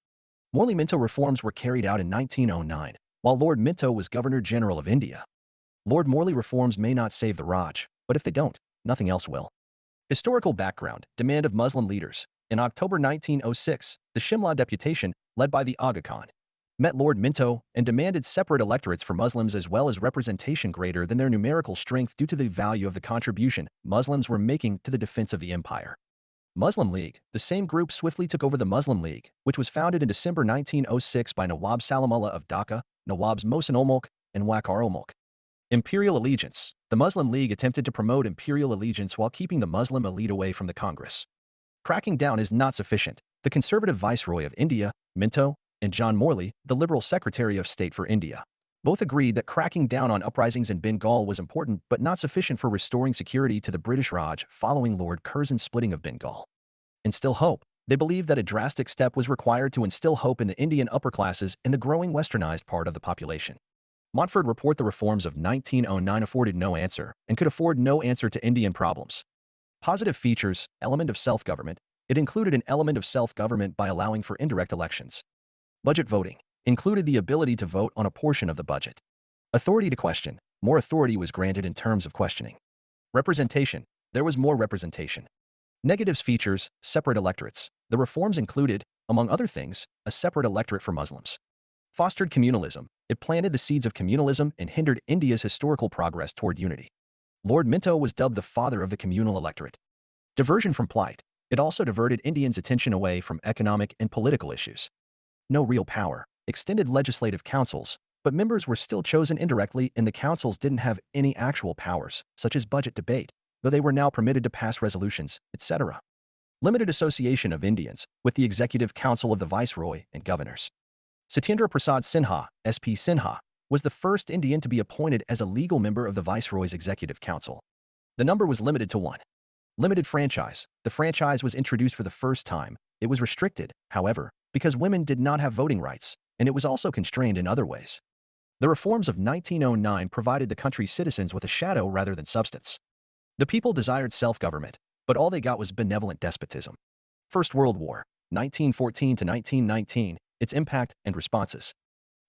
Morley Minto reforms were carried out in 1909, while Lord Minto was Governor-General of India. Lord Morley reforms may not save the Raj, but if they don't, nothing else will. Historical background, demand of Muslim leaders. In October 1906, the Shimla deputation, led by the Aga Khan, met Lord Minto and demanded separate electorates for Muslims as well as representation greater than their numerical strength due to the value of the contribution Muslims were making to the defense of the empire. Muslim League. The same group swiftly took over the Muslim League, which was founded in December 1906 by Nawab Salimullah of Dhaka, Nawabs Mohsin ul Mulk, and Waqar ul Mulk. Imperial allegiance. The Muslim League attempted to promote imperial allegiance while keeping the Muslim elite away from the Congress. Cracking down is not sufficient. The conservative Viceroy of India, Minto, and John Morley, the Liberal Secretary of State for India, both agreed that cracking down on uprisings in Bengal was important but not sufficient for restoring security to the British Raj following Lord Curzon's splitting of Bengal. Instill hope. They believed that a drastic step was required to instill hope in the Indian upper classes and the growing westernized part of the population. Montfort report the reforms of 1909 afforded no answer and could afford no answer to Indian problems. Positive features, element of self-government. It included an element of self-government by allowing for indirect elections. Budget voting included the ability to vote on a portion of the budget. Authority to question. More authority was granted in terms of questioning. Representation. There was more representation. Negatives features, separate electorates. The reforms included, among other things, a separate electorate for Muslims. Fostered communalism. It planted the seeds of communalism and hindered India's historical progress toward unity. Lord Minto was dubbed the father of the communal electorate. Diversion from plight. It also diverted Indians' attention away from economic and political issues. No real power. Extended legislative councils, but members were still chosen indirectly and the councils didn't have any actual powers, such as budget debate, though they were now permitted to pass resolutions, etc. Limited association of Indians with the Executive Council of the Viceroy and Governors. Satyendra Prasad Sinha, S.P. Sinha, was the first Indian to be appointed as a legal member of the Viceroy's Executive Council. The number was limited to 1. Limited franchise. The franchise was introduced for the first time. It was restricted, however, because women did not have voting rights, and it was also constrained in other ways. The reforms of 1909 provided the country's citizens with a shadow rather than substance. The people desired self-government, but all they got was benevolent despotism. First World War, 1914 to 1919, its impact and responses.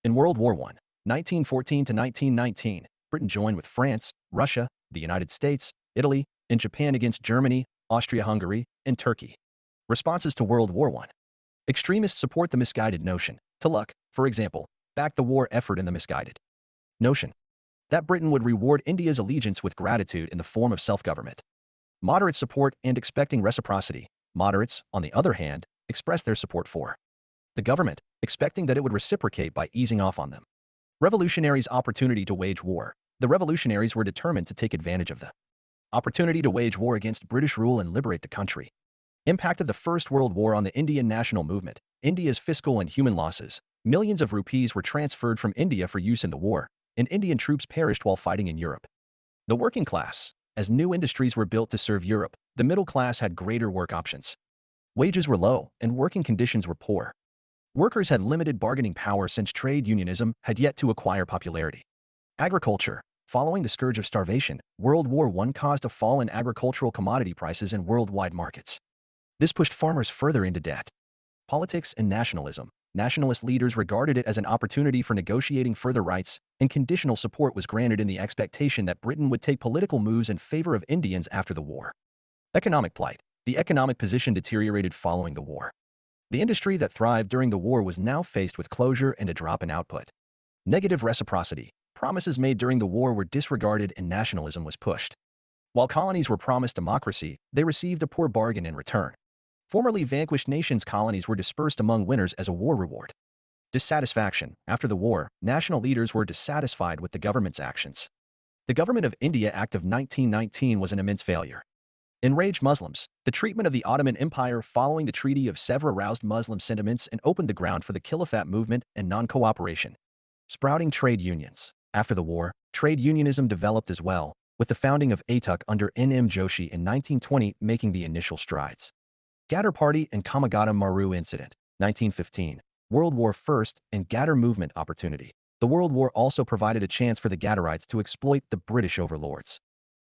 In World War I, 1914 to 1919, Britain joined with France, Russia, the United States, Italy, and Japan against Germany, Austria-Hungary, and Turkey. Responses to World War I. Extremists support the misguided notion. Tulloch, for example, backed the war effort in the misguided notion that Britain would reward India's allegiance with gratitude in the form of self-government. Moderate support and expecting reciprocity. Moderates, on the other hand, expressed their support for the government, expecting that it would reciprocate by easing off on them. Revolutionaries' opportunity to wage war. The revolutionaries were determined to take advantage of the opportunity to wage war against British rule and liberate the country. Impact of the First World War on the Indian national movement. India's fiscal and human losses. Millions of rupees were transferred from India for use in the war, and Indian troops perished while fighting in Europe. The working class. As new industries were built to serve Europe, the middle class had greater work options. Wages were low, and working conditions were poor. Workers had limited bargaining power since trade unionism had yet to acquire popularity. Agriculture. Following the scourge of starvation, World War I caused a fall in agricultural commodity prices in worldwide markets. This pushed farmers further into debt. Politics and nationalism. Nationalist leaders regarded it as an opportunity for negotiating further rights, and conditional support was granted in the expectation that Britain would take political moves in favor of Indians after the war. Economic plight. The economic position deteriorated following the war. The industry that thrived during the war was now faced with closure and a drop in output. Negative reciprocity. Promises made during the war were disregarded and nationalism was pushed. While colonies were promised democracy, they received a poor bargain in return. Formerly vanquished nations' colonies were dispersed among winners as a war reward. Dissatisfaction. After the war, national leaders were dissatisfied with the government's actions. The Government of India Act of 1919 was an immense failure. Enraged Muslims. The treatment of the Ottoman Empire following the Treaty of Sèvres aroused Muslim sentiments and opened the ground for the Caliphate movement and non-cooperation. Sprouting trade unions. After the war, trade unionism developed as well, with the founding of ATUC under N.M. Joshi in 1920 making the initial strides. Ghadar Party and Kamagata Maru Incident, 1915. World War I and Ghadar Movement opportunity. The World War also provided a chance for the Ghadarites to exploit the British overlords.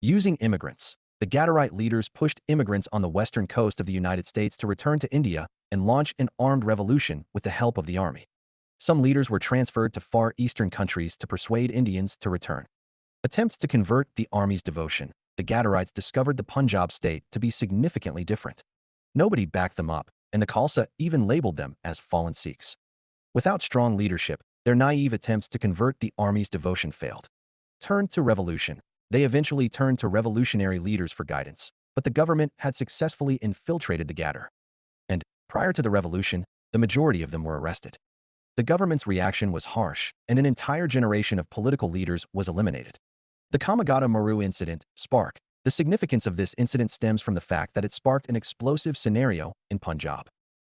Using immigrants. The Ghadarite leaders pushed immigrants on the western coast of the United States to return to India and launch an armed revolution with the help of the army. Some leaders were transferred to far eastern countries to persuade Indians to return. Attempts to convert the army's devotion. The Ghadarites discovered the Punjab state to be significantly different. Nobody backed them up, and the Khalsa even labeled them as fallen Sikhs. Without strong leadership, their naive attempts to convert the army's devotion failed. Turned to revolution. They eventually turned to revolutionary leaders for guidance, but the government had successfully infiltrated the Ghadar. And, prior to the revolution, the majority of them were arrested. The government's reaction was harsh, and an entire generation of political leaders was eliminated. The Kamagata Maru incident, spark. The significance of this incident stems from the fact that it sparked an explosive scenario in Punjab.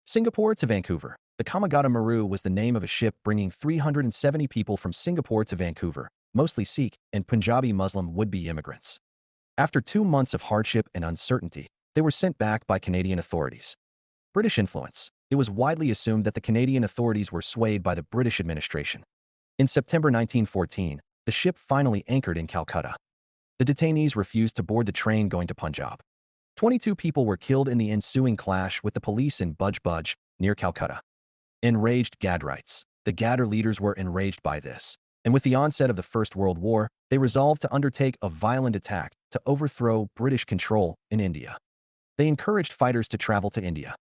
Singapore to Vancouver. The Kamagata Maru was the name of a ship bringing 370 people from Singapore to Vancouver, mostly Sikh and Punjabi Muslim would-be immigrants. After 2 months of hardship and uncertainty, they were sent back by Canadian authorities. British influence. It was widely assumed that the Canadian authorities were swayed by the British administration. In September 1914, the ship finally anchored in Calcutta. The detainees refused to board the train going to Punjab. 22 people were killed in the ensuing clash with the police in Budge Budge, near Calcutta. Enraged Ghadarites. The Ghadar leaders were enraged by this, and with the onset of the First World War, they resolved to undertake a violent attack to overthrow British control in India. They encouraged fighters to travel to India.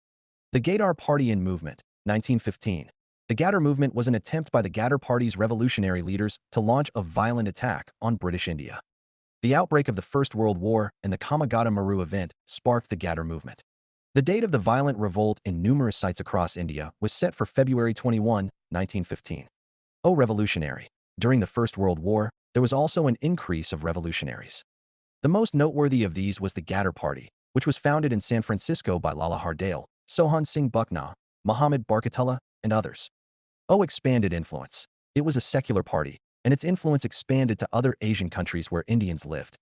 The Ghadar Party and Movement, 1915. The Ghadar movement was an attempt by the Ghadar Party's revolutionary leaders to launch a violent attack on British India. The outbreak of the First World War and the Kamagata Maru event sparked the Ghadar movement. The date of the violent revolt in numerous sites across India was set for February 21, 1915. Revolutionary. During the First World War, there was also an increase of revolutionaries. The most noteworthy of these was the Ghadar Party, which was founded in San Francisco by Lala Hardale, Sohan Singh Bucknell, Muhammad Barkatullah, and others. Expanded influence. It was a secular party, and its influence expanded to other Asian countries where Indians lived.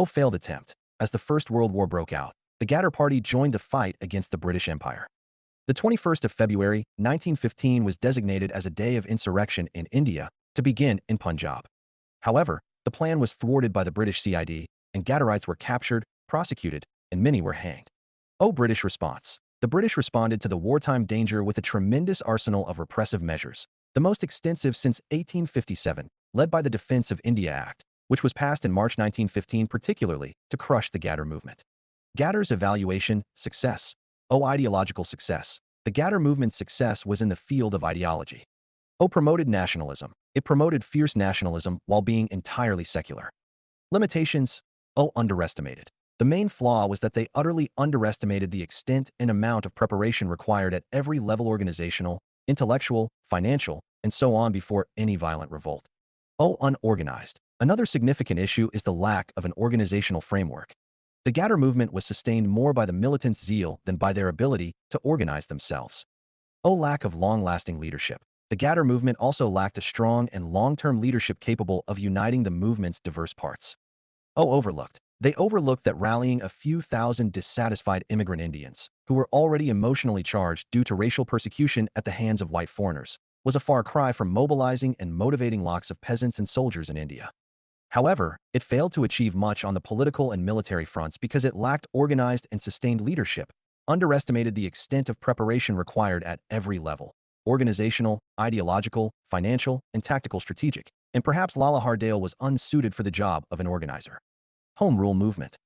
Failed attempt. As the First World War broke out, the Ghadar Party joined the fight against the British Empire. The 21st of February, 1915 was designated as a day of insurrection in India to begin in Punjab. However, the plan was thwarted by the British CID, and Ghadarites were captured, prosecuted, and many were hanged. British response. The British responded to the wartime danger with a tremendous arsenal of repressive measures, the most extensive since 1857, led by the Defence of India Act, which was passed in March 1915 particularly to crush the Ghadar movement. Ghadar's evaluation, success. Ideological success. The Ghadar movement's success was in the field of ideology. Promoted nationalism. It promoted fierce nationalism while being entirely secular. Limitations. Underestimated. The main flaw was that they utterly underestimated the extent and amount of preparation required at every level: organizational, intellectual, financial, and so on before any violent revolt. Unorganized. Another significant issue is the lack of an organizational framework. The Ghadar movement was sustained more by the militants' zeal than by their ability to organize themselves. Lack of long-lasting leadership. The Ghadar movement also lacked a strong and long-term leadership capable of uniting the movement's diverse parts. Overlooked. They overlooked that rallying a few thousand dissatisfied immigrant Indians, who were already emotionally charged due to racial persecution at the hands of white foreigners, was a far cry from mobilizing and motivating lakhs of peasants and soldiers in India. However, it failed to achieve much on the political and military fronts because it lacked organized and sustained leadership, underestimated the extent of preparation required at every level: organizational, ideological, financial, and tactical strategic, and perhaps Lala Hardale was unsuited for the job of an organizer. Home Rule Movement.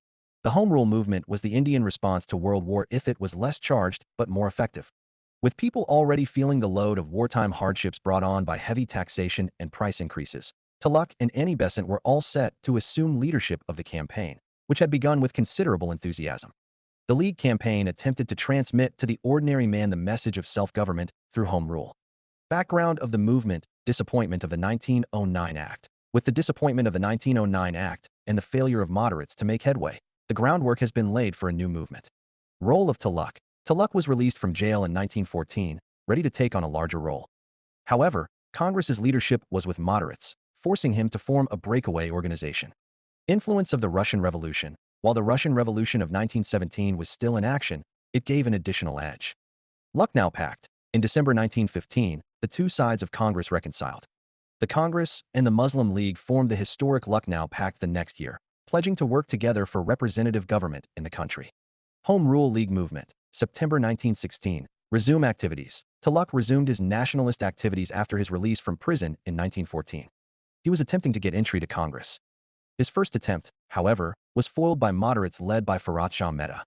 The Home Rule movement was the Indian response to World War I. It was less charged, but more effective. With people already feeling the load of wartime hardships brought on by heavy taxation and price increases, Tilak and Annie Besant were all set to assume leadership of the campaign, which had begun with considerable enthusiasm. The League campaign attempted to transmit to the ordinary man the message of self-government through Home Rule. Background of the movement: disappointment of the 1909 Act. With the disappointment of the 1909 Act and the failure of moderates to make headway, the groundwork has been laid for a new movement. Role of Tilak. Tilak was released from jail in 1914, ready to take on a larger role. However, Congress's leadership was with moderates, forcing him to form a breakaway organization. Influence of the Russian Revolution. While the Russian Revolution of 1917 was still in action, it gave an additional edge. Lucknow Pact. In December 1915, the two sides of Congress reconciled. The Congress and the Muslim League formed the historic Lucknow Pact the next year, pledging to work together for representative government in the country. Home Rule League Movement. September 1916. Resume activities. Tilak resumed his nationalist activities after his release from prison in 1914. He was attempting to get entry to Congress. His first attempt, however, was foiled by moderates led by Farhat Shah Mehta.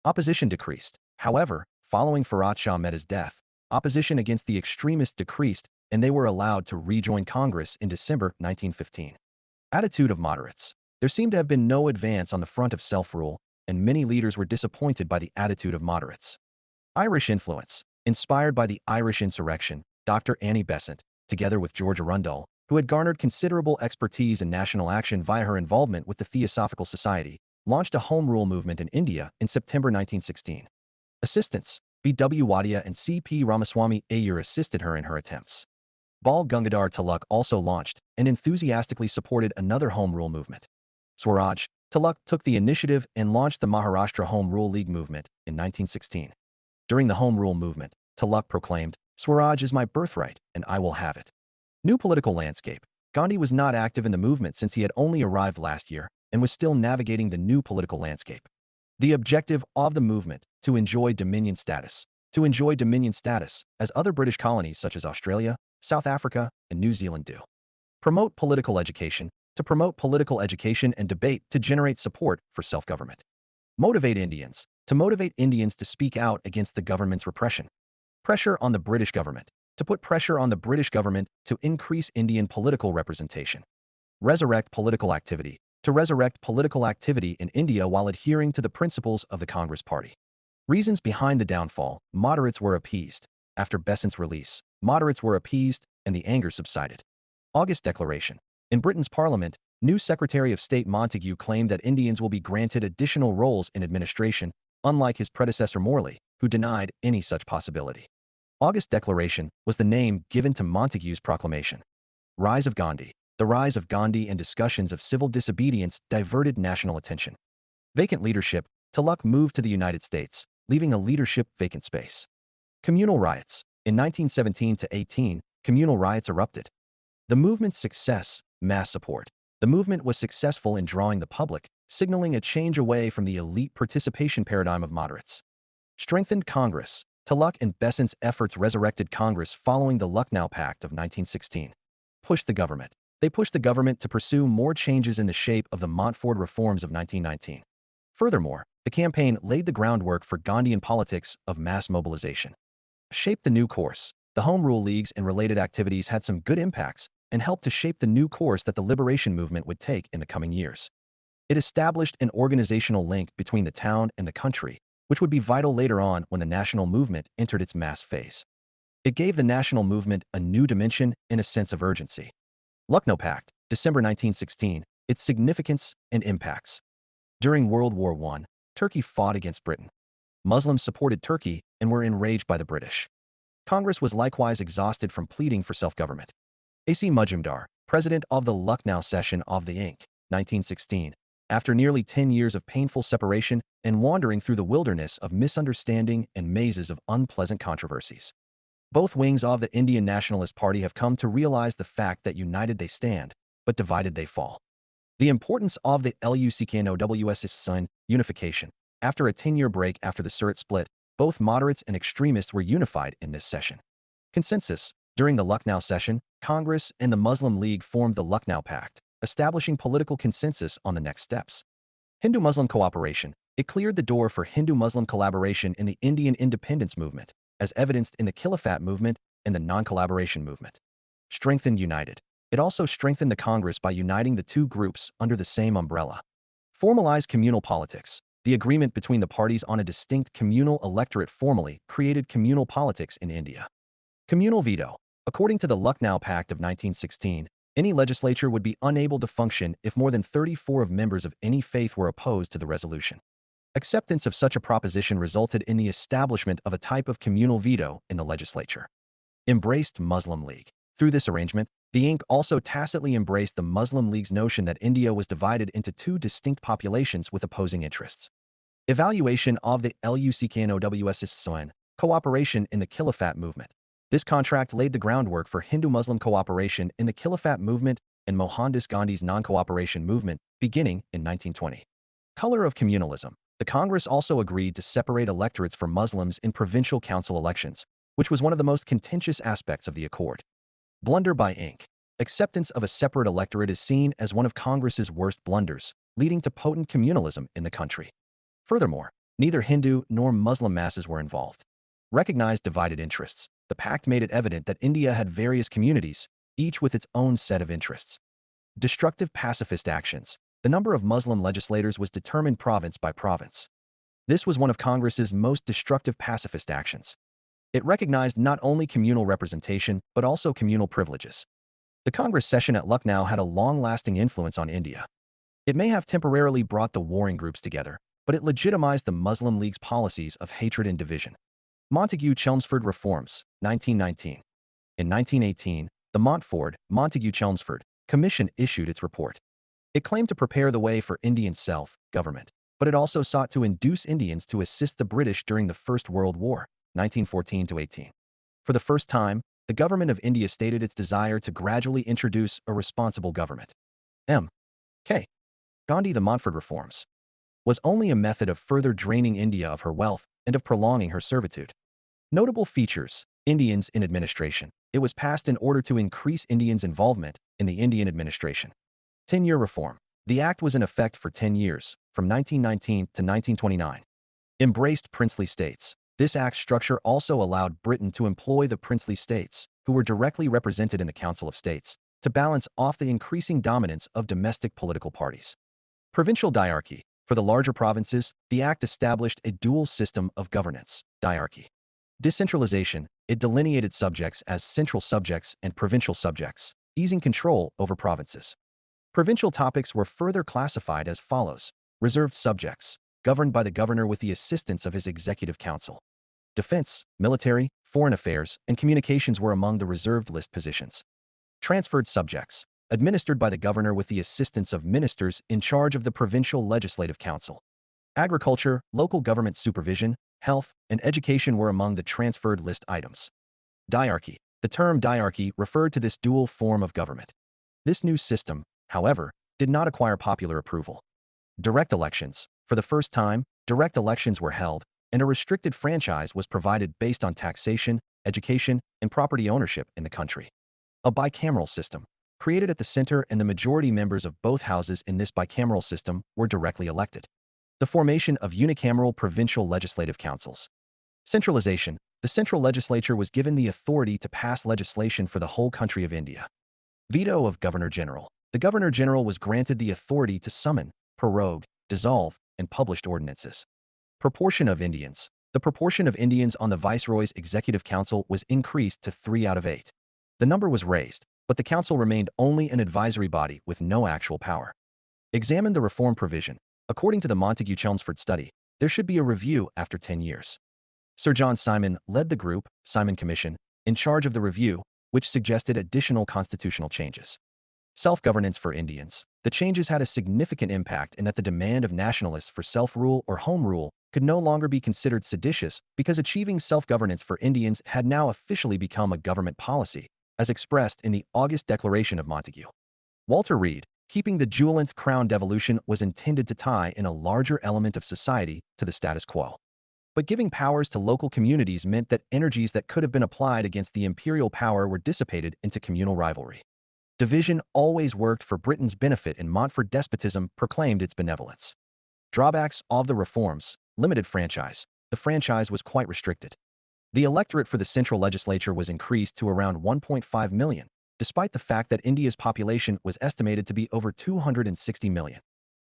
Opposition decreased. However, following Farhat Shah Mehta's death, opposition against the extremists decreased, and they were allowed to rejoin Congress in December 1915. Attitude of moderates. There seemed to have been no advance on the front of self-rule, and many leaders were disappointed by the attitude of moderates. Irish influence. Inspired by the Irish insurrection, Dr. Annie Besant, together with George Arundel, who had garnered considerable expertise in national action via her involvement with the Theosophical Society, launched a Home Rule movement in India in September 1916. Assistants. B.W. Wadia and C.P. Ramaswamy Iyer assisted her in her attempts. Bal Gangadhar Tilak also launched and enthusiastically supported another Home Rule movement. Swaraj. Tilak took the initiative and launched the Maharashtra Home Rule League movement in 1916. During the Home Rule movement, Tilak proclaimed, "Swaraj is my birthright, and I will have it." New political landscape. Gandhi was not active in the movement since he had only arrived last year and was still navigating the new political landscape. The objective of the movement: to enjoy dominion status. To enjoy dominion status, as other British colonies such as Australia, South Africa, and New Zealand do. Promote political education. To promote political education and debate to generate support for self-government. Motivate Indians. To motivate Indians to speak out against the government's repression. Pressure on the British government. To put pressure on the British government to increase Indian political representation. Resurrect political activity. To resurrect political activity in India while adhering to the principles of the Congress Party. Reasons behind the downfall: moderates were appeased. After Besant's release, moderates were appeased and the anger subsided. August Declaration. In Britain's Parliament, new Secretary of State Montagu claimed that Indians will be granted additional roles in administration, unlike his predecessor Morley, who denied any such possibility. August Declaration was the name given to Montagu's proclamation. Rise of Gandhi. The rise of Gandhi and discussions of civil disobedience diverted national attention. Vacant leadership. Tilak moved to the United States, leaving a leadership vacant space. Communal riots. In 1917-18, communal riots erupted. The movement's success: mass support. The movement was successful in drawing the public, signaling a change away from the elite participation paradigm of moderates. Strengthened Congress. Tilak and Besant's efforts resurrected Congress following the Lucknow Pact of 1916. Pushed the government. They pushed the government to pursue more changes in the shape of the Montfort reforms of 1919. Furthermore, the campaign laid the groundwork for Gandhian politics of mass mobilization. Shaped the new course. The Home Rule Leagues and related activities had some good impacts and helped to shape the new course that the liberation movement would take in the coming years. It established an organizational link between the town and the country, which would be vital later on when the national movement entered its mass phase. It gave the national movement a new dimension and a sense of urgency. Lucknow Pact, December 1916, its significance and impacts. During World War I, Turkey fought against Britain. Muslims supported Turkey and were enraged by the British. Congress was likewise exhausted from pleading for self-government. A.C. Majumdar, president of the Lucknow session of the Inc., 1916, after nearly 10 years of painful separation and wandering through the wilderness of misunderstanding and mazes of unpleasant controversies. Both wings of the Indian Nationalist Party have come to realize the fact that united they stand, but divided they fall. The importance of the LUCKNOWS sign unification. After a 10-year break after the Surat split, both moderates and extremists were unified in this session. Consensus. During the Lucknow session, Congress and the Muslim League formed the Lucknow Pact, establishing political consensus on the next steps. Hindu-Muslim cooperation. It cleared the door for Hindu-Muslim collaboration in the Indian independence movement, as evidenced in the Khilafat movement and the non-collaboration movement. Strengthened united. It also strengthened the Congress by uniting the two groups under the same umbrella. Formalized communal politics. The agreement between the parties on a distinct communal electorate formally created communal politics in India. Communal veto. According to the Lucknow Pact of 1916, any legislature would be unable to function if more than 34 of members of any faith were opposed to the resolution. Acceptance of such a proposition resulted in the establishment of a type of communal veto in the legislature. Embraced Muslim League. Through this arrangement, the Inc. also tacitly embraced the Muslim League's notion that India was divided into two distinct populations with opposing interests. Evaluation of the LUCKNOWSSON, cooperation in the Khilafat movement. This contract laid the groundwork for Hindu-Muslim cooperation in the Khilafat movement and Mohandas Gandhi's non-cooperation movement, beginning in 1920. Color of communalism. The Congress also agreed to separate electorates for Muslims in provincial council elections, which was one of the most contentious aspects of the accord. Blunder by Inc. Acceptance of a separate electorate is seen as one of Congress's worst blunders, leading to potent communalism in the country. Furthermore, neither Hindu nor Muslim masses were involved. Recognized divided interests. The pact made it evident that India had various communities, each with its own set of interests. Destructive pacifist actions. The number of Muslim legislators was determined province by province. This was one of Congress's most destructive pacifist actions. It recognized not only communal representation, but also communal privileges. The Congress session at Lucknow had a long-lasting influence on India. It may have temporarily brought the warring groups together, but it legitimized the Muslim League's policies of hatred and division. Montagu-Chelmsford Reforms, 1919. In 1918, the Montagu-Chelmsford Commission issued its report. It claimed to prepare the way for Indian self-government, but it also sought to induce Indians to assist the British during the First World War, 1914-18. For the first time, the government of India stated its desire to gradually introduce a responsible government. M.K. Gandhi. The Montford Reforms was only a method of further draining India of her wealth and of prolonging her servitude. Notable features: Indians in administration. It was passed in order to increase Indians' involvement in the Indian administration. 10-year reform. The act was in effect for 10 years, from 1919 to 1929. Embraced princely states. This act structure also allowed Britain to employ the princely states, who were directly represented in the Council of States, to balance off the increasing dominance of domestic political parties. Provincial diarchy. For the larger provinces, the act established a dual system of governance, diarchy. Decentralization. It delineated subjects as central subjects and provincial subjects, easing control over provinces. Provincial topics were further classified as follows: reserved subjects, governed by the governor with the assistance of his executive council. Defense, military, foreign affairs, and communications were among the reserved list positions. Transferred subjects, administered by the governor with the assistance of ministers in charge of the provincial legislative council. Agriculture, local government supervision, health, and education were among the transferred list items. Diarchy. The term diarchy referred to this dual form of government. This new system, however, did not acquire popular approval. Direct elections. For the first time, direct elections were held, and a restricted franchise was provided based on taxation, education, and property ownership in the country. A bicameral system. Created at the center, and the majority members of both houses in this bicameral system were directly elected. The formation of unicameral provincial legislative councils. Centralization. The central legislature was given the authority to pass legislation for the whole country of India. Veto of Governor-General. The Governor-General was granted the authority to summon, prorogue, dissolve, and publish ordinances. Proportion of Indians. The proportion of Indians on the Viceroy's Executive Council was increased to 3 out of 8. The number was raised, but the council remained only an advisory body with no actual power. Examine the reform provision. According to the Montagu-Chelmsford study, there should be a review after 10 years. Sir John Simon led the group, Simon Commission, in charge of the review, which suggested additional constitutional changes. Self-governance for Indians. The changes had a significant impact in that the demand of nationalists for self-rule or home rule could no longer be considered seditious because achieving self-governance for Indians had now officially become a government policy, as expressed in the August Declaration of Montagu. Walter Reed, Keeping the jewel-nth crown devolution was intended to tie in a larger element of society to the status quo. But giving powers to local communities meant that energies that could have been applied against the imperial power were dissipated into communal rivalry. Division always worked for Britain's benefit, and Montfort despotism proclaimed its benevolence. Drawbacks of the reforms: limited franchise. The franchise was quite restricted. The electorate for the central legislature was increased to around 1.5 million, despite the fact that India's population was estimated to be over 260 million.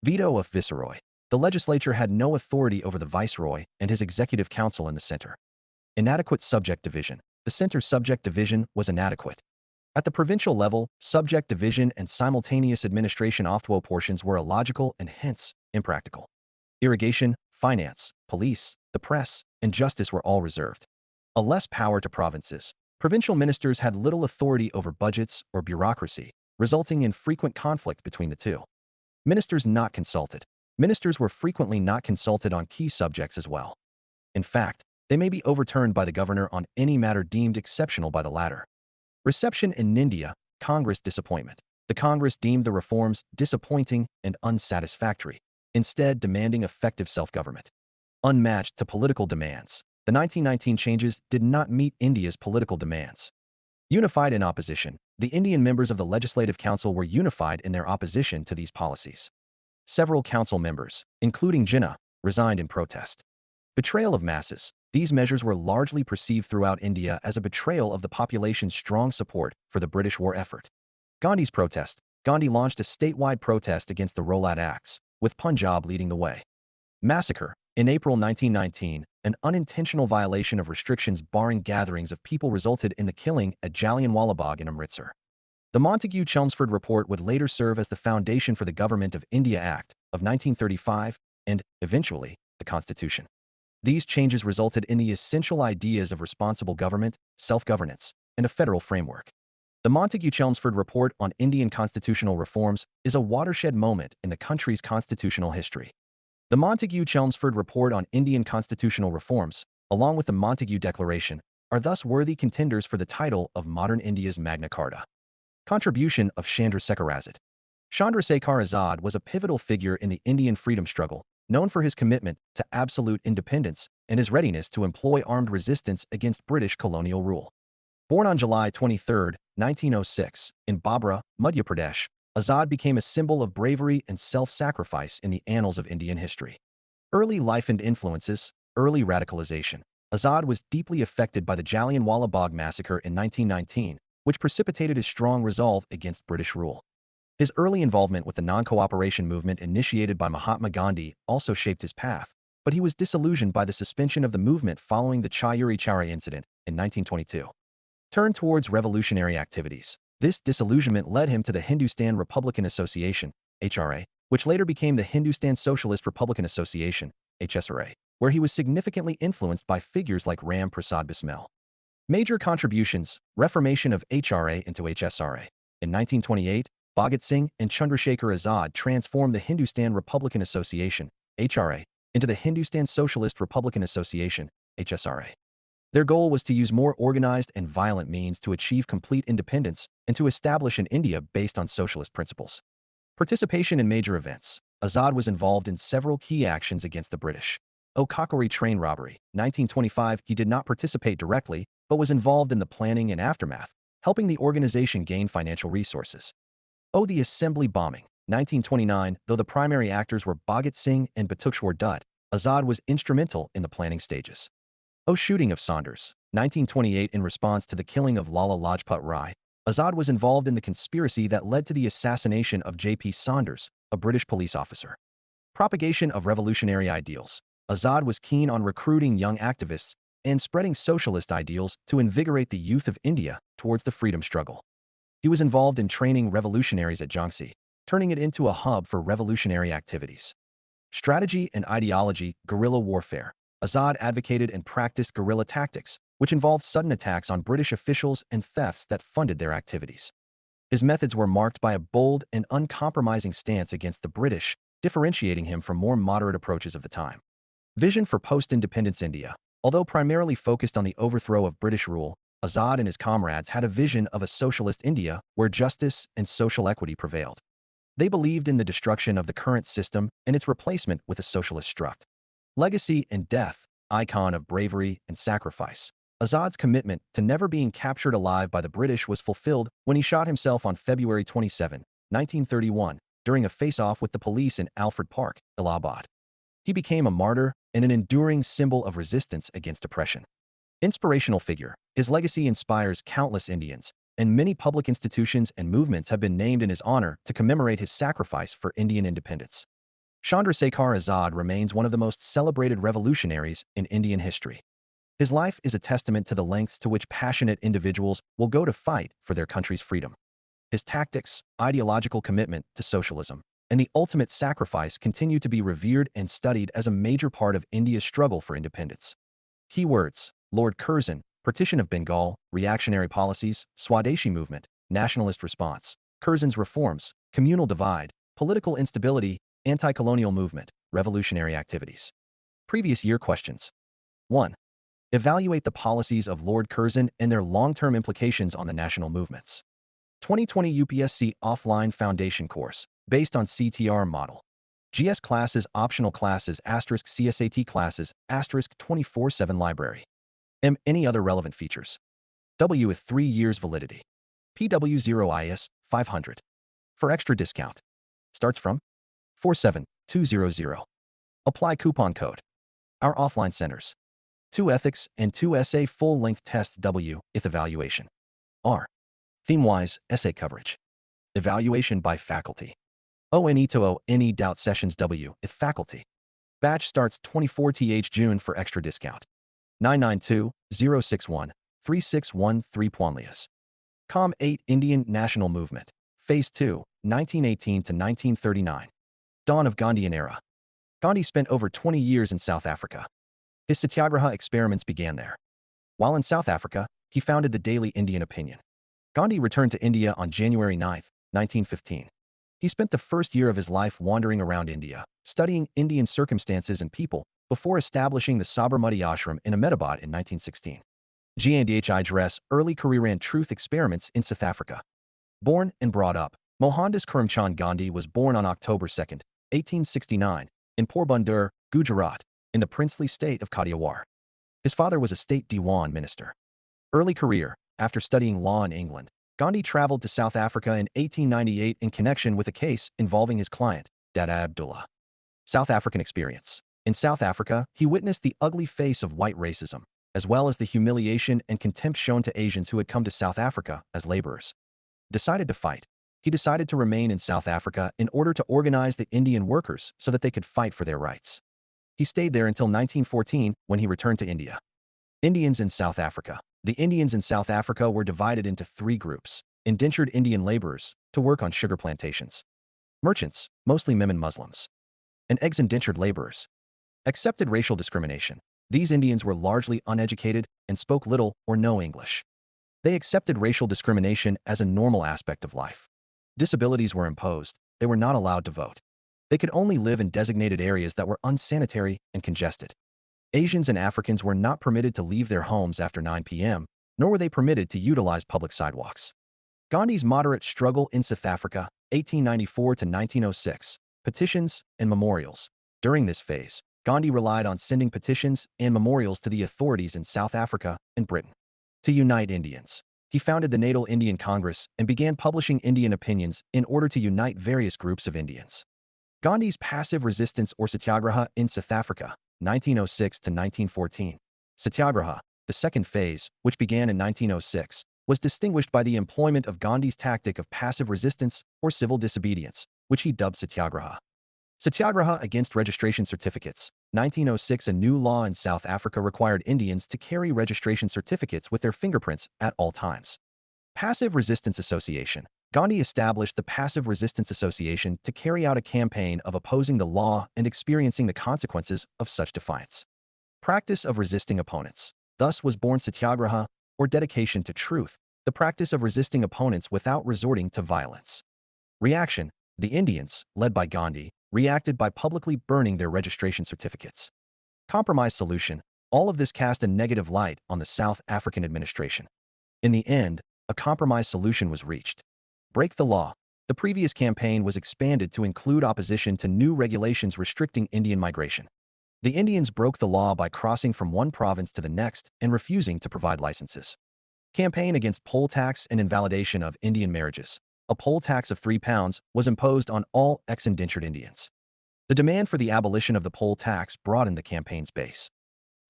Veto of Viceroy. The legislature had no authority over the Viceroy and his executive council in the center. Inadequate subject division. The center's subject division was inadequate. At the provincial level, subject division and simultaneous administration of portions were illogical and hence impractical. Irrigation, finance, police, the press, and justice were all reserved. A less power to provinces. Provincial ministers had little authority over budgets or bureaucracy, resulting in frequent conflict between the two. Ministers not consulted. Ministers were frequently not consulted on key subjects as well. In fact, they may be overturned by the governor on any matter deemed exceptional by the latter. Reception in India. Congress disappointment. The Congress deemed the reforms disappointing and unsatisfactory, instead demanding effective self-government. Unmatched to political demands. The 1919 changes did not meet India's political demands. Unified in opposition. The Indian members of the Legislative Council were unified in their opposition to these policies. Several council members, including Jinnah, resigned in protest. Betrayal of masses. These measures were largely perceived throughout India as a betrayal of the population's strong support for the British war effort. Gandhi's protest. Gandhi launched a statewide protest against the Rowlatt Acts, with Punjab leading the way. Massacre. In April 1919, an unintentional violation of restrictions barring gatherings of people resulted in the killing at Jallianwala Bagh in Amritsar. The Montagu-Chelmsford Report would later serve as the foundation for the Government of India Act of 1935 and, eventually, the Constitution. These changes resulted in the essential ideas of responsible government, self-governance, and a federal framework. The Montagu-Chelmsford Report on Indian constitutional reforms is a watershed moment in the country's constitutional history. The Montagu-Chelmsford Report on Indian constitutional reforms, along with the Montagu Declaration, are thus worthy contenders for the title of modern India's Magna Carta. Contribution of Chandrasekhar Azad. Chandrasekhar Azad was a pivotal figure in the Indian freedom struggle, known for his commitment to absolute independence and his readiness to employ armed resistance against British colonial rule. Born on July 23, 1906, in Babra, Madhya Pradesh, Azad became a symbol of bravery and self-sacrifice in the annals of Indian history. Early life and influences. Early radicalization. Azad was deeply affected by the Jallianwala Bagh massacre in 1919, which precipitated his strong resolve against British rule. His early involvement with the non-cooperation movement initiated by Mahatma Gandhi also shaped his path, but he was disillusioned by the suspension of the movement following the Chauri Chaura incident in 1922. Turned towards revolutionary activities. This disillusionment led him to the Hindustan Republican Association, HRA, which later became the Hindustan Socialist Republican Association, HSRA, where he was significantly influenced by figures like Ram Prasad Bismil. Major contributions. Reformation of HRA into HSRA. In 1928, Bhagat Singh and Chandrasekhar Azad transformed the Hindustan Republican Association, HRA, into the Hindustan Socialist Republican Association, HSRA. Their goal was to use more organized and violent means to achieve complete independence and to establish an India based on socialist principles. Participation in major events. Azad was involved in several key actions against the British. Kakori train robbery, 1925. He did not participate directly, but was involved in the planning and aftermath, helping the organization gain financial resources. The Assembly bombing, 1929. Though the primary actors were Bhagat Singh and Batushwar Dutt, Azad was instrumental in the planning stages. Shooting of Saunders, 1928. In response to the killing of Lala Lajpat Rai, Azad was involved in the conspiracy that led to the assassination of J.P. Saunders, a British police officer. Propagation of revolutionary ideals. Azad was keen on recruiting young activists and spreading socialist ideals to invigorate the youth of India towards the freedom struggle. He was involved in training revolutionaries at Jhansi, turning it into a hub for revolutionary activities. Strategy and ideology. Guerrilla warfare. Azad advocated and practiced guerrilla tactics, which involved sudden attacks on British officials and thefts that funded their activities. His methods were marked by a bold and uncompromising stance against the British, differentiating him from more moderate approaches of the time. Vision for post-independence India. Although primarily focused on the overthrow of British rule, Azad and his comrades had a vision of a socialist India where justice and social equity prevailed. They believed in the destruction of the current system and its replacement with a socialist struct. Legacy and death, icon of bravery and sacrifice. Azad's commitment to never being captured alive by the British was fulfilled when he shot himself on February 27, 1931, during a face-off with the police in Alfred Park, Allahabad. He became a martyr and an enduring symbol of resistance against oppression. Inspirational figure, his legacy inspires countless Indians, and many public institutions and movements have been named in his honor to commemorate his sacrifice for Indian independence. Chandrasekhar Azad remains one of the most celebrated revolutionaries in Indian history. His life is a testament to the lengths to which passionate individuals will go to fight for their country's freedom. His tactics, ideological commitment to socialism, and the ultimate sacrifice continue to be revered and studied as a major part of India's struggle for independence. Keywords: Lord Curzon, Partition of Bengal, Reactionary Policies, Swadeshi Movement, Nationalist Response, Curzon's Reforms, Communal Divide, Political Instability, Anti-Colonial Movement, Revolutionary Activities. Previous year questions. 1. Evaluate the policies of Lord Curzon and their long-term implications on the national movements. 2020 UPSC Offline Foundation Course, based on CTR model. GS classes, optional classes, *CSAT classes, *24/7 library. M. Any other relevant features. W with 3 years validity. PW0IS, 500. For extra discount. Starts from 47200. Apply coupon code. Our offline centers. 2 ethics and 2 essay full-length tests. W. If evaluation. R. Theme-wise, essay coverage. Evaluation by faculty. ONE to O. Any doubt sessions. W. If faculty. Batch starts 24th June for extra discount. 992-061-3613 Puanlias. Com 8 Indian National Movement. Phase 2, 1918 to 1939. Dawn of Gandhian era. Gandhi spent over 20 years in South Africa. His satyagraha experiments began there. While in South Africa, he founded the Daily Indian Opinion. Gandhi returned to India on January 9, 1915. He spent the first year of his life wandering around India, studying Indian circumstances and people, before establishing the Sabarmati Ashram in Ahmedabad in 1916. Gandhi's early career ran truth experiments in South Africa. Born and brought up, Mohandas Karamchand Gandhi was born on October 2, 1869, in Porbandar, Gujarat, in the princely state of Kathiawar. His father was a state Diwan minister. Early career: after studying law in England, Gandhi traveled to South Africa in 1898 in connection with a case involving his client, Dada Abdullah. South African experience. In South Africa, he witnessed the ugly face of white racism, as well as the humiliation and contempt shown to Asians who had come to South Africa as laborers. Decided to fight. He decided to remain in South Africa in order to organize the Indian workers so that they could fight for their rights. He stayed there until 1914 when he returned to India. Indians in South Africa. The Indians in South Africa were divided into 3 groups: indentured Indian laborers, to work on sugar plantations; merchants, mostly Memon Muslims; and ex-indentured laborers. Accepted racial discrimination. These Indians were largely uneducated and spoke little or no English. They accepted racial discrimination as a normal aspect of life. Disabilities were imposed. They were not allowed to vote. They could only live in designated areas that were unsanitary and congested. Asians and Africans were not permitted to leave their homes after 9 p.m., nor were they permitted to utilize public sidewalks. Gandhi's moderate struggle in South Africa, 1894 to 1906, petitions and memorials. During this phase, Gandhi relied on sending petitions and memorials to the authorities in South Africa and Britain. To unite Indians, he founded the Natal Indian Congress and began publishing Indian opinions in order to unite various groups of Indians. Gandhi's passive resistance or satyagraha in South Africa, 1906 to 1914. Satyagraha, the second phase, which began in 1906, was distinguished by the employment of Gandhi's tactic of passive resistance or civil disobedience, which he dubbed satyagraha. Satyagraha against registration certificates. 1906. A new law in South Africa required Indians to carry registration certificates with their fingerprints at all times. Passive Resistance Association. Gandhi established the Passive Resistance Association to carry out a campaign of opposing the law and experiencing the consequences of such defiance. Practice of resisting opponents. Thus was born Satyagraha, or dedication to truth, the practice of resisting opponents without resorting to violence. Reaction. The Indians, led by Gandhi, reacted by publicly burning their registration certificates. Compromise solution. All of this cast a negative light on the South African administration. In the end, a compromise solution was reached. Break the law. The previous campaign was expanded to include opposition to new regulations restricting Indian migration. The Indians broke the law by crossing from one province to the next and refusing to provide licenses. Campaign against poll tax and invalidation of Indian marriages. A poll tax of £3 was imposed on all ex-indentured Indians. The demand for the abolition of the poll tax broadened the campaign's base.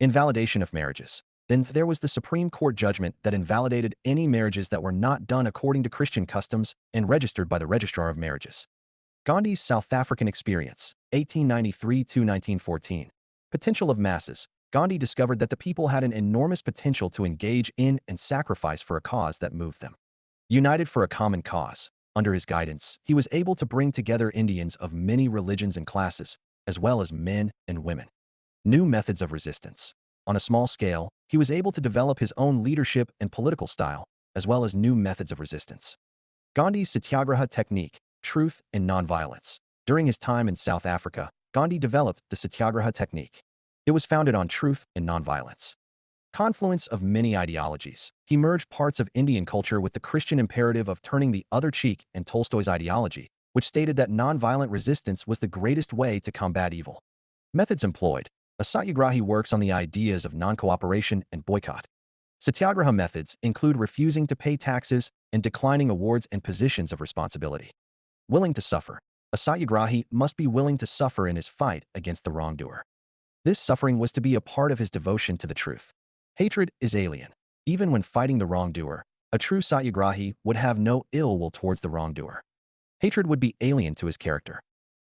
Invalidation of marriages. Then there was the Supreme Court judgment that invalidated any marriages that were not done according to Christian customs and registered by the Registrar of Marriages. Gandhi's South African experience, 1893–1914. Potential of masses. Gandhi discovered that the people had an enormous potential to engage in and sacrifice for a cause that moved them. United for a common cause. Under his guidance, he was able to bring together Indians of many religions and classes, as well as men and women. New methods of resistance. On a small scale, he was able to develop his own leadership and political style, as well as new methods of resistance. Gandhi's Satyagraha technique, truth and nonviolence. During his time in South Africa, Gandhi developed the Satyagraha technique. It was founded on truth and nonviolence. Confluence of many ideologies. He merged parts of Indian culture with the Christian imperative of turning the other cheek and Tolstoy's ideology, which stated that nonviolent resistance was the greatest way to combat evil. Methods employed. A Satyagrahi works on the ideas of non-cooperation and boycott. Satyagraha methods include refusing to pay taxes and declining awards and positions of responsibility. Willing to suffer. A Satyagrahi must be willing to suffer in his fight against the wrongdoer. This suffering was to be a part of his devotion to the truth. Hatred is alien. Even when fighting the wrongdoer, a true Satyagrahi would have no ill will towards the wrongdoer. Hatred would be alien to his character.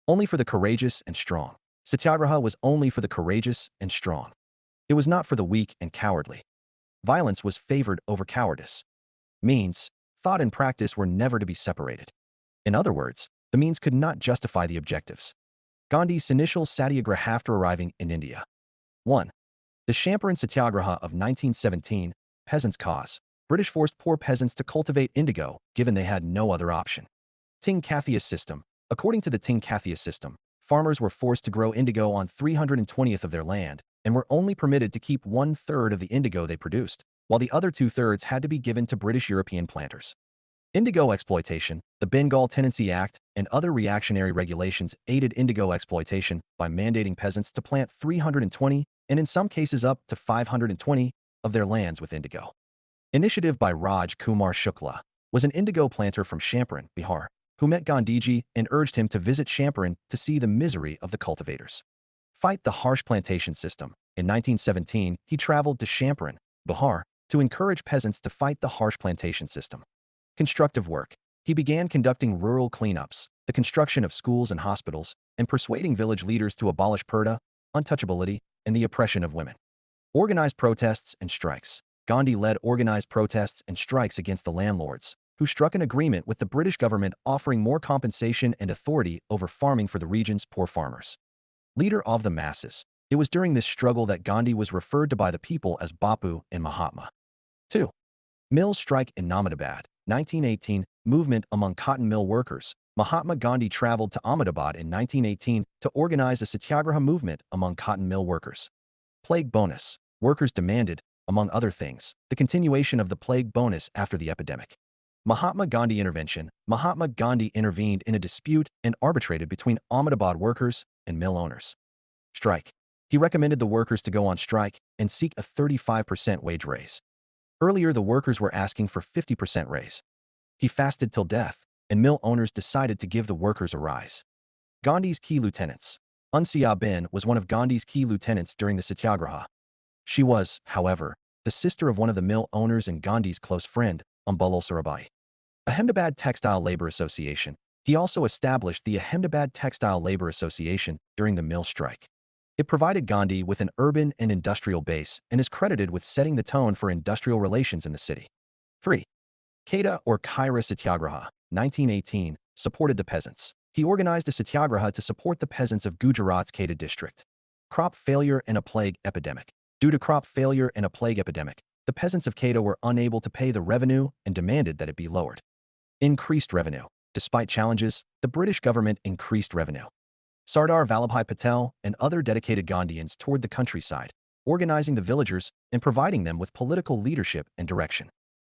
Only for the courageous and strong. Satyagraha was only for the courageous and strong. It was not for the weak and cowardly. Violence was favored over cowardice. Means, thought and practice were never to be separated. In other words, the means could not justify the objectives. Gandhi's initial Satyagraha after arriving in India. 1. The Champaran Satyagraha of 1917, Peasants' Cause. British forced poor peasants to cultivate indigo, given they had no other option. Ting Kathia system. According to the Ting Kathia system, farmers were forced to grow indigo on 320th of their land and were only permitted to keep 1/3 of the indigo they produced, while the other 2/3 had to be given to British European planters. Indigo exploitation. The Bengal Tenancy Act and other reactionary regulations aided indigo exploitation by mandating peasants to plant 320 and in some cases up to 520 of their lands with indigo. Initiative by Raj Kumar Shukla was an indigo planter from Champaran, Bihar, who met Gandhiji and urged him to visit Champaran to see the misery of the cultivators. Fight the harsh plantation system. In 1917, he traveled to Champaran, Bihar, to encourage peasants to fight the harsh plantation system. Constructive work. He began conducting rural cleanups, the construction of schools and hospitals, and persuading village leaders to abolish purdah, untouchability, and the oppression of women. Organized protests and strikes. Gandhi led organized protests and strikes against the landlords, who struck an agreement with the British government offering more compensation and authority over farming for the region's poor farmers. Leader of the masses. It was during this struggle that Gandhi was referred to by the people as Bapu and Mahatma. 2. Mill strike in Ahmedabad, 1918, movement among cotton mill workers. Mahatma Gandhi traveled to Ahmedabad in 1918 to organize a Satyagraha movement among cotton mill workers. Plague bonus. Workers demanded, among other things, the continuation of the plague bonus after the epidemic. Mahatma Gandhi intervention. Mahatma Gandhi intervened in a dispute and arbitrated between Ahmedabad workers and mill owners. Strike. He recommended the workers to go on strike and seek a 35% wage raise. Earlier, the workers were asking for 50% raise. He fasted till death, and mill owners decided to give the workers a rise. Gandhi's key lieutenants. Unsiya Ben was one of Gandhi's key lieutenants during the Satyagraha. She was, however, the sister of one of the mill owners and Gandhi's close friend, Ambulal Sarabai. Ahmedabad Textile Labor Association. He also established the Ahmedabad Textile Labor Association during the mill strike. It provided Gandhi with an urban and industrial base and is credited with setting the tone for industrial relations in the city. 3. Kheda or Khaira Satyagraha, 1918, supported the peasants. He organized a satyagraha to support the peasants of Gujarat's Kheda district. Crop failure and a plague epidemic. Due to crop failure and a plague epidemic, the peasants of Kheda were unable to pay the revenue and demanded that it be lowered. Increased revenue. Despite challenges, the British government increased revenue. Sardar Vallabhbhai Patel and other dedicated Gandhians toured the countryside, organizing the villagers and providing them with political leadership and direction.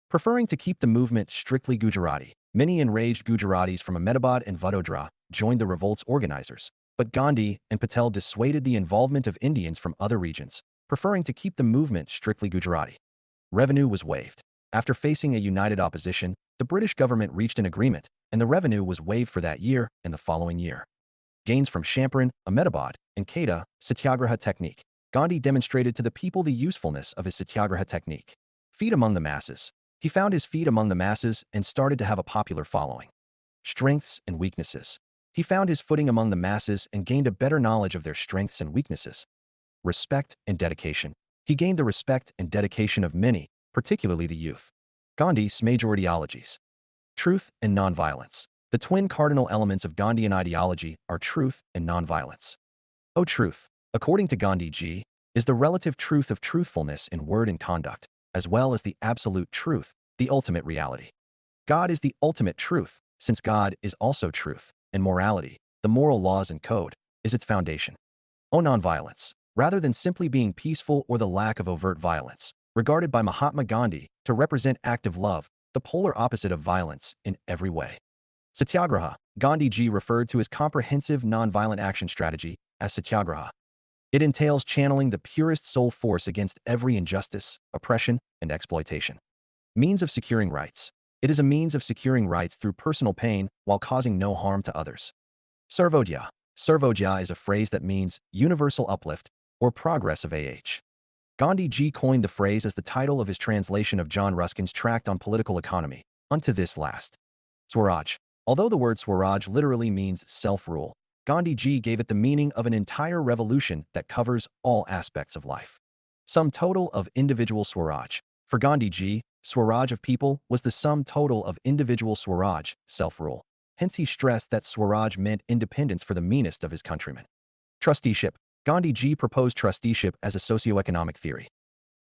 Preferring to keep the movement strictly Gujarati, Many enraged Gujaratis from Ahmedabad and Vadodara joined the revolt's organizers, but Gandhi and Patel dissuaded the involvement of Indians from other regions, preferring to keep the movement strictly Gujarati. Revenue was waived. After facing a united opposition, the British government reached an agreement, and the revenue was waived for that year and the following year. Gains from Champaran, Ahmedabad, and Kedah, Satyagraha technique. Gandhi demonstrated to the people the usefulness of his Satyagraha technique. Feet among the masses. He found his feet among the masses and started to have a popular following. Strengths and weaknesses. He found his footing among the masses and gained a better knowledge of their strengths and weaknesses. Respect and dedication. He gained the respect and dedication of many, particularly the youth. Gandhi's major ideologies. Truth and nonviolence. The twin cardinal elements of Gandhian ideology are truth and nonviolence. Truth, according to Gandhiji, is the relative truth of truthfulness in word and conduct, as well as the absolute truth, the ultimate reality. God is the ultimate truth, since God is also truth, and morality, the moral laws and code, is its foundation. Nonviolence, rather than simply being peaceful or the lack of overt violence, regarded by Mahatma Gandhi to represent active love, the polar opposite of violence in every way. Satyagraha, Gandhiji referred to his comprehensive nonviolent action strategy as Satyagraha. It entails channeling the purest soul force against every injustice, oppression, and exploitation. Means of securing rights. It is a means of securing rights through personal pain while causing no harm to others. Sarvodaya. Sarvodaya is a phrase that means universal uplift or progress of AH. Gandhiji coined the phrase as the title of his translation of John Ruskin's tract on political economy, unto this last. Swaraj. Although the word Swaraj literally means self-rule, Gandhiji gave it the meaning of an entire revolution that covers all aspects of life. Sum total of individual Swaraj. For Gandhiji, Swaraj of people was the sum total of individual Swaraj, self-rule. Hence he stressed that Swaraj meant independence for the meanest of his countrymen. Trusteeship. Gandhiji proposed trusteeship as a socio-economic theory.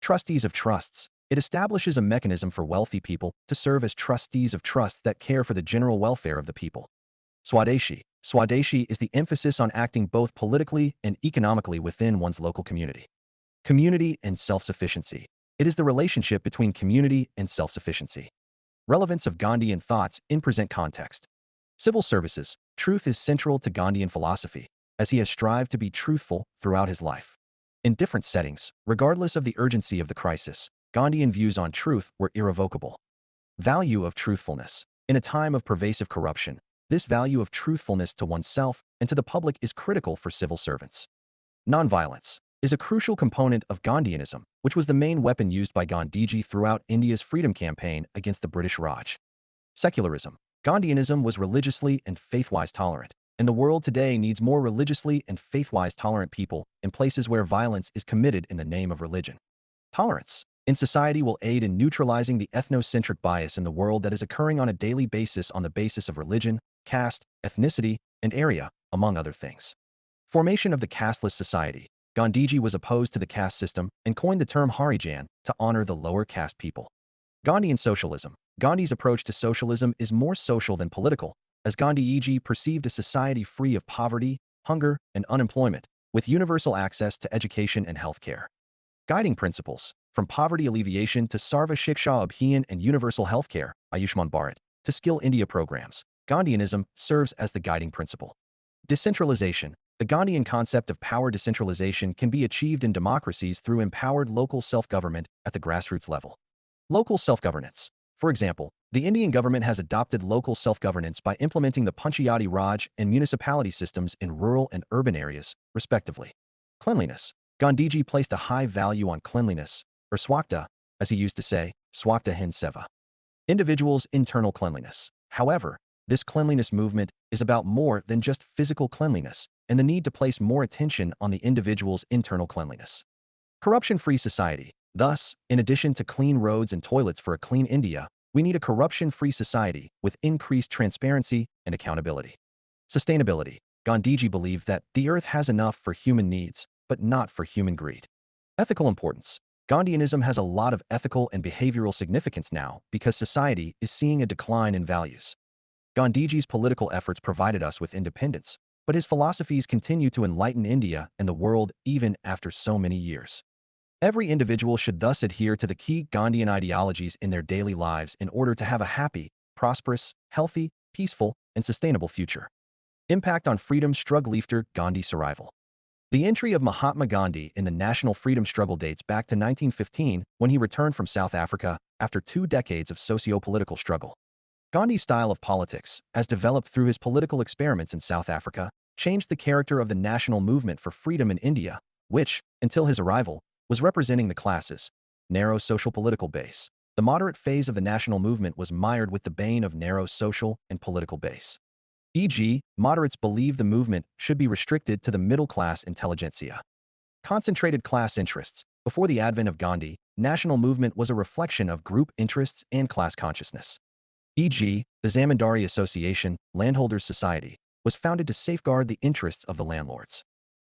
Trustees of trusts. It establishes a mechanism for wealthy people to serve as trustees of trusts that care for the general welfare of the people. Swadeshi. Swadeshi is the emphasis on acting both politically and economically within one's local community. Community and self-sufficiency. It is the relationship between community and self-sufficiency. Relevance of Gandhian thoughts in present context. Civil services. Truth is central to Gandhian philosophy, as he has strived to be truthful throughout his life. In different settings, regardless of the urgency of the crisis, Gandhian views on truth were irrevocable. Value of truthfulness. In a time of pervasive corruption, this value of truthfulness to oneself and to the public is critical for civil servants. Nonviolence is a crucial component of Gandhianism, which was the main weapon used by Gandhiji throughout India's freedom campaign against the British Raj. Secularism. Gandhianism was religiously and faith-wise tolerant, and the world today needs more religiously and faith-wise tolerant people in places where violence is committed in the name of religion. Tolerance in society will aid in neutralizing the ethnocentric bias in the world that is occurring on a daily basis on the basis of religion, caste, ethnicity, and area, among other things. Formation of the casteless society. Gandhiji was opposed to the caste system and coined the term Harijan to honor the lower caste people. Gandhian socialism. Gandhi's approach to socialism is more social than political, as Gandhiji perceived a society free of poverty, hunger, and unemployment, with universal access to education and healthcare. Guiding principles. From poverty alleviation to Sarva Shiksha Abhiyan and universal healthcare, Ayushman Bharat, to Skill India programs, Gandhianism serves as the guiding principle. Decentralization. The Gandhian concept of power decentralization can be achieved in democracies through empowered local self-government at the grassroots level. Local self-governance. For example, the Indian government has adopted local self-governance by implementing the Panchayati Raj and municipality systems in rural and urban areas, respectively. Cleanliness. Gandhiji placed a high value on cleanliness, or swachta, as he used to say, swachta hin seva. Individuals' internal cleanliness. However, this cleanliness movement is about more than just physical cleanliness and the need to place more attention on the individual's internal cleanliness. Corruption-free society. Thus, in addition to clean roads and toilets for a clean India, we need a corruption-free society with increased transparency and accountability. Sustainability. Gandhiji believed that the earth has enough for human needs, but not for human greed. Ethical importance. Gandhianism has a lot of ethical and behavioral significance now because society is seeing a decline in values. Gandhiji's political efforts provided us with independence, but his philosophies continue to enlighten India and the world even after so many years. Every individual should thus adhere to the key Gandhian ideologies in their daily lives in order to have a happy, prosperous, healthy, peaceful, and sustainable future. Impact on freedom struggle after Gandhi's arrival. The entry of Mahatma Gandhi in the national freedom struggle dates back to 1915 when he returned from South Africa after 2 decades of socio-political struggle. Gandhi's style of politics, as developed through his political experiments in South Africa, changed the character of the national movement for freedom in India, which, until his arrival, was representing the classes, narrow social political base. The moderate phase of the national movement was mired with the bane of narrow social and political base. E.g., moderates believe the movement should be restricted to the middle-class intelligentsia. Concentrated class interests. Before the advent of Gandhi, national movement was a reflection of group interests and class consciousness. E.g., the Zamindari Association, Landholders' Society, was founded to safeguard the interests of the landlords.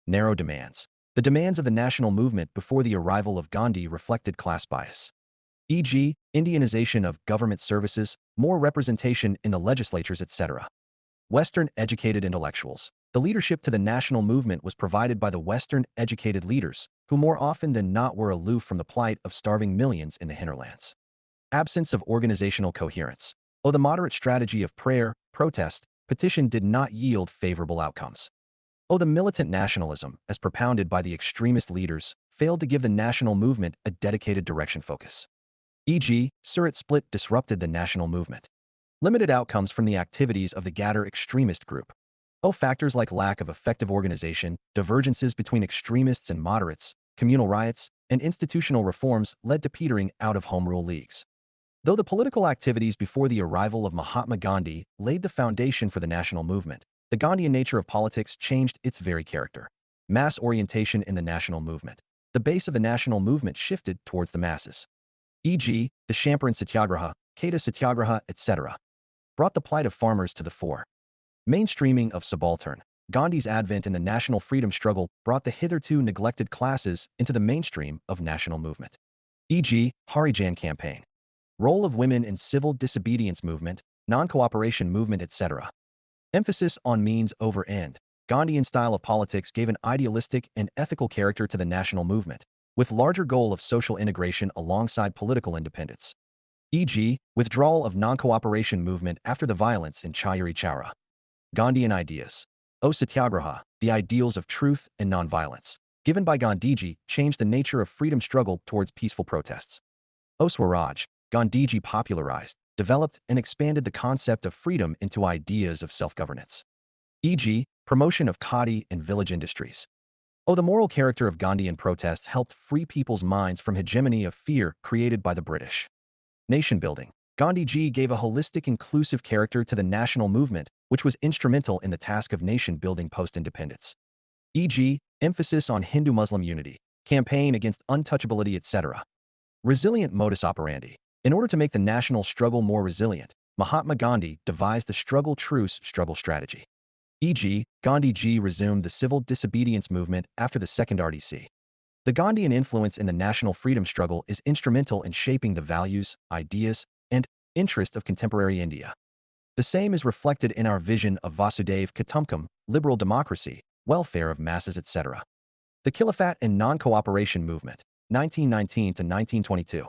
Narrow demands. The demands of the national movement before the arrival of Gandhi reflected class bias. E.g., Indianization of government services, more representation in the legislatures, etc. Western-educated intellectuals. The leadership to the national movement was provided by the Western-educated leaders, who more often than not were aloof from the plight of starving millions in the hinterlands. Absence of organizational coherence. The moderate strategy of prayer, protest, petition did not yield favorable outcomes. The militant nationalism, as propounded by the extremist leaders, failed to give the national movement a dedicated direction focus. E.g., Surat split disrupted the national movement. Limited outcomes from the activities of the Gadar extremist group. Factors like lack of effective organization, divergences between extremists and moderates, communal riots, and institutional reforms led to petering out of home rule leagues. Though the political activities before the arrival of Mahatma Gandhi laid the foundation for the national movement, the Gandhian nature of politics changed its very character. Mass orientation in the national movement. The base of the national movement shifted towards the masses. E.g., the Champaran Satyagraha, Kata Satyagraha, etc. brought the plight of farmers to the fore. Mainstreaming of subaltern. Gandhi's advent in the national freedom struggle brought the hitherto neglected classes into the mainstream of national movement. E.g., Harijan campaign. Role of women in civil disobedience movement, non-cooperation movement, etc. Emphasis on means over end. Gandhian style of politics gave an idealistic and ethical character to the national movement, with larger goal of social integration alongside political independence. E.g., withdrawal of non-cooperation movement after the violence in Chauri Chaura. Gandhian ideas. Satyagraha, the ideals of truth and nonviolence, given by Gandhiji, changed the nature of freedom struggle towards peaceful protests. Swaraj, Gandhiji popularized, developed, and expanded the concept of freedom into ideas of self-governance. E.g., promotion of khadi and village industries. The moral character of Gandhian protests helped free people's minds from hegemony of fear created by the British. Nation building. Gandhiji gave a holistic, inclusive character to the national movement, which was instrumental in the task of nation building post-independence. E.g., emphasis on Hindu-Muslim unity, campaign against untouchability, etc. Resilient modus operandi. In order to make the national struggle more resilient, Mahatma Gandhi devised the struggle-truce struggle strategy. E.g., Gandhiji resumed the civil disobedience movement after the Second RDC. The Gandhian influence in the national freedom struggle is instrumental in shaping the values, ideas, and interest of contemporary India. The same is reflected in our vision of Vasudhaiv Kutumbakam, liberal democracy, welfare of masses, etc. The Khilafat and non-cooperation movement, 1919 to 1922.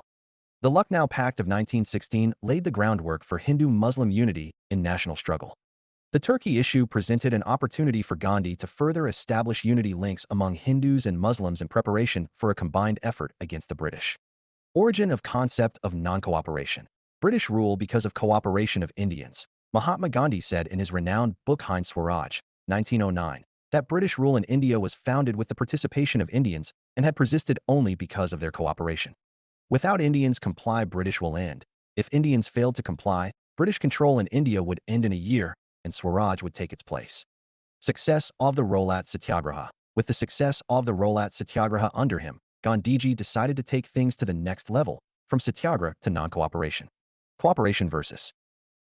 The Lucknow Pact of 1916 laid the groundwork for Hindu-Muslim unity in national struggle. The Turkey issue presented an opportunity for Gandhi to further establish unity links among Hindus and Muslims in preparation for a combined effort against the British. Origin of concept of non-cooperation. British rule because of cooperation of Indians. Mahatma Gandhi said in his renowned book Hind Swaraj, 1909, that British rule in India was founded with the participation of Indians and had persisted only because of their cooperation. Without Indians comply, British will end. If Indians failed to comply, British control in India would end in a year, and Swaraj would take its place. Success of the Rolat Satyagraha. With the success of the Rolat Satyagraha under him, Gandhiji decided to take things to the next level, from satyagraha to non-cooperation. Cooperation versus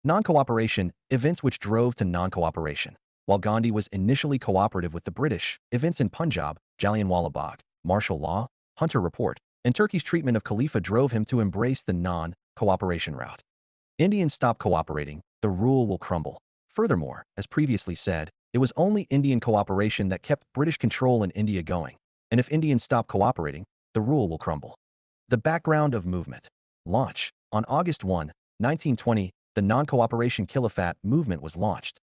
non-cooperation, events which drove to non-cooperation. While Gandhi was initially cooperative with the British, events in Punjab, Jallianwala Bagh, martial law, Hunter Report, and Turkey's treatment of Khalifa drove him to embrace the non-cooperation route. Indians stop cooperating, the rule will crumble. Furthermore, as previously said, it was only Indian cooperation that kept British control in India going, and if Indians stop cooperating, the rule will crumble. The background of movement. Launch. On August 1, 1920, the non-cooperation Khilafat movement was launched.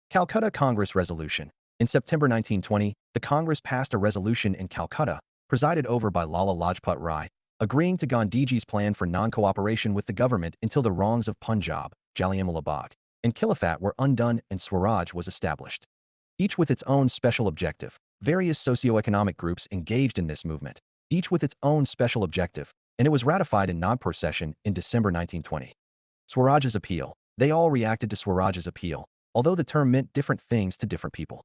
Calcutta Congress Resolution. In September 1920, the Congress passed a resolution in Calcutta, presided over by Lala Lajpat Rai, agreeing to Gandhiji's plan for non-cooperation with the government until the wrongs of Punjab, Jallianwala Bagh, and Khilafat were undone and Swaraj was established. Each with its own special objective, various socio-economic groups engaged in this movement, each with its own special objective, and it was ratified in Nagpur session in December 1920. Swaraj's appeal. They all reacted to Swaraj's appeal, although the term meant different things to different people.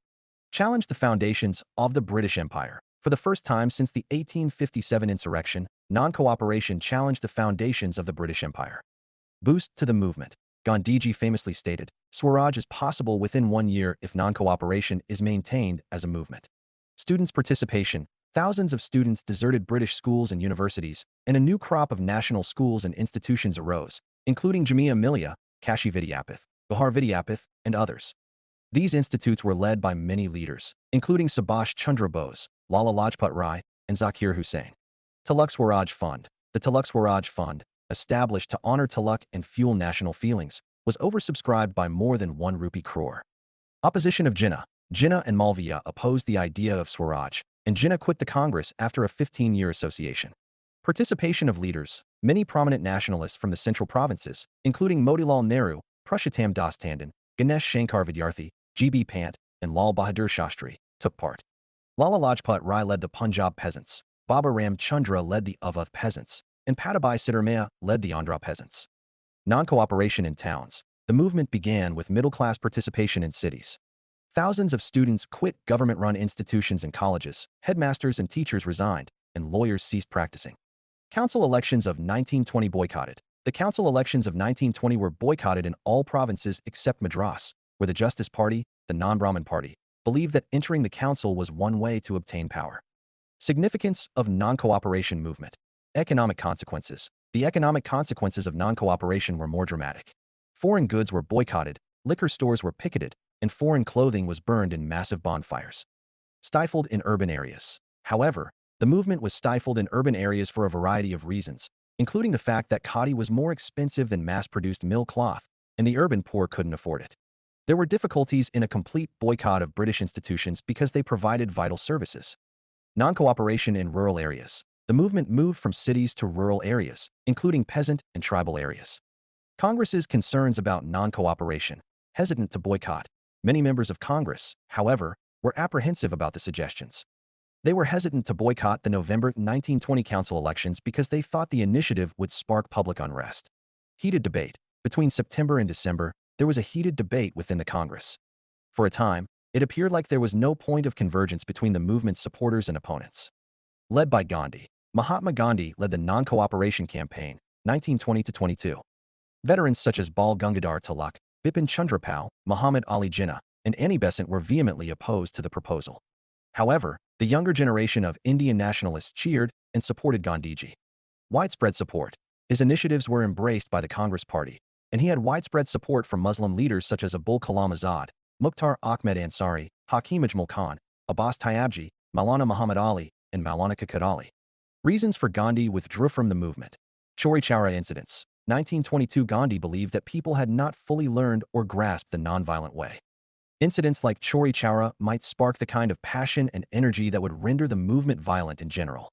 Challenged the foundations of the British Empire. For the first time since the 1857 insurrection, non-cooperation challenged the foundations of the British Empire. Boost to the movement. Gandhiji famously stated, Swaraj is possible within 1 year if non-cooperation is maintained as a movement. Students' participation. Thousands of students deserted British schools and universities, and a new crop of national schools and institutions arose, including Jamia Millia, Kashi Vidyapith, Bihar Vidyapith, and others. These institutes were led by many leaders, including Subhash Chandra Bose, Lala Lajpat Rai, and Zakir Hussain. Tilak Swaraj Fund. The Tilak Swaraj Fund, established to honor Tilak and fuel national feelings, was oversubscribed by more than 1 rupee crore. Opposition of Jinnah. Jinnah and Malviya opposed the idea of Swaraj, and Jinnah quit the Congress after a 15-year association. Participation of leaders. Many prominent nationalists from the central provinces, including Motilal Nehru, Purushottam Das Tandon, Ganesh Shankar Vidyarthi, G.B. Pant, and Lal Bahadur Shastri, took part. Lala Lajpat Rai led the Punjab peasants, Baba Ram Chandra led the Awadh peasants, and Patabai Siddharamaiah led the Andhra peasants. Non-cooperation in towns. The movement began with middle-class participation in cities. Thousands of students quit government-run institutions and colleges, headmasters and teachers resigned, and lawyers ceased practicing. Council elections of 1920 boycotted. The council elections of 1920 were boycotted in all provinces except Madras, where the Justice Party, the non-Brahmin party, believed that entering the council was one way to obtain power. Significance of non-cooperation movement. Economic consequences. The economic consequences of non-cooperation were more dramatic. Foreign goods were boycotted, liquor stores were picketed, and foreign clothing was burned in massive bonfires. Stifled in urban areas. However, the movement was stifled in urban areas for a variety of reasons, including the fact that khadi was more expensive than mass-produced mill cloth, and the urban poor couldn't afford it. There were difficulties in a complete boycott of British institutions because they provided vital services. Non-cooperation in rural areas. The movement moved from cities to rural areas, including peasant and tribal areas. Congress's concerns about non-cooperation. Hesitant to boycott. Many members of Congress, however, were apprehensive about the suggestions. They were hesitant to boycott the November 1920 council elections because they thought the initiative would spark public unrest. Heated debate. Between September and December, there was a heated debate within the Congress. For a time, it appeared like there was no point of convergence between the movement's supporters and opponents. Led by Gandhi. Mahatma Gandhi led the non-cooperation campaign, 1920-22. Veterans such as Bal Gangadhar Tilak, Bipin Chandra Pal, Muhammad Ali Jinnah, and Annie Besant were vehemently opposed to the proposal. However, the younger generation of Indian nationalists cheered and supported Gandhiji. Widespread support. His initiatives were embraced by the Congress Party, and he had widespread support from Muslim leaders such as Abul Kalam Azad, Mukhtar Ahmed Ansari, Hakim Ajmal Khan, Abbas Tayyabji, Maulana Muhammad Ali, and Maulana Kakut Ali. Reasons for Gandhi withdrew from the movement. Chauri Chaura incidents. 1922 Gandhi believed that people had not fully learned or grasped the nonviolent way. Incidents like Chauri Chaura might spark the kind of passion and energy that would render the movement violent in general.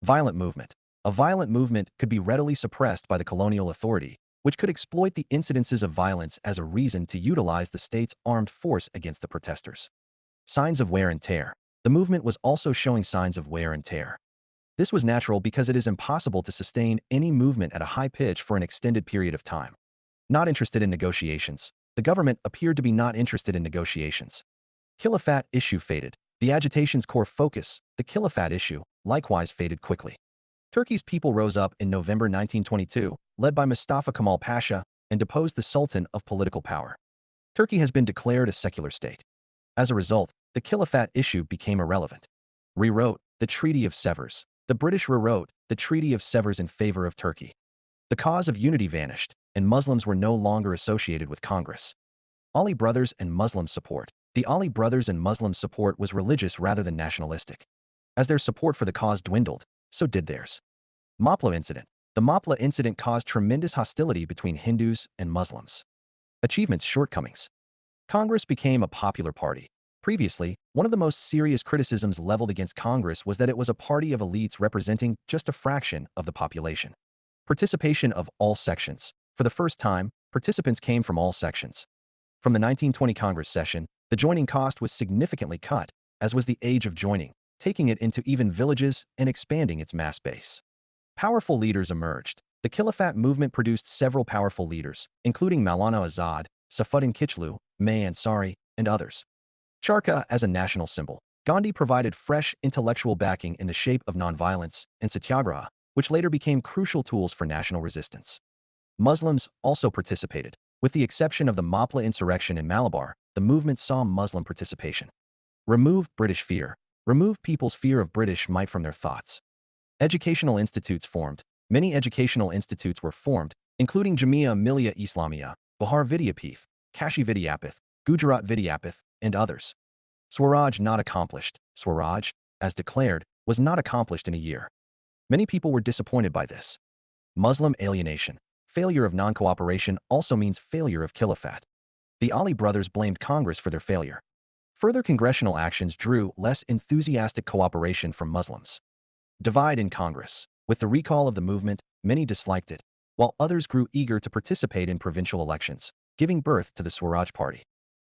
Violent movement. A violent movement could be readily suppressed by the colonial authority, which could exploit the incidences of violence as a reason to utilize the state's armed force against the protesters. Signs of wear and tear. The movement was also showing signs of wear and tear. This was natural because it is impossible to sustain any movement at a high pitch for an extended period of time. Not interested in negotiations. The government appeared to be not interested in negotiations. Khilafat issue faded. The agitation's core focus, the Khilafat issue, likewise faded quickly. Turkey's people rose up in November 1922, led by Mustafa Kemal Pasha, and deposed the Sultan of political power. Turkey has been declared a secular state. As a result, the Khilafat issue became irrelevant. Rewrote the Treaty of Sevres. The British rewrote the Treaty of Sevres in favor of Turkey. The cause of unity vanished, and Muslims were no longer associated with Congress. Ali Brothers and Muslim support. The Ali Brothers and Muslim support was religious rather than nationalistic. As their support for the cause dwindled, so did theirs. Mapla incident. The Mapla incident caused tremendous hostility between Hindus and Muslims. Achievements, shortcomings. Congress became a popular party. Previously, one of the most serious criticisms leveled against Congress was that it was a party of elites representing just a fraction of the population. Participation of all sections. For the first time, participants came from all sections. From the 1920 Congress session, the joining cost was significantly cut, as was the age of joining, taking it into even villages and expanding its mass base. Powerful leaders emerged. The Khilafat movement produced several powerful leaders, including Maulana Azad, Saifuddin Kichlu, May Ansari, and others. Charkha as a national symbol. Gandhi provided fresh intellectual backing in the shape of nonviolence and satyagraha, which later became crucial tools for national resistance. Muslims also participated. With the exception of the Mapla insurrection in Malabar, the movement saw Muslim participation. Remove British fear. Remove people's fear of British might from their thoughts. Educational institutes formed. Many educational institutes were formed, including Jamia Millia Islamia, Bihar Vidyapith, Kashi Vidyapith, Gujarat Vidyapith, and others. Swaraj not accomplished. Swaraj, as declared, was not accomplished in a year. Many people were disappointed by this. Muslim alienation. Failure of non-cooperation also means failure of Khilafat. The Ali brothers blamed Congress for their failure. Further congressional actions drew less enthusiastic cooperation from Muslims. Divide in Congress. With the recall of the movement, many disliked it, while others grew eager to participate in provincial elections, giving birth to the Swaraj Party.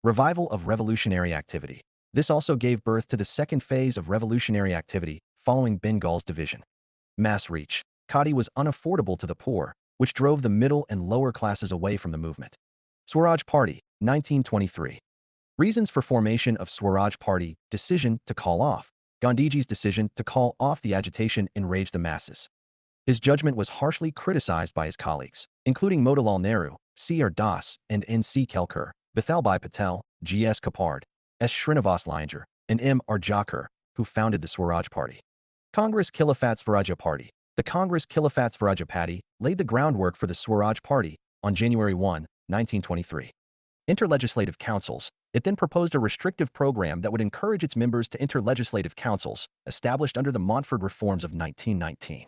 Revival of revolutionary activity. This also gave birth to the second phase of revolutionary activity following Bengal's division. Mass reach. Khadi was unaffordable to the poor, which drove the middle and lower classes away from the movement. Swaraj Party, 1923. Reasons for formation of Swaraj Party. Decision to call off. Gandhiji's decision to call off the agitation enraged the masses. His judgment was harshly criticized by his colleagues, including Motilal Nehru, C.R. Das, and N.C. Kelkar, Vithalbhai Patel, G.S. Kapard, S. Srinivas Iyengar, and M.R. Jakur, who founded the Swaraj Party. Congress Khilafat Swarajya Party. The Congress Khilafat Swarajya Party laid the groundwork for the Swaraj Party on January 1, 1923. Interlegislative councils. It then proposed a restrictive program that would encourage its members to enter legislative councils, established under the Montford Reforms of 1919.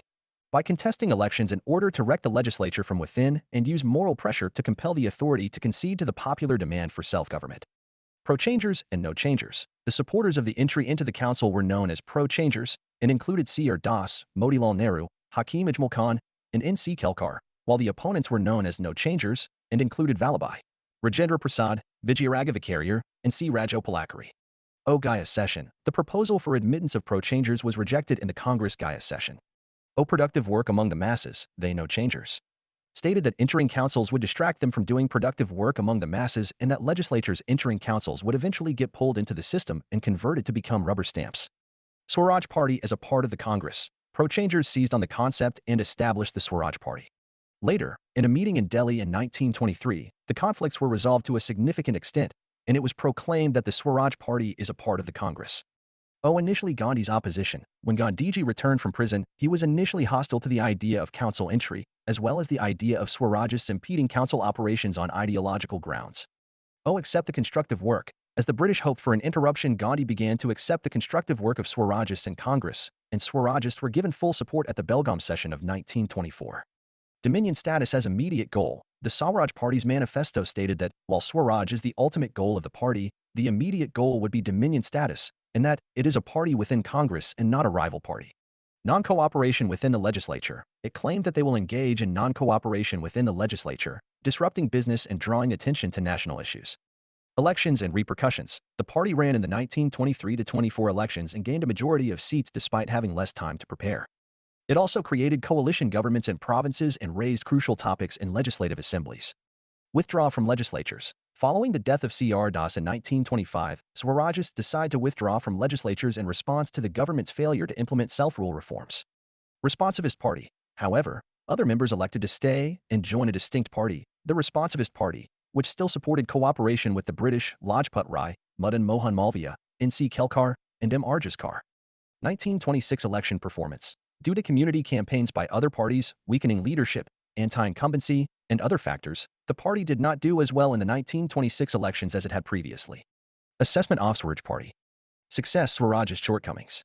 By contesting elections in order to wreck the legislature from within and use moral pressure to compel the authority to concede to the popular demand for self-government. Pro-changers and no-changers. The supporters of the entry into the council were known as pro-changers and included C.R. Das, Motilal Nehru, Hakim Ajmal Khan, and N.C. Kelkar, while the opponents were known as no-changers and included Vallabhai, Rajendra Prasad, Vijayaraghavarkariyar, and C. Rajopalakari. Gaya session. The proposal for admittance of pro-changers was rejected in the Congress Gaya session. Productive work among the masses, they no-changers. Stated that entering councils would distract them from doing productive work among the masses and that legislatures entering councils would eventually get pulled into the system and converted to become rubber stamps. Swaraj Party as a part of the Congress. Pro-changers seized on the concept and established the Swaraj Party. Later, in a meeting in Delhi in 1923, the conflicts were resolved to a significant extent, and it was proclaimed that the Swaraj Party is a part of the Congress. Initially Gandhi's opposition. When Gandhiji returned from prison, he was initially hostile to the idea of council entry, as well as the idea of Swarajists impeding council operations on ideological grounds. Accept the constructive work. As the British hoped for an interruption, Gandhi began to accept the constructive work of Swarajists in Congress, and Swarajists were given full support at the Belgaum session of 1924. Dominion status as immediate goal. The Swaraj Party's manifesto stated that, while Swaraj is the ultimate goal of the party, the immediate goal would be dominion status, and that it is a party within Congress and not a rival party. Non-cooperation within the legislature. It claimed that they will engage in non-cooperation within the legislature, disrupting business and drawing attention to national issues. Elections and repercussions. The party ran in the 1923-24 elections and gained a majority of seats despite having less time to prepare. It also created coalition governments in provinces and raised crucial topics in legislative assemblies. Withdraw from legislatures. Following the death of C.R. Das in 1925, Swarajists decide to withdraw from legislatures in response to the government's failure to implement self-rule reforms. Responsivist Party. However, other members elected to stay and join a distinct party, the Responsivist Party, which still supported cooperation with the British, Lajpat Rai, Madan Mohan Malviya, N.C. Kelkar, and M.R. Jaskar. 1926 election performance. Due to community campaigns by other parties, weakening leadership, anti-incumbency, and other factors, the party did not do as well in the 1926 elections as it had previously. Assessment of Swaraj Party. Success. Swaraj's shortcomings.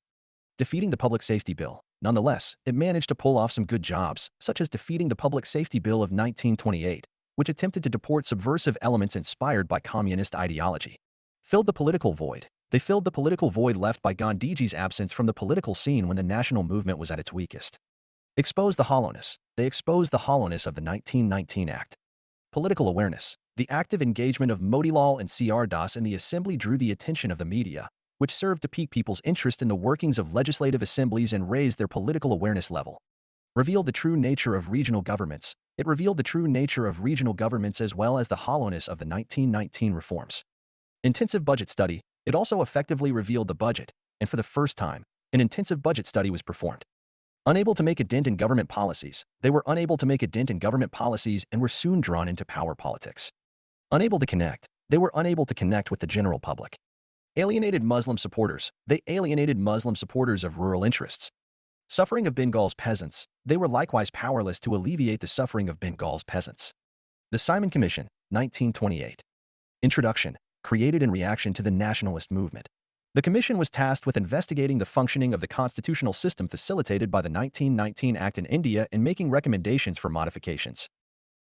Defeating the Public Safety Bill. Nonetheless, it managed to pull off some good jobs, such as defeating the Public Safety Bill of 1928, which attempted to deport subversive elements inspired by communist ideology. Filled the political void. They filled the political void left by Gandhiji's absence from the political scene when the national movement was at its weakest. Exposed the hollowness. They exposed the hollowness of the 1919 Act. Political awareness. The active engagement of Motilal and C.R. Das in the assembly drew the attention of the media, which served to pique people's interest in the workings of legislative assemblies and raise their political awareness level. Revealed the true nature of regional governments. It revealed the true nature of regional governments as well as the hollowness of the 1919 reforms. Intensive budget study. It also effectively revealed the budget, and for the first time, an intensive budget study was performed. Unable to make a dent in government policies, they were unable to make a dent in government policies and were soon drawn into power politics. Unable to connect, they were unable to connect with the general public. Alienated Muslim supporters, they alienated Muslim supporters of rural interests. Suffering of Bengal's peasants, they were likewise powerless to alleviate the suffering of Bengal's peasants. The Simon Commission, 1928. Introduction, created in reaction to the nationalist movement. The commission was tasked with investigating the functioning of the constitutional system facilitated by the 1919 Act in India and making recommendations for modifications.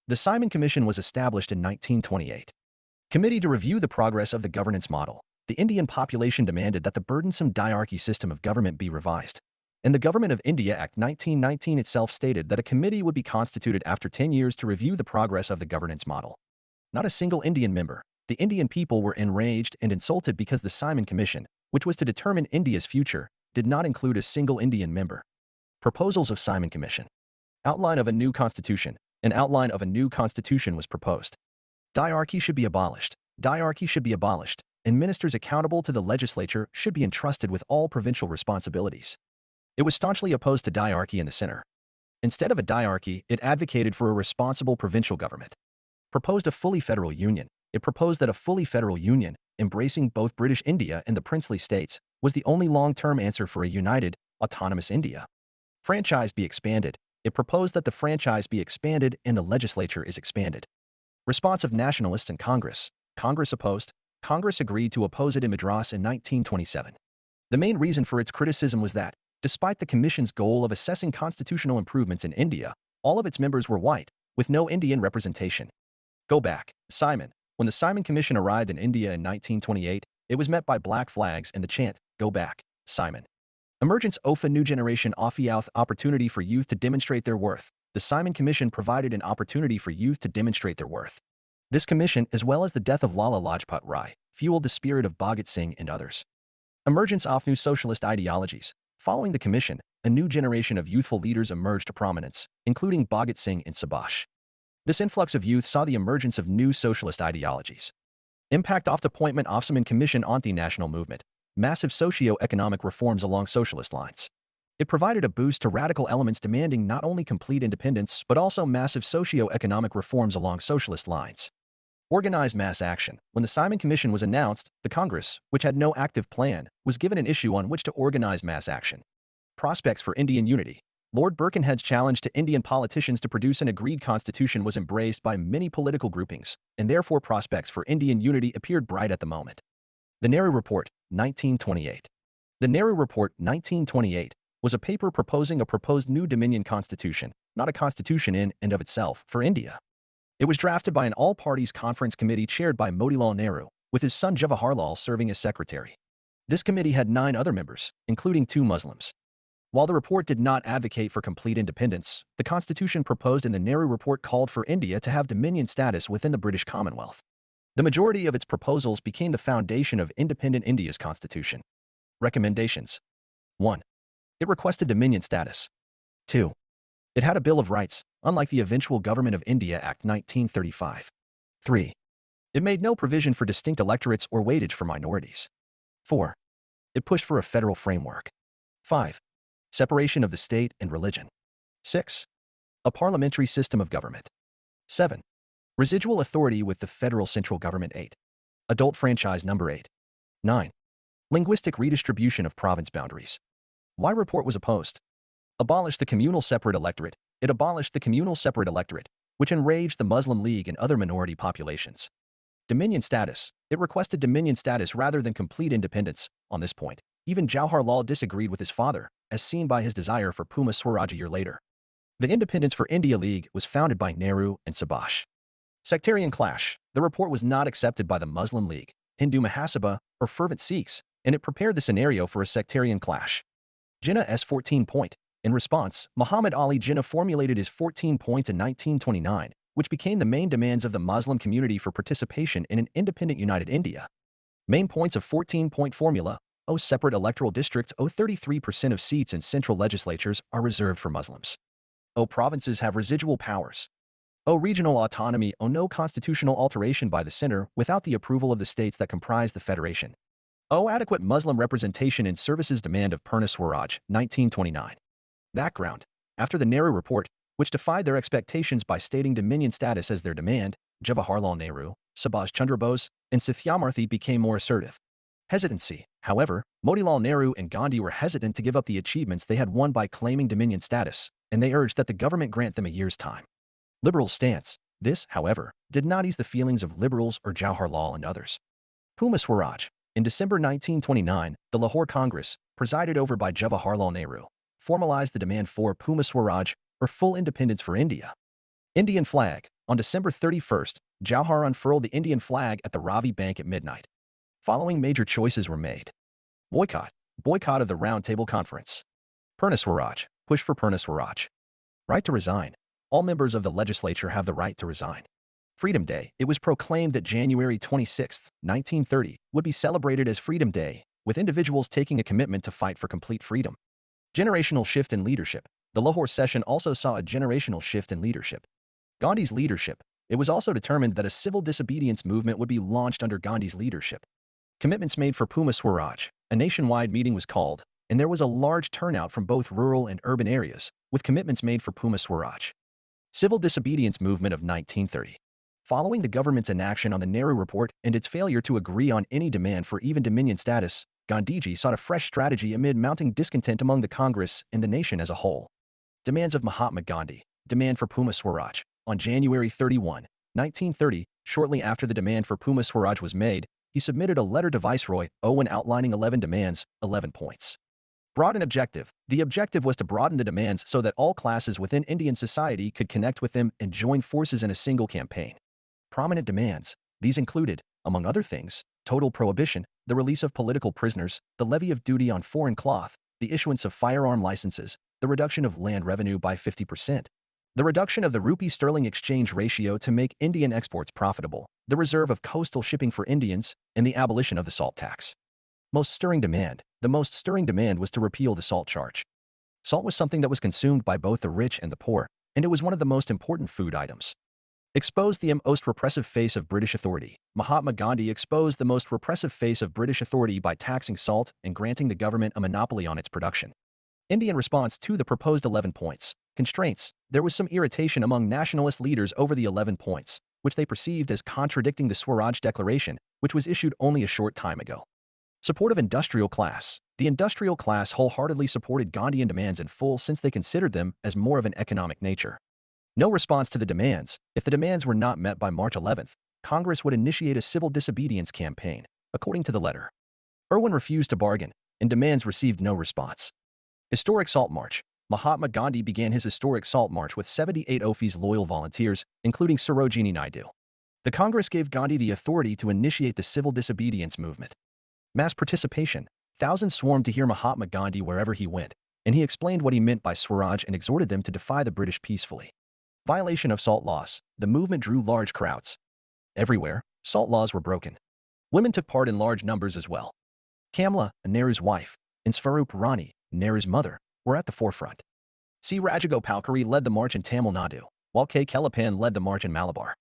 The Simon Commission was established in 1928. Committee to review the progress of the governance model. The Indian population demanded that the burdensome diarchy system of government be revised. And the Government of India Act 1919 itself stated that a committee would be constituted after 10 years to review the progress of the governance model. Not a single Indian member. The Indian people were enraged and insulted because the Simon Commission, which was to determine India's future, did not include a single Indian member. Proposals of Simon Commission. Outline of a new constitution. An outline of a new constitution was proposed. Diarchy should be abolished. Diarchy should be abolished, and ministers accountable to the legislature should be entrusted with all provincial responsibilities. It was staunchly opposed to diarchy in the center. Instead of a diarchy, it advocated for a responsible provincial government. Proposed a fully federal union. It proposed that a fully federal union, embracing both British India and the princely states, was the only long-term answer for a united, autonomous India. Franchise be expanded. It proposed that the franchise be expanded and the legislature is expanded. Response of nationalists and Congress. Congress opposed. Congress agreed to oppose it in Madras in 1927. The main reason for its criticism was that, despite the Commission's goal of assessing constitutional improvements in India, all of its members were white, with no Indian representation. Go back, Simon. When the Simon Commission arrived in India in 1928, it was met by black flags and the chant, "Go back, Simon." Emergence of a new generation of opportunity for youth to demonstrate their worth. The Simon Commission provided an opportunity for youth to demonstrate their worth. This commission, as well as the death of Lala Lajpat Rai, fueled the spirit of Bhagat Singh and others. Emergence of new socialist ideologies. Following the commission, a new generation of youthful leaders emerged to prominence, including Bhagat Singh and Subhash. This influx of youth saw the emergence of new socialist ideologies. Impact of the appointment of Simon Commission on the national movement. Massive socio-economic reforms along socialist lines. It provided a boost to radical elements demanding not only complete independence but also massive socio-economic reforms along socialist lines. Organized mass action. When the Simon Commission was announced, the Congress, which had no active plan, was given an issue on which to organize mass action. Prospects for Indian unity. Lord Birkenhead's challenge to Indian politicians to produce an agreed constitution was embraced by many political groupings, and therefore prospects for Indian unity appeared bright at the moment. The Nehru Report, 1928. The Nehru Report, 1928, was a paper proposing a proposed new Dominion constitution, not a constitution in and of itself, for India. It was drafted by an all-parties conference committee chaired by Motilal Nehru, with his son Jawaharlal serving as secretary. This committee had 9 other members, including 2 Muslims. While the report did not advocate for complete independence, the constitution proposed in the Nehru Report called for India to have dominion status within the British Commonwealth. The majority of its proposals became the foundation of independent India's constitution. Recommendations. 1. It requested dominion status. 2. It had a Bill of Rights, unlike the eventual Government of India Act 1935. 3. It made no provision for distinct electorates or weightage for minorities. 4. It pushed for a federal framework. 5. Separation of the state and religion. 6. A parliamentary system of government. 7. Residual authority with the federal central government. 8. Adult franchise number 8. 9. Linguistic redistribution of province boundaries. Why report was opposed? Abolish the communal separate electorate. It abolished the communal separate electorate, which enraged the Muslim League and other minority populations. Dominion status. It requested dominion status rather than complete independence. On this point, even Jawaharlal disagreed with his father, as seen by his desire for Puma Swaraj a year later. The Independence for India League was founded by Nehru and Subhash. Sectarian clash. The report was not accepted by the Muslim League, Hindu Mahasabha, or fervent Sikhs, and it prepared the scenario for a sectarian clash. Jinnah's 14 point. In response, Muhammad Ali Jinnah formulated his 14 points in 1929, which became the main demands of the Muslim community for participation in an independent united India. Main points of 14-point formula: O separate electoral districts. O 33% of seats in central legislatures are reserved for Muslims. O provinces have residual powers. O regional autonomy. O no constitutional alteration by the center without the approval of the states that comprise the federation. O adequate Muslim representation in services. Demand of Purna Swaraj, 1929. Background. After the Nehru Report, which defied their expectations by stating dominion status as their demand, Jawaharlal Nehru, Subhash Chandra Bose, and Satyamarthi became more assertive. Hesitancy. However, Motilal Nehru and Gandhi were hesitant to give up the achievements they had won by claiming dominion status, and they urged that the government grant them a year's time. Liberal stance. This, however, did not ease the feelings of liberals or Jawaharlal and others. Purna Swaraj. In December 1929, the Lahore Congress, presided over by Jawaharlal Nehru, formalized the demand for Purna Swaraj, or full independence for India. Indian flag. On December 31st, Jawahar unfurled the Indian flag at the Ravi Bank at midnight. Following major choices were made. Boycott. Boycott of the Round Table Conference. Purna Swaraj. Push for Purna Swaraj. Right to resign. All members of the legislature have the right to resign. Freedom Day. It was proclaimed that January 26, 1930, would be celebrated as Freedom Day, with individuals taking a commitment to fight for complete freedom. Generational shift in leadership. The Lahore session also saw a generational shift in leadership. Gandhi's leadership. It was also determined that a civil disobedience movement would be launched under Gandhi's leadership. Commitments made for Purna Swaraj. A nationwide meeting was called, and there was a large turnout from both rural and urban areas, with commitments made for Purna Swaraj. Civil disobedience movement of 1930. Following the government's inaction on the Nehru Report and its failure to agree on any demand for even dominion status, Gandhiji sought a fresh strategy amid mounting discontent among the Congress and the nation as a whole. Demands of Mahatma Gandhi. Demand for Purna Swaraj. On January 31, 1930, shortly after the demand for Purna Swaraj was made, he submitted a letter to Viceroy Owen outlining 11 demands, 11 points. Broad and objective. The objective was to broaden the demands so that all classes within Indian society could connect with them and join forces in a single campaign. Prominent demands. These included, among other things, total prohibition, the release of political prisoners, the levy of duty on foreign cloth, the issuance of firearm licenses, the reduction of land revenue by 50%, the reduction of the rupee-sterling exchange ratio to make Indian exports profitable, the reserve of coastal shipping for Indians, and the abolition of the salt tax. Most stirring demand. The most stirring demand was to repeal the salt charge. Salt was something that was consumed by both the rich and the poor, and it was one of the most important food items. Exposed the most repressive face of British authority. Mahatma Gandhi exposed the most repressive face of British authority by taxing salt and granting the government a monopoly on its production. Indian response to the proposed 11 points. Constraints. There was some irritation among nationalist leaders over the 11 points, which they perceived as contradicting the Swaraj Declaration, which was issued only a short time ago. Support of industrial class. The industrial class wholeheartedly supported Gandhian demands in full since they considered them as more of an economic nature. No response to the demands. If the demands were not met by March 11th, Congress would initiate a civil disobedience campaign, according to the letter. Irwin refused to bargain, and demands received no response. Historic Salt March. Mahatma Gandhi began his historic Salt March with 78 OFI's loyal volunteers, including Sarojini Naidu. The Congress gave Gandhi the authority to initiate the civil disobedience movement. Mass participation. Thousands swarmed to hear Mahatma Gandhi wherever he went, and he explained what he meant by Swaraj and exhorted them to defy the British peacefully. Violation of salt laws. The movement drew large crowds. Everywhere, salt laws were broken. Women took part in large numbers as well. Kamla, Nehru's wife, and Swarup Rani, Nehru's mother, were at the forefront. C. Rajagopalkari led the march in Tamil Nadu, while K. Kelapan led the march in Malabar.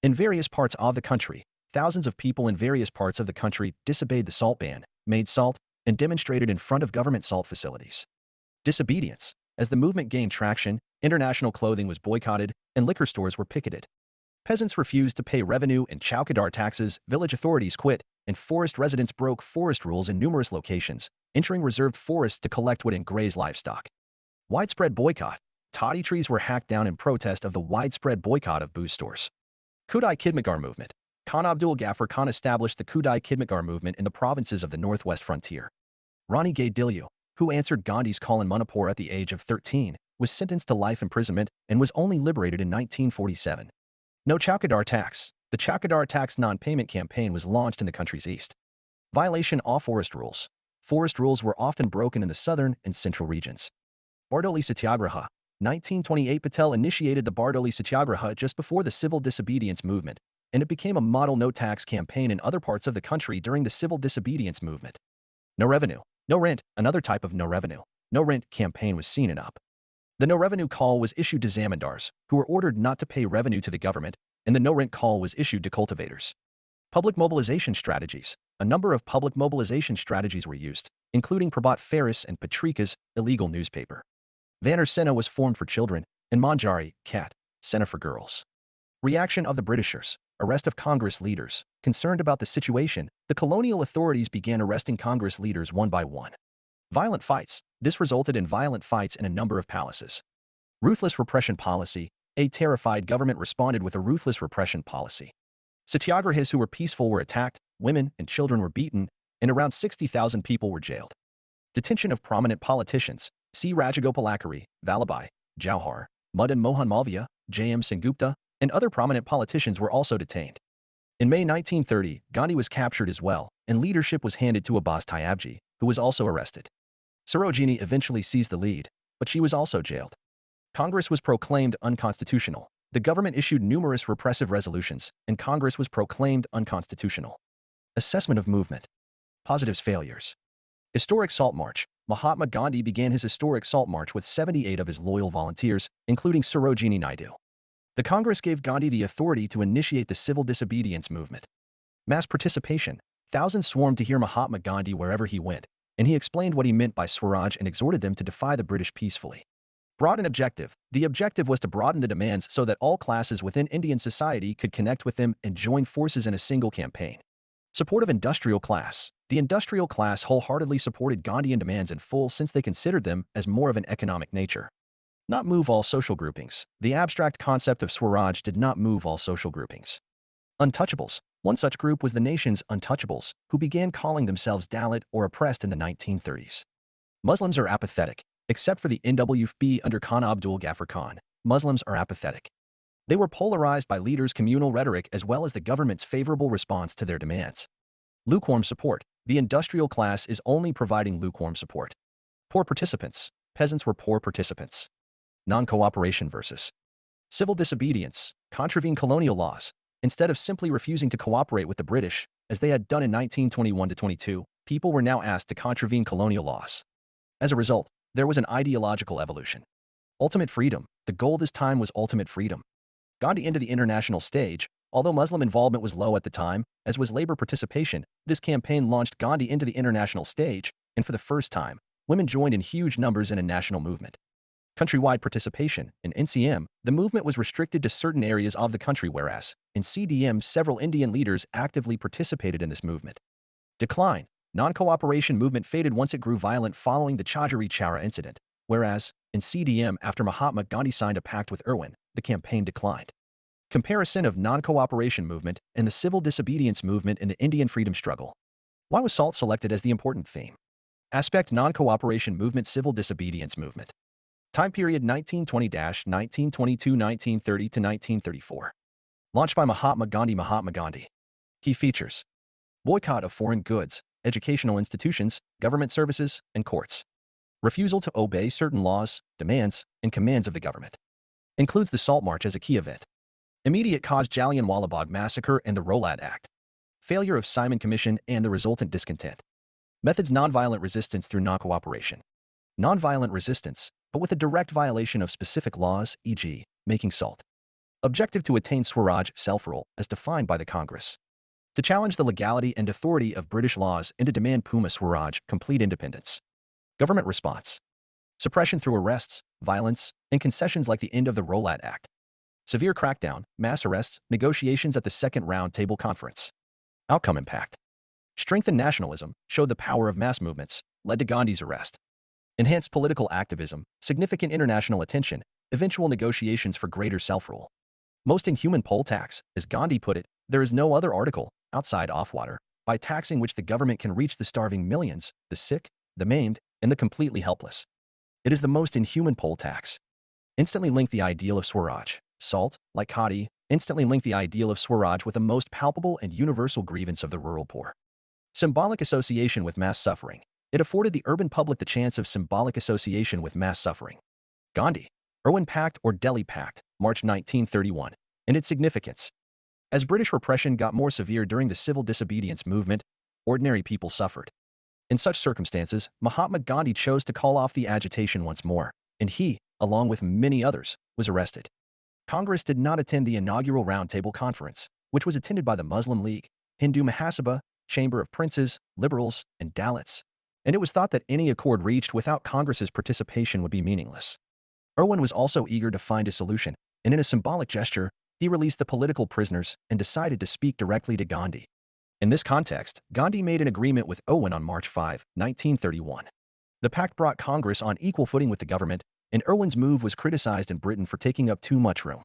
In various parts of the country, thousands of people in various parts of the country disobeyed the salt ban, made salt, and demonstrated in front of government salt facilities. Disobedience. As the movement gained traction, international clothing was boycotted, and liquor stores were picketed. Peasants refused to pay revenue and chowkidar taxes, village authorities quit, and forest residents broke forest rules in numerous locations, entering reserved forests to collect wood and graze livestock. Widespread boycott. Toddy trees were hacked down in protest of the widespread boycott of booze stores. Kudai Khidmatgar movement. Khan Abdul Ghaffar Khan established the Kudai Khidmatgar movement in the provinces of the northwest frontier. Rani Gai Dilyu, who answered Gandhi's call in Manipur at the age of 13, was sentenced to life imprisonment and was only liberated in 1947. No Chowkidar tax. The Chowkidar tax non-payment campaign was launched in the country's east. Violation of forest rules. Forest rules were often broken in the southern and central regions. Bardoli Satyagraha. 1928 Patel initiated the Bardoli Satyagraha just before the civil disobedience movement, and it became a model no-tax campaign in other parts of the country during the civil disobedience movement. No revenue. No rent. Another type of no revenue. No rent campaign was seen in UP. The no revenue call was issued to zamindars, who were ordered not to pay revenue to the government, and the no rent call was issued to cultivators. Public mobilization strategies. A number of public mobilization strategies were used, including Prabhat Ferris and Patrika's illegal newspaper. Vanner Sena was formed for children, and Manjari, Cat, Sena for girls. Reaction of the Britishers. Arrest of Congress leaders. Concerned about the situation, the colonial authorities began arresting Congress leaders one by one. Violent fights. This resulted in violent fights in a number of palaces. Ruthless repression policy. A terrified government responded with a ruthless repression policy. Satyagrahis who were peaceful were attacked, women and children were beaten, and around 60,000 people were jailed. Detention of prominent politicians. C. Rajagopalachari, Vallabhai, Jauhar, Madan Mohan Malviya, J.M. Sengupta, and other prominent politicians were also detained. In May 1930, Gandhi was captured as well, and leadership was handed to Abbas Tyabji, who was also arrested. Sarojini eventually seized the lead, but she was also jailed. Congress was proclaimed unconstitutional. The government issued numerous repressive resolutions, and Congress was proclaimed unconstitutional. Assessment of movement. Positives, failures. Historic Salt March. Mahatma Gandhi began his historic Salt March with 78 of his loyal volunteers, including Sarojini Naidu. The Congress gave Gandhi the authority to initiate the civil disobedience movement. Mass participation. Thousands swarmed to hear Mahatma Gandhi wherever he went, and he explained what he meant by Swaraj and exhorted them to defy the British peacefully. Broad and objective. The objective was to broaden the demands so that all classes within Indian society could connect with them and join forces in a single campaign. Support of industrial class. The industrial class wholeheartedly supported Gandhian demands in full since they considered them as more of an economic nature. Not move all social groupings. The abstract concept of Swaraj did not move all social groupings. Untouchables. One such group was the nation's untouchables, who began calling themselves Dalit or oppressed in the 1930s. Muslims are apathetic. Except for the NWFB under Khan Abdul Ghaffar Khan, Muslims are apathetic. They were polarized by leaders' communal rhetoric as well as the government's favorable response to their demands. Lukewarm support. The industrial class is only providing lukewarm support. Poor participants. Peasants were poor participants. Non-cooperation versus civil disobedience. Contravene colonial laws. Instead of simply refusing to cooperate with the British, as they had done in 1921-22, people were now asked to contravene colonial laws. As a result, there was an ideological evolution. Ultimate freedom. The goal this time was ultimate freedom. Gandhi into the international stage. Although Muslim involvement was low at the time, as was labor participation, this campaign launched Gandhi into the international stage, and for the first time, women joined in huge numbers in a national movement. Countrywide participation. In NCM, the movement was restricted to certain areas of the country, whereas, in CDM, several Indian leaders actively participated in this movement. Decline. Non-cooperation movement faded once it grew violent following the Chaudhary Chowra incident, whereas, in CDM, after Mahatma Gandhi signed a pact with Irwin, the campaign declined. Comparison of non-cooperation movement and the civil disobedience movement in the Indian freedom struggle. Why was SALT selected as the important theme? Aspect: non-cooperation movement, civil disobedience movement. Time period 1920-1922, 1930 to 1934. Launched by Mahatma Gandhi. Key features: boycott of foreign goods, educational institutions, government services, and courts. Refusal to obey certain laws, demands, and commands of the government. Includes the Salt March as a key event. Immediate cause: Jallianwala Bagh massacre and the Rowlatt Act. Failure of Simon Commission and the resultant discontent. Methods: nonviolent resistance through non-cooperation. Nonviolent resistance, but with a direct violation of specific laws, e.g., making salt. Objective: to attain Swaraj, self-rule, as defined by the Congress. To challenge the legality and authority of British laws and to demand Puma Swaraj, complete independence. Government response: suppression through arrests, violence, and concessions like the end of the Rowlatt Act. Severe crackdown, mass arrests, negotiations at the Second Round Table Conference. Outcome: impact. Strengthened nationalism, showed the power of mass movements, led to Gandhi's arrest. Enhanced political activism, significant international attention, eventual negotiations for greater self-rule. Most inhuman poll tax, as Gandhi put it, there is no other article, outside off-water, by taxing which the government can reach the starving millions, the sick, the maimed, and the completely helpless. It is the most inhuman poll tax. Instantly link the ideal of Swaraj, salt, like khadi, instantly linked the ideal of Swaraj with the most palpable and universal grievance of the rural poor. Symbolic association with mass suffering. It afforded the urban public the chance of symbolic association with mass suffering. Gandhi, Irwin Pact or Delhi Pact, March 1931, and its significance. As British repression got more severe during the civil disobedience movement, ordinary people suffered. In such circumstances, Mahatma Gandhi chose to call off the agitation once more, and he, along with many others, was arrested. Congress did not attend the inaugural Roundtable Conference, which was attended by the Muslim League, Hindu Mahasabha, Chamber of Princes, Liberals, and Dalits, and it was thought that any accord reached without Congress's participation would be meaningless. Irwin was also eager to find a solution, and in a symbolic gesture, he released the political prisoners and decided to speak directly to Gandhi. In this context, Gandhi made an agreement with Irwin on March 5, 1931. The pact brought Congress on equal footing with the government, and Irwin's move was criticized in Britain for taking up too much room.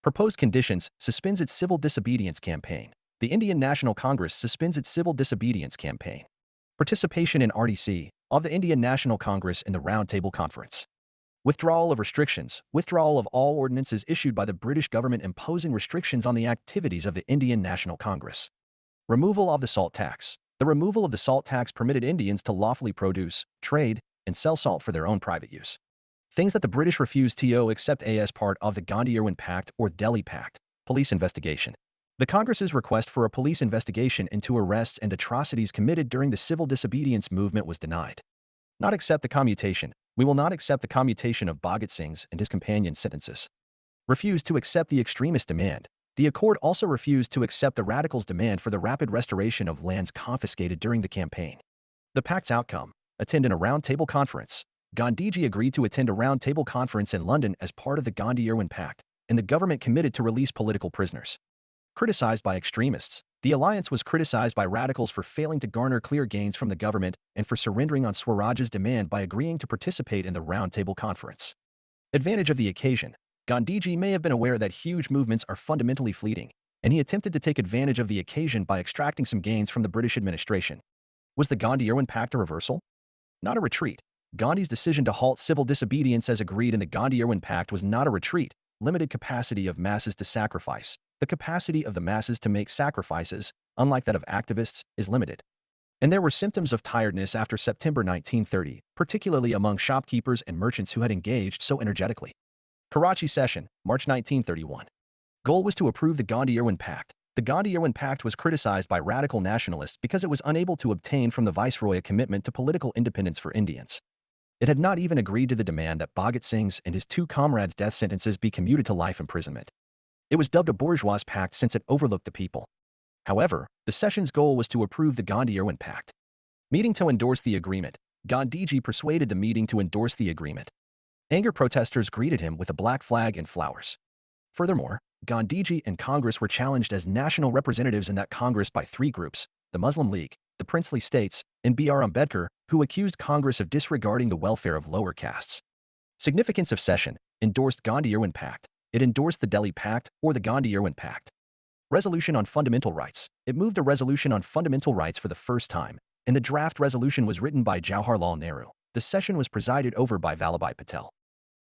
Proposed conditions: suspends its civil disobedience campaign. The Indian National Congress suspends its civil disobedience campaign. Participation in RDC of the Indian National Congress in the Roundtable Conference. Withdrawal of restrictions. Withdrawal of all ordinances issued by the British government imposing restrictions on the activities of the Indian National Congress. Removal of the salt tax. The removal of the salt tax permitted Indians to lawfully produce, trade, and sell salt for their own private use. Things that the British refused to accept as part of the Gandhi-Irwin Pact or Delhi Pact. Police investigation. The Congress's request for a police investigation into arrests and atrocities committed during the civil disobedience movement was denied. Not accept the commutation. We will not accept the commutation of Bhagat Singh's and his companion's sentences. Refused to accept the extremist demand. The accord also refused to accept the radicals' demand for the rapid restoration of lands confiscated during the campaign. The pact's outcome: attend a round-table conference. Gandhiji agreed to attend a round-table conference in London as part of the Gandhi-Irwin Pact, and the government committed to release political prisoners. Criticized by extremists. The alliance was criticized by radicals for failing to garner clear gains from the government and for surrendering on Swaraj's demand by agreeing to participate in the round-table conference. Advantage of the occasion. Gandhiji may have been aware that huge movements are fundamentally fleeting, and he attempted to take advantage of the occasion by extracting some gains from the British administration. Was the Gandhi-Irwin Pact a reversal? Not a retreat. Gandhi's decision to halt civil disobedience as agreed in the Gandhi-Irwin Pact was not a retreat. Limited capacity of masses to sacrifice. The capacity of the masses to make sacrifices, unlike that of activists, is limited. And there were symptoms of tiredness after September 1930, particularly among shopkeepers and merchants who had engaged so energetically. Karachi Session, March 1931. Goal was to approve the Gandhi-Irwin Pact. The Gandhi-Irwin Pact was criticized by radical nationalists because it was unable to obtain from the Viceroy a commitment to political independence for Indians. It had not even agreed to the demand that Bhagat Singh's and his two comrades' death sentences be commuted to life imprisonment. It was dubbed a bourgeois pact since it overlooked the people. However, the session's goal was to approve the Gandhi-Irwin Pact. Meeting to endorse the agreement. Gandhiji persuaded the meeting to endorse the agreement. Anger protesters greeted him with a black flag and flowers. Furthermore, Gandhiji and Congress were challenged as national representatives in that Congress by three groups: the Muslim League, the Princely States, and B.R. Ambedkar, who accused Congress of disregarding the welfare of lower castes. Significance of session. Endorsed Gandhi-Irwin Pact. It endorsed the Delhi Pact or the Gandhi-Irwin Pact. Resolution on Fundamental Rights. It moved a resolution on fundamental rights for the first time, and the draft resolution was written by Jawaharlal Nehru. The session was presided over by Vallabhbhai Patel.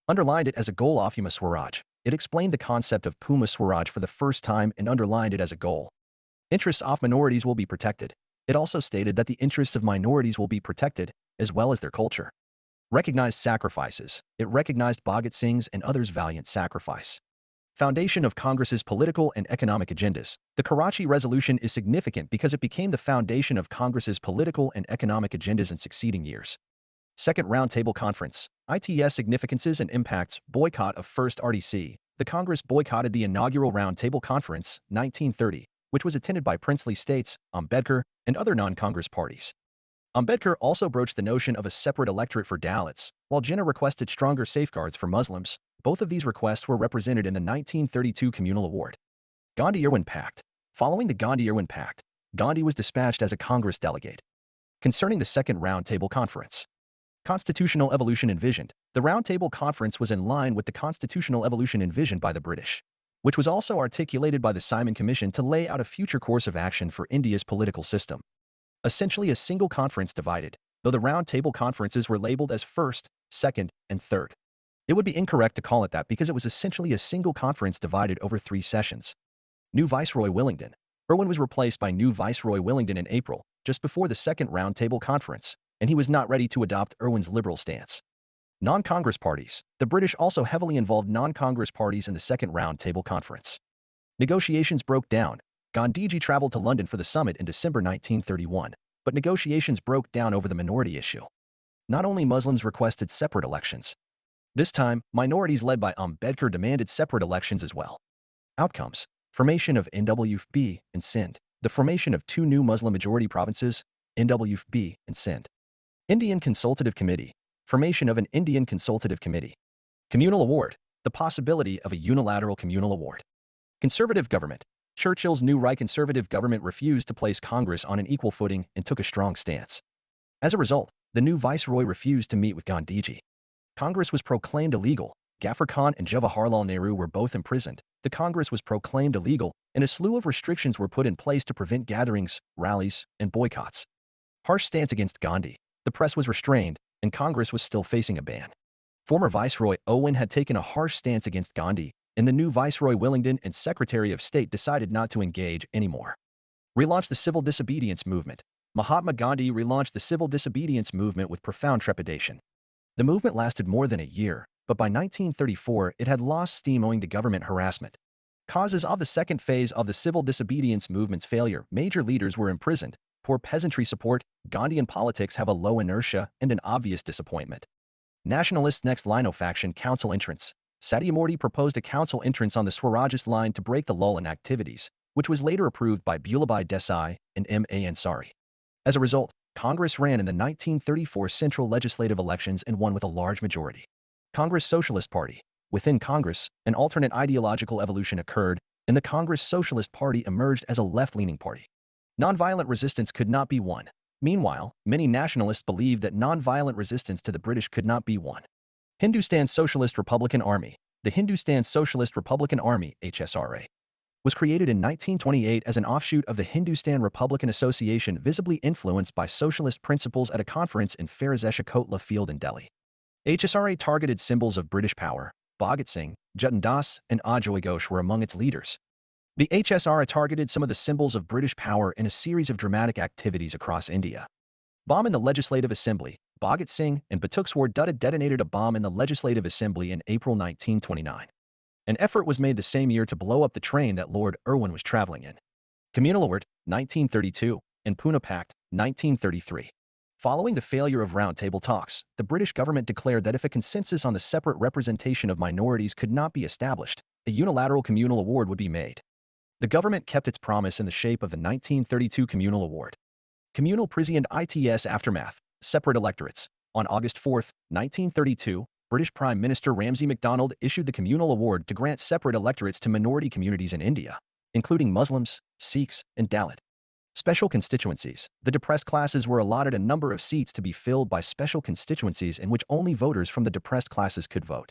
Underlined it as a goal of Puma Swaraj. It explained the concept of Puma Swaraj for the first time and underlined it as a goal. Interests of minorities will be protected. It also stated that the interests of minorities will be protected, as well as their culture. Recognized sacrifices. It recognized Bhagat Singh's and others' valiant sacrifice. Foundation of Congress's political and economic agendas. The Karachi Resolution is significant because it became the foundation of Congress's political and economic agendas in succeeding years. Second Roundtable Conference. ITS significances and impacts. Boycott of First RDC. The Congress boycotted the inaugural Roundtable Conference, 1930, which was attended by princely states, Ambedkar, and other non-Congress parties. Ambedkar also broached the notion of a separate electorate for Dalits, while Jinnah requested stronger safeguards for Muslims. Both of these requests were represented in the 1932 Communal Award. Gandhi-Irwin Pact. Following the Gandhi-Irwin Pact, Gandhi was dispatched as a Congress delegate. Concerning the Second Roundtable Conference. Constitutional evolution envisioned. The Roundtable Conference was in line with the constitutional evolution envisioned by the British, which was also articulated by the Simon Commission to lay out a future course of action for India's political system. Essentially a single conference divided, though the Roundtable Conferences were labeled as First, Second, and Third. It would be incorrect to call it that because it was essentially a single conference divided over 3 sessions. New Viceroy Willingdon. Irwin was replaced by new Viceroy Willingdon in April, just before the Second Roundtable Conference, and he was not ready to adopt Irwin's liberal stance. Non-Congress parties. The British also heavily involved non-Congress parties in the Second Roundtable Conference. Negotiations broke down. Gandhiji traveled to London for the summit in December 1931, but negotiations broke down over the minority issue. Not only Muslims requested separate elections. This time, minorities led by Ambedkar demanded separate elections as well. Outcomes. Formation of NWFB and Sindh. The formation of two new Muslim-majority provinces, NWFB and Sindh. Indian Consultative Committee. Formation of an Indian Consultative Committee. Communal award. The possibility of a unilateral communal award. Conservative government. Churchill's new right conservative government refused to place Congress on an equal footing and took a strong stance. As a result, the new viceroy refused to meet with Gandhiji. Congress was proclaimed illegal. Ghaffar Khan and Jawaharlal Nehru were both imprisoned. The Congress was proclaimed illegal, and a slew of restrictions were put in place to prevent gatherings, rallies, and boycotts. Harsh stance against Gandhi. The press was restrained, and Congress was still facing a ban. Former Viceroy Owen had taken a harsh stance against Gandhi, and the new Viceroy Willingdon and Secretary of State decided not to engage anymore. Relaunched the civil disobedience movement. Mahatma Gandhi relaunched the civil disobedience movement with profound trepidation. The movement lasted more than a year, but by 1934 it had lost steam owing to government harassment. Causes of the second phase of the civil disobedience movement's failure: major leaders were imprisoned, poor peasantry support, Gandhian politics have a low inertia, and an obvious disappointment. Nationalists' next Lino-faction council entrance. Satyamurthy proposed a council entrance on the Swarajist line to break the lull in activities, which was later approved by Bhulabhai Desai and M.A. Ansari. As a result, Congress ran in the 1934 Central Legislative elections and won with a large majority. Congress Socialist Party. Within Congress, an alternate ideological evolution occurred, and the Congress Socialist Party emerged as a left-leaning party. Nonviolent resistance could not be won. Meanwhile, many nationalists believed that nonviolent resistance to the British could not be won. Hindustan Socialist Republican Army. The Hindustan Socialist Republican Army, HSRA, was created in 1928 as an offshoot of the Hindustan Republican Association, visibly influenced by socialist principles at a conference in Firozeshah Kotla Field in Delhi. HSRA targeted symbols of British power. Bhagat Singh, Jatin Das, and Ajoy Ghosh were among its leaders. The HSRA targeted some of the symbols of British power in a series of dramatic activities across India. Bomb in the Legislative Assembly. Bhagat Singh and Batuk Swar Dutta detonated a bomb in the Legislative Assembly in April 1929. An effort was made the same year to blow up the train that Lord Irwin was traveling in. Communal Award, 1932, and Pune Pact, 1933. Following the failure of roundtable talks, the British government declared that if a consensus on the separate representation of minorities could not be established, a unilateral communal award would be made. The government kept its promise in the shape of the 1932 Communal Award. Communal Prisi and ITS Aftermath. Separate electorates. On August 4, 1932, British Prime Minister Ramsay MacDonald issued the Communal Award to grant separate electorates to minority communities in India, including Muslims, Sikhs, and Dalit. Special constituencies. The depressed classes were allotted a number of seats to be filled by special constituencies in which only voters from the depressed classes could vote.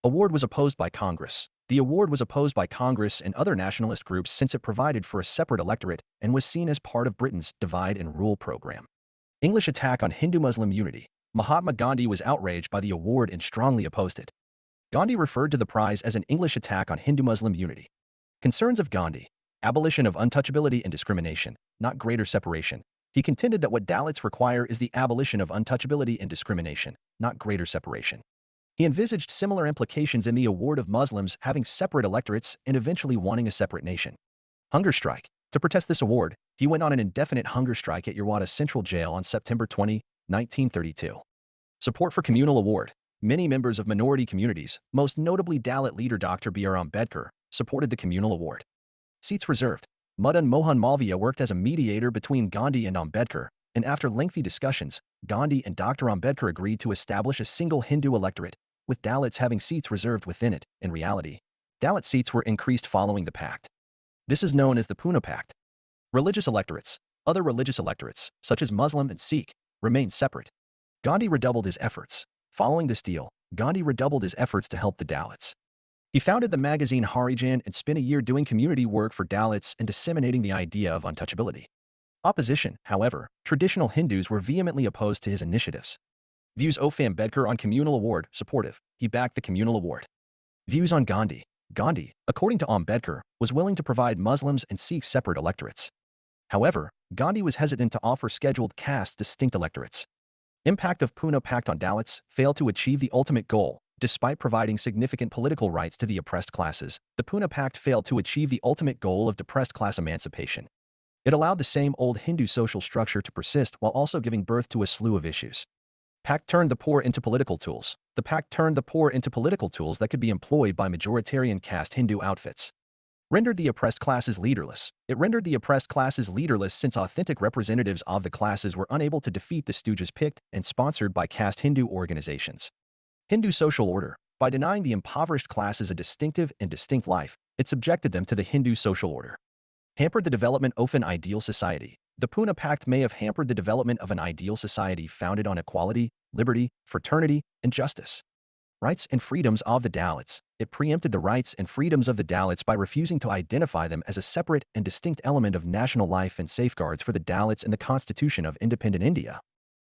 Award was opposed by Congress. The award was opposed by Congress and other nationalist groups since it provided for a separate electorate and was seen as part of Britain's divide and rule program. English attack on Hindu-Muslim unity. Mahatma Gandhi was outraged by the award and strongly opposed it. Gandhi referred to the prize as an English attack on Hindu-Muslim unity. Concerns of Gandhi. Abolition of untouchability and discrimination, not greater separation. He contended that what Dalits require is the abolition of untouchability and discrimination, not greater separation. He envisaged similar implications in the award of Muslims having separate electorates and eventually wanting a separate nation. Hunger strike. To protest this award, he went on an indefinite hunger strike at Yerwada Central Jail on September 20, 1932. Support for Communal Award. Many members of minority communities, most notably Dalit leader Dr. B.R. Ambedkar, supported the Communal Award. Seats reserved. Madan Mohan Malviya worked as a mediator between Gandhi and Ambedkar, and after lengthy discussions, Gandhi and Dr. Ambedkar agreed to establish a single Hindu electorate, with Dalits having seats reserved within it. In reality, Dalit seats were increased following the pact. This is known as the Pune Pact. Religious electorates. Other religious electorates, such as Muslim and Sikh, remained separate. Gandhi redoubled his efforts. Following this deal, Gandhi redoubled his efforts to help the Dalits. He founded the magazine Harijan and spent a year doing community work for Dalits and disseminating the idea of untouchability. Opposition, however, traditional Hindus were vehemently opposed to his initiatives. Views of Ambedkar on Communal Award, supportive. He backed the Communal Award. Views on Gandhi. Gandhi, according to Ambedkar, was willing to provide Muslims and Sikhs separate electorates. However, Gandhi was hesitant to offer scheduled caste distinct electorates. Impact of Pune Pact on Dalits failed to achieve the ultimate goal. Despite providing significant political rights to the oppressed classes, the Pune Pact failed to achieve the ultimate goal of depressed class emancipation. It allowed the same old Hindu social structure to persist while also giving birth to a slew of issues. Pact turned the poor into political tools. The pact turned the poor into political tools that could be employed by majoritarian caste Hindu outfits. Rendered the oppressed classes leaderless. It rendered the oppressed classes leaderless since authentic representatives of the classes were unable to defeat the stooges picked and sponsored by caste Hindu organizations. Hindu social order. By denying the impoverished classes a distinctive and distinct life, it subjected them to the Hindu social order. Hampered the development of an ideal society. The Pune Pact may have hampered the development of an ideal society founded on equality, liberty, fraternity, and justice. Rights and freedoms of the Dalits. It preempted the rights and freedoms of the Dalits by refusing to identify them as a separate and distinct element of national life and safeguards for the Dalits in the Constitution of Independent India.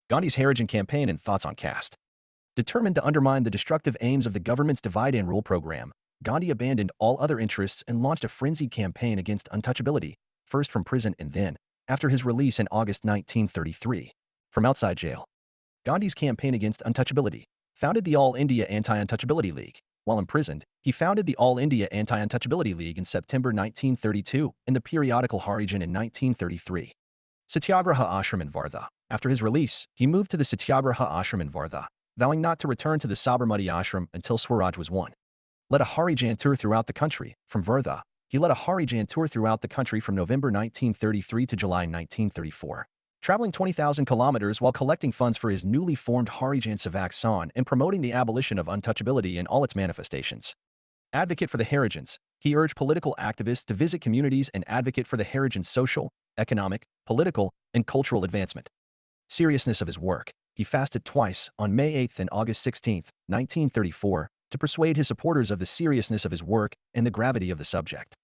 Gandhi's Harijan campaign and thoughts on caste. Determined to undermine the destructive aims of the government's divide and rule program, Gandhi abandoned all other interests and launched a frenzied campaign against untouchability, first from prison and then, after his release in August 1933, from outside jail. Gandhi's campaign against untouchability. Founded the All India Anti-Untouchability League. While imprisoned, he founded the All India Anti-Untouchability League in September 1932 and the periodical Harijan in 1933. Satyagraha Ashram in Vardha. After his release, he moved to the Satyagraha Ashram in Vardha, vowing not to return to the Sabarmati Ashram until Swaraj was won. Led a Harijan tour throughout the country. From Vardha, he led a Harijan tour throughout the country from November 1933 to July 1934. Traveling 20,000 kilometers while collecting funds for his newly formed Harijan Savak Sangh and promoting the abolition of untouchability in all its manifestations. Advocate for the Harijans. He urged political activists to visit communities and advocate for the Harijans' social, economic, political, and cultural advancement. Seriousness of his work. He fasted twice, on May 8 and August 16, 1934, to persuade his supporters of the seriousness of his work and the gravity of the subject.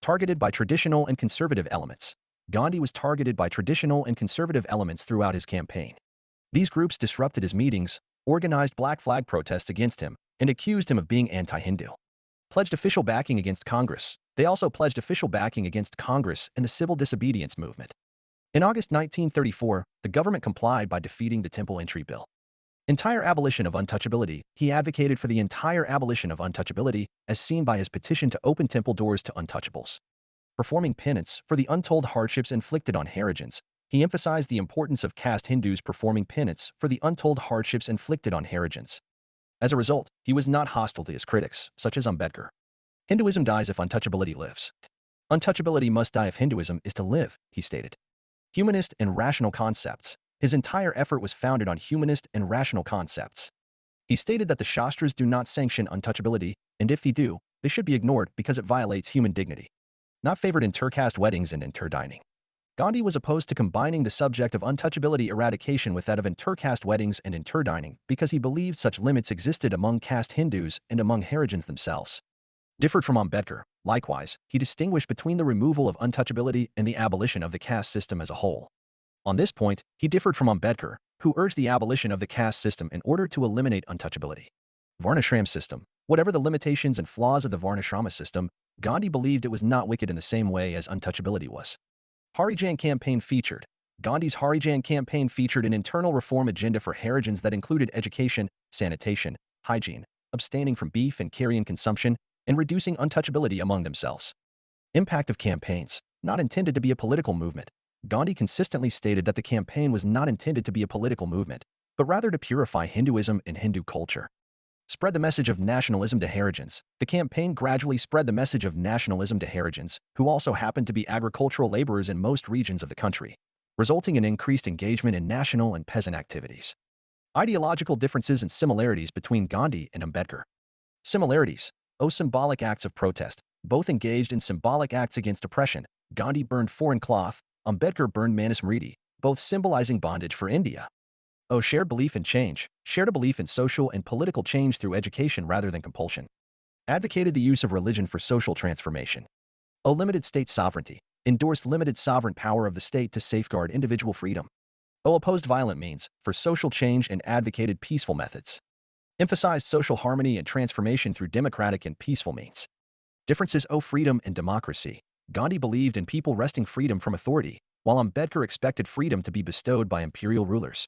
Targeted by traditional and conservative elements. Gandhi was targeted by traditional and conservative elements throughout his campaign. These groups disrupted his meetings, organized black flag protests against him, and accused him of being anti-Hindu. Pledged official backing against Congress. They also pledged official backing against Congress and the civil disobedience movement. In August 1934, the government complied by defeating the Temple Entry Bill. Entire abolition of untouchability. He advocated for the entire abolition of untouchability, as seen by his petition to open temple doors to untouchables. Performing penance for the untold hardships inflicted on Harijans. He emphasized the importance of caste Hindus performing penance for the untold hardships inflicted on Harijans. As a result, he was not hostile to his critics, such as Ambedkar. Hinduism dies if untouchability lives. Untouchability must die if Hinduism is to live, he stated. Humanist and rational concepts. His entire effort was founded on humanist and rational concepts. He stated that the Shastras do not sanction untouchability, and if they do, they should be ignored because it violates human dignity. Not favored intercaste weddings and interdining. Gandhi was opposed to combining the subject of untouchability eradication with that of intercaste weddings and interdining because he believed such limits existed among caste Hindus and among Harijans themselves. Differed from Ambedkar. Likewise, he distinguished between the removal of untouchability and the abolition of the caste system as a whole. On this point, he differed from Ambedkar, who urged the abolition of the caste system in order to eliminate untouchability. Varnashram system. Whatever the limitations and flaws of the Varnashrama system, Gandhi believed it was not wicked in the same way as untouchability was. Harijan campaign featured. Gandhi's Harijan campaign featured an internal reform agenda for Harijans that included education, sanitation, hygiene, abstaining from beef and carrion consumption, and reducing untouchability among themselves. Impact of campaigns. Not intended to be a political movement. Gandhi consistently stated that the campaign was not intended to be a political movement, but rather to purify Hinduism and Hindu culture. Spread the message of nationalism to Harijans. The campaign gradually spread the message of nationalism to Harijans, who also happened to be agricultural laborers in most regions of the country, resulting in increased engagement in national and peasant activities. Ideological differences and similarities between Gandhi and Ambedkar. Similarities. Symbolic acts of protest. Both engaged in symbolic acts against oppression. Gandhi burned foreign cloth. Ambedkar burned Manusmriti, both symbolizing bondage for India. Shared belief in change. Shared a belief in social and political change through education rather than compulsion. Advocated the use of religion for social transformation. Limited state sovereignty. Endorsed limited sovereign power of the state to safeguard individual freedom. Opposed violent means for social change and advocated peaceful methods. Emphasized social harmony and transformation through democratic and peaceful means. Differences owe freedom and democracy. Gandhi believed in people wresting freedom from authority, while Ambedkar expected freedom to be bestowed by imperial rulers.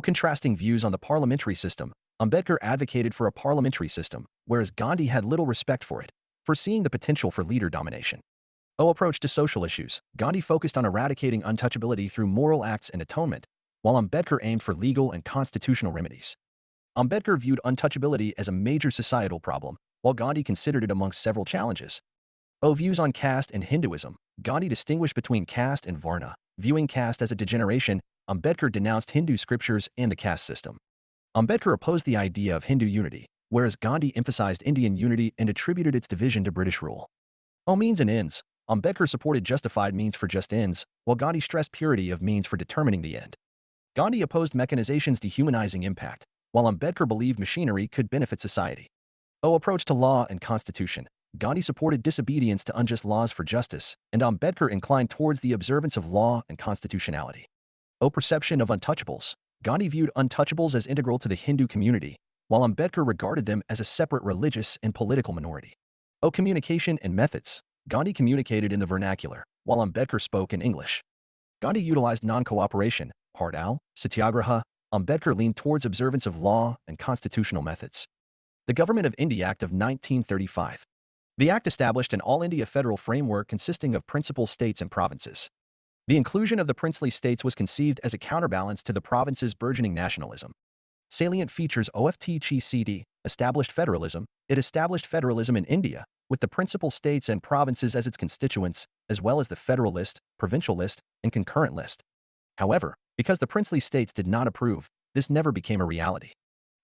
Contrasting views on the parliamentary system. Ambedkar advocated for a parliamentary system, whereas Gandhi had little respect for it, foreseeing the potential for leader domination. Approach to social issues. Gandhi focused on eradicating untouchability through moral acts and atonement, while Ambedkar aimed for legal and constitutional remedies. Ambedkar viewed untouchability as a major societal problem, while Gandhi considered it among several challenges. Views on caste and Hinduism. Gandhi distinguished between caste and Varna, viewing caste as a degeneration. Ambedkar denounced Hindu scriptures and the caste system. Ambedkar opposed the idea of Hindu unity, whereas Gandhi emphasized Indian unity and attributed its division to British rule. Means and ends. Ambedkar supported justified means for just ends, while Gandhi stressed purity of means for determining the end. Gandhi opposed mechanization's dehumanizing impact, while Ambedkar believed machinery could benefit society. Approach to law and constitution. Gandhi supported disobedience to unjust laws for justice, and Ambedkar inclined towards the observance of law and constitutionality. Perception of untouchables. Gandhi viewed untouchables as integral to the Hindu community, while Ambedkar regarded them as a separate religious and political minority. Communication and methods. Gandhi communicated in the vernacular, while Ambedkar spoke in English. Gandhi utilized non-cooperation, Hardal, Satyagraha. Ambedkar leaned towards observance of law and constitutional methods. The Government of India Act of 1935. The Act established an all-India federal framework consisting of principal states and provinces. The inclusion of the princely states was conceived as a counterbalance to the provinces' burgeoning nationalism. Salient features OFTGCD established federalism. It established federalism in India, with the principal states and provinces as its constituents, as well as the federal list, provincial list, and concurrent list. However, because the princely states did not approve, this never became a reality.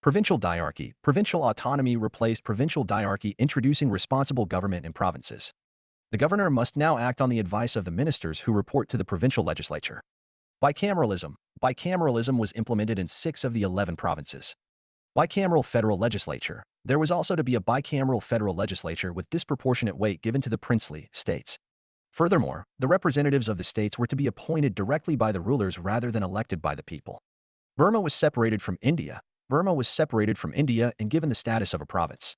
Provincial diarchy. Provincial autonomy replaced provincial diarchy, introducing responsible government in provinces. The governor must now act on the advice of the ministers who report to the provincial legislature. Bicameralism. Bicameralism was implemented in 6 of the 11 provinces. Bicameral federal legislature. There was also to be a bicameral federal legislature with disproportionate weight given to the princely states. Furthermore, the representatives of the states were to be appointed directly by the rulers rather than elected by the people. Burma was separated from India. Burma was separated from India and given the status of a province.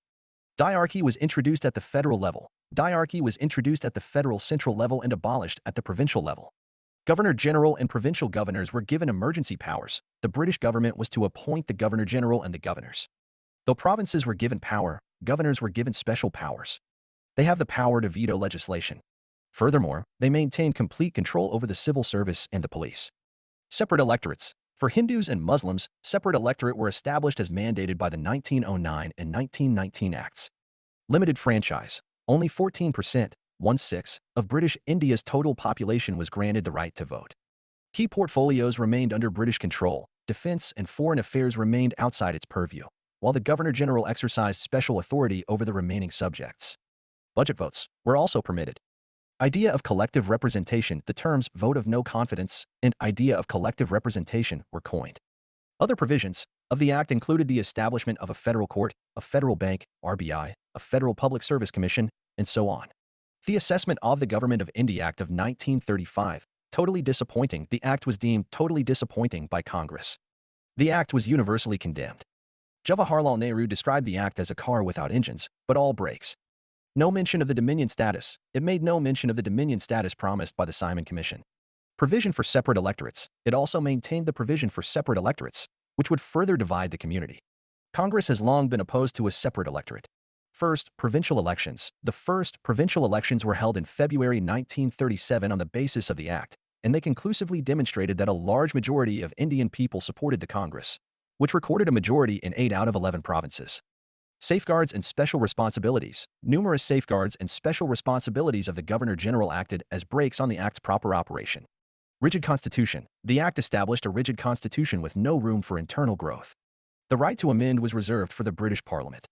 Diarchy was introduced at the federal level. Diarchy was introduced at the federal central level and abolished at the provincial level. Governor-General and provincial governors were given emergency powers. The British government was to appoint the Governor-General and the governors. Though provinces were given power, governors were given special powers. They have the power to veto legislation. Furthermore, they maintained complete control over the civil service and the police. Separate electorates. For Hindus and Muslims, separate electorate were established as mandated by the 1909 and 1919 Acts. Limited franchise. Only 14%, 1/6, of British India's total population was granted the right to vote. Key portfolios remained under British control. Defense and foreign affairs remained outside its purview, while the Governor-General exercised special authority over the remaining subjects. Budget votes were also permitted. Idea of collective representation. The terms vote of no confidence and idea of collective representation were coined. Other provisions of the Act included the establishment of a federal court, a federal bank, RBI, a federal public service commission, and so on. The assessment of the Government of India Act of 1935. Totally disappointing. The Act was deemed totally disappointing by Congress. The Act was universally condemned. Jawaharlal Nehru described the Act as a car without engines, but all brakes. No mention of the Dominion status. It made no mention of the Dominion status promised by the Simon Commission. Provision for separate electorates. It also maintained the provision for separate electorates, which would further divide the community. Congress has long been opposed to a separate electorate. First, provincial elections. The first provincial elections were held in February 1937 on the basis of the Act, and they conclusively demonstrated that a large majority of Indian people supported the Congress, which recorded a majority in 8 out of 11 provinces. Safeguards and special responsibilities. Numerous safeguards and special responsibilities of the Governor-General acted as brakes on the Act's proper operation. Rigid constitution. The Act established a rigid constitution with no room for internal growth. The right to amend was reserved for the British Parliament.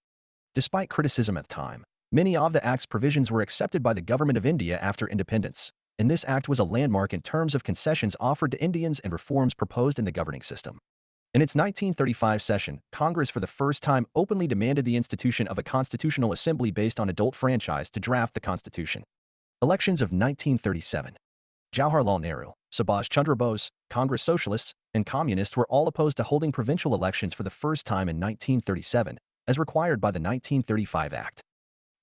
Despite criticism at the time, many of the Act's provisions were accepted by the Government of India after independence, and this Act was a landmark in terms of concessions offered to Indians and reforms proposed in the governing system. In its 1935 session, Congress for the first time openly demanded the institution of a constitutional assembly based on adult franchise to draft the Constitution. Elections of 1937. Jawaharlal Nehru, Subhash Chandra Bose, Congress Socialists, and Communists were all opposed to holding provincial elections for the first time in 1937, as required by the 1935 Act.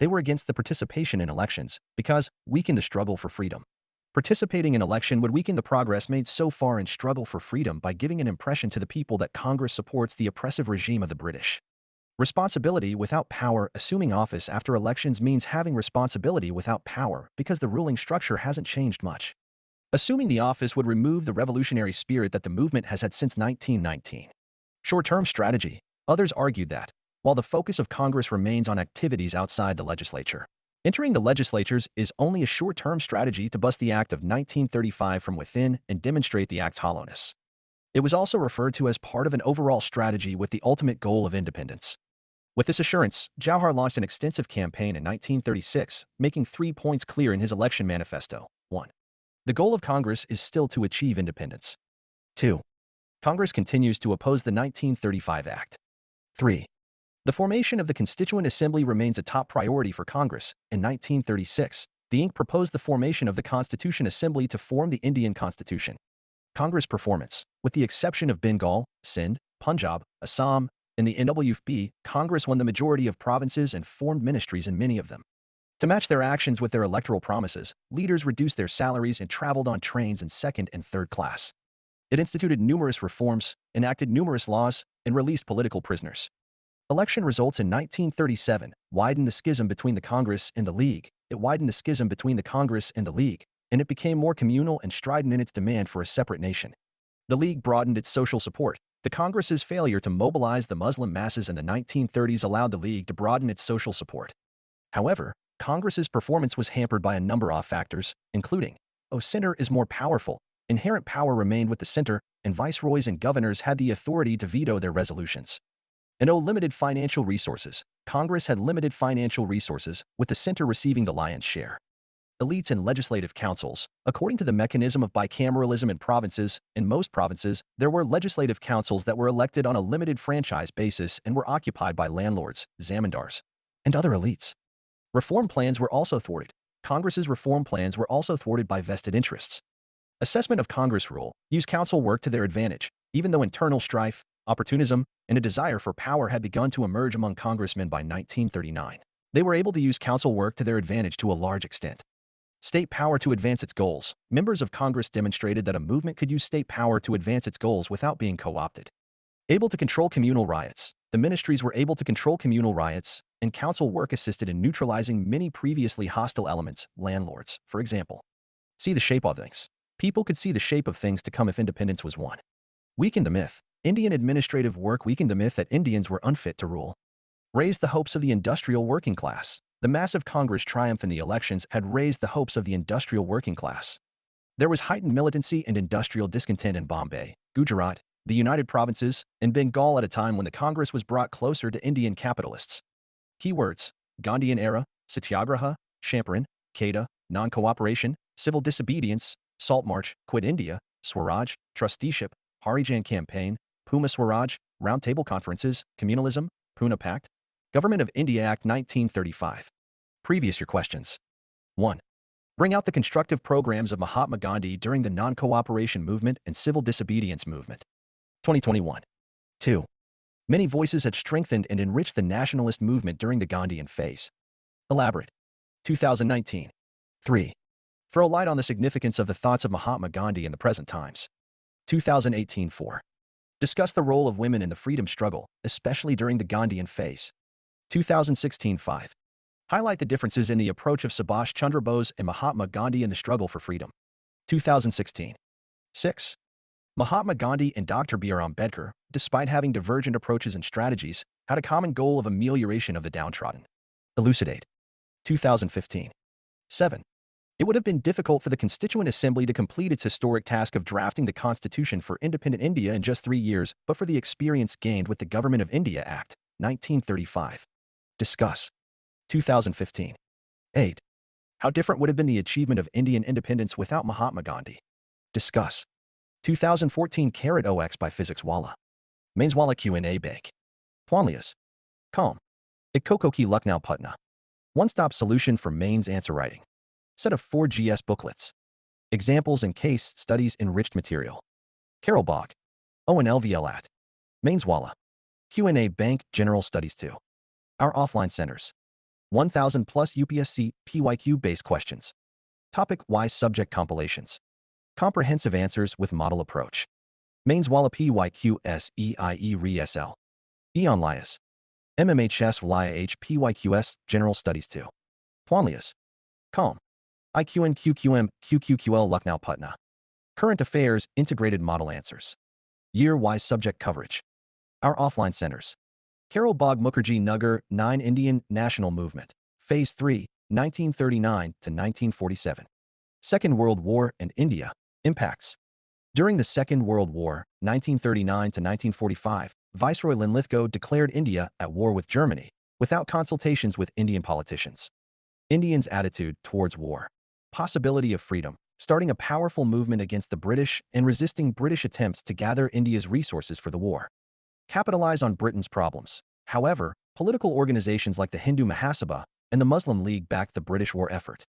They were against the participation in elections because weakened the struggle for freedom. Participating in election would weaken the progress made so far in struggle for freedom by giving an impression to the people that Congress supports the oppressive regime of the British. Responsibility without power. Assuming office after elections means having responsibility without power because the ruling structure hasn't changed much. Assuming the office would remove the revolutionary spirit that the movement has had since 1919. Short-term strategy. Others argued that, while the focus of Congress remains on activities outside the legislature, entering the legislatures is only a short-term strategy to bust the Act of 1935 from within and demonstrate the Act's hollowness. It was also referred to as part of an overall strategy with the ultimate goal of independence. With this assurance, Jawahar launched an extensive campaign in 1936, making 3 points clear in his election manifesto. 1. The goal of Congress is still to achieve independence. 2. Congress continues to oppose the 1935 Act. 3. The formation of the Constituent Assembly remains a top priority for Congress. In 1936, the Inc. proposed the formation of the Constitution Assembly to form the Indian Constitution. Congress performance. With the exception of Bengal, Sindh, Punjab, Assam, and the NWP, Congress won the majority of provinces and formed ministries in many of them. To match their actions with their electoral promises, leaders reduced their salaries and traveled on trains in second and third class. It instituted numerous reforms, enacted numerous laws, and released political prisoners. Election results in 1937 widened the schism between the Congress and the League. It widened the schism between the Congress and the League, and it became more communal and strident in its demand for a separate nation. The League broadened its social support. The Congress's failure to mobilize the Muslim masses in the 1930s allowed the League to broaden its social support. However, Congress's performance was hampered by a number of factors, including, center is more powerful. Inherent power remained with the center, and viceroys and governors had the authority to veto their resolutions. And limited financial resources. Congress had limited financial resources, with the center receiving the lion's share. Elites and legislative councils. According to the mechanism of bicameralism in most provinces, there were legislative councils that were elected on a limited franchise basis and were occupied by landlords, zamindars, and other elites. Reform plans were also thwarted. Congress's reform plans were also thwarted by vested interests. Assessment of Congress rule. Use council work to their advantage, even though internal strife, opportunism, and a desire for power had begun to emerge among congressmen by 1939. They were able to use council work to their advantage to a large extent. State power to advance its goals. Members of Congress demonstrated that a movement could use state power to advance its goals without being co-opted. Able to control communal riots. The ministries were able to control communal riots, and council work assisted in neutralizing many previously hostile elements, landlords, for example. See the shape of things. People could see the shape of things to come if independence was won. Weakened the myth. Indian administrative work weakened the myth that Indians were unfit to rule. Raised the hopes of the industrial working class. The massive Congress triumph in the elections had raised the hopes of the industrial working class. There was heightened militancy and industrial discontent in Bombay, Gujarat, the United Provinces, and Bengal at a time when the Congress was brought closer to Indian capitalists. Keywords: Gandhian era, Satyagraha, Champaran, Quetta, non-cooperation, civil disobedience, Salt March, Quit India, Swaraj, trusteeship, Harijan campaign, Puma Swaraj, roundtable conferences, communalism, Pune Pact, Government of India Act 1935. Previous year questions. 1. Bring out the constructive programs of Mahatma Gandhi during the non-cooperation movement and civil disobedience movement. 2021. 2. Many voices had strengthened and enriched the nationalist movement during the Gandhian phase. Elaborate. 2019. 3. Throw light on the significance of the thoughts of Mahatma Gandhi in the present times. 2018. 4. Discuss the role of women in the freedom struggle, especially during the Gandhian phase. 2016. 5. Highlight the differences in the approach of Subhash Chandra Bose and Mahatma Gandhi in the struggle for freedom. 2016. 6. Mahatma Gandhi and Dr. B.R. Ambedkar, despite having divergent approaches and strategies, had a common goal of amelioration of the downtrodden. Elucidate. 2015. 7. It would have been difficult for the Constituent Assembly to complete its historic task of drafting the Constitution for independent India in just 3 years, but for the experience gained with the Government of India Act, 1935. Discuss. 2015. 8. How different would have been the achievement of Indian independence without Mahatma Gandhi? Discuss. 2014 OX by Physics Wallah. Mains Wallah Q&A Bank. Pwanlias. Calm. Ikoko ki Lucknow Putna. One-stop solution for mains answer writing. Set of 4 GS booklets. Examples and case studies enriched material. Carol Bach. ONLVL at. Mains Wallah. Q&A Bank General Studies 2. Our offline centers. 1,000 plus UPSC PYQ-based questions. Topic wise subject compilations. Comprehensive answers with model approach. Mains Wallah PYQ SEIE RESL. Eon Lias. MMHS Wallah H PYQS General Studies 2. Pwanlias. Calm. IQN QQM QQQL Lucknow Putna. Current Affairs Integrated Model Answers. Year-wise subject coverage. Our offline centers. Carol Bagh Mukherjee Nagar 9 Indian National Movement. Phase 3, 1939 to 1947. Second World War and India. Impacts. During the Second World War, 1939 to 1945, Viceroy Linlithgow declared India at war with Germany, without consultations with Indian politicians. Indians' attitude towards war. Possibility of freedom, starting a powerful movement against the British and resisting British attempts to gather India's resources for the war. Capitalize on Britain's problems. However, political organizations like the Hindu Mahasabha and the Muslim League backed the British war effort.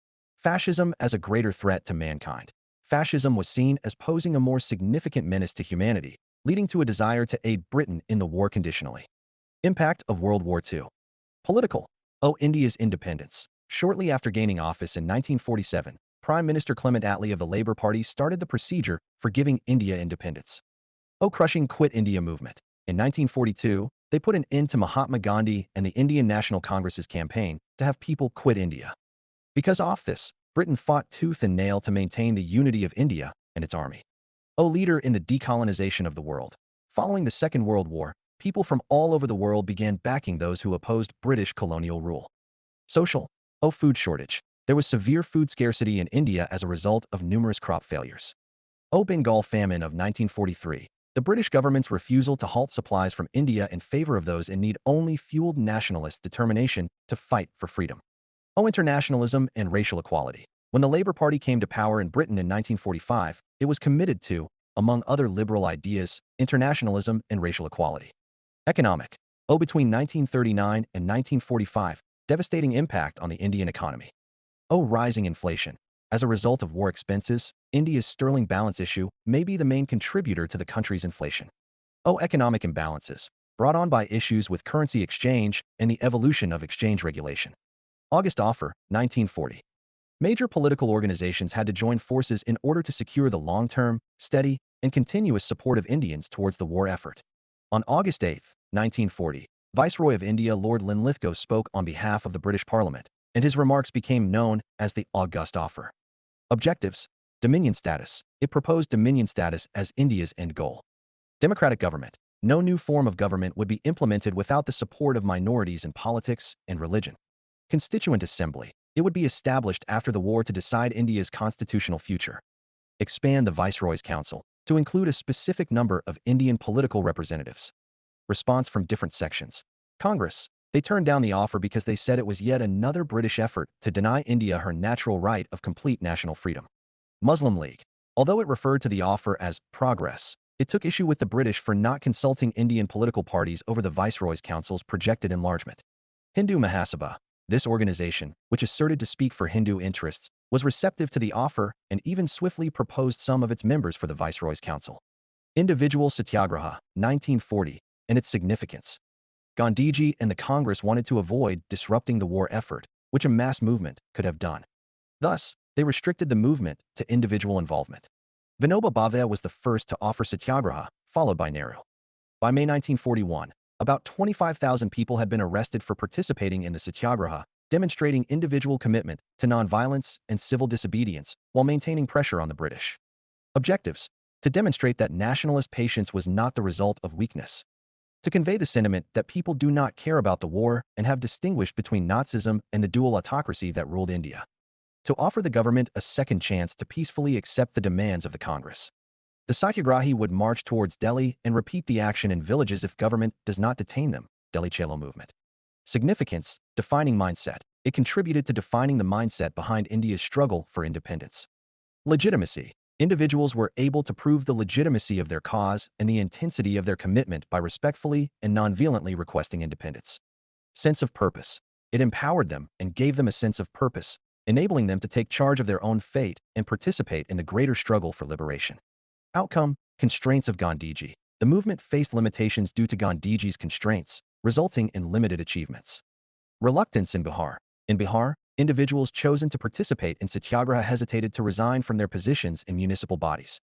Fascism as a greater threat to mankind. Fascism was seen as posing a more significant menace to humanity, leading to a desire to aid Britain in the war conditionally. Impact of World War II. Political. India's independence. Shortly after gaining office in 1947, Prime Minister Clement Attlee of the Labour Party started the procedure for giving India independence. Crushing Quit India movement. In 1942, they put an end to Mahatma Gandhi and the Indian National Congress's campaign to have people quit India. Because of this, Britain fought tooth and nail to maintain the unity of India and its army. Leader in the decolonization of the world. Following the Second World War, people from all over the world began backing those who opposed British colonial rule. Social. Food shortage. There was severe food scarcity in India as a result of numerous crop failures. Bengal famine of 1943. The British government's refusal to halt supplies from India in favor of those in need only fueled nationalist determination to fight for freedom. Internationalism and racial equality. When the Labour Party came to power in Britain in 1945, it was committed to, among other liberal ideas, internationalism and racial equality. Economic. Between 1939 and 1945, devastating impact on the Indian economy. Rising inflation. As a result of war expenses, India's sterling balance issue may be the main contributor to the country's inflation. Economic imbalances, brought on by issues with currency exchange and the evolution of exchange regulation. August Offer, 1940. Major political organizations had to join forces in order to secure the long-term, steady, and continuous support of Indians towards the war effort. On August 8, 1940, Viceroy of India Lord Linlithgow spoke on behalf of the British Parliament, and his remarks became known as the August Offer. Objectives. Dominion status. It proposed dominion status as India's end goal. Democratic government. No new form of government would be implemented without the support of minorities in politics and religion. Constituent Assembly. It would be established after the war to decide India's constitutional future. Expand the Viceroy's Council to include a specific number of Indian political representatives. Response from different sections. Congress. They turned down the offer because they said it was yet another British effort to deny India her natural right of complete national freedom. Muslim League. Although it referred to the offer as progress, it took issue with the British for not consulting Indian political parties over the Viceroy's Council's projected enlargement. Hindu Mahasabha. This organization, which asserted to speak for Hindu interests, was receptive to the offer and even swiftly proposed some of its members for the Viceroy's Council. Individual Satyagraha, 1940, and its significance. Gandhiji and the Congress wanted to avoid disrupting the war effort, which a mass movement could have done. Thus, they restricted the movement to individual involvement. Vinoba Bhave was the first to offer Satyagraha, followed by Nehru. By May 1941, about 25,000 people had been arrested for participating in the Satyagraha, demonstrating individual commitment to nonviolence and civil disobedience while maintaining pressure on the British. Objectives. To demonstrate that nationalist patience was not the result of weakness. To convey the sentiment that people do not care about the war and have distinguished between Nazism and the dual autocracy that ruled India. To offer the government a second chance to peacefully accept the demands of the Congress. The Satyagrahi would march towards Delhi and repeat the action in villages if government does not detain them. Delhi Chalo movement. Significance. Defining mindset. It contributed to defining the mindset behind India's struggle for independence. Legitimacy. Individuals were able to prove the legitimacy of their cause and the intensity of their commitment by respectfully and nonviolently requesting independence. Sense of purpose. It empowered them and gave them a sense of purpose, enabling them to take charge of their own fate and participate in the greater struggle for liberation. Outcome. Constraints of Gandhiji. The movement faced limitations due to Gandhiji's constraints, resulting in limited achievements. Reluctance in Bihar. In Bihar, individuals chosen to participate in satyagraha hesitated to resign from their positions in municipal bodies.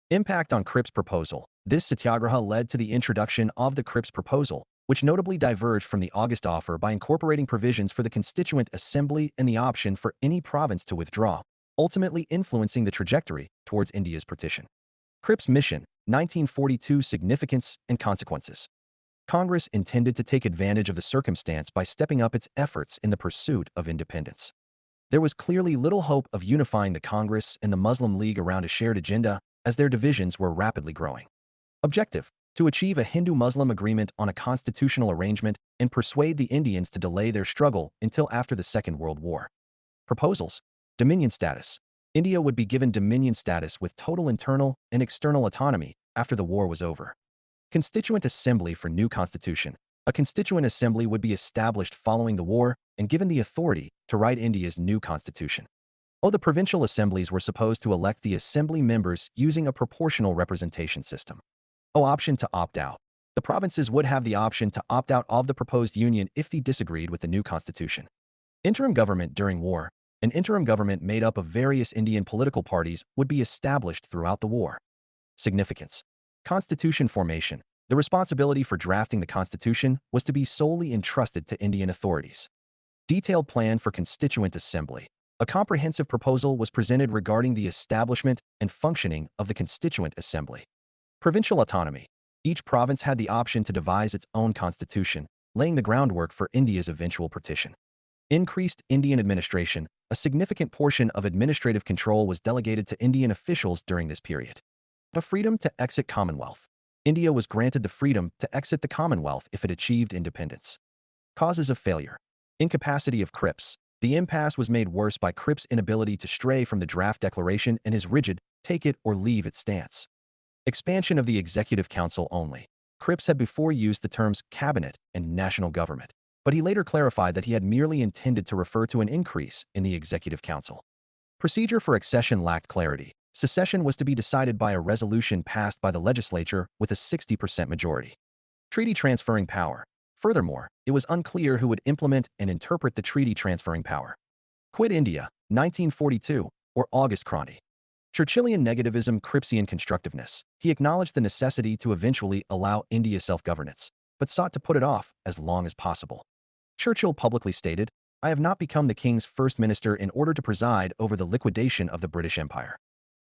Impact on Cripps proposal. This satyagraha led to the introduction of the Cripps proposal, which notably diverged from the August offer by incorporating provisions for the Constituent Assembly and the option for any province to withdraw, ultimately influencing the trajectory towards India's partition. Cripps' mission, 1942 significance and consequences. Congress intended to take advantage of the circumstance by stepping up its efforts in the pursuit of independence. There was clearly little hope of unifying the Congress and the Muslim League around a shared agenda, as their divisions were rapidly growing. Objective: to achieve a Hindu-Muslim agreement on a constitutional arrangement and persuade the Indians to delay their struggle until after the Second World War. Proposals: dominion status. India would be given dominion status with total internal and external autonomy after the war was over. Constituent Assembly for new constitution. A constituent assembly would be established following the war and given the authority to write India's new constitution. The provincial assemblies were supposed to elect the assembly members using a proportional representation system. Option to opt out. The provinces would have the option to opt out of the proposed union if they disagreed with the new constitution. Interim government during war. An interim government made up of various Indian political parties would be established throughout the war. Significance: constitution formation. The responsibility for drafting the constitution was to be solely entrusted to Indian authorities. Detailed plan for Constituent Assembly. A comprehensive proposal was presented regarding the establishment and functioning of the Constituent Assembly. Provincial autonomy. Each province had the option to devise its own constitution, laying the groundwork for India's eventual partition. Increased Indian administration. A significant portion of administrative control was delegated to Indian officials during this period. The freedom to exit Commonwealth. India was granted the freedom to exit the Commonwealth if it achieved independence. Causes of failure. Incapacity of Cripps. The impasse was made worse by Cripps' inability to stray from the draft declaration and his rigid, take it or leave it stance. Expansion of the Executive Council only. Cripps had before used the terms cabinet and national government, but he later clarified that he had merely intended to refer to an increase in the Executive Council. Procedure for accession lacked clarity. Secession was to be decided by a resolution passed by the legislature with a 60% majority. Treaty transferring power. Furthermore, it was unclear who would implement and interpret the treaty transferring power. Quit India, 1942, or August Kranti. Churchillian negativism, Crippsian constructiveness. He acknowledged the necessity to eventually allow India self-governance, but sought to put it off as long as possible. Churchill publicly stated, "I have not become the King's first minister in order to preside over the liquidation of the British Empire."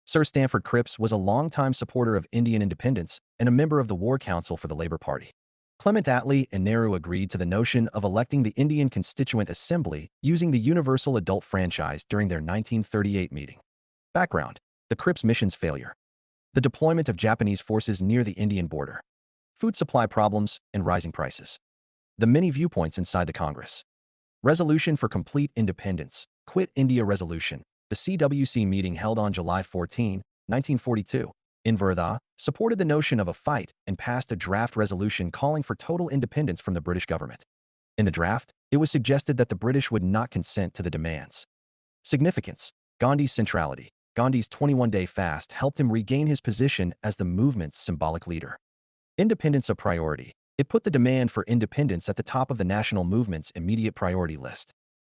Sir Stamford Cripps was a longtime supporter of Indian independence and a member of the War Council for the Labour Party. Clement Attlee and Nehru agreed to the notion of electing the Indian Constituent Assembly using the universal adult franchise during their 1938 meeting. Background: the Cripps mission's failure. The deployment of Japanese forces near the Indian border. Food supply problems and rising prices. The many viewpoints inside the Congress. Resolution for complete independence. Quit India Resolution. The CWC meeting held on July 14, 1942, in Verdun, supported the notion of a fight and passed a draft resolution calling for total independence from the British government. In the draft, it was suggested that the British would not consent to the demands. Significance: Gandhi's centrality. Gandhi's 21-day fast helped him regain his position as the movement's symbolic leader. Independence a priority. It put the demand for independence at the top of the national movement's immediate priority list.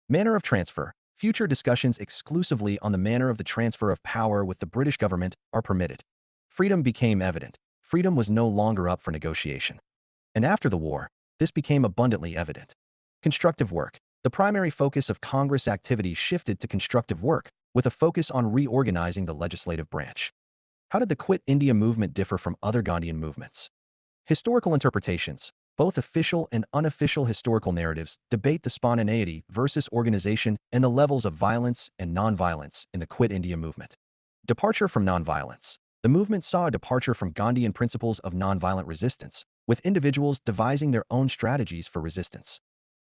Manner of transfer. Future discussions exclusively on the manner of the transfer of power with the British government are permitted. Freedom became evident. Freedom was no longer up for negotiation. And after the war, this became abundantly evident. Constructive work. The primary focus of Congress activity shifted to constructive work, with a focus on reorganizing the legislative branch. How did the Quit India movement differ from other Gandhian movements? Historical interpretations. Both official and unofficial historical narratives debate the spontaneity versus organization and the levels of violence and nonviolence in the Quit India movement. Departure from nonviolence. The movement saw a departure from Gandhian principles of nonviolent resistance, with individuals devising their own strategies for resistance.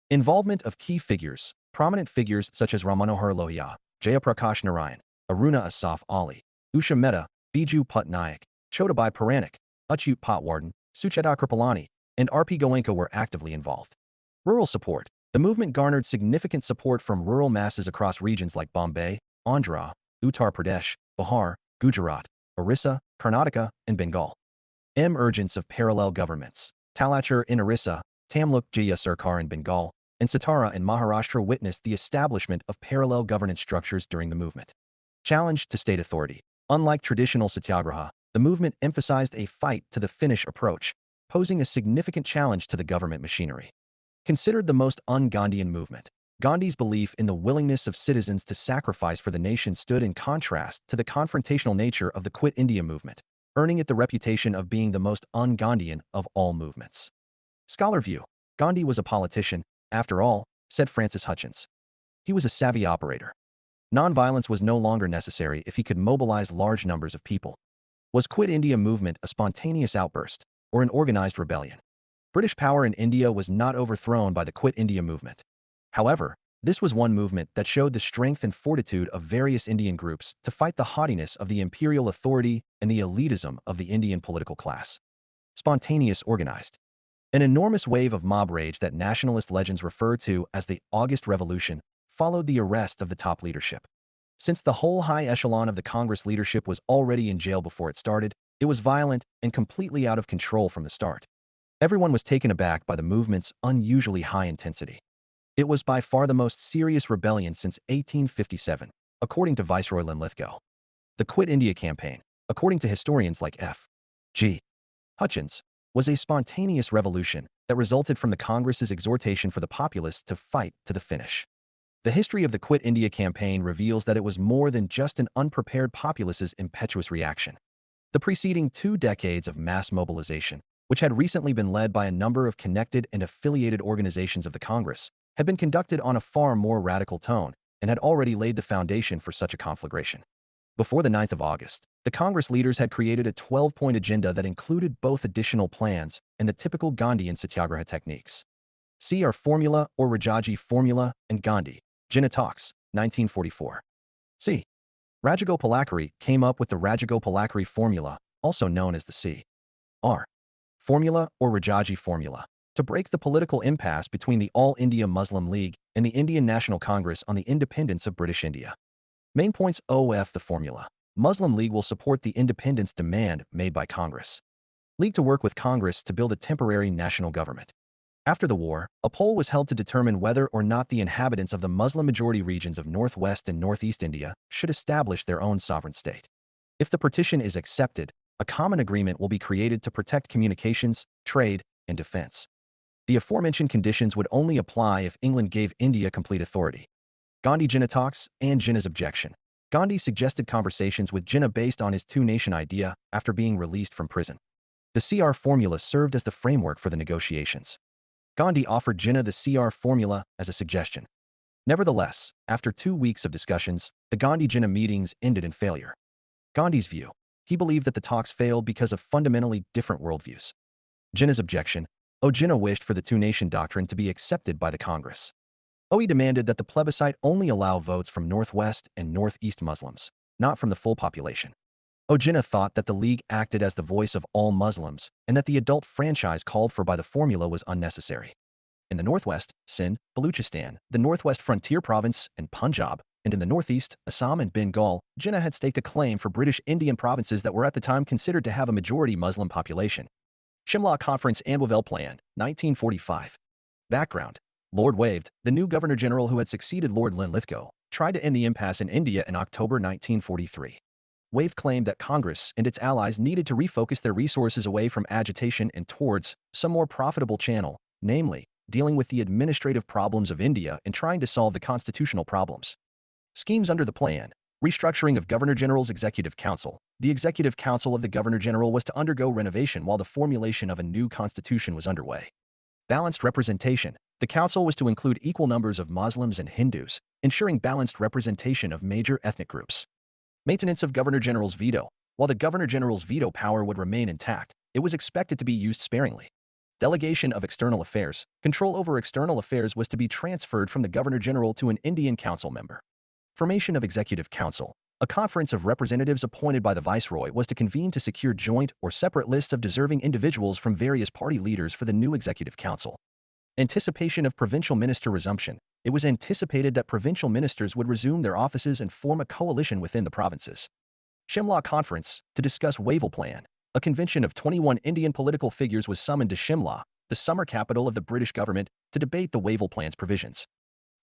Involvement of key figures. Prominent figures such as Ramanohar Lohia, Jayaprakash Narayan, Aruna Asaf Ali, Usha Mehta, Biju Patnaik, Chodabai Puranik, Achyut Patwardhan, Sucheta Kripalani, and R.P. Goenka were actively involved. Rural support. The movement garnered significant support from rural masses across regions like Bombay, Andhra, Uttar Pradesh, Bihar, Gujarat, Orissa, Karnataka, and Bengal. Emergence of parallel governments. Talachar in Orissa, Tamluk Jaya Sarkar in Bengal, and Satara and Maharashtra witnessed the establishment of parallel governance structures during the movement. Challenge to state authority. Unlike traditional satyagraha, the movement emphasized a fight-to-the-finish approach, posing a significant challenge to the government machinery. Considered the most un-Gandhian movement, Gandhi's belief in the willingness of citizens to sacrifice for the nation stood in contrast to the confrontational nature of the Quit India movement, earning it the reputation of being the most un-Gandhian of all movements. Scholar view. Gandhi was a politician, after all, said Francis Hutchins. He was a savvy operator. Nonviolence was no longer necessary if he could mobilize large numbers of people. Was Quit India movement a spontaneous outburst, or an organized rebellion? British power in India was not overthrown by the Quit India movement. However, this was one movement that showed the strength and fortitude of various Indian groups to fight the haughtiness of the imperial authority and the elitism of the Indian political class. Spontaneous organized. An enormous wave of mob rage that nationalist legends refer to as the August Revolution followed the arrest of the top leadership. Since the whole high echelon of the Congress leadership was already in jail before it started, it was violent and completely out of control from the start. Everyone was taken aback by the movement's unusually high intensity. It was by far the most serious rebellion since 1857, according to Viceroy Linlithgow. The Quit India campaign, according to historians like F.G. Hutchins, was a spontaneous revolution that resulted from the Congress's exhortation for the populace to fight to the finish. The history of the Quit India campaign reveals that it was more than just an unprepared populace's impetuous reaction. The preceding 2 decades of mass mobilization, which had recently been led by a number of connected and affiliated organizations of the Congress, had been conducted on a far more radical tone and had already laid the foundation for such a conflagration. Before the 9th of August, the Congress leaders had created a 12-point agenda that included both additional plans and the typical Gandhian satyagraha techniques. See our formula or Rajaji formula and Gandhi, Jinnah Talks, 1944. C. Rajagopalachari came up with the Rajagopalachari formula, also known as the C.R. formula or Rajaji formula, to break the political impasse between the All India Muslim League and the Indian National Congress on the independence of British India. Main points of the formula. Muslim League will support the independence demand made by Congress. League to work with Congress to build a temporary national government. After the war, a poll was held to determine whether or not the inhabitants of the Muslim-majority regions of northwest and northeast India should establish their own sovereign state. If the petition is accepted, a common agreement will be created to protect communications, trade, and defense. The aforementioned conditions would only apply if England gave India complete authority. Gandhi Jinnah Talks and Jinnah's objection. Gandhi suggested conversations with Jinnah based on his two-nation idea after being released from prison. The CR formula served as the framework for the negotiations. Gandhi offered Jinnah the CR formula as a suggestion. Nevertheless, after 2 weeks of discussions, the Gandhi-Jinnah meetings ended in failure. Gandhi's view. He believed that the talks failed because of fundamentally different worldviews. Jinnah's objection. Jinnah wished for the two-nation doctrine to be accepted by the Congress. He demanded that the plebiscite only allow votes from northwest and northeast Muslims, not from the full population. Jinnah thought that the League acted as the voice of all Muslims and that the adult franchise called for by the formula was unnecessary. In the northwest, Sindh, Baluchistan, the northwest frontier province, and Punjab, and in the northeast, Assam and Bengal, Jinnah had staked a claim for British Indian provinces that were at the time considered to have a majority Muslim population. Shimla Conference Annual Plan, 1945. Background. Lord Waved, the new Governor-General who had succeeded Lord Linlithgow, tried to end the impasse in India in October 1943. Waved claimed that Congress and its allies needed to refocus their resources away from agitation and towards some more profitable channel, namely, dealing with the administrative problems of India and trying to solve the constitutional problems. Schemes under the plan. Restructuring of Governor-General's Executive Council. The Executive Council of the Governor-General was to undergo renovation while the formulation of a new constitution was underway. Balanced representation. The council was to include equal numbers of Muslims and Hindus, ensuring balanced representation of major ethnic groups. Maintenance of Governor-General's veto. While the Governor-General's veto power would remain intact, it was expected to be used sparingly. Delegation of external affairs. Control over external affairs was to be transferred from the Governor-General to an Indian council member. Formation of Executive Council. A conference of representatives appointed by the Viceroy was to convene to secure joint or separate lists of deserving individuals from various party leaders for the new Executive Council. Anticipation of provincial minister resumption. It was anticipated that provincial ministers would resume their offices and form a coalition within the provinces. Shimla Conference, to discuss Wavell Plan. A convention of 21 Indian political figures was summoned to Shimla, the summer capital of the British government, to debate the Wavell Plan's provisions.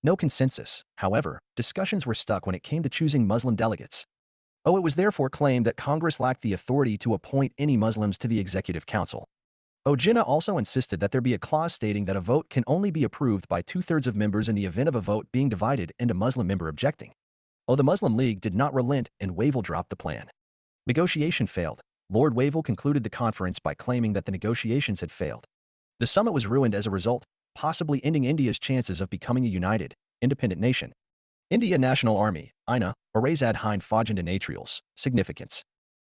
No consensus, however, discussions were stuck when it came to choosing Muslim delegates. It was therefore claimed that Congress lacked the authority to appoint any Muslims to the Executive Council. Jinnah also insisted that there be a clause stating that a vote can only be approved by 2/3 of members in the event of a vote being divided and a Muslim member objecting. The Muslim League did not relent and Wavell dropped the plan. Negotiation failed. Lord Wavell concluded the conference by claiming that the negotiations had failed. The summit was ruined as a result, possibly ending India's chances of becoming a united, independent nation. India National Army, INA, Azad Hind Fauj Natrials, significance.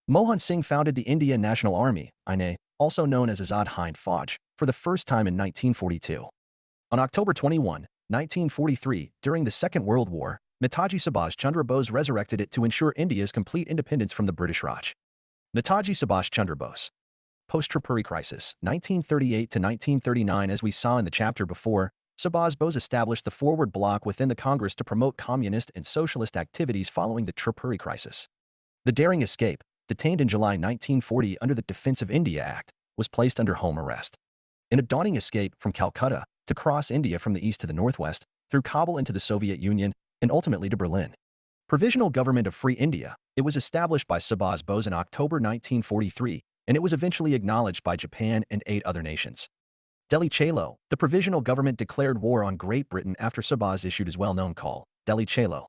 Mohan Singh founded the India National Army, INA, also known as Azad Hind Fauj, for the first time in 1942. On October 21, 1943, during the Second World War, Netaji Subhash Chandra Bose resurrected it to ensure India's complete independence from the British Raj. Netaji Subhash Chandra Bose. Post-Tripuri Crisis, 1938 to 1939. As we saw in the chapter before, Subhash Bose established the Forward Bloc within the Congress to promote communist and socialist activities following the Tripuri Crisis. The daring escape, detained in July 1940 under the Defence of India Act, was placed under home arrest. In a daunting escape from Calcutta to cross India from the east to the northwest, through Kabul into the Soviet Union, and ultimately to Berlin. Provisional Government of Free India, it was established by Subhash Bose in October 1943, and it was eventually acknowledged by Japan and 8 other nations. Delhi Chalo, the provisional government declared war on Great Britain after Subhash issued his well-known call, Delhi Chalo.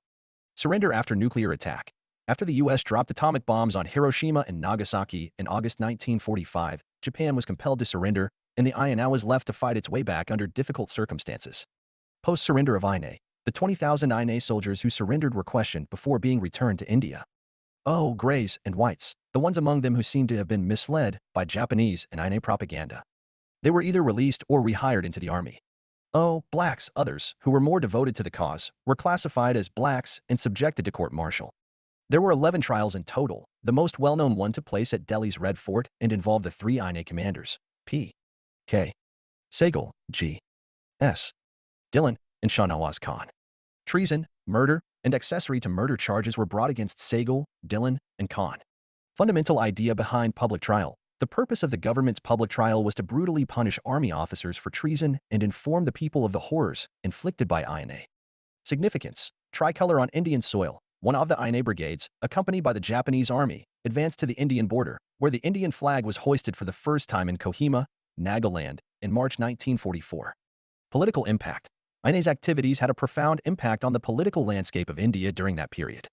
Surrender after nuclear attack. After the U.S. dropped atomic bombs on Hiroshima and Nagasaki in August 1945, Japan was compelled to surrender, and the INA was left to fight its way back under difficult circumstances. Post-surrender of INA, the 20,000 INA soldiers who surrendered were questioned before being returned to India. Greys and whites, the ones among them who seemed to have been misled by Japanese and INA propaganda. They were either released or rehired into the army. Blacks, others, who were more devoted to the cause, were classified as blacks and subjected to court-martial. There were 11 trials in total. The most well-known one took place at Delhi's Red Fort and involved the 3 INA commanders, P. K. Sehgal, G. S. Dillon, and Shahnawaz Khan. Treason, murder, and accessory to murder charges were brought against Sehgal, Dillon, and Khan. Fundamental idea behind public trial. The purpose of the government's public trial was to brutally punish army officers for treason and inform the people of the horrors inflicted by INA. Significance. Tricolor on Indian soil. One of the INA brigades, accompanied by the Japanese army, advanced to the Indian border, where the Indian flag was hoisted for the first time in Kohima, Nagaland, in March 1944. Political impact. INA's activities had a profound impact on the political landscape of India during that period.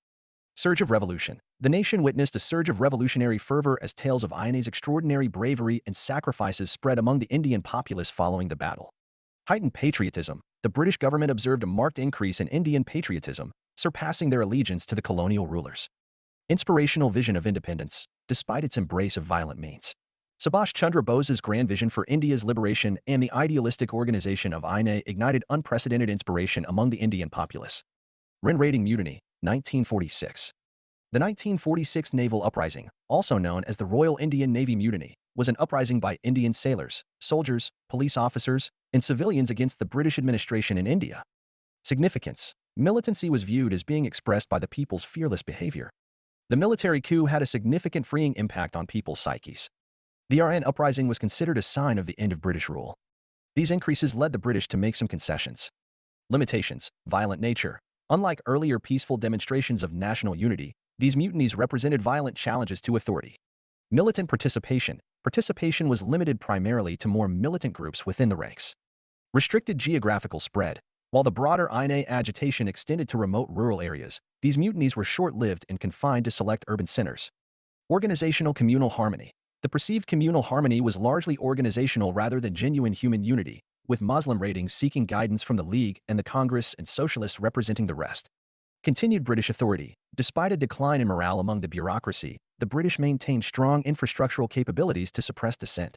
Surge of revolution. The nation witnessed a surge of revolutionary fervor as tales of INA's extraordinary bravery and sacrifices spread among the Indian populace following the battle. Heightened patriotism. The British government observed a marked increase in Indian patriotism, surpassing their allegiance to the colonial rulers. Inspirational vision of independence, despite its embrace of violent means. Subhash Chandra Bose's grand vision for India's liberation and the idealistic organization of INA ignited unprecedented inspiration among the Indian populace. Raiding Mutiny, 1946. The 1946 Naval Uprising, also known as the Royal Indian Navy Mutiny, was an uprising by Indian sailors, soldiers, police officers, and civilians against the British administration in India. Significance. Militancy was viewed as being expressed by the people's fearless behavior. The military coup had a significant freeing impact on people's psyches. The RN uprising was considered a sign of the end of British rule. These increases led the British to make some concessions. Limitations. Violent nature. Unlike earlier peaceful demonstrations of national unity, these mutinies represented violent challenges to authority. Militant participation. Participation was limited primarily to more militant groups within the ranks. Restricted geographical spread. While the broader INA agitation extended to remote rural areas, these mutinies were short-lived and confined to select urban centers. Organizational communal harmony. The perceived communal harmony was largely organizational rather than genuine human unity, with Muslim ratings seeking guidance from the League and the Congress and Socialists representing the rest. Continued British authority. Despite a decline in morale among the bureaucracy, the British maintained strong infrastructural capabilities to suppress dissent.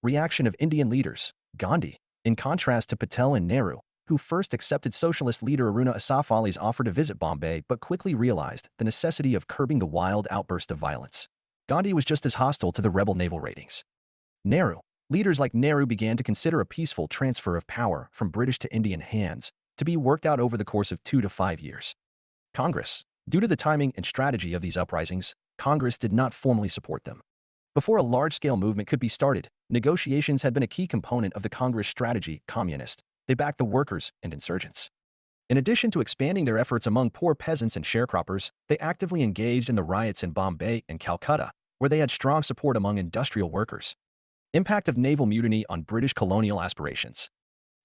Reaction of Indian leaders. Gandhi, in contrast to Patel and Nehru, who first accepted socialist leader Aruna Asaf Ali's offer to visit Bombay but quickly realized the necessity of curbing the wild outburst of violence. Gandhi was just as hostile to the rebel naval ratings. Nehru. Leaders like Nehru began to consider a peaceful transfer of power from British to Indian hands to be worked out over the course of 2 to 5 years. Congress. Due to the timing and strategy of these uprisings, Congress did not formally support them. Before a large-scale movement could be started, negotiations had been a key component of the Congress strategy. Communist. They backed the workers and insurgents. In addition to expanding their efforts among poor peasants and sharecroppers, they actively engaged in the riots in Bombay and Calcutta, where they had strong support among industrial workers. Impact of naval mutiny on British colonial aspirations.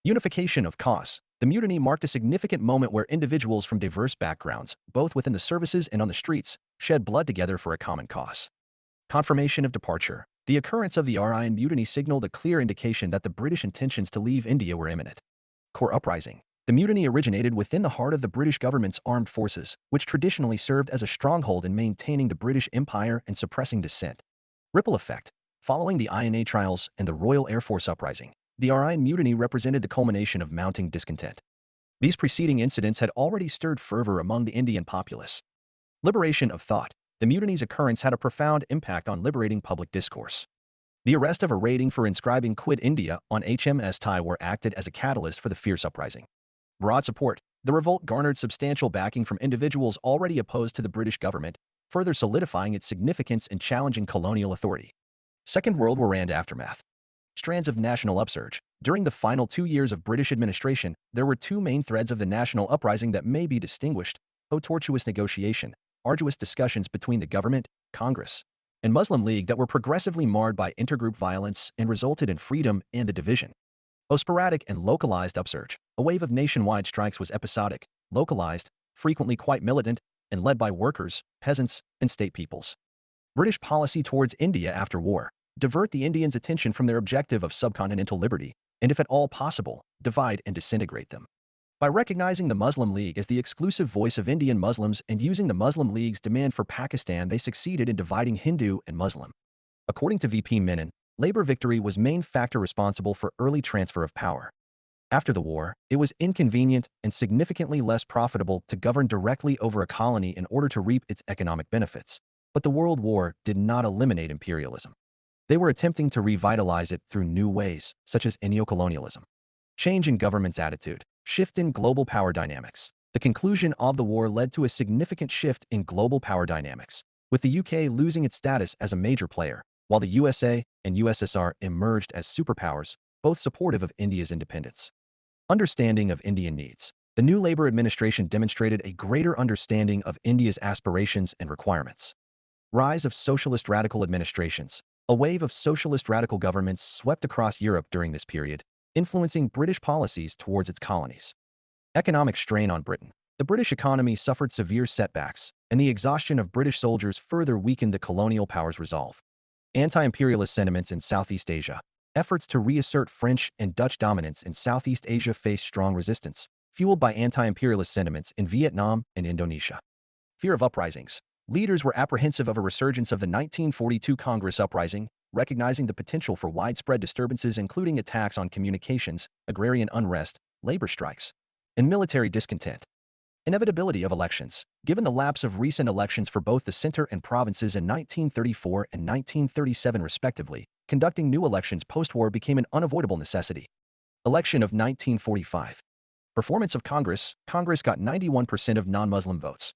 Unification of cause. The mutiny marked a significant moment where individuals from diverse backgrounds, both within the services and on the streets, shed blood together for a common cause. Confirmation of departure. The occurrence of the RIN mutiny signaled a clear indication that the British intentions to leave India were imminent. Core uprising. The mutiny originated within the heart of the British government's armed forces, which traditionally served as a stronghold in maintaining the British Empire and suppressing dissent. Ripple effect. Following the INA trials and the Royal Air Force uprising, the RIN mutiny represented the culmination of mounting discontent. These preceding incidents had already stirred fervor among the Indian populace. Liberation of thought. The mutiny's occurrence had a profound impact on liberating public discourse. The arrest of a rating for inscribing Quit India on HMS Taiwar acted as a catalyst for the fierce uprising. Broad support. The revolt garnered substantial backing from individuals already opposed to the British government, further solidifying its significance in challenging colonial authority. Second World War and aftermath. Strands of national upsurge. During the final 2 years of British administration, there were two main threads of the national uprising that may be distinguished: tortuous negotiation, arduous discussions between the government, Congress, and Muslim League that were progressively marred by intergroup violence and resulted in freedom and the division. Sporadic and localized upsurge. A wave of nationwide strikes was episodic, localized, frequently quite militant, and led by workers, peasants, and state peoples. British policy towards India after war. Divert the Indians' attention from their objective of subcontinental liberty, and if at all possible, divide and disintegrate them. By recognizing the Muslim League as the exclusive voice of Indian Muslims and using the Muslim League's demand for Pakistan, they succeeded in dividing Hindu and Muslim. According to VP Menon, labor victory was main factor responsible for early transfer of power. After the war, it was inconvenient and significantly less profitable to govern directly over a colony in order to reap its economic benefits. But the World War did not eliminate imperialism. They were attempting to revitalize it through new ways, such as neocolonialism. Change in government's attitude. Shift in global power dynamics. The conclusion of the war led to a significant shift in global power dynamics, with the UK losing its status as a major player, while the USA and USSR emerged as superpowers, both supportive of India's independence. Understanding of Indian needs. The new Labour administration demonstrated a greater understanding of India's aspirations and requirements. Rise of socialist radical administrations. A wave of socialist radical governments swept across Europe during this period, influencing British policies towards its colonies. Economic strain on Britain. The British economy suffered severe setbacks, and the exhaustion of British soldiers further weakened the colonial powers' resolve. Anti-imperialist sentiments in Southeast Asia. Efforts to reassert French and Dutch dominance in Southeast Asia faced strong resistance, fueled by anti-imperialist sentiments in Vietnam and Indonesia. Fear of uprisings. Leaders were apprehensive of a resurgence of the 1942 Congress uprising, recognizing the potential for widespread disturbances including attacks on communications, agrarian unrest, labor strikes, and military discontent. Inevitability of elections. Given the lapse of recent elections for both the center and provinces in 1934 and 1937 respectively, conducting new elections post-war became an unavoidable necessity. Election of 1945. Performance of Congress. Congress got 91% of non-Muslim votes.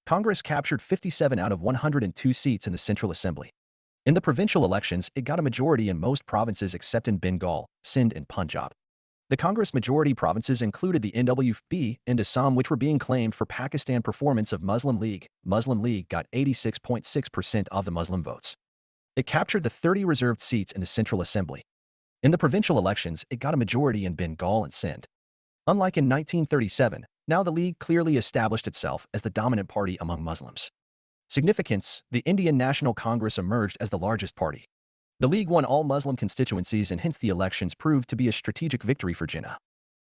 Congress captured 57 out of 102 seats in the Central Assembly. In the provincial elections, it got a majority in most provinces except in Bengal, Sindh, and Punjab. The Congress majority provinces included the NWB and Assam, which were being claimed for Pakistan. Performance of Muslim League. Muslim League got 86.6% of the Muslim votes. It captured the 30 reserved seats in the Central Assembly. In the provincial elections, it got a majority in Bengal and Sindh. Unlike in 1937, now the League clearly established itself as the dominant party among Muslims. Significance. The Indian National Congress emerged as the largest party. The League won all Muslim constituencies and hence the elections proved to be a strategic victory for Jinnah.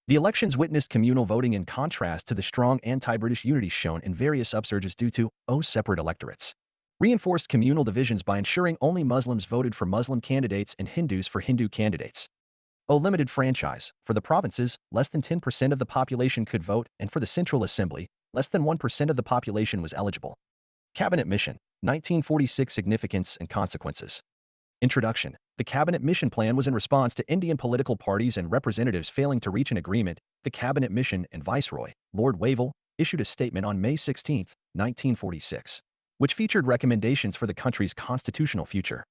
The elections witnessed communal voting in contrast to the strong anti-British unity shown in various upsurges due to separate electorates. Reinforced communal divisions by ensuring only Muslims voted for Muslim candidates and Hindus for Hindu candidates. Limited franchise. For the provinces, less than 10% of the population could vote, and for the Central Assembly, less than 1% of the population was eligible. Cabinet Mission. 1946 Significance and Consequences. Introduction. The Cabinet Mission Plan was in response to Indian political parties and representatives failing to reach an agreement. The Cabinet Mission and Viceroy, Lord Wavell, issued a statement on May 16, 1946, which featured recommendations for the country's constitutional future.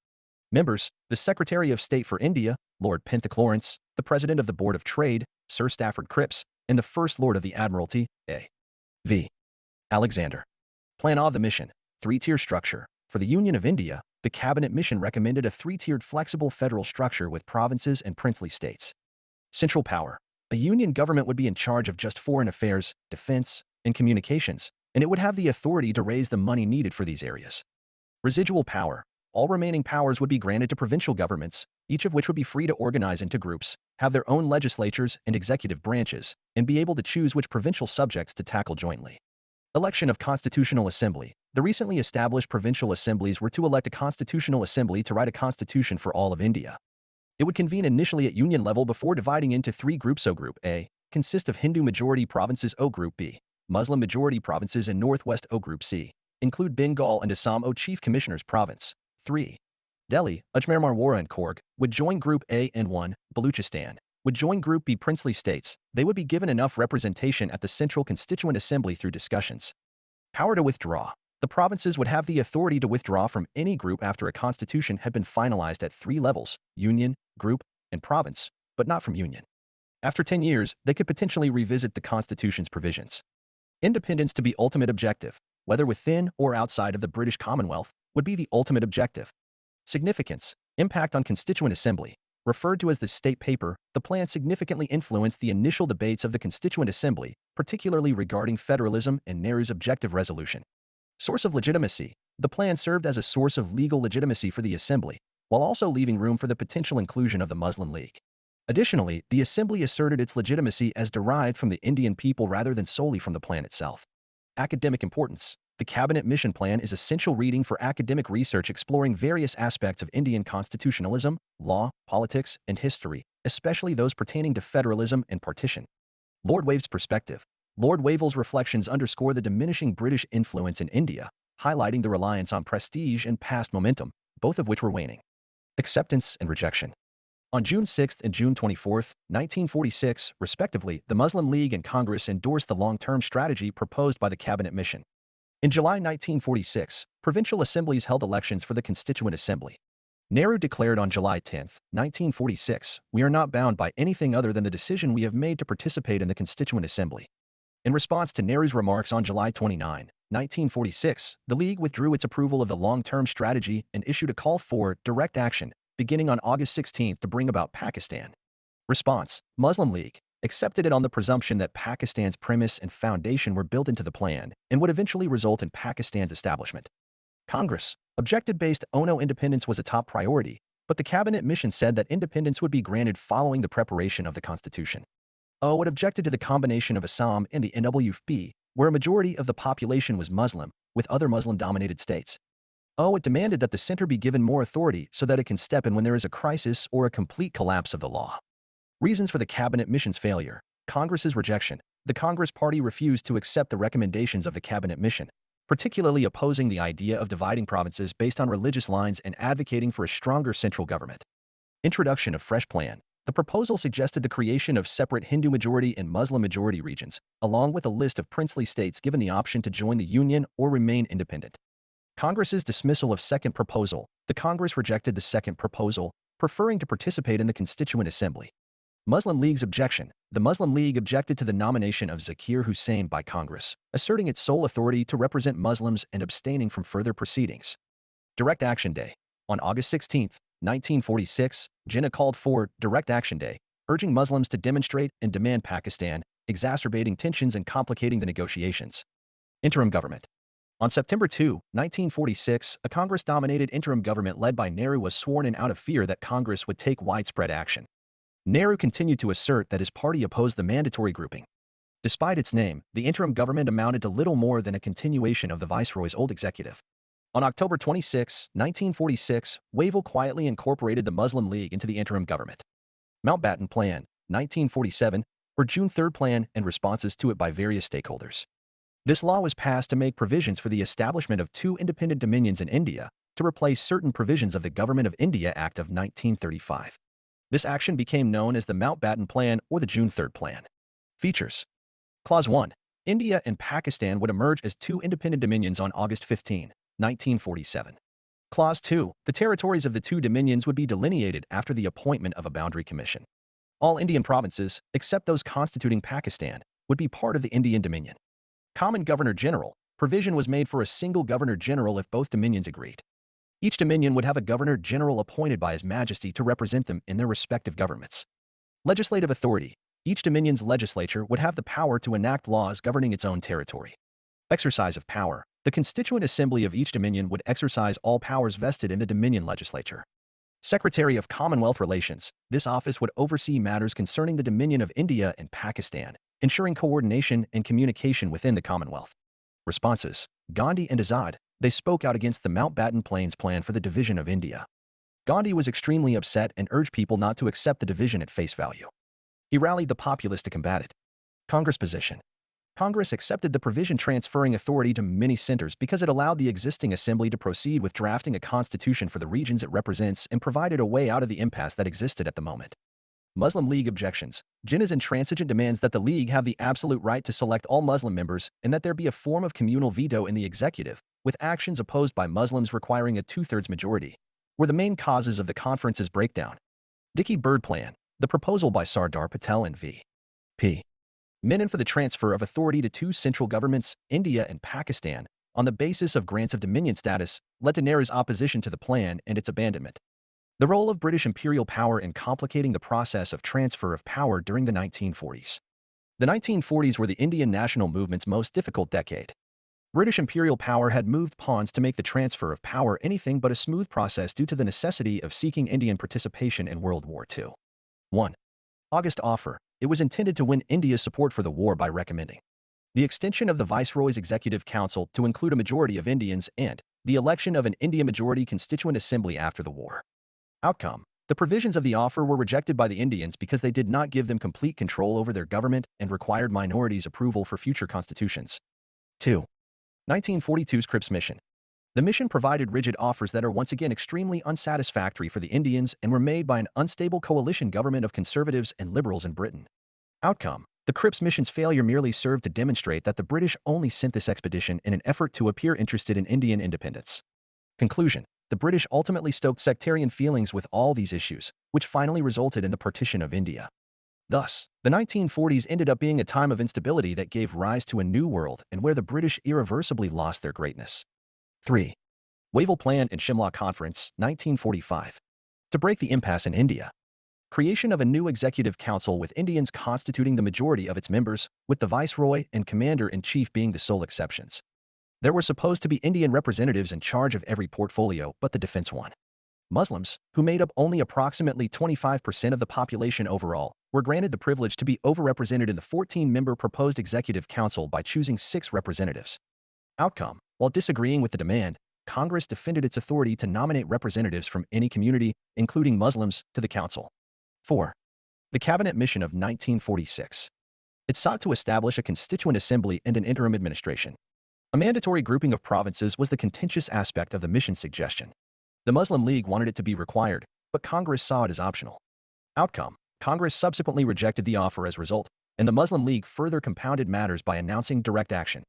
Members: the Secretary of State for India, Lord Pentaclorence, the President of the Board of Trade, Sir Stafford Cripps, and the First Lord of the Admiralty, A.V. Alexander. Plan of the mission: three-tier structure. For the Union of India, the Cabinet Mission recommended a three-tiered flexible federal structure with provinces and princely states. Central power: a union government would be in charge of just foreign affairs, defense, and communications, and it would have the authority to raise the money needed for these areas. Residual power: all remaining powers would be granted to provincial governments, each of which would be free to organize into groups, have their own legislatures and executive branches, and be able to choose which provincial subjects to tackle jointly. Election of Constitutional Assembly: the recently established provincial assemblies were to elect a constitutional assembly to write a constitution for all of India. It would convene initially at union level before dividing into three groups. O Group A consist of Hindu-majority provinces. O Group B, Muslim-majority provinces in Northwest. O Group C include Bengal and Assam. O Chief Commissioner's Province 3. Delhi, Ajmer, Marwara, and Korg would join Group A, and 1. Baluchistan would join Group B. Princely states. They would be given enough representation at the Central Constituent Assembly through discussions. Power to withdraw: the provinces would have the authority to withdraw from any group after a constitution had been finalized at three levels: union, group, and province, but not from union. After 10 years, they could potentially revisit the Constitution's provisions. Independence to be ultimate objective, whether within or outside of the British Commonwealth, would be the ultimate objective. Significance: impact on Constituent Assembly. Referred to as the State Paper, the plan significantly influenced the initial debates of the Constituent Assembly, particularly regarding federalism and Nehru's objective resolution. Source of legitimacy: the plan served as a source of legal legitimacy for the Assembly, while also leaving room for the potential inclusion of the Muslim League. Additionally, the Assembly asserted its legitimacy as derived from the Indian people rather than solely from the plan itself. Academic importance: the Cabinet Mission Plan is essential reading for academic research exploring various aspects of Indian constitutionalism, law, politics, and history, especially those pertaining to federalism and partition. Lord Wave's perspective: Lord Wavell's reflections underscore the diminishing British influence in India, highlighting the reliance on prestige and past momentum, both of which were waning. Acceptance and rejection: on June 6 and June 24, 1946, respectively, the Muslim League and Congress endorsed the long-term strategy proposed by the Cabinet Mission. In July 1946, provincial assemblies held elections for the Constituent Assembly. Nehru declared on July 10, 1946, "We are not bound by anything other than the decision we have made to participate in the Constituent Assembly." In response to Nehru's remarks on July 29, 1946, the League withdrew its approval of the long-term strategy and issued a call for direct action, beginning on August 16 to bring about Pakistan. Response: Muslim League accepted it on the presumption that Pakistan's premise and foundation were built into the plan and would eventually result in Pakistan's establishment. Congress objected based on no independence was a top priority, but the Cabinet Mission said that independence would be granted following the preparation of the Constitution. It objected to the combination of Assam and the NWFB, where a majority of the population was Muslim, with other Muslim-dominated states. It demanded that the center be given more authority so that it can step in when there is a crisis or a complete collapse of the law. Reasons for the Cabinet Mission's failure: Congress's rejection. The Congress Party refused to accept the recommendations of the Cabinet Mission, particularly opposing the idea of dividing provinces based on religious lines and advocating for a stronger central government. Introduction of fresh plan. The proposal suggested the creation of separate Hindu-majority and Muslim-majority regions, along with a list of princely states given the option to join the Union or remain independent. Congress's dismissal of second proposal. The Congress rejected the second proposal, preferring to participate in the Constituent Assembly. Muslim League's objection. The Muslim League objected to the nomination of Zakir Hussain by Congress, asserting its sole authority to represent Muslims and abstaining from further proceedings. Direct Action Day. On August 16, 1946, Jinnah called for Direct Action Day, urging Muslims to demonstrate and demand Pakistan, exacerbating tensions and complicating the negotiations. Interim government. On September 2, 1946, a Congress-dominated interim government led by Nehru was sworn in out of fear that Congress would take widespread action. Nehru continued to assert that his party opposed the mandatory grouping. Despite its name, the interim government amounted to little more than a continuation of the Viceroy's old executive. On October 26, 1946, Wavell quietly incorporated the Muslim League into the interim government. Mountbatten Plan, 1947, or June 3 Plan, and responses to it by various stakeholders. This law was passed to make provisions for the establishment of two independent dominions in India to replace certain provisions of the Government of India Act of 1935. This action became known as the Mountbatten Plan or the June 3 Plan. Features. Clause 1. India and Pakistan would emerge as two independent dominions on August 15, 1947. Clause 2. The territories of the two dominions would be delineated after the appointment of a boundary commission. All Indian provinces, except those constituting Pakistan, would be part of the Indian Dominion. Common Governor-General. Provision was made for a single Governor-General if both dominions agreed. Each dominion would have a Governor-General appointed by His Majesty to represent them in their respective governments. Legislative authority. Each dominion's legislature would have the power to enact laws governing its own territory. Exercise of power. The Constituent Assembly of each dominion would exercise all powers vested in the dominion legislature. Secretary of Commonwealth Relations. This office would oversee matters concerning the Dominion of India and Pakistan, ensuring coordination and communication within the Commonwealth. Responses. Gandhi and Azad. They spoke out against the Mountbatten Plains plan for the division of India. Gandhi was extremely upset and urged people not to accept the division at face value. He rallied the populace to combat it. Congress position. Congress accepted the provision transferring authority to many centers because it allowed the existing assembly to proceed with drafting a constitution for the regions it represents and provided a way out of the impasse that existed at the moment. Muslim League objections. Jinnah's intransigent demands that the League have the absolute right to select all Muslim members and that there be a form of communal veto in the executive, with actions opposed by Muslims requiring a two-thirds majority, were the main causes of the conference's breakdown. Dickey Bird Plan. The proposal by Sardar Patel and V.P. Menon for the transfer of authority to two central governments, India and Pakistan, on the basis of grants of dominion status, led to Nehru's opposition to the plan and its abandonment. The role of British imperial power in complicating the process of transfer of power during the 1940s. The 1940s were the Indian national movement's most difficult decade. British imperial power had moved pawns to make the transfer of power anything but a smooth process due to the necessity of seeking Indian participation in World War II. 1. August offer. It was intended to win India's support for the war by recommending the extension of the Viceroy's Executive Council to include a majority of Indians and the election of an India majority constituent assembly after the war. Outcome. The provisions of the offer were rejected by the Indians because they did not give them complete control over their government and required minorities' approval for future constitutions. 2. 1942's Cripps Mission. The mission provided rigid offers that are once again extremely unsatisfactory for the Indians and were made by an unstable coalition government of conservatives and liberals in Britain. Outcome. The Cripps mission's failure merely served to demonstrate that the British only sent this expedition in an effort to appear interested in Indian independence. Conclusion. The British ultimately stoked sectarian feelings with all these issues, which finally resulted in the partition of India. Thus, the 1940s ended up being a time of instability that gave rise to a new world and where the British irreversibly lost their greatness. 3. Wavell Plan and Shimla Conference, 1945. To break the impasse in India. Creation of a new executive council with Indians constituting the majority of its members, with the Viceroy and Commander-in-Chief being the sole exceptions. There were supposed to be Indian representatives in charge of every portfolio but the defense one. Muslims, who made up only approximately 25% of the population overall, were granted the privilege to be overrepresented in the 14-member proposed executive council by choosing 6 representatives. Outcome. While disagreeing with the demand, Congress defended its authority to nominate representatives from any community, including Muslims, to the council. 4. The Cabinet Mission of 1946. It sought to establish a constituent assembly and an interim administration. A mandatory grouping of provinces was the contentious aspect of the mission's suggestion. The Muslim League wanted it to be required, but Congress saw it as optional. Outcome. Congress subsequently rejected the offer as a result, and the Muslim League further compounded matters by announcing direct action.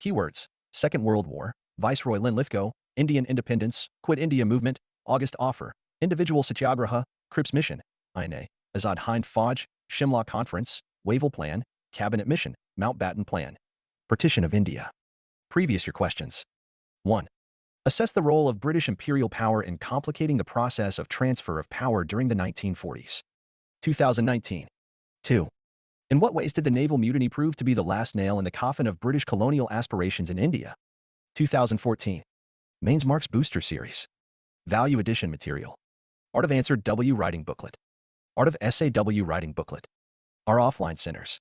Keywords: Second World War, Viceroy Linlithgow, Indian Independence, Quit India Movement, August Offer, Individual Satyagraha, Cripps Mission, INA, Azad Hind Fauj, Shimla Conference, Wavell Plan, Cabinet Mission, Mountbatten Plan. Partition of India. Previous year questions. 1. Assess the role of British imperial power in complicating the process of transfer of power during the 1940s. 2019. 2. In what ways did the naval mutiny prove to be the last nail in the coffin of British colonial aspirations in India? 2014. Mains Marks Booster Series. Value Addition Material. Art of Answer W Writing Booklet. Art of Essay W Writing Booklet. Our offline centers.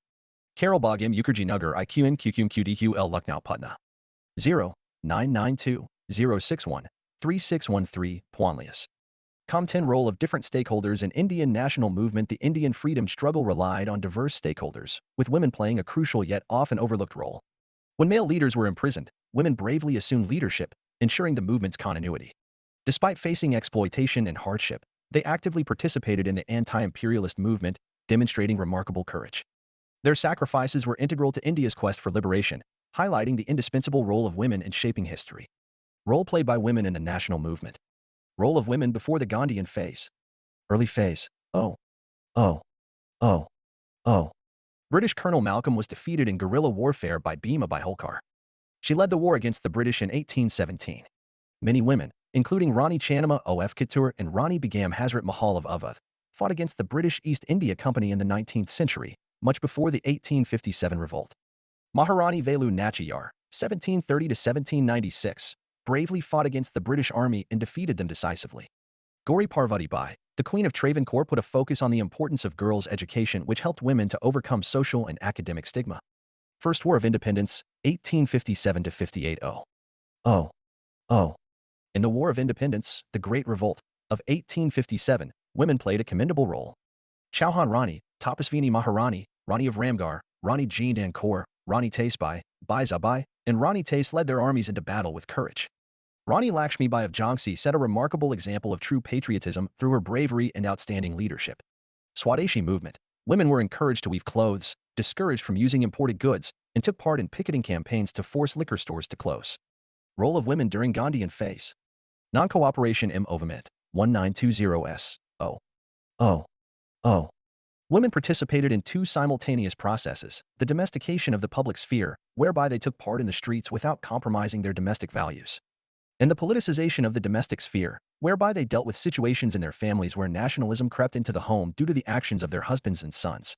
Carol Bagim Mukherjee Nagar IQN QQQDQL Lucknow Patna. 0992 061 3613 Puanlias. Com10 Role of different stakeholders in Indian national movement. The Indian freedom struggle relied on diverse stakeholders, with women playing a crucial yet often overlooked role. When male leaders were imprisoned, women bravely assumed leadership, ensuring the movement's continuity. Despite facing exploitation and hardship, they actively participated in the anti-imperialist movement, demonstrating remarkable courage. Their sacrifices were integral to India's quest for liberation, highlighting the indispensable role of women in shaping history. Role played by women in the national movement. Role of women before the Gandhian phase. Early phase. Oh, oh, oh, oh. British Colonel Malcolm was defeated in guerrilla warfare by Bhima by Holkar. She led the war against the British in 1817. Many women, including Rani Channama of Kittur and Rani Begum Hazrat Mahal of Awadh, fought against the British East India Company in the 19th century, much before the 1857 revolt. Maharani Velu Nachiyar, 1730 to 1796, bravely fought against the British Army and defeated them decisively. Gauri Parvati Bai, the Queen of Travancore, put a focus on the importance of girls' education, which helped women to overcome social and academic stigma. First War of Independence, 1857 to 58. Oh. In the War of Independence, the Great Revolt of 1857, women played a commendable role. Chauhan Rani, Tapasvini Maharani, Rani of Ramgarh, Rani Jean Kaur, Rani Taisbai, Baizabai, and Rani Tais led their armies into battle with courage. Rani Lakshmibai of Jhansi set a remarkable example of true patriotism through her bravery and outstanding leadership. Swadeshi movement. Women were encouraged to weave clothes, discouraged from using imported goods, and took part in picketing campaigns to force liquor stores to close. Role of women during Gandhian phase. Non-cooperation im Ovamit, 1920s. Women participated in two simultaneous processes: the domestication of the public sphere, whereby they took part in the streets without compromising their domestic values, and the politicization of the domestic sphere, whereby they dealt with situations in their families where nationalism crept into the home due to the actions of their husbands and sons.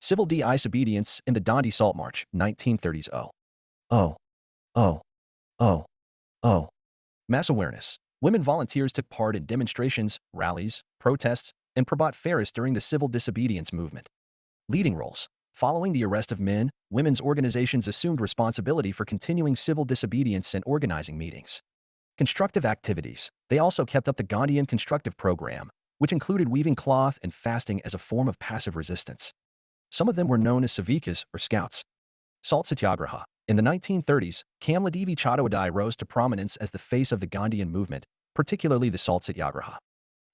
Civil disobedience in the Dandi Salt March, 1930s. Mass awareness. Women volunteers took part in demonstrations, rallies, protests, and Prabhat Faris during the civil disobedience movement. Leading roles. Following the arrest of men, women's organizations assumed responsibility for continuing civil disobedience and organizing meetings. Constructive activities. They also kept up the Gandhian constructive program, which included weaving cloth and fasting as a form of passive resistance. Some of them were known as Savikas or Scouts. Salt Satyagraha. In the 1930s, Kamladevi Chattopadhyay rose to prominence as the face of the Gandhian movement, particularly the Salt Satyagraha.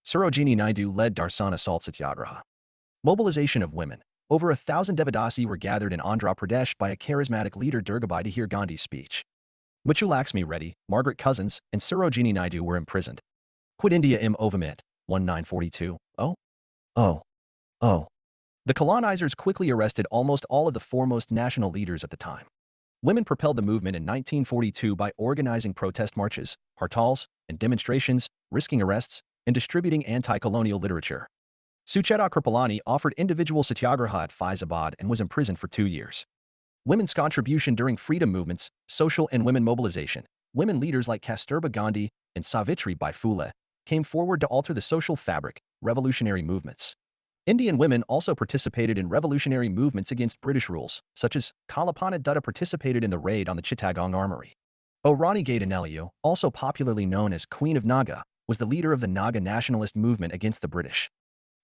Sarojini Naidu led Darsana Salt Satyagraha. Mobilization of women. Over 1,000 Devadasi were gathered in Andhra Pradesh by a charismatic leader Durgabai to hear Gandhi's speech. Muchu Laxmi Reddy, Margaret Cousins, and Sarojini Naidu were imprisoned. Quit India im Ovamit, 1942. The colonizers quickly arrested almost all of the foremost national leaders at the time. Women propelled the movement in 1942 by organizing protest marches, hartals, and demonstrations, risking arrests, and distributing anti-colonial literature. Sucheta Kripalani offered individual satyagraha at Faizabad and was imprisoned for 2 years. Women's contribution during freedom movements, social and women mobilization. Women leaders like Kasturba Gandhi and Savitri Bai Phule came forward to alter the social fabric, revolutionary movements. Indian women also participated in revolutionary movements against British rules, such as Kalapana Dutta participated in the raid on the Chittagong Armory. Rani Gaidanelio, also popularly known as Queen of Naga, was the leader of the Naga nationalist movement against the British.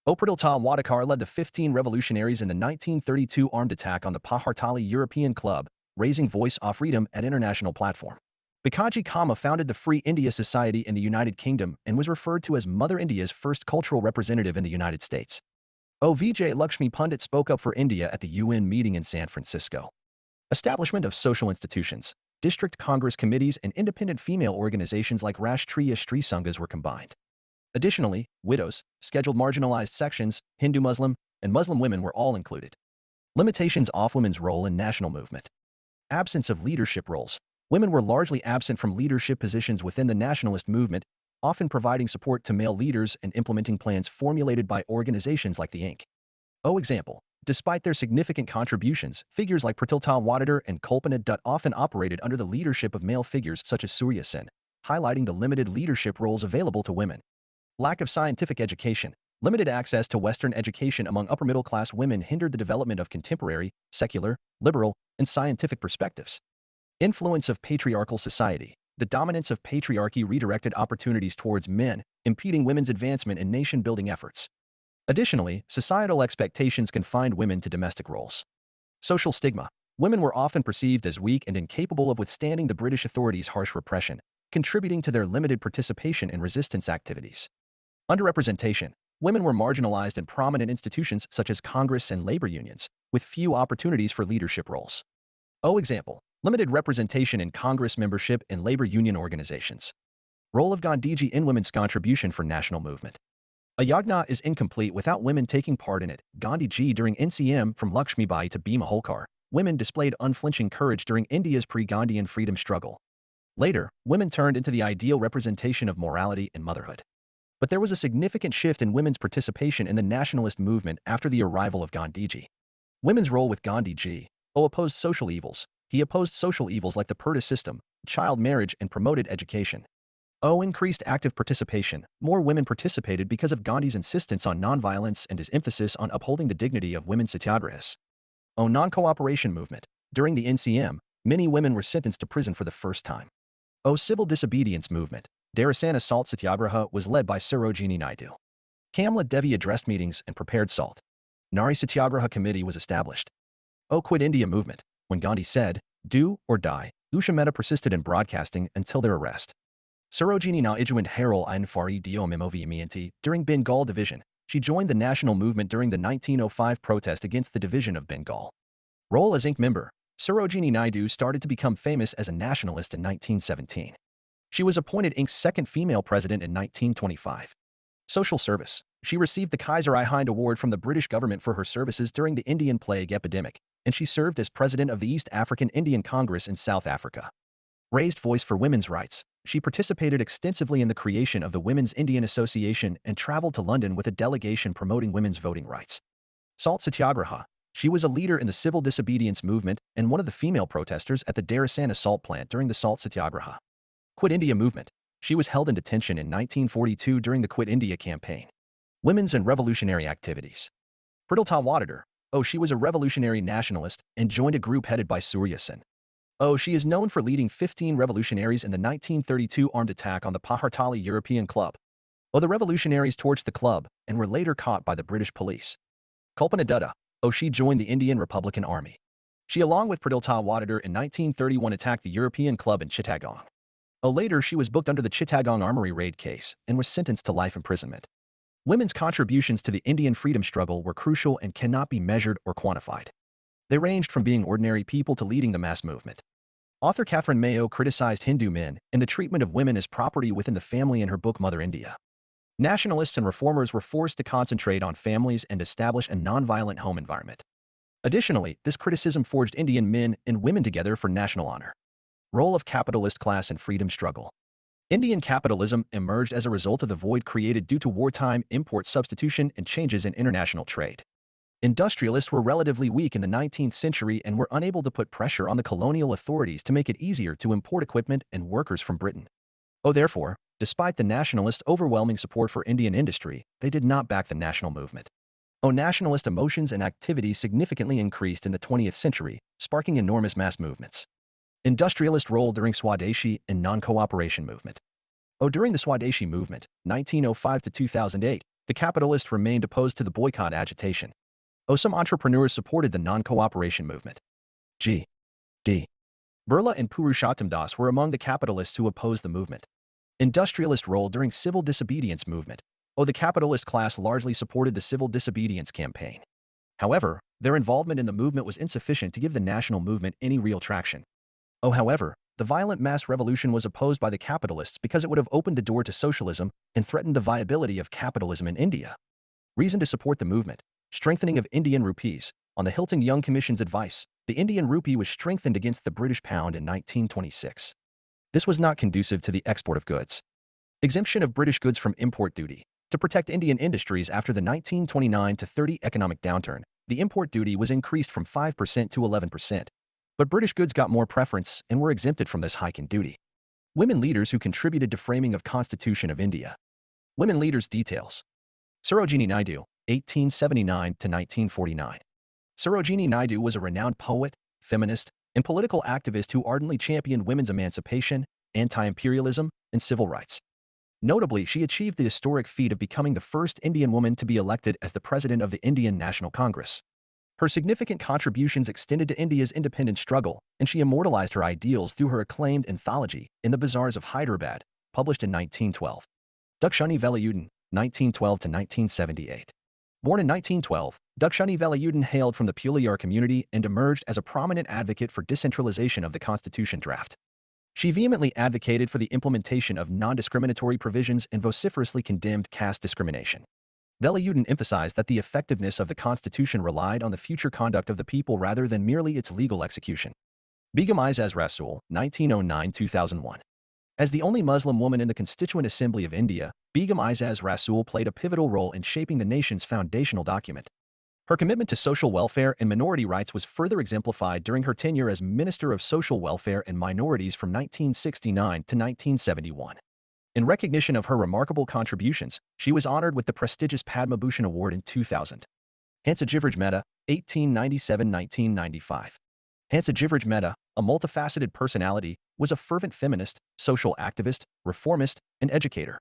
Pradilta Wadekar led the 15 revolutionaries in the 1932 armed attack on the Pahartali European Club, raising voice of freedom at international platform. Bikaji Kama founded the Free India Society in the United Kingdom and was referred to as Mother India's first cultural representative in the United States. Vijay Lakshmi Pundit spoke up for India at the UN meeting in San Francisco. Establishment of social institutions, district congress committees, and independent female organizations like Rashtriya Stri Sanghas were combined. Additionally, widows, scheduled marginalized sections, Hindu-Muslim, and Muslim women were all included. Limitations of women's role in national movement. Absence of leadership roles. Women were largely absent from leadership positions within the nationalist movement, often providing support to male leaders and implementing plans formulated by organizations like the Inc. Example. Despite their significant contributions, figures like Pratilta Wadadar and Kalpana Dutt often operated under the leadership of male figures such as Surya Sen, highlighting the limited leadership roles available to women. Lack of scientific education. Limited access to Western education among upper-middle-class women hindered the development of contemporary, secular, liberal, and scientific perspectives. Influence of patriarchal society. The dominance of patriarchy redirected opportunities towards men, impeding women's advancement in nation-building efforts. Additionally, societal expectations confined women to domestic roles. Social stigma. Women were often perceived as weak and incapable of withstanding the British authorities' harsh repression, contributing to their limited participation in resistance activities. Underrepresentation. Women were marginalized in prominent institutions such as Congress and labor unions, with few opportunities for leadership roles. Example. Limited representation in Congress membership and labor union organizations. Role of Gandhiji in women's contribution for national movement. A yagna is incomplete without women taking part in it. Gandhiji during NCM from Lakshmibai to Bhima Holkar, women displayed unflinching courage during India's pre-Gandhian freedom struggle. Later, women turned into the ideal representation of morality and motherhood. But there was a significant shift in women's participation in the nationalist movement after the arrival of Gandhiji. Women's role with Gandhiji. Opposed social evils. He opposed social evils like the Purdah system, child marriage, and promoted education. Increased active participation. More women participated because of Gandhi's insistence on nonviolence and his emphasis on upholding the dignity of women's satyagrahas. Non-cooperation movement. During the NCM, many women were sentenced to prison for the first time. Civil disobedience movement. Dharasana Salt Satyagraha was led by Sarojini Naidu. Kamla Devi addressed meetings and prepared salt. Nari Satyagraha Committee was established. Quit India movement. When Gandhi said, "Do or die," Usha Mehta persisted in broadcasting until their arrest. Sarojini Naidu and Harol Ainfari Dio Mimoviamianti during Bengal division. She joined the national movement during the 1905 protest against the division of Bengal. Role as Inc. member. Sarojini Naidu started to become famous as a nationalist in 1917. She was appointed Inc.'s second female president in 1925. Social service. She received the Kaiser I Hind Award from the British government for her services during the Indian Plague epidemic, and she served as president of the East African Indian Congress in South Africa. Raised voice for women's rights. She participated extensively in the creation of the Women's Indian Association and traveled to London with a delegation promoting women's voting rights. Salt Satyagraha. She was a leader in the civil disobedience movement and one of the female protesters at the Dharasana salt plant during the Salt Satyagraha. Quit India movement. She was held in detention in 1942 during the Quit India campaign. Women's and revolutionary activities. Pradilta Wadadar. She was a revolutionary nationalist and joined a group headed by Surya Sen. She is known for leading 15 revolutionaries in the 1932 armed attack on the Pahartali European Club. The revolutionaries torched the club and were later caught by the British police. Kalpana Dutta. She joined the Indian Republican Army. She, along with Pradilta Wadadar in 1931, attacked the European Club in Chittagong. Later, she was booked under the Chittagong Armory raid case and was sentenced to life imprisonment. Women's contributions to the Indian freedom struggle were crucial and cannot be measured or quantified. They ranged from being ordinary people to leading the mass movement. Author Catherine Mayo criticized Hindu men and the treatment of women as property within the family in her book Mother India. Nationalists and reformers were forced to concentrate on families and establish a nonviolent home environment. Additionally, this criticism forged Indian men and women together for national honor. Role of capitalist class in freedom struggle. Indian capitalism emerged as a result of the void created due to wartime import substitution and changes in international trade. Industrialists were relatively weak in the 19th century and were unable to put pressure on the colonial authorities to make it easier to import equipment and workers from Britain. Therefore, despite the nationalists' overwhelming support for Indian industry, they did not back the national movement. Nationalist emotions and activities significantly increased in the 20th century, sparking enormous mass movements. Industrialist role during Swadeshi and non-cooperation movement. During the Swadeshi movement, 1905 to 2008, the capitalists remained opposed to the boycott agitation. Some entrepreneurs supported the non-cooperation movement. G.D. Birla and Purushottam Das were among the capitalists who opposed the movement. Industrialist role during civil disobedience movement. The capitalist class largely supported the civil disobedience campaign. However, their involvement in the movement was insufficient to give the national movement any real traction. However, the violent mass revolution was opposed by the capitalists because it would have opened the door to socialism and threatened the viability of capitalism in India. Reason to support the movement. Strengthening of Indian rupees. On the Hilton Young Commission's advice, the Indian rupee was strengthened against the British pound in 1926. This was not conducive to the export of goods. Exemption of British goods from import duty. To protect Indian industries after the 1929-30 economic downturn, the import duty was increased from 5% to 11%. But British goods got more preference and were exempted from this hike in duty. Women leaders who contributed to framing of Constitution of India. Women leaders details. Sarojini Naidu, 1879 to 1949. Sarojini Naidu was a renowned poet, feminist, and political activist who ardently championed women's emancipation, anti-imperialism, and civil rights. Notably, she achieved the historic feat of becoming the first Indian woman to be elected as the president of the Indian National Congress. Her significant contributions extended to India's independence struggle, and she immortalized her ideals through her acclaimed anthology, In the Bazaars of Hyderabad, published in 1912. Dakshani Velayudan, 1912 to 1978. Born in 1912, Dukshani Velayudin hailed from the Pulayar community and emerged as a prominent advocate for decentralization of the constitution draft. She vehemently advocated for the implementation of non-discriminatory provisions and vociferously condemned caste discrimination. Velayudin emphasized that the effectiveness of the constitution relied on the future conduct of the people rather than merely its legal execution. Begum Izaz Rasool, 1909-2001. As the only Muslim woman in the Constituent Assembly of India, Begum Izaz Rasool played a pivotal role in shaping the nation's foundational document. Her commitment to social welfare and minority rights was further exemplified during her tenure as Minister of Social Welfare and Minorities from 1969 to 1971. In recognition of her remarkable contributions, she was honored with the prestigious Padma Bhushan Award in 2000. Hansa Jivraj Mehta, 1897-1995. Hansa Jivraj Mehta, a multifaceted personality, was a fervent feminist, social activist, reformist, and educator.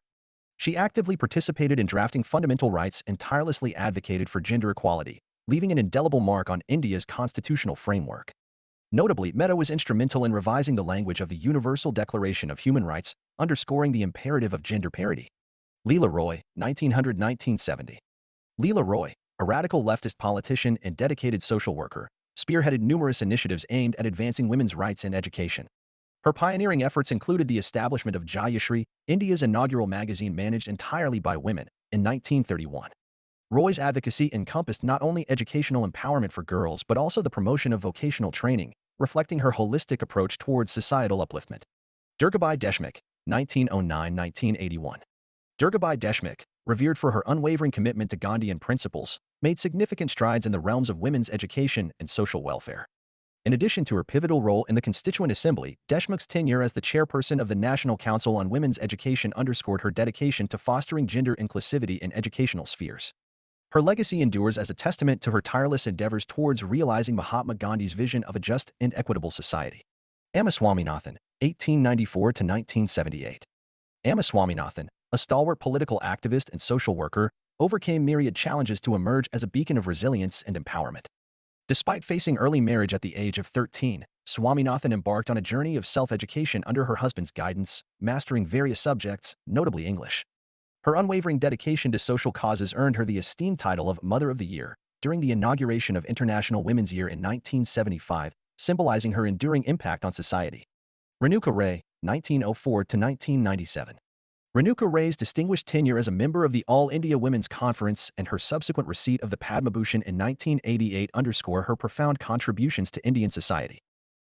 She actively participated in drafting fundamental rights and tirelessly advocated for gender equality, leaving an indelible mark on India's constitutional framework. Notably, Mehta was instrumental in revising the language of the Universal Declaration of Human Rights, underscoring the imperative of gender parity. Leela Roy, 1900-1970. Leela Roy, a radical leftist politician and dedicated social worker, spearheaded numerous initiatives aimed at advancing women's rights and education. Her pioneering efforts included the establishment of Jayashri, India's inaugural magazine managed entirely by women, in 1931. Roy's advocacy encompassed not only educational empowerment for girls but also the promotion of vocational training, reflecting her holistic approach towards societal upliftment. Durgabai Deshmukh, 1909-1981. Durgabai Deshmukh, revered for her unwavering commitment to Gandhian principles, made significant strides in the realms of women's education and social welfare. In addition to her pivotal role in the Constituent Assembly, Deshmukh's tenure as the chairperson of the National Council on Women's Education underscored her dedication to fostering gender inclusivity in educational spheres. Her legacy endures as a testament to her tireless endeavors towards realizing Mahatma Gandhi's vision of a just and equitable society. Amma Swaminathan, 1894-1978. Amma Swaminathan, a stalwart political activist and social worker, overcame myriad challenges to emerge as a beacon of resilience and empowerment. Despite facing early marriage at the age of 13, Swaminathan embarked on a journey of self-education under her husband's guidance, mastering various subjects, notably English. Her unwavering dedication to social causes earned her the esteemed title of Mother of the Year during the inauguration of International Women's Year in 1975, symbolizing her enduring impact on society. Renuka Ray, 1904-1997. Renuka Ray's distinguished tenure as a member of the All India Women's Conference and her subsequent receipt of the Padma Bhushan in 1988 underscore her profound contributions to Indian society.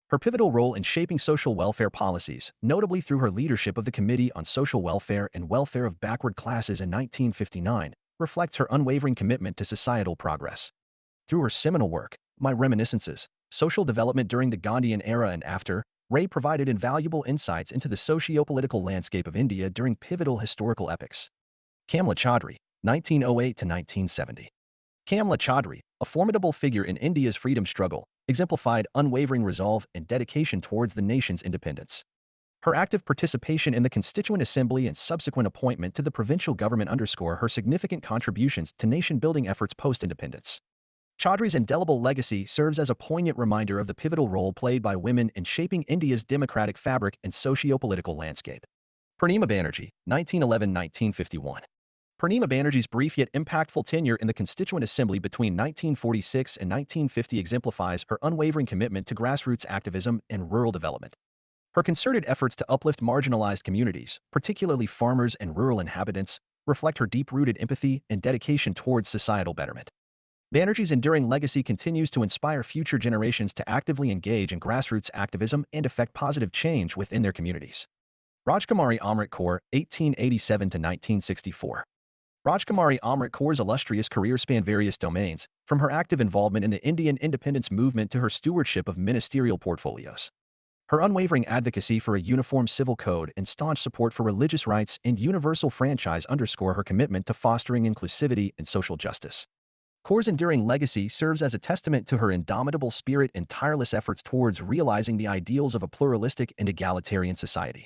Her pivotal role in shaping social welfare policies, notably through her leadership of the Committee on Social Welfare and Welfare of Backward Classes in 1959, reflects her unwavering commitment to societal progress. Through her seminal work, My Reminiscences, Social Development During the Gandhian Era and After, Ray provided invaluable insights into the socio-political landscape of India during pivotal historical epochs. Kamla Chaudhry, 1908-1970. Kamla Chaudhry, a formidable figure in India's freedom struggle, exemplified unwavering resolve and dedication towards the nation's independence. Her active participation in the Constituent Assembly and subsequent appointment to the provincial government underscore her significant contributions to nation-building efforts post-independence. Chaudhry's indelible legacy serves as a poignant reminder of the pivotal role played by women in shaping India's democratic fabric and socio-political landscape. Purnima Banerjee, 1911-1951. Purnima Banerjee's brief yet impactful tenure in the Constituent Assembly between 1946 and 1950 exemplifies her unwavering commitment to grassroots activism and rural development. Her concerted efforts to uplift marginalized communities, particularly farmers and rural inhabitants, reflect her deep-rooted empathy and dedication towards societal betterment. Banerjee's enduring legacy continues to inspire future generations to actively engage in grassroots activism and effect positive change within their communities. Rajkumari Amrit Kaur, 1887-1964. Rajkumari Amrit Kaur's illustrious career spanned various domains, from her active involvement in the Indian independence movement to her stewardship of ministerial portfolios. Her unwavering advocacy for a uniform civil code and staunch support for religious rights and universal franchise underscore her commitment to fostering inclusivity and social justice. Kaur's enduring legacy serves as a testament to her indomitable spirit and tireless efforts towards realizing the ideals of a pluralistic and egalitarian society.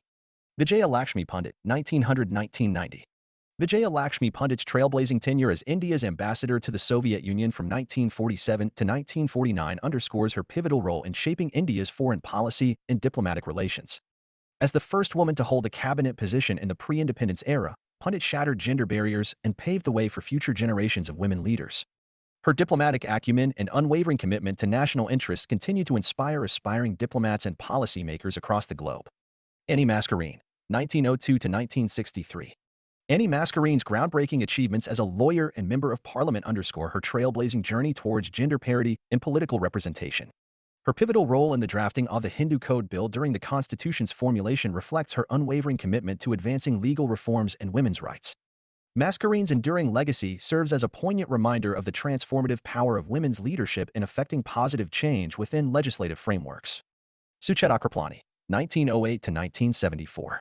Vijaya Lakshmi Pandit, 1900-1990. Vijaya Lakshmi Pandit's trailblazing tenure as India's ambassador to the Soviet Union from 1947 to 1949 underscores her pivotal role in shaping India's foreign policy and diplomatic relations. As the first woman to hold a cabinet position in the pre-independence era, Pandit shattered gender barriers and paved the way for future generations of women leaders. Her diplomatic acumen and unwavering commitment to national interests continue to inspire aspiring diplomats and policymakers across the globe. Annie Mascarene, 1902 to 1963. Annie Mascarene's groundbreaking achievements as a lawyer and member of parliament underscore her trailblazing journey towards gender parity in political representation. Her pivotal role in the drafting of the Hindu Code Bill during the Constitution's formulation reflects her unwavering commitment to advancing legal reforms and women's rights. Mascarene's enduring legacy serves as a poignant reminder of the transformative power of women's leadership in effecting positive change within legislative frameworks. Sucheta Kriplani, 1908 to 1974.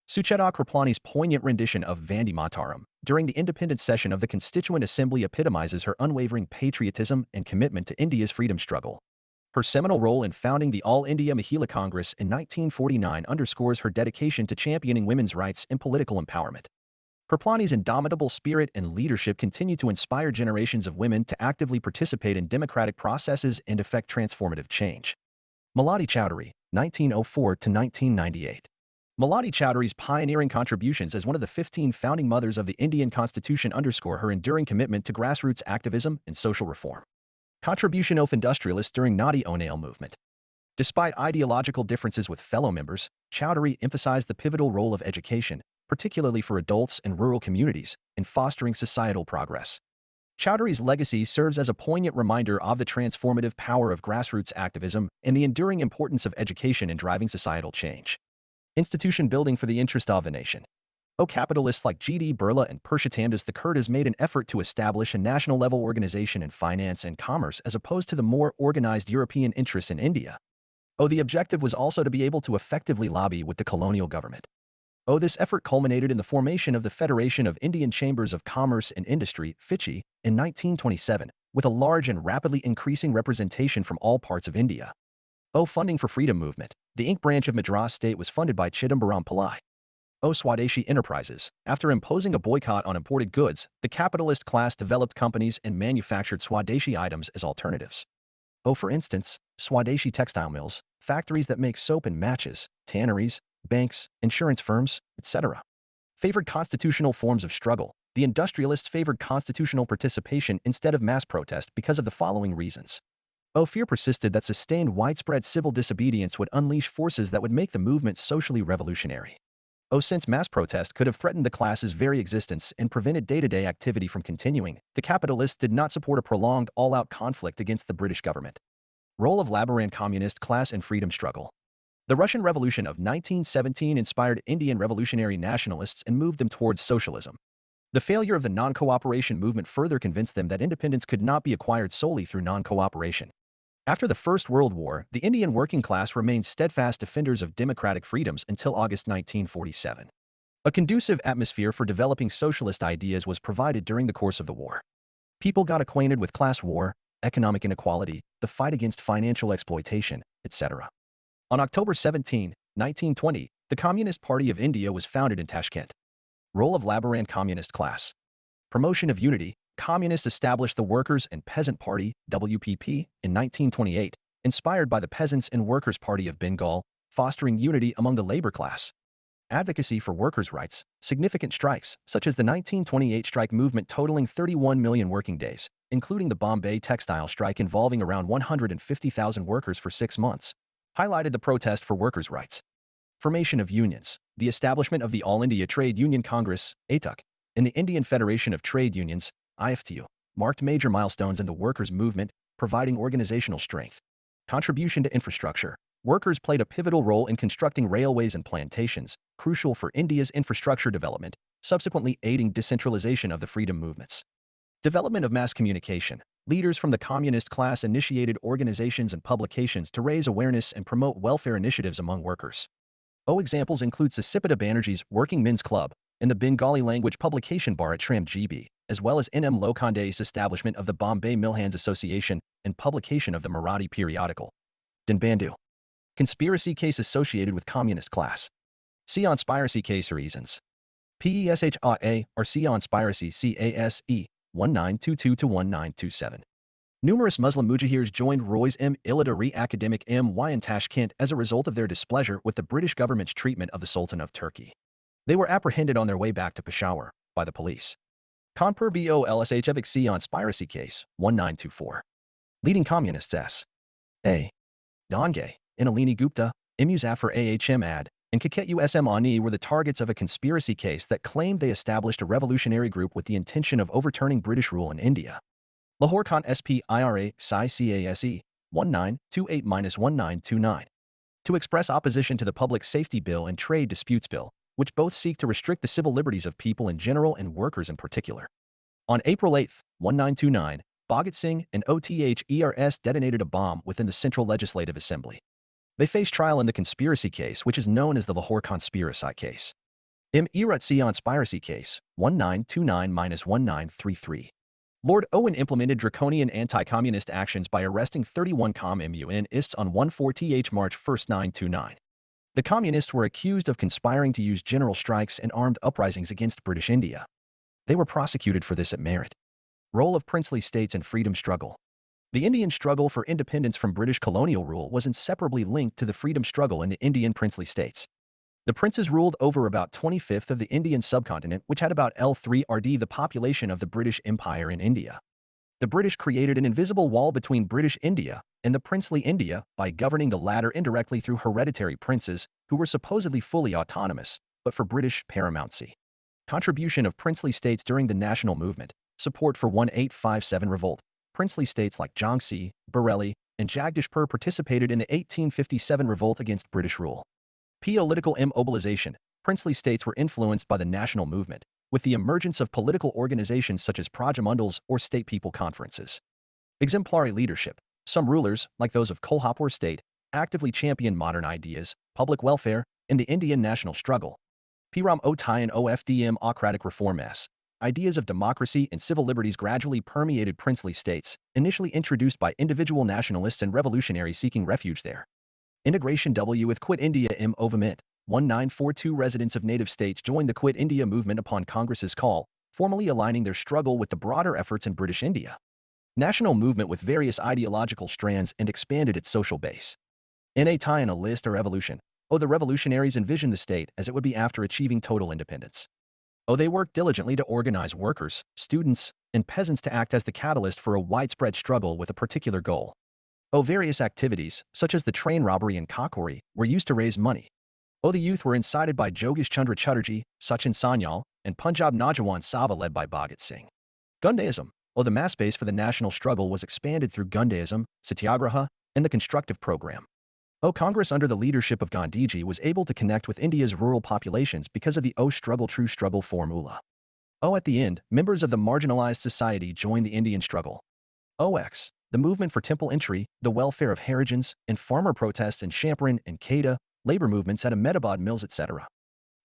Sucheta Kriplani's poignant rendition of Vande Mataram during the independence session of the Constituent Assembly epitomizes her unwavering patriotism and commitment to India's freedom struggle. Her seminal role in founding the All India Mahila Congress in 1949 underscores her dedication to championing women's rights and political empowerment. Kriplani's indomitable spirit and leadership continue to inspire generations of women to actively participate in democratic processes and effect transformative change. Malati Chowdhury, 1904 to 1998. Malati Chowdhury's pioneering contributions as one of the 15 founding mothers of the Indian Constitution underscore her enduring commitment to grassroots activism and social reform. Contribution of industrialists during Nadi Onale movement. Despite ideological differences with fellow members, Chowdhury emphasized the pivotal role of education, particularly for adults and rural communities, in fostering societal progress. Chowdhury's legacy serves as a poignant reminder of the transformative power of grassroots activism and the enduring importance of education in driving societal change. Institution building for the interest of the nation. Capitalists like G.D. Birla and Purushottam the Kurtas made an effort to establish a national-level organization in finance and commerce as opposed to the more organized European interests in India. The objective was also to be able to effectively lobby with the colonial government. This effort culminated in the formation of the Federation of Indian Chambers of Commerce and Industry, FICCI, in 1927, with a large and rapidly increasing representation from all parts of India. Funding for freedom movement. The Inc. branch of Madras State was funded by Chidambaram Pillai. Swadeshi Enterprises. After imposing a boycott on imported goods, the capitalist class developed companies and manufactured Swadeshi items as alternatives. For instance, Swadeshi textile mills, factories that make soap and matches, tanneries, banks, insurance firms, etc. Favored constitutional forms of struggle. The industrialists favored constitutional participation instead of mass protest because of the following reasons. Fear persisted that sustained widespread civil disobedience would unleash forces that would make the movement socially revolutionary. Since mass protest could have threatened the class's very existence and prevented day-to-day activity from continuing, the capitalists did not support a prolonged all-out conflict against the British government. Role of Labour communist class in freedom struggle. The Russian Revolution of 1917 inspired Indian revolutionary nationalists and moved them towards socialism. The failure of the non-cooperation movement further convinced them that independence could not be acquired solely through non-cooperation. After the First World War, the Indian working class remained steadfast defenders of democratic freedoms until August 1947. A conducive atmosphere for developing socialist ideas was provided during the course of the war. People got acquainted with class war, economic inequality, the fight against financial exploitation, etc. On October 17, 1920, the Communist Party of India was founded in Tashkent. Role of Labour communist class. Promotion of unity. Communists established the Workers' and Peasant Party, WPP, in 1928, inspired by the Peasants' and Workers' Party of Bengal, fostering unity among the labor class. Advocacy for workers' rights. Significant strikes, such as the 1928 strike movement totaling 31 million working days, including the Bombay textile strike involving around 150,000 workers for 6 months, highlighted the protest for workers' rights. Formation of unions. The establishment of the All India Trade Union Congress, ATUC, and the Indian Federation of Trade Unions, IFTU, marked major milestones in the workers' movement, providing organizational strength. Contribution to infrastructure. Workers played a pivotal role in constructing railways and plantations, crucial for India's infrastructure development, subsequently aiding decentralization of the freedom movements. Development of mass communication. Leaders from the communist class initiated organizations and publications to raise awareness and promote welfare initiatives among workers. Examples include Sasipata Banerjee's Working Men's Club and the Bengali language publication Bharat Shramjeebi, as well as N.M. Lokhande's establishment of the Bombay Millhands Association and publication of the Marathi periodical Dinbandhu. Conspiracy case associated with communist class. Conspiracy case reasons. PESHA or Conspiracy CASE 1922-1927. Numerous Muslim mujahirs joined Roy's Illiday academic MY in Tashkent as a result of their displeasure with the British government's treatment of the Sultan of Turkey. They were apprehended on their way back to Peshawar by the police. Kanpur Bolshevik conspiracy case, 1924. Leading communists S. A. Donge, Inalini Gupta, Imuzafar Ahm Ad, and Kaket Usm Ani were the targets of a conspiracy case that claimed they established a revolutionary group with the intention of overturning British rule in India. Lahore Khan Spira Psi CASE 1928-1929. To express opposition to the Public Safety Bill and Trade Disputes Bill, which both seek to restrict the civil liberties of people in general and workers in particular. On April 8, 1929, Bhagat Singh and OTHERS detonated a bomb within the Central Legislative Assembly. They faced trial in the conspiracy case, which is known as the Lahore Conspiracy case. Eratsi Conspiracy case, 1929-1933. Lord Owen implemented draconian anti-communist actions by arresting 31 communists on 1/4 March 1, 1929. The communists were accused of conspiring to use general strikes and armed uprisings against British India. They were prosecuted for this at merit. Role of princely states in freedom struggle. The Indian struggle for independence from British colonial rule was inseparably linked to the freedom struggle in the Indian princely states. The princes ruled over about 25th of the Indian subcontinent, which had about L3rd the population of the British Empire in India. The British created an invisible wall between British India and the princely India by governing the latter indirectly through hereditary princes who were supposedly fully autonomous, but for British paramountcy. Contribution of princely states during the national movement. Support for 1857 revolt. Princely states like Jhansi, Bareilly, and Jagdishpur participated in the 1857 revolt against British rule. Political immobilization. Princely states were influenced by the national movement, with the emergence of political organizations such as Prajamandals or state people conferences. Exemplary leadership. Some rulers, like those of Kolhapur state, actively championed modern ideas, public welfare, and the Indian national struggle. Piram Otayan OFDM Ocratic reform S. Ideas of democracy and civil liberties gradually permeated princely states, initially introduced by individual nationalists and revolutionaries seeking refuge there. Integration W with Quit India M. Ovamit, 1942 residents of native states joined the Quit India movement upon Congress's call, formally aligning their struggle with the broader efforts in British India. National movement with various ideological strands and expanded its social base. In a tie in a list or evolution. The revolutionaries envisioned the state as it would be after achieving total independence. They worked diligently to organize workers, students, and peasants to act as the catalyst for a widespread struggle with a particular goal. Various activities, such as the train robbery and Kakori, were used to raise money. The youth were incited by Jogish Chandra Chatterjee, Sachin Sanyal, and Punjab Naujawan Sabha led by Bhagat Singh. Gundaism. The mass base for the national struggle was expanded through Gundaism, Satyagraha, and the constructive program. Congress under the leadership of Gandhiji was able to connect with India's rural populations because of the true struggle formula. At the end, members of the marginalized society joined the Indian struggle. X. The movement for temple entry, the welfare of Harijans, and farmer protests in Champaran and Kheda, labor movements at Ahmedabad mills, etc.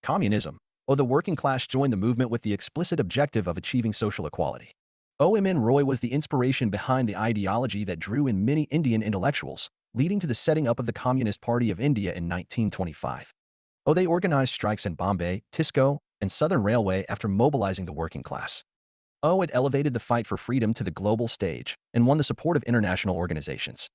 Communism. The working class joined the movement with the explicit objective of achieving social equality. M.N. Roy was the inspiration behind the ideology that drew in many Indian intellectuals, leading to the setting up of the Communist Party of India in 1925. They organized strikes in Bombay, Tisco, and Southern Railway after mobilizing the working class. It elevated the fight for freedom to the global stage and won the support of international organizations.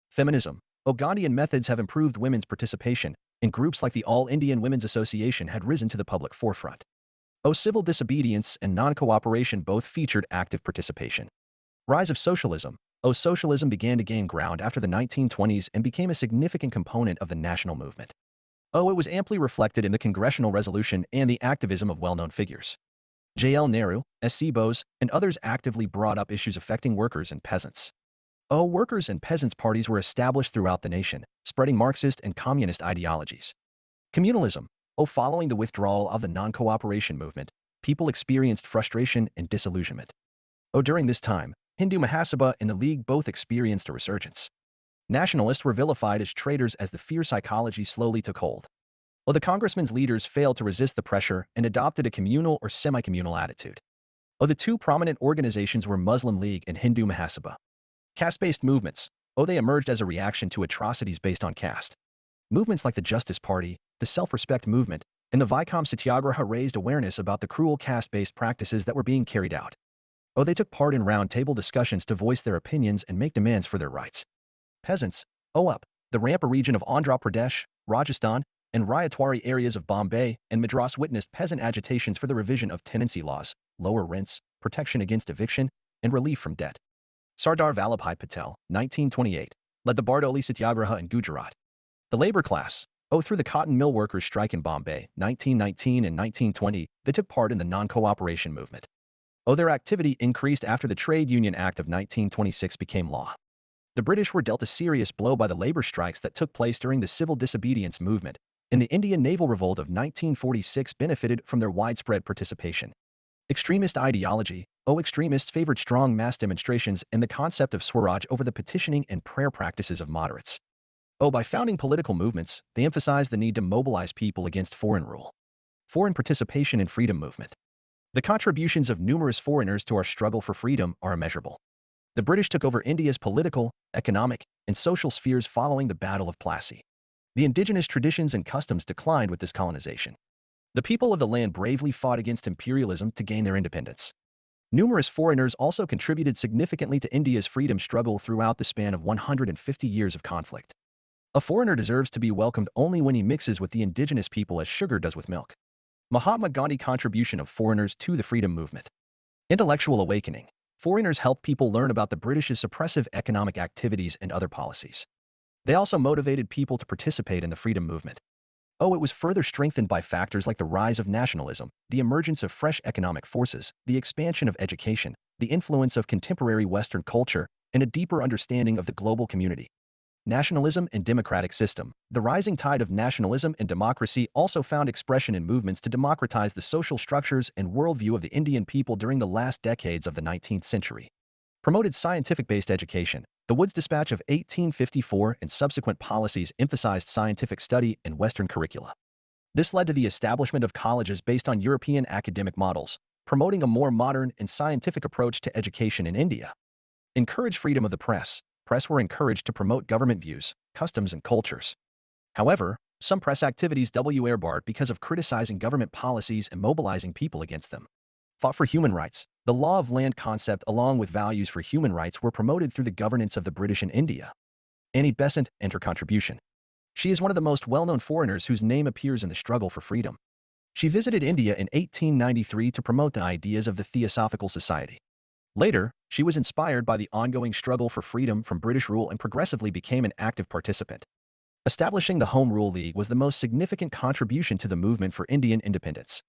Feminism. Gandhian methods have improved women's participation, and groups like the All Indian Women's Association had risen to the public forefront. Civil disobedience and non-cooperation both featured active participation. Rise of socialism. Socialism began to gain ground after the 1920s and became a significant component of the national movement. It was amply reflected in the congressional resolution and the activism of well-known figures. J.L. Nehru, S.C. Bose, and others actively brought up issues affecting workers and peasants. Workers' and peasants' parties were established throughout the nation, spreading Marxist and communist ideologies. Communalism. Following the withdrawal of the non-cooperation movement, people experienced frustration and disillusionment. During this time, Hindu Mahasabha and the League both experienced a resurgence. Nationalists were vilified as traitors as the fear psychology slowly took hold. The congressmen's leaders failed to resist the pressure and adopted a communal or semi-communal attitude. The two prominent organizations were Muslim League and Hindu Mahasabha. Caste-based movements. They emerged as a reaction to atrocities based on caste. Movements like the Justice Party, the Self-Respect Movement, and the Vaikom Satyagraha raised awareness about the cruel caste-based practices that were being carried out. They took part in round-table discussions to voice their opinions and make demands for their rights. Peasants. Up. The Rampa region of Andhra Pradesh, Rajasthan, and Rayatwari areas of Bombay and Madras witnessed peasant agitations for the revision of tenancy laws, lower rents, protection against eviction, and relief from debt. Sardar Vallabhbhai Patel, 1928, led the Bardoli Satyagraha in Gujarat. The labor class, through the cotton mill workers' strike in Bombay, 1919 and 1920, they took part in the non-cooperation movement. Their activity increased after the Trade Union Act of 1926 became law. The British were dealt a serious blow by the labor strikes that took place during the civil disobedience movement, and the Indian Naval Revolt of 1946 benefited from their widespread participation. Extremist ideology. Extremists favored strong mass demonstrations and the concept of Swaraj over the petitioning and prayer practices of moderates. By founding political movements, they emphasized the need to mobilize people against foreign rule. Foreign participation in freedom movement. The contributions of numerous foreigners to our struggle for freedom are immeasurable. The British took over India's political, economic, and social spheres following the Battle of Plassey. The indigenous traditions and customs declined with this colonization. The people of the land bravely fought against imperialism to gain their independence. Numerous foreigners also contributed significantly to India's freedom struggle throughout the span of 150 years of conflict. A foreigner deserves to be welcomed only when he mixes with the indigenous people as sugar does with milk. Mahatma Gandhi contribution of foreigners to the freedom movement. Intellectual awakening. Foreigners helped people learn about the British's suppressive economic activities and other policies. They also motivated people to participate in the freedom movement. It was further strengthened by factors like the rise of nationalism, the emergence of fresh economic forces, the expansion of education, the influence of contemporary Western culture, and a deeper understanding of the global community. Nationalism and democratic system. The rising tide of nationalism and democracy also found expression in movements to democratize the social structures and worldview of the Indian people during the last decades of the 19th century. Promoted scientific-based education. The Woods Dispatch of 1854 and subsequent policies emphasized scientific study in Western curricula. This led to the establishment of colleges based on European academic models, promoting a more modern and scientific approach to education in India. Encouraged freedom of the press. Press were encouraged to promote government views, customs, and cultures. However, some press activities were barred because of criticizing government policies and mobilizing people against them. Fought for human rights. The law of land concept along with values for human rights were promoted through the governance of the British in India. Annie Besant and her contribution. She is one of the most well-known foreigners whose name appears in the struggle for freedom. She visited India in 1893 to promote the ideas of the Theosophical Society. Later, she was inspired by the ongoing struggle for freedom from British rule and progressively became an active participant. Establishing the Home Rule League was the most significant contribution to the movement for Indian independence.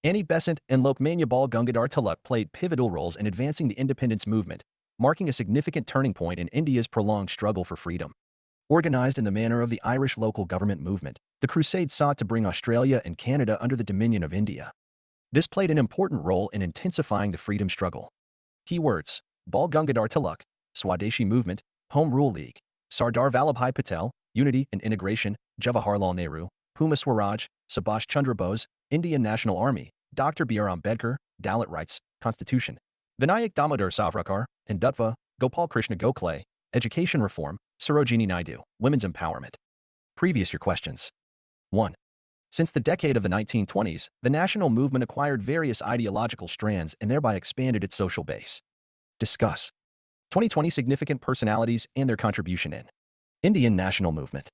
Annie Besant and Lokmanya Bal Gangadhar Tilak played pivotal roles in advancing the independence movement, marking a significant turning point in India's prolonged struggle for freedom. Organized in the manner of the Irish local government movement, the Crusade sought to bring Australia and Canada under the dominion of India. This played an important role in intensifying the freedom struggle. Keywords: Bal Gangadhar Tilak, Swadeshi Movement, Home Rule League, Sardar Vallabhbhai Patel, Unity and Integration, Jawaharlal Nehru, Puma Swaraj, Subhash Chandra Bose, Indian National Army, Dr. B.R. Ambedkar, Dalit Rights, Constitution, Vinayak Damodar Savarkar, Hindutva, Gopal Krishna Gokhale, Education Reform, Sarojini Naidu, Women's Empowerment. Previous year questions. 1. Since the decade of the 1920s, the national movement acquired various ideological strands and thereby expanded its social base. Discuss 2020 significant personalities and their contribution in Indian national movement.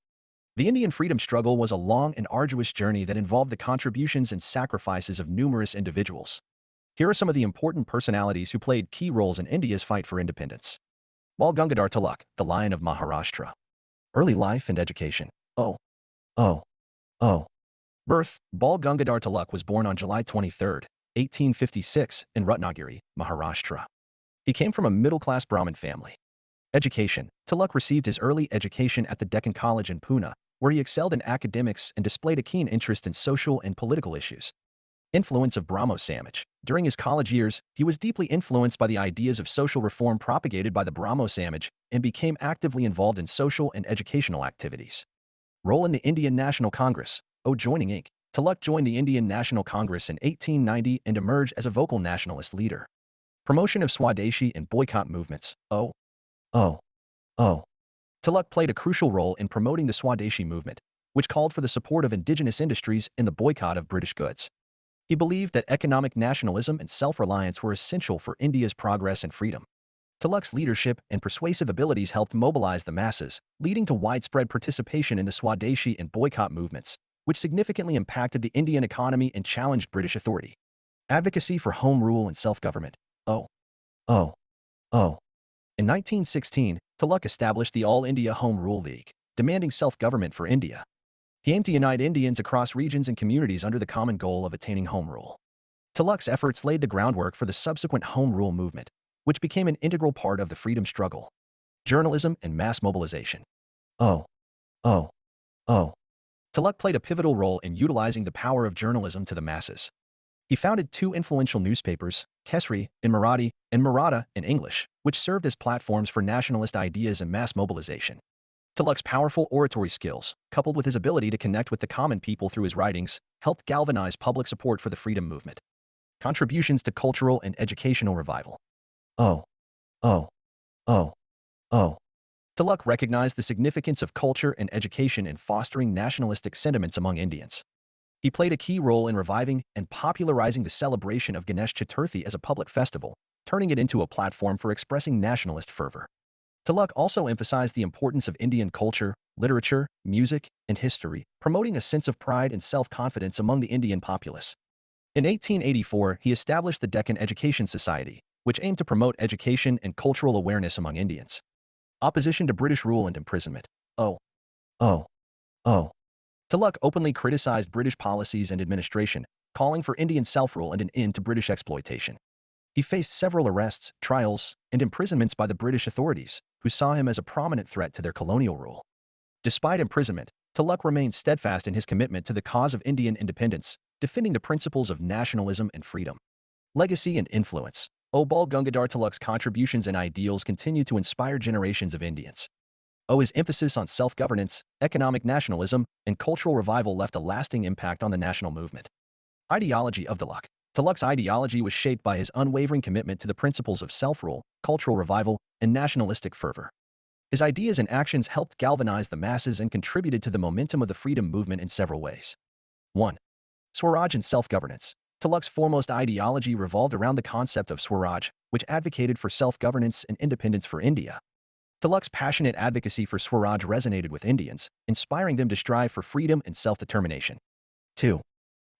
The Indian freedom struggle was a long and arduous journey that involved the contributions and sacrifices of numerous individuals. Here are some of the important personalities who played key roles in India's fight for independence. Bal Gangadhar Tilak, the Lion of Maharashtra. Early life and education. Birth: Bal Gangadhar Tilak was born on July 23, 1856, in Ratnagiri, Maharashtra. He came from a middle-class Brahmin family. Education: Tilak received his early education at the Deccan College in Pune, where he excelled in academics and displayed a keen interest in social and political issues. Influence of Brahmo Samaj. During his college years, he was deeply influenced by the ideas of social reform propagated by the Brahmo Samaj and became actively involved in social and educational activities. Role in the Indian National Congress. Joining Inc. Tilak joined the Indian National Congress in 1890 and emerged as a vocal nationalist leader. Promotion of Swadeshi and boycott movements. Tilak played a crucial role in promoting the Swadeshi movement, which called for the support of indigenous industries in the boycott of British goods. He believed that economic nationalism and self-reliance were essential for India's progress and freedom. Tilak's leadership and persuasive abilities helped mobilize the masses, leading to widespread participation in the Swadeshi and boycott movements, which significantly impacted the Indian economy and challenged British authority. Advocacy for home rule and self-government. Oh, oh, oh. In 1916, Tilak established the All India Home Rule League, demanding self-government for India. He aimed to unite Indians across regions and communities under the common goal of attaining home rule. Tilak's efforts laid the groundwork for the subsequent Home Rule movement, which became an integral part of the freedom struggle. Journalism and mass mobilization. Oh, oh, oh. Tilak played a pivotal role in utilizing the power of journalism to the masses. He founded two influential newspapers, Kesari in Marathi and Maratha in English, which served as platforms for nationalist ideas and mass mobilization. Tilak's powerful oratory skills, coupled with his ability to connect with the common people through his writings, helped galvanize public support for the freedom movement. Contributions to cultural and educational revival. Oh, oh, oh, oh. Tilak recognized the significance of culture and education in fostering nationalistic sentiments among Indians. He played a key role in reviving and popularizing the celebration of Ganesh Chaturthi as a public festival, turning it into a platform for expressing nationalist fervor. Tilak also emphasized the importance of Indian culture, literature, music, and history, promoting a sense of pride and self-confidence among the Indian populace. In 1884, he established the Deccan Education Society, which aimed to promote education and cultural awareness among Indians. Opposition to British rule and imprisonment. Oh, oh, oh. Tilak openly criticized British policies and administration, calling for Indian self-rule and an end to British exploitation. He faced several arrests, trials, and imprisonments by the British authorities, who saw him as a prominent threat to their colonial rule. Despite imprisonment, Tilak remained steadfast in his commitment to the cause of Indian independence, defending the principles of nationalism and freedom. Legacy and influence. Bal Gangadhar Tilak's contributions and ideals continue to inspire generations of Indians. His emphasis on self-governance, economic nationalism, and cultural revival left a lasting impact on the national movement. Ideology of Tilak. Tilak's ideology was shaped by his unwavering commitment to the principles of self-rule, cultural revival, and nationalistic fervor. His ideas and actions helped galvanize the masses and contributed to the momentum of the freedom movement in several ways. 1. Swaraj and self-governance. Tilak's foremost ideology revolved around the concept of Swaraj, which advocated for self-governance and independence for India. Tilak's passionate advocacy for Swaraj resonated with Indians, inspiring them to strive for freedom and self-determination. 2.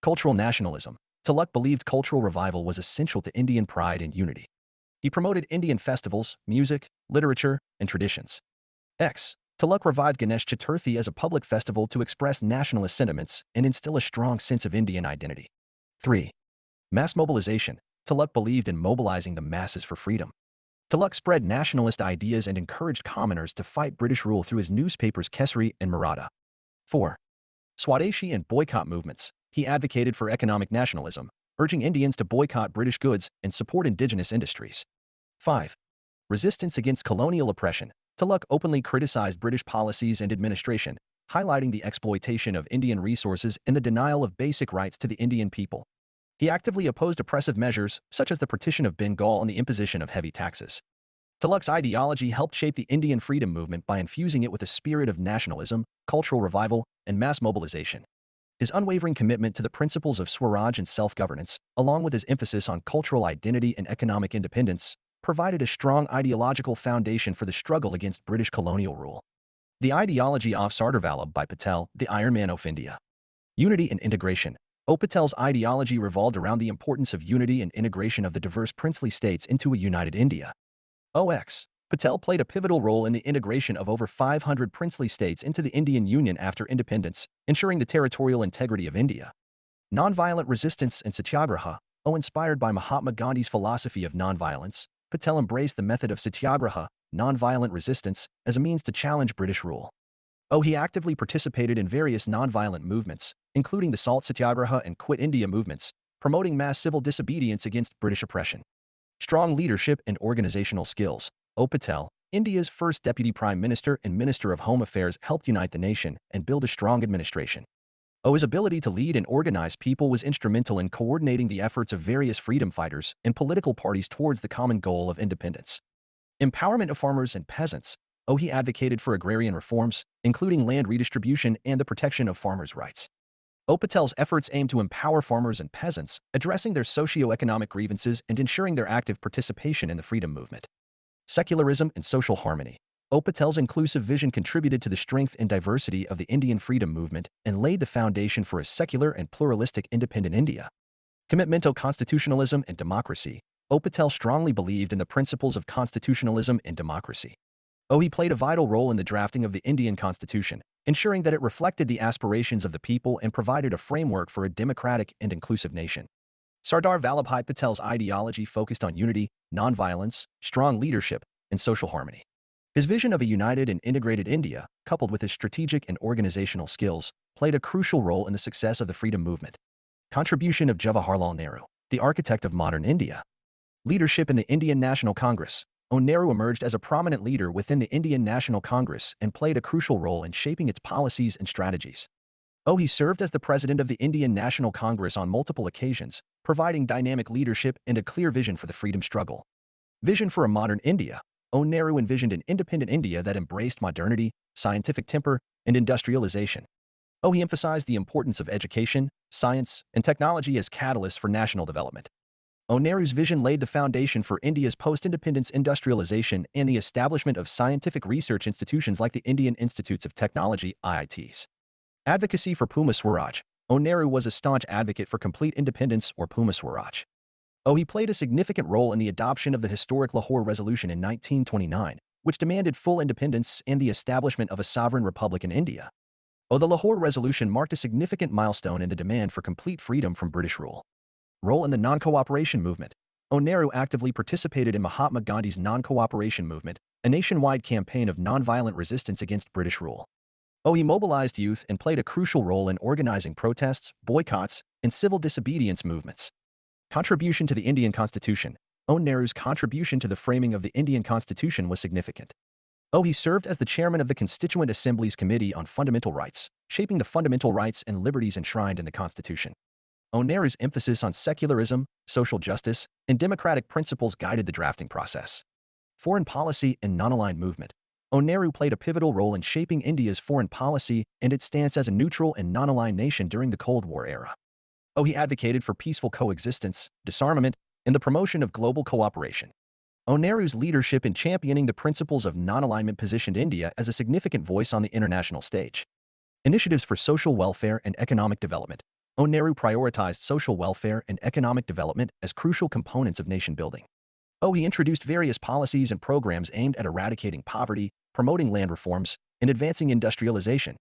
Cultural nationalism. Tilak believed cultural revival was essential to Indian pride and unity. He promoted Indian festivals, music, literature, and traditions. Tilak revived Ganesh Chaturthi as a public festival to express nationalist sentiments and instill a strong sense of Indian identity. 3. Mass mobilization. Tilak believed in mobilizing the masses for freedom. Tilak spread nationalist ideas and encouraged commoners to fight British rule through his newspapers Kesari and Maratha. 4. Swadeshi and boycott movements. He advocated for economic nationalism, urging Indians to boycott British goods and support indigenous industries. 5. Resistance against colonial oppression. Tilak openly criticized British policies and administration, highlighting the exploitation of Indian resources and the denial of basic rights to the Indian people. He actively opposed oppressive measures, such as the partition of Bengal and the imposition of heavy taxes. Tilak's ideology helped shape the Indian freedom movement by infusing it with a spirit of nationalism, cultural revival, and mass mobilization. His unwavering commitment to the principles of Swaraj and self-governance, along with his emphasis on cultural identity and economic independence, provided a strong ideological foundation for the struggle against British colonial rule. The ideology of Sardar Vallabhbhai Patel, the Iron Man of India. Unity and integration. Patel's ideology revolved around the importance of unity and integration of the diverse princely states into a united India. Patel played a pivotal role in the integration of over 500 princely states into the Indian Union after independence, ensuring the territorial integrity of India. Nonviolent resistance and satyagraha. Inspired by Mahatma Gandhi's philosophy of nonviolence, Patel embraced the method of satyagraha, nonviolent resistance, as a means to challenge British rule. He actively participated in various nonviolent movements, including the Salt Satyagraha and Quit India movements, promoting mass civil disobedience against British oppression. Strong leadership and organizational skills. Patel, India's first Deputy Prime Minister and Minister of Home Affairs, helped unite the nation and build a strong administration. His ability to lead and organize people was instrumental in coordinating the efforts of various freedom fighters and political parties towards the common goal of independence. Empowerment of farmers and peasants. He advocated for agrarian reforms, including land redistribution and the protection of farmers' rights. Patel's efforts aimed to empower farmers and peasants, addressing their socio-economic grievances and ensuring their active participation in the freedom movement. Secularism and social harmony. Patel's inclusive vision contributed to the strength and diversity of the Indian freedom movement and laid the foundation for a secular and pluralistic independent India. Commitment to constitutionalism and democracy. Patel strongly believed in the principles of constitutionalism and democracy. He played a vital role in the drafting of the Indian Constitution, ensuring that it reflected the aspirations of the people and provided a framework for a democratic and inclusive nation. Sardar Vallabhbhai Patel's ideology focused on unity, nonviolence, strong leadership, and social harmony. His vision of a united and integrated India, coupled with his strategic and organizational skills, played a crucial role in the success of the freedom movement. Contribution of Jawaharlal Nehru, the architect of modern India. Leadership in the Indian National Congress. Nehru emerged as a prominent leader within the Indian National Congress and played a crucial role in shaping its policies and strategies. He served as the president of the Indian National Congress on multiple occasions, providing dynamic leadership and a clear vision for the freedom struggle. Vision for a modern India. Nehru envisioned an independent India that embraced modernity, scientific temper, and industrialization. He emphasized the importance of education, science, and technology as catalysts for national development. Nehru's vision laid the foundation for India's post-independence industrialization and the establishment of scientific research institutions like the Indian Institutes of Technology, IITs. Advocacy for Puma Swaraj. Nehru was a staunch advocate for complete independence or Puma Swaraj. He played a significant role in the adoption of the historic Lahore Resolution in 1929, which demanded full independence and the establishment of a sovereign republic in India. The Lahore Resolution marked a significant milestone in the demand for complete freedom from British rule. Role in the non-cooperation movement. Nehru actively participated in Mahatma Gandhi's non-cooperation movement, a nationwide campaign of nonviolent resistance against British rule. He mobilized youth and played a crucial role in organizing protests, boycotts, and civil disobedience movements. Contribution to the Indian Constitution. Nehru's contribution to the framing of the Indian Constitution was significant. He served as the chairman of the Constituent Assembly's Committee on Fundamental Rights, shaping the fundamental rights and liberties enshrined in the Constitution. Nehru's emphasis on secularism, social justice, and democratic principles guided the drafting process. Foreign policy and non-aligned movement. Nehru played a pivotal role in shaping India's foreign policy and its stance as a neutral and non-aligned nation during the Cold War era. He advocated for peaceful coexistence, disarmament, and the promotion of global cooperation. Nehru's leadership in championing the principles of non-alignment positioned India as a significant voice on the international stage. Initiatives for social welfare and economic development. Nehru prioritized social welfare and economic development as crucial components of nation building. He introduced various policies and programs aimed at eradicating poverty, promoting land reforms, and advancing industrialization.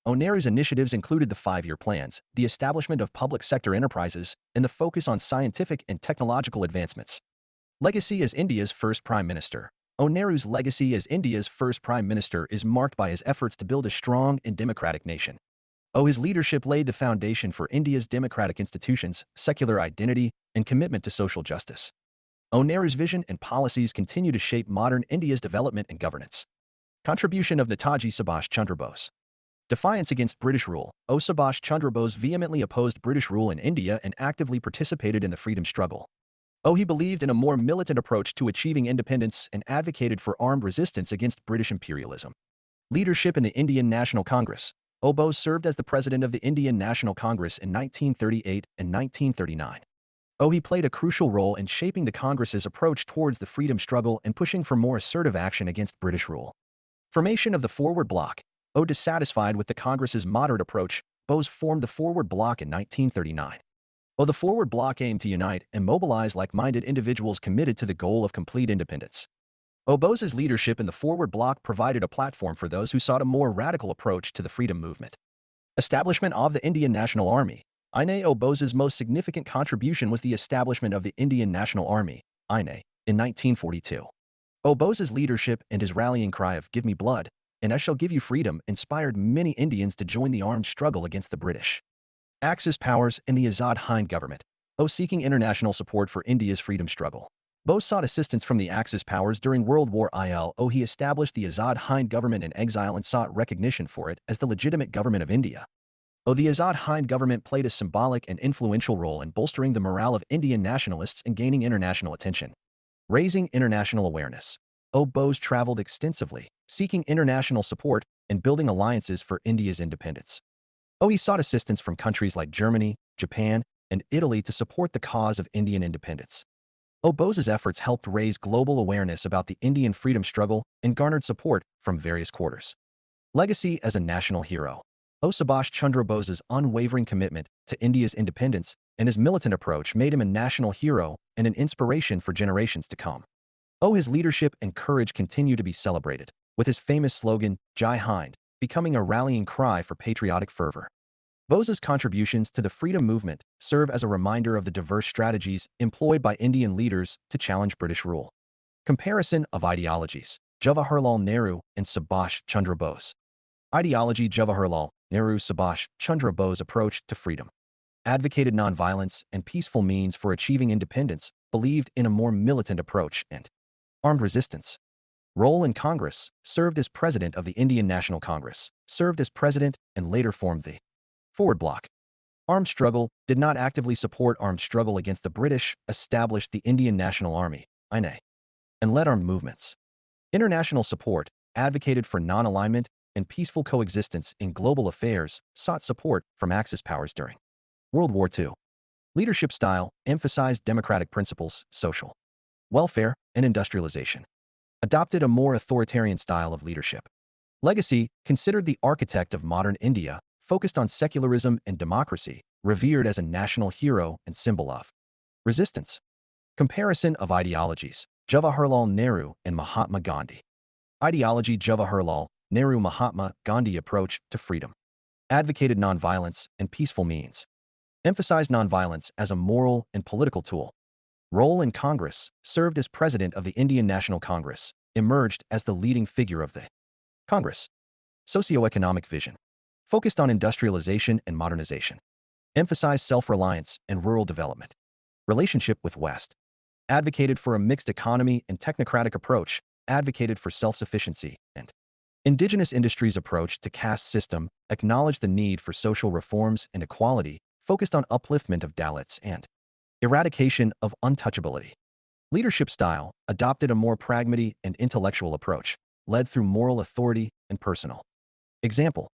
Nehru's initiatives included the 5-year plans, the establishment of public sector enterprises, and the focus on scientific and technological advancements. Legacy as India's first Prime Minister. Nehru's legacy as India's first Prime Minister is marked by his efforts to build a strong and democratic nation. His leadership laid the foundation for India's democratic institutions, secular identity, and commitment to social justice. Nehru's vision and policies continue to shape modern India's development and governance. Contribution of Netaji Subhash Chandra Bose. Defiance against British rule. Subhash Chandra Bose vehemently opposed British rule in India and actively participated in the freedom struggle. He believed in a more militant approach to achieving independence and advocated for armed resistance against British imperialism. Leadership in the Indian National Congress. Bose served as the president of the Indian National Congress in 1938 and 1939. He played a crucial role in shaping the Congress's approach towards the freedom struggle and pushing for more assertive action against British rule. Formation of the Forward Bloc. Dissatisfied with the Congress's moderate approach, Bose formed the Forward Bloc in 1939. The Forward Bloc aimed to unite and mobilize like-minded individuals committed to the goal of complete independence. Bose's leadership in the Forward Bloc provided a platform for those who sought a more radical approach to the freedom movement. Establishment of the Indian National Army. Bose's most significant contribution was the establishment of the Indian National Army, INA, in 1942. Bose's leadership and his rallying cry of "Give me blood, and I shall give you freedom" inspired many Indians to join the armed struggle against the British. Axis powers and the Azad Hind government. Seeking international support for India's freedom struggle. Bose sought assistance from the Axis powers during World War I. He established the Azad Hind government in exile and sought recognition for it as the legitimate government of India. The Azad Hind government played a symbolic and influential role in bolstering the morale of Indian nationalists and gaining international attention. Raising international awareness. Bose traveled extensively, seeking international support and building alliances for India's independence. He sought assistance from countries like Germany, Japan, and Italy to support the cause of Indian independence. Bose's efforts helped raise global awareness about the Indian freedom struggle and garnered support from various quarters. Legacy as a national hero. O. Subhash Chandra Bose's unwavering commitment to India's independence and his militant approach made him a national hero and an inspiration for generations to come. O. His leadership and courage continue to be celebrated, with his famous slogan, Jai Hind, becoming a rallying cry for patriotic fervor. Bose's contributions to the freedom movement serve as a reminder of the diverse strategies employed by Indian leaders to challenge British rule. Comparison of ideologies: Jawaharlal Nehru and Subhash Chandra Bose. Ideology: Jawaharlal Nehru Subhash Chandra Bose approach to freedom. Advocated nonviolence and peaceful means for achieving independence, believed in a more militant approach and armed resistance. Role in Congress: served as president of the Indian National Congress, served as president and later formed the Forward Bloc. Armed struggle: did not actively support armed struggle against the British, established the Indian National Army, INA, and led armed movements. International support: advocated for non-alignment and peaceful coexistence in global affairs, sought support from Axis powers during World War II. Leadership style: emphasized democratic principles, social welfare, and industrialization. Adopted a more authoritarian style of leadership. Legacy: considered the architect of modern India, focused on secularism and democracy, revered as a national hero and symbol of resistance. Comparison of ideologies: Jawaharlal Nehru and Mahatma Gandhi. Ideology: Jawaharlal Nehru Mahatma Gandhi approach to freedom. Advocated nonviolence and peaceful means. Emphasized nonviolence as a moral and political tool. Role in Congress: served as president of the Indian National Congress, emerged as the leading figure of the Congress. Socioeconomic vision: focused on industrialization and modernization. Emphasized self-reliance and rural development. Relationship with West: advocated for a mixed economy and technocratic approach, advocated for self-sufficiency and indigenous industries approach to caste system, acknowledged the need for social reforms and equality, focused on upliftment of Dalits and eradication of untouchability. Leadership style: adopted a more pragmatic and intellectual approach, led through moral authority and personal example.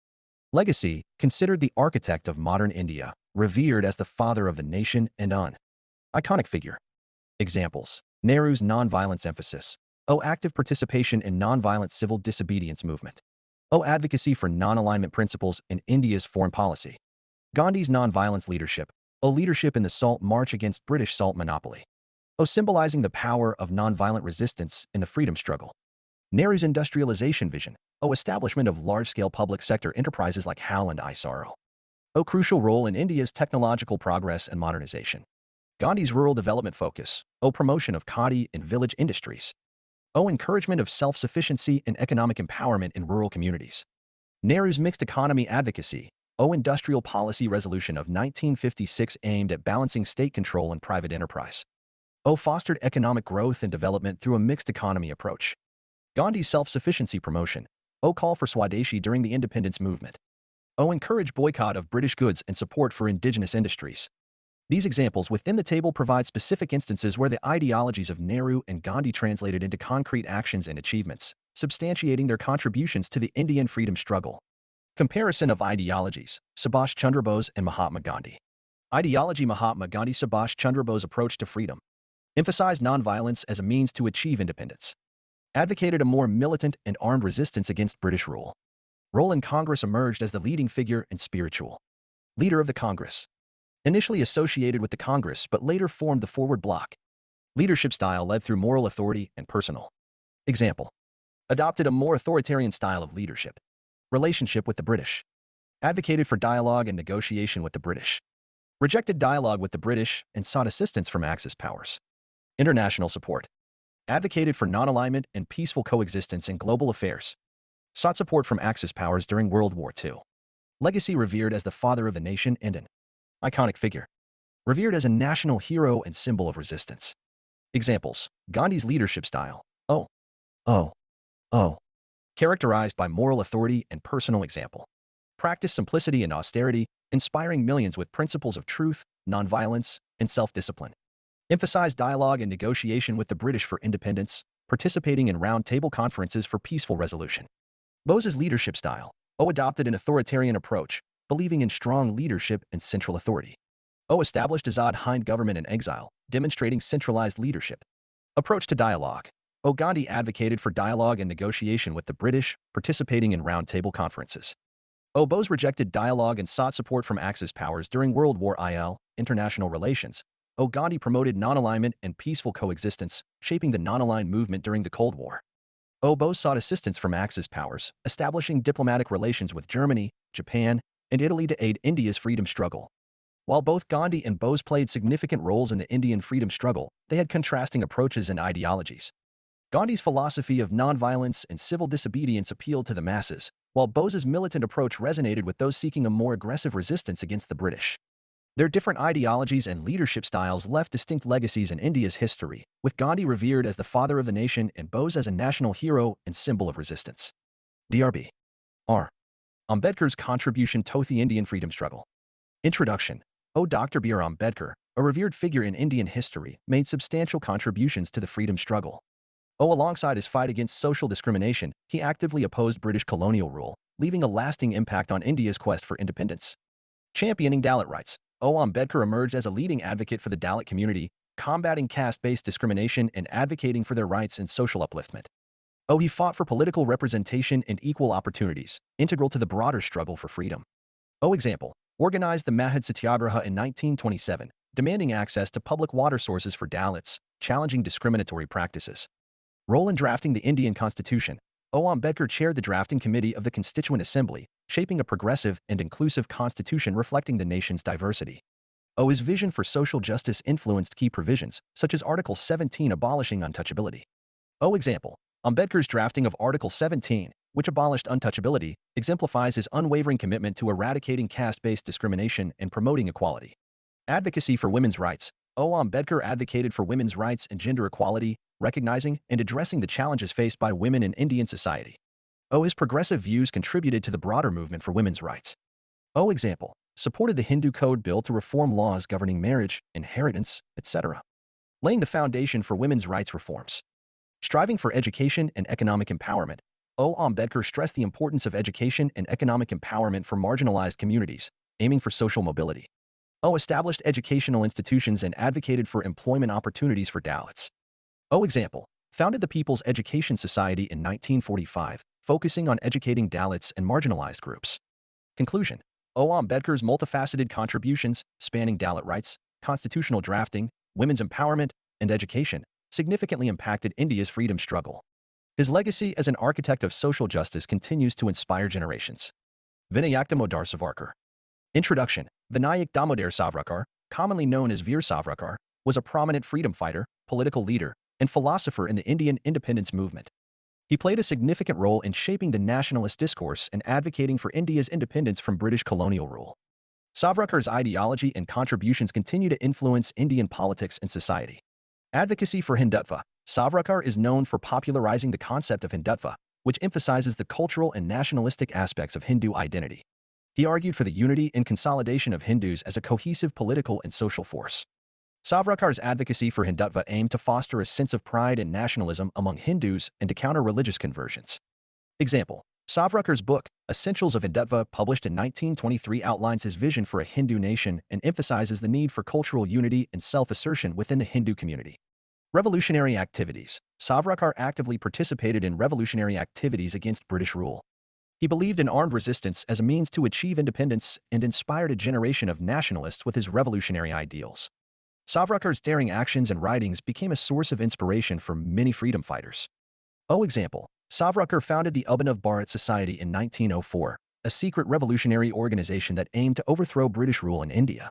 Legacy: considered the architect of modern India, revered as the father of the nation and an iconic figure. Examples: Nehru's nonviolence emphasis. O. Active participation in nonviolent civil disobedience movement. O. Advocacy for non-alignment principles in India's foreign policy. Gandhi's nonviolence leadership. O. Leadership in the salt march against British salt monopoly. O. Symbolizing the power of nonviolent resistance in the freedom struggle. Nehru's industrialization vision. O. Establishment of large-scale public sector enterprises like HAL and ISRO. O. Crucial role in India's technological progress and modernization. Gandhi's rural development focus. O. Promotion of khadi and village industries. O. Encouragement of self-sufficiency and economic empowerment in rural communities. Nehru's mixed economy advocacy. O. Industrial policy resolution of 1956 aimed at balancing state control and private enterprise. O. Fostered economic growth and development through a mixed economy approach. Gandhi's self-sufficiency promotion. O. Call for Swadeshi during the independence movement. O. Encourage boycott of British goods and support for indigenous industries. These examples within the table provide specific instances where the ideologies of Nehru and Gandhi translated into concrete actions and achievements, substantiating their contributions to the Indian freedom struggle. Comparison of ideologies: Subhash Chandra Bose and Mahatma Gandhi. Ideology: Mahatma Gandhi Subhash Chandra Bose approach to freedom. Emphasized nonviolence as a means to achieve independence. Advocated a more militant and armed resistance against British rule. Role in Congress: emerged as the leading figure and spiritual leader of the Congress. Initially associated with the Congress but later formed the Forward Bloc. Leadership style: led through moral authority and personal example. Adopted a more authoritarian style of leadership. Relationship with the British: advocated for dialogue and negotiation with the British. Rejected dialogue with the British and sought assistance from Axis powers. International support: advocated for non-alignment and peaceful coexistence in global affairs. Sought support from Axis powers during World War II. Legacy: revered as the father of the nation and an iconic figure. Revered as a national hero and symbol of resistance. Examples: Gandhi's leadership style. O. Characterized by moral authority and personal example. Practiced simplicity and austerity, inspiring millions with principles of truth, nonviolence, and self-discipline. Emphasized dialogue and negotiation with the British for independence, participating in round-table conferences for peaceful resolution. Bose's leadership style. O. Adopted an authoritarian approach, believing in strong leadership and central authority. O. Established Azad Hind government in exile, demonstrating centralized leadership. Approach to dialogue. O. Gandhi advocated for dialogue and negotiation with the British, participating in round-table conferences. Bose rejected dialogue and sought support from Axis powers during World War I. International relations. Gandhi promoted non-alignment and peaceful coexistence, shaping the non-aligned movement during the Cold War. Bose sought assistance from Axis powers, establishing diplomatic relations with Germany, Japan, and Italy to aid India's freedom struggle. While both Gandhi and Bose played significant roles in the Indian freedom struggle, they had contrasting approaches and ideologies. Gandhi's philosophy of nonviolence and civil disobedience appealed to the masses, while Bose's militant approach resonated with those seeking a more aggressive resistance against the British. Their different ideologies and leadership styles left distinct legacies in India's history, with Gandhi revered as the father of the nation and Bose as a national hero and symbol of resistance. Dr. B.R. Ambedkar's contribution to the Indian freedom struggle. Introduction. Dr. B.R. Ambedkar, a revered figure in Indian history, made substantial contributions to the freedom struggle. Alongside his fight against social discrimination, he actively opposed British colonial rule, leaving a lasting impact on India's quest for independence. Championing Dalit rights. Ambedkar emerged as a leading advocate for the Dalit community, combating caste-based discrimination and advocating for their rights and social upliftment. He fought for political representation and equal opportunities, integral to the broader struggle for freedom. Example. Organized the Mahad Satyagraha in 1927, demanding access to public water sources for Dalits, challenging discriminatory practices. Role in drafting the Indian Constitution. Ambedkar chaired the drafting committee of the Constituent Assembly, shaping a progressive and inclusive constitution reflecting the nation's diversity. His vision for social justice influenced key provisions, such as Article 17 abolishing untouchability. Example. Ambedkar's drafting of Article 17, which abolished untouchability, exemplifies his unwavering commitment to eradicating caste-based discrimination and promoting equality. Advocacy for women's rights. Ambedkar advocated for women's rights and gender equality, recognizing and addressing the challenges faced by women in Indian society. His progressive views contributed to the broader movement for women's rights. Example. Supported the Hindu Code Bill to reform laws governing marriage, inheritance, etc. Laying the foundation for women's rights reforms. Striving for education and economic empowerment. Ambedkar stressed the importance of education and economic empowerment for marginalized communities, aiming for social mobility. Established educational institutions and advocated for employment opportunities for Dalits. Example. Founded the People's Education Society in 1945, focusing on educating Dalits and marginalized groups. Conclusion. Ambedkar's multifaceted contributions, spanning Dalit rights, constitutional drafting, women's empowerment, and education, significantly impacted India's freedom struggle. His legacy as an architect of social justice continues to inspire generations. Vinayak Damodar Savarkar. Introduction. Vinayak Damodar Savarkar, commonly known as Veer Savarkar, was a prominent freedom fighter, political leader, and philosopher in the Indian independence movement. He played a significant role in shaping the nationalist discourse and advocating for India's independence from British colonial rule. Savarkar's ideology and contributions continue to influence Indian politics and society. Advocacy for Hindutva. Savarkar is known for popularizing the concept of Hindutva, which emphasizes the cultural and nationalistic aspects of Hindu identity. He argued for the unity and consolidation of Hindus as a cohesive political and social force. Savarkar's advocacy for Hindutva aimed to foster a sense of pride and nationalism among Hindus and to counter religious conversions. Example. Savarkar's book, Essentials of Hindutva, published in 1923, outlines his vision for a Hindu nation and emphasizes the need for cultural unity and self-assertion within the Hindu community. Revolutionary activities. Savarkar actively participated in revolutionary activities against British rule. He believed in armed resistance as a means to achieve independence and inspired a generation of nationalists with his revolutionary ideals. Savarkar's daring actions and writings became a source of inspiration for many freedom fighters. Example. Savarkar founded the Abhinav Bharat Society in 1904, a secret revolutionary organization that aimed to overthrow British rule in India.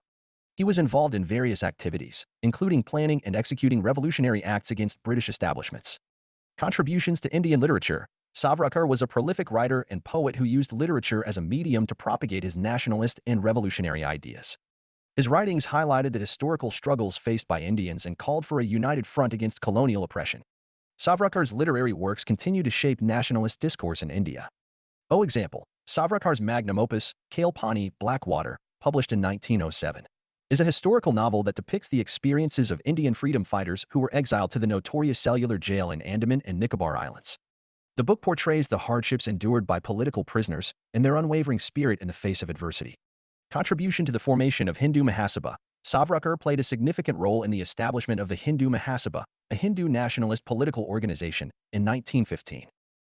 He was involved in various activities, including planning and executing revolutionary acts against British establishments. Contributions to Indian literature. Savarkar was a prolific writer and poet who used literature as a medium to propagate his nationalist and revolutionary ideas. His writings highlighted the historical struggles faced by Indians and called for a united front against colonial oppression. Savarkar's literary works continue to shape nationalist discourse in India. Example. Savarkar's magnum opus, Kale Pani, Blackwater, published in 1907, is a historical novel that depicts the experiences of Indian freedom fighters who were exiled to the notorious cellular jail in Andaman and Nicobar Islands. The book portrays the hardships endured by political prisoners and their unwavering spirit in the face of adversity. Contribution to the formation of Hindu Mahasabha. Savarkar played a significant role in the establishment of the Hindu Mahasabha, a Hindu nationalist political organization, in 1915.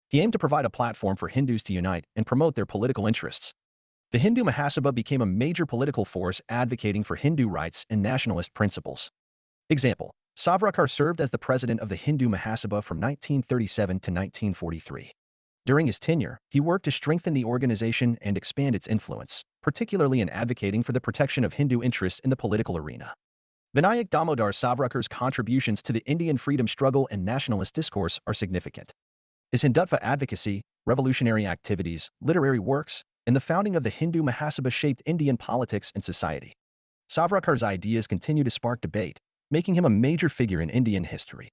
He aimed to provide a platform for Hindus to unite and promote their political interests. The Hindu Mahasabha became a major political force advocating for Hindu rights and nationalist principles. Example: Savarkar served as the president of the Hindu Mahasabha from 1937 to 1943. During his tenure, he worked to strengthen the organization and expand its influence, particularly in advocating for the protection of Hindu interests in the political arena. Vinayak Damodar Savarkar's contributions to the Indian freedom struggle and nationalist discourse are significant. His Hindutva advocacy, revolutionary activities, literary works, and the founding of the Hindu Mahasabha shaped Indian politics and society. Savarkar's ideas continue to spark debate, making him a major figure in Indian history.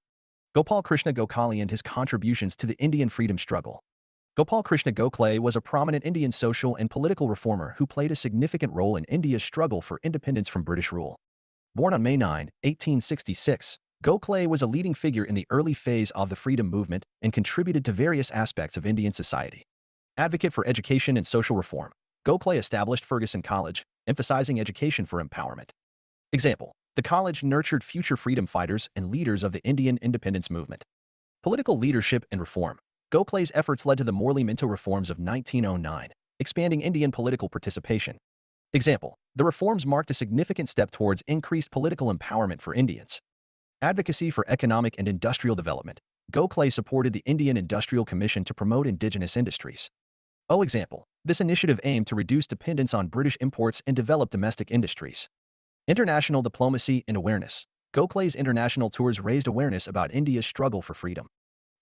Gopal Krishna Gokhale and his contributions to the Indian freedom struggle. Gopal Krishna Gokhale was a prominent Indian social and political reformer who played a significant role in India's struggle for independence from British rule. Born on May 9, 1866, Gokhale was a leading figure in the early phase of the freedom movement and contributed to various aspects of Indian society. Advocate for education and social reform, Gokhale established Fergusson College, emphasizing education for empowerment. Example: the college nurtured future freedom fighters and leaders of the Indian independence movement. Political leadership and reform. Gokhale's efforts led to the Morley-Minto reforms of 1909, expanding Indian political participation. Example: the reforms marked a significant step towards increased political empowerment for Indians. Advocacy for economic and industrial development. Gokhale supported the Indian Industrial Commission to promote indigenous industries. Example: this initiative aimed to reduce dependence on British imports and develop domestic industries. International diplomacy and awareness. Gokhale's international tours raised awareness about India's struggle for freedom.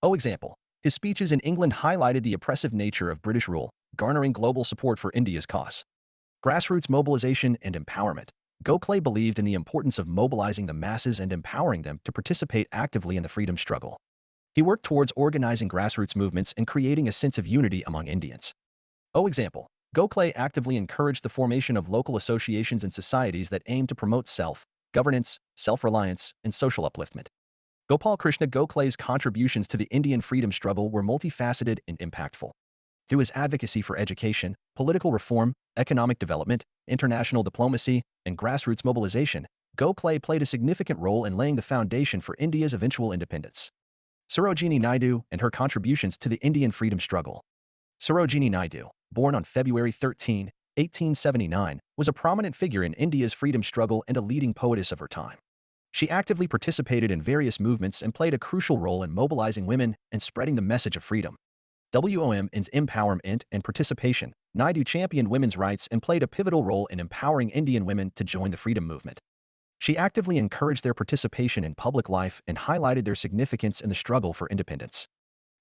Example: his speeches in England highlighted the oppressive nature of British rule, garnering global support for India's cause. Grassroots mobilization and empowerment. Gokhale believed in the importance of mobilizing the masses and empowering them to participate actively in the freedom struggle. He worked towards organizing grassroots movements and creating a sense of unity among Indians. Example: Gokhale actively encouraged the formation of local associations and societies that aimed to promote self-governance, self-reliance, and social upliftment. Gopal Krishna Gokhale's contributions to the Indian freedom struggle were multifaceted and impactful. Through his advocacy for education, political reform, economic development, international diplomacy, and grassroots mobilization, Gokhale played a significant role in laying the foundation for India's eventual independence. Sarojini Naidu and her contributions to the Indian freedom struggle. Sarojini Naidu, born on February 13, 1879, was a prominent figure in India's freedom struggle and a leading poetess of her time. She actively participated in various movements and played a crucial role in mobilizing women and spreading the message of freedom. WOM's empowerment and participation. Naidu championed women's rights and played a pivotal role in empowering Indian women to join the freedom movement. She actively encouraged their participation in public life and highlighted their significance in the struggle for independence.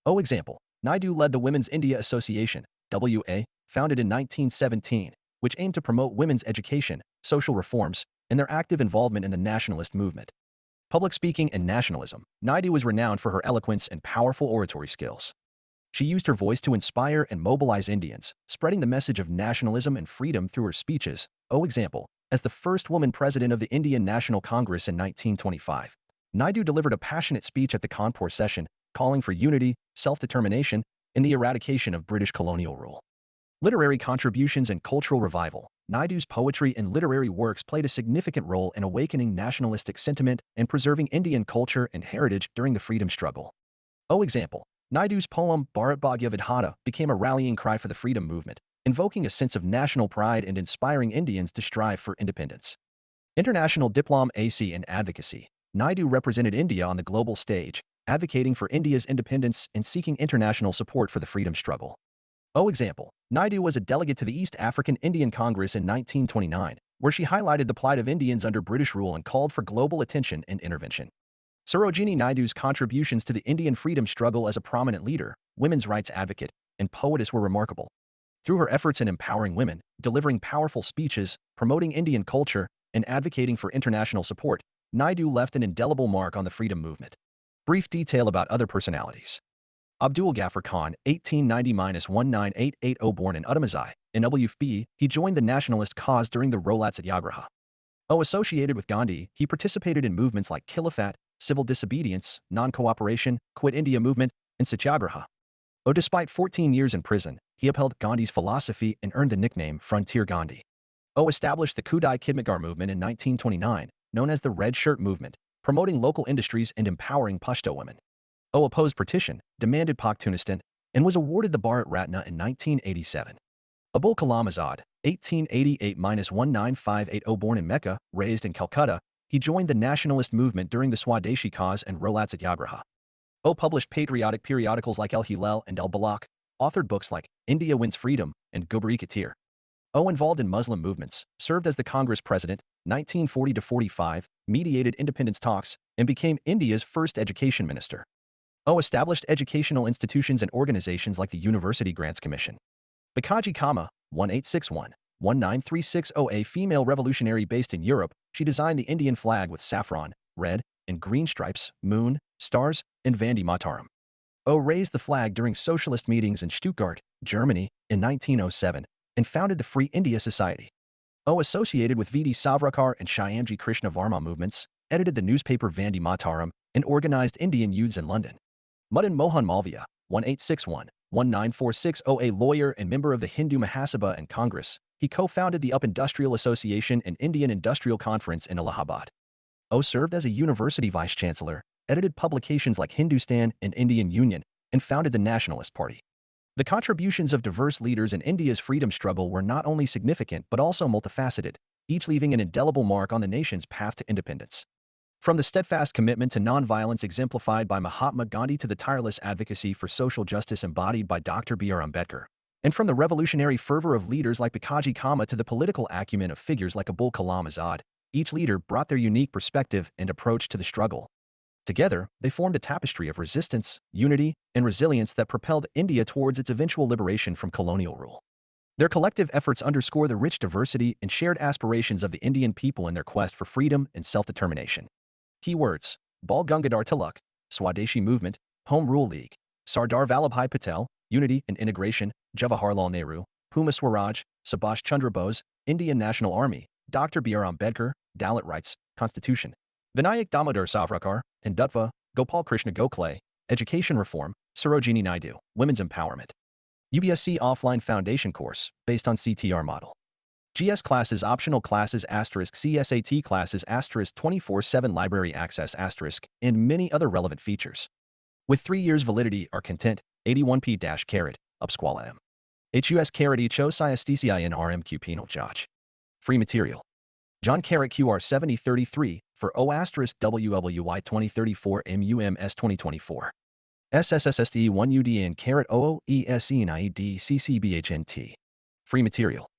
Example: Naidu led the Women's India Association, WA, founded in 1917, which aimed to promote women's education, social reforms, and their active involvement in the nationalist movement. Public speaking and nationalism. Naidu was renowned for her eloquence and powerful oratory skills. She used her voice to inspire and mobilize Indians, spreading the message of nationalism and freedom through her speeches. Example: as the first woman president of the Indian National Congress in 1925, Naidu delivered a passionate speech at the Kanpur session, calling for unity, self-determination, and the eradication of British colonial rule. Literary contributions and cultural revival. Naidu's poetry and literary works played a significant role in awakening nationalistic sentiment and preserving Indian culture and heritage during the freedom struggle. Example: Naidu's poem Bharat Bhagya Vidhata became a rallying cry for the freedom movement, invoking a sense of national pride and inspiring Indians to strive for independence. International diplomacy and advocacy. Naidu represented India on the global stage, advocating for India's independence and seeking international support for the freedom struggle. Example: Naidu was a delegate to the East African Indian Congress in 1929, where she highlighted the plight of Indians under British rule and called for global attention and intervention. Sarojini Naidu's contributions to the Indian freedom struggle as a prominent leader, women's rights advocate, and poetess were remarkable. Through her efforts in empowering women, delivering powerful speeches, promoting Indian culture, and advocating for international support, Naidu left an indelible mark on the freedom movement. Brief detail about other personalities. Abdul Ghaffar Khan, 1890-19880, born in Uttamaizai, in WFB, he joined the nationalist cause during the Rolat Satyagraha. Associated with Gandhi, he participated in movements like Khilafat, civil disobedience, non-cooperation, Quit India movement, and Satyagraha. Despite 14 years in prison, he upheld Gandhi's philosophy and earned the nickname Frontier Gandhi. Established the Kudai Khidmatgar movement in 1929, known as the Red Shirt Movement, promoting local industries and empowering Pashto women. Opposed partition, demanded Pakhtunistan, and was awarded the Bharat Ratna in 1987. Abul Kalam Azad, 1888-19580, born in Mecca, raised in Calcutta, he joined the nationalist movement during the Swadeshi cause and Rolat Satyagraha. Published patriotic periodicals like El Hilal and El Balak, authored books like India Wins Freedom and Gubri Katir. Involved in Muslim movements, served as the Congress President, 1940-45, mediated independence talks, and became India's first education minister. Established educational institutions and organizations like the University Grants Commission. Bikaji Kama, 1861-19360, a female revolutionary based in Europe, she designed the Indian flag with saffron, red, and green stripes, moon, stars, and Vande Mataram. Raised the flag during socialist meetings in Stuttgart, Germany, in 1907, and founded the Free India Society. Associated with V.D. Savarkar and Shyamji Krishna Varma movements, edited the newspaper Vande Mataram, and organized Indian youths in London. Madan Mohan Malviya, 1861-19460, a lawyer and member of the Hindu Mahasabha and Congress, he co-founded the UP Industrial Association and Indian Industrial Conference in Allahabad. Served as a university vice-chancellor, edited publications like Hindustan and Indian Union, and founded the Nationalist Party. The contributions of diverse leaders in India's freedom struggle were not only significant but also multifaceted, each leaving an indelible mark on the nation's path to independence. From the steadfast commitment to nonviolence exemplified by Mahatma Gandhi to the tireless advocacy for social justice embodied by Dr. B.R. Ambedkar, and from the revolutionary fervor of leaders like Bikaji Kama to the political acumen of figures like Abul Kalam Azad, each leader brought their unique perspective and approach to the struggle. Together, they formed a tapestry of resistance, unity, and resilience that propelled India towards its eventual liberation from colonial rule. Their collective efforts underscore the rich diversity and shared aspirations of the Indian people in their quest for freedom and self-determination. Keywords: Bal Gangadhar Tilak, Swadeshi Movement, Home Rule League, Sardar Vallabhbhai Patel, Unity and Integration, Jawaharlal Nehru, Puma Swaraj, Subhash Chandra Bose, Indian National Army, Dr. B.R. Ambedkar, Dalit Rights, Constitution. Vinayak Damodar Savarkar, Hindutva, Gopal Krishna Gokhale, Education Reform, Sarojini Naidu, Women's Empowerment. UPSC Offline Foundation Course, based on CTR model. GS classes, optional classes, CSAT classes, 24/7 library access, and many other relevant features. With 3 years validity are content, 81p-carat, upsquala m. HUS carat echo CISTCIN RMQ penal judge. Free material. John carat QR 7033 for O*WWY 2034 MUMS 2024. SSSSD 1 UDN carat OOESENIED CCBHNT. Free material.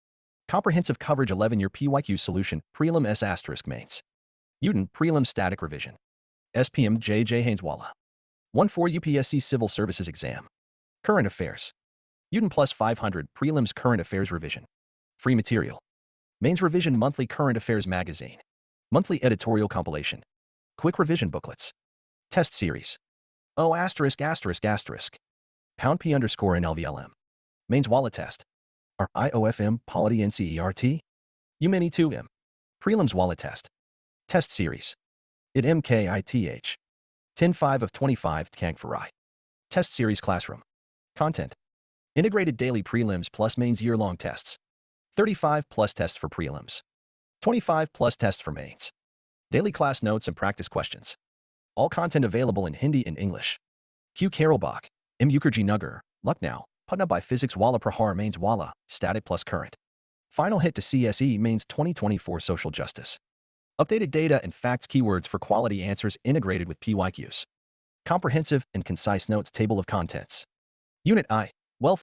Comprehensive coverage 11-year PYQ solution, Prelim S** Mains. UTN Prelim Static Revision. SPM J. Mains Wallah. 1-4 UPSC Civil Services Exam. Current Affairs. UTN Plus 500 Prelims Current Affairs Revision. Free material. Mains Revision Monthly Current Affairs Magazine. Monthly Editorial Compilation. Quick Revision Booklets. Test Series. O*****. Pound P underscore NLVLM. Mains Wallah Test. R IOFM Polity NCERT. UMini 2M. Prelims Wallah Test. Test Series. IT MKITH. 10-5 of 25 Tkank Farai. Test Series Classroom. Content. Integrated daily prelims plus mains year-long tests. 35 plus tests for prelims. 25 plus tests for mains. Daily class notes and practice questions. All content available in Hindi and English. Q. Karolbach, M. Mukherjee Nagar, Lucknow, Patna by Physics Wallah Prahar Mains Wallah, Static plus Current. Final hit to CSE Mains 2024 Social Justice. Updated data and facts, keywords for quality answers integrated with PYQs. Comprehensive and concise notes, table of contents. Unit I, Wealth.